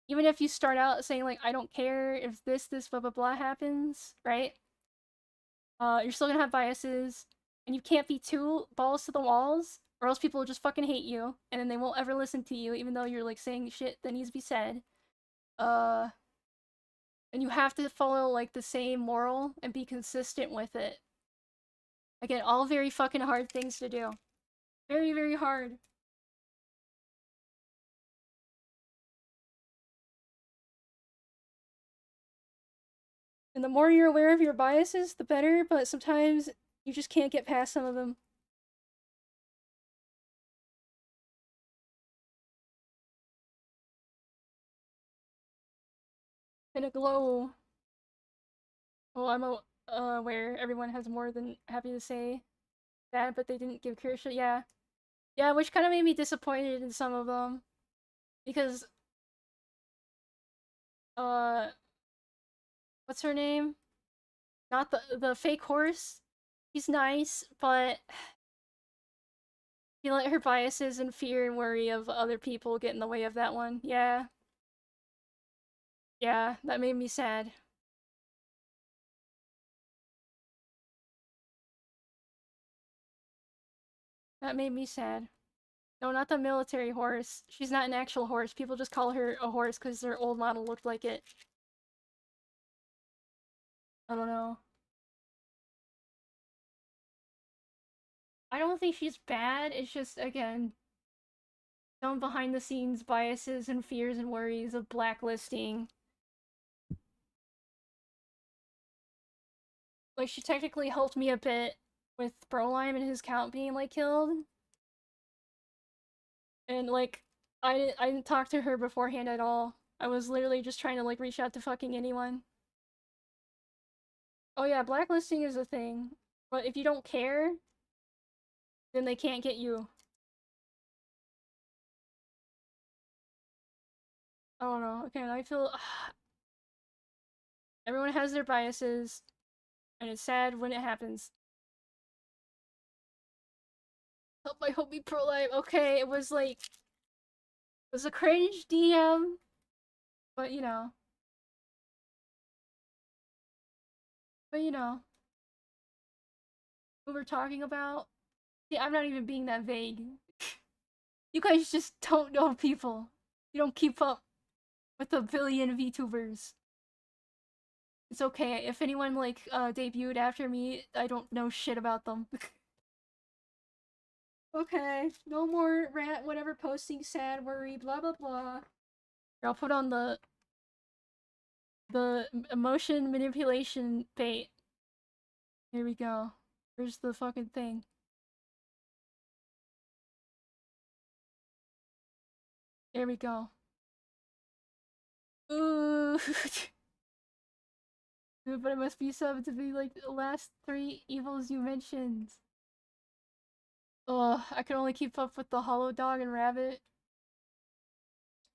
Even if you start out saying, like, I don't care if this, blah, blah, blah happens, right? You're still gonna have biases. And you can't be too balls to the walls, or else people will just fucking hate you, and then they won't ever listen to you, even though you're, like, saying shit that needs to be said. And you have to follow, like, the same moral and be consistent with it. Again, all very fucking hard things to do. Very, very hard. And the more you're aware of your biases, the better, but sometimes you just can't get past some of them. In a glow. Well, I'm aware everyone has more than happy to say that, but they didn't give Kirsha. Yeah. Yeah, which kind of made me disappointed in some of them. Because, uh, what's her name? Not the fake horse. She's nice, but she let her biases and fear and worry of other people get in the way of that one. Yeah. Yeah, that made me sad. That made me sad. No, not the military horse. She's not an actual horse. People just call her a horse because their old model looked like it. I don't know. I don't think she's bad. It's just, again, some behind the scenes biases and fears and worries of blacklisting. Like, she technically helped me a bit with Brolime and his count being, like, killed. And, like, I didn't talk to her beforehand at all. I was literally just trying to, like, reach out to fucking anyone. Oh yeah, blacklisting is a thing. But if you don't care, then they can't get you. I don't know. Okay, I feel everyone has their biases, and it's sad when it happens. Help my homie pro life. Okay, it was like it was a cringe DM, but you know. But you know. Who we're talking about. See, I'm not even being that vague. You guys just don't know people. You don't keep up with a billion VTubers. It's okay. If anyone like debuted after me, I don't know shit about them. Okay, no more rant, whatever, posting, sad, worry, blah blah blah. Here, I'll put on the emotion manipulation bait. Here we go. Here's the fucking thing. There we go. Ooh. But it must be something to be like the last three evils you mentioned. Ugh, I can only keep up with the Hollow Dog and Rabbit.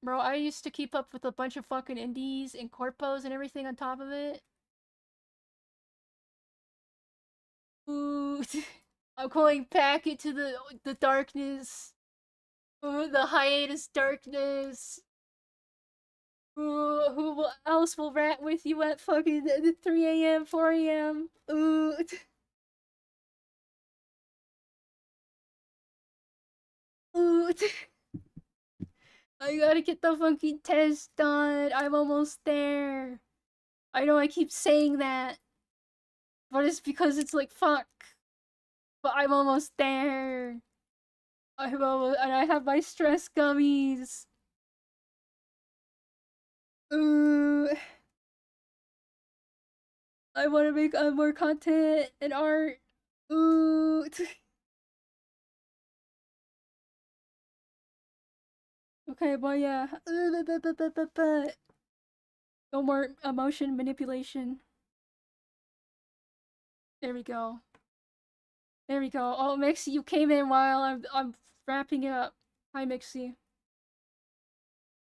Bro, I used to keep up with a bunch of fucking indies and corpos and everything on top of it. Ooh, I'm going back into the darkness. Ooh, the hiatus darkness. Ooh, who else will rat with you at fucking 3 a.m., 4 a.m.? Ooh. Ooh. I gotta get the fucking test done. I'm almost there. I know I keep saying that, but it's because it's like, fuck. But I'm almost there. I'm almost, and I have my stress gummies. Ooh. I want to make more content and art. Ooh. Okay, but yeah. No more emotion manipulation. There we go. There we go. Oh, Mixie, you came in while I'm wrapping it up. Hi, Mixie.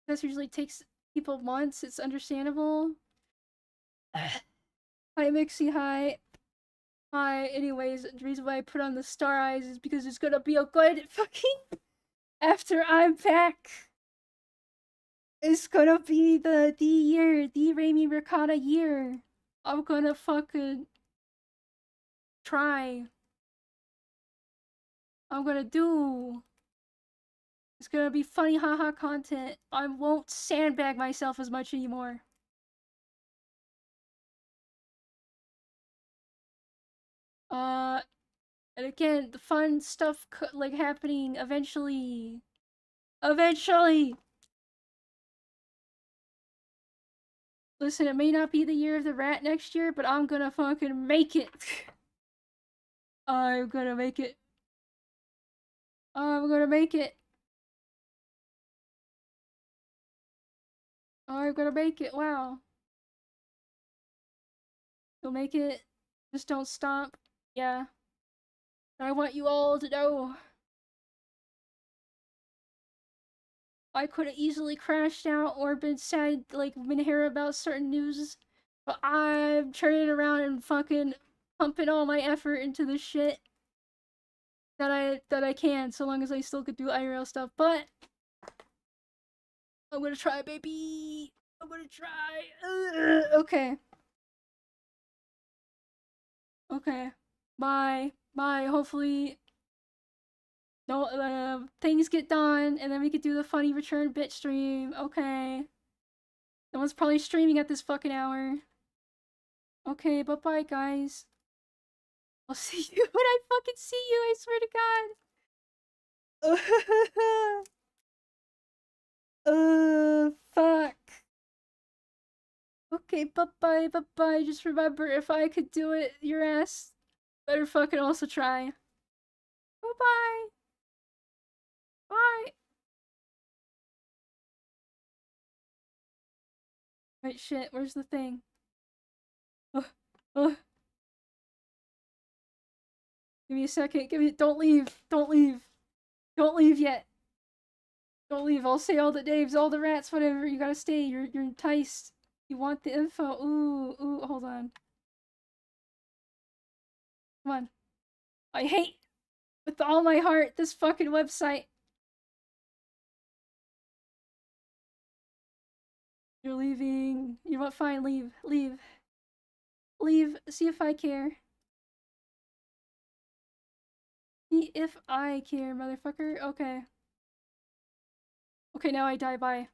This usually takes people months. It's understandable. Hi, Mixie. Hi. Hi. Anyways, the reason why I put on the star eyes is because it's gonna be a good fucking after I'm back. It's gonna be the year, the Raimi Ricotta year. I'm gonna fucking try. I'm gonna do. It's gonna be funny haha content. I won't sandbag myself as much anymore. Uh, And again, the fun stuff like happening eventually. Eventually! Listen, it may not be the year of the rat next year, but I'm gonna fucking make it. I'm gonna make it. I'm gonna make it. I'm gonna make it. Wow. You'll make it. Just don't stop. Yeah. I want you all to know. I could have easily crashed out or been sad, like, been hearing about certain news. But I'm turning around and fucking pumping all my effort into this shit that I can, so long as I still could do IRL stuff. But I'm gonna try, baby. I'm gonna try. Okay. Okay. Bye. Bye. Hopefully, no things get done, and then we could do the funny return bit stream. Okay. No one's probably streaming at this fucking hour. Okay. Bye bye, guys. I'll see you when I fucking see you. I swear to God. Fuck. Okay, bye-bye, bye-bye. Just remember, if I could do it, your ass better fucking also try. Bye-bye. Bye. Wait, shit, where's the thing? Ugh, ugh. Give me a second, don't leave, don't leave. Don't leave yet. Don't leave, I'll say all the names, all the rats, whatever, you gotta stay, you're enticed. You want the info, ooh, hold on. Come on. I hate, with all my heart, this fucking website. You're leaving. You know what? Fine, leave. Leave. Leave. See if I care. See if I care, motherfucker. Okay. Okay, now I die. Bye.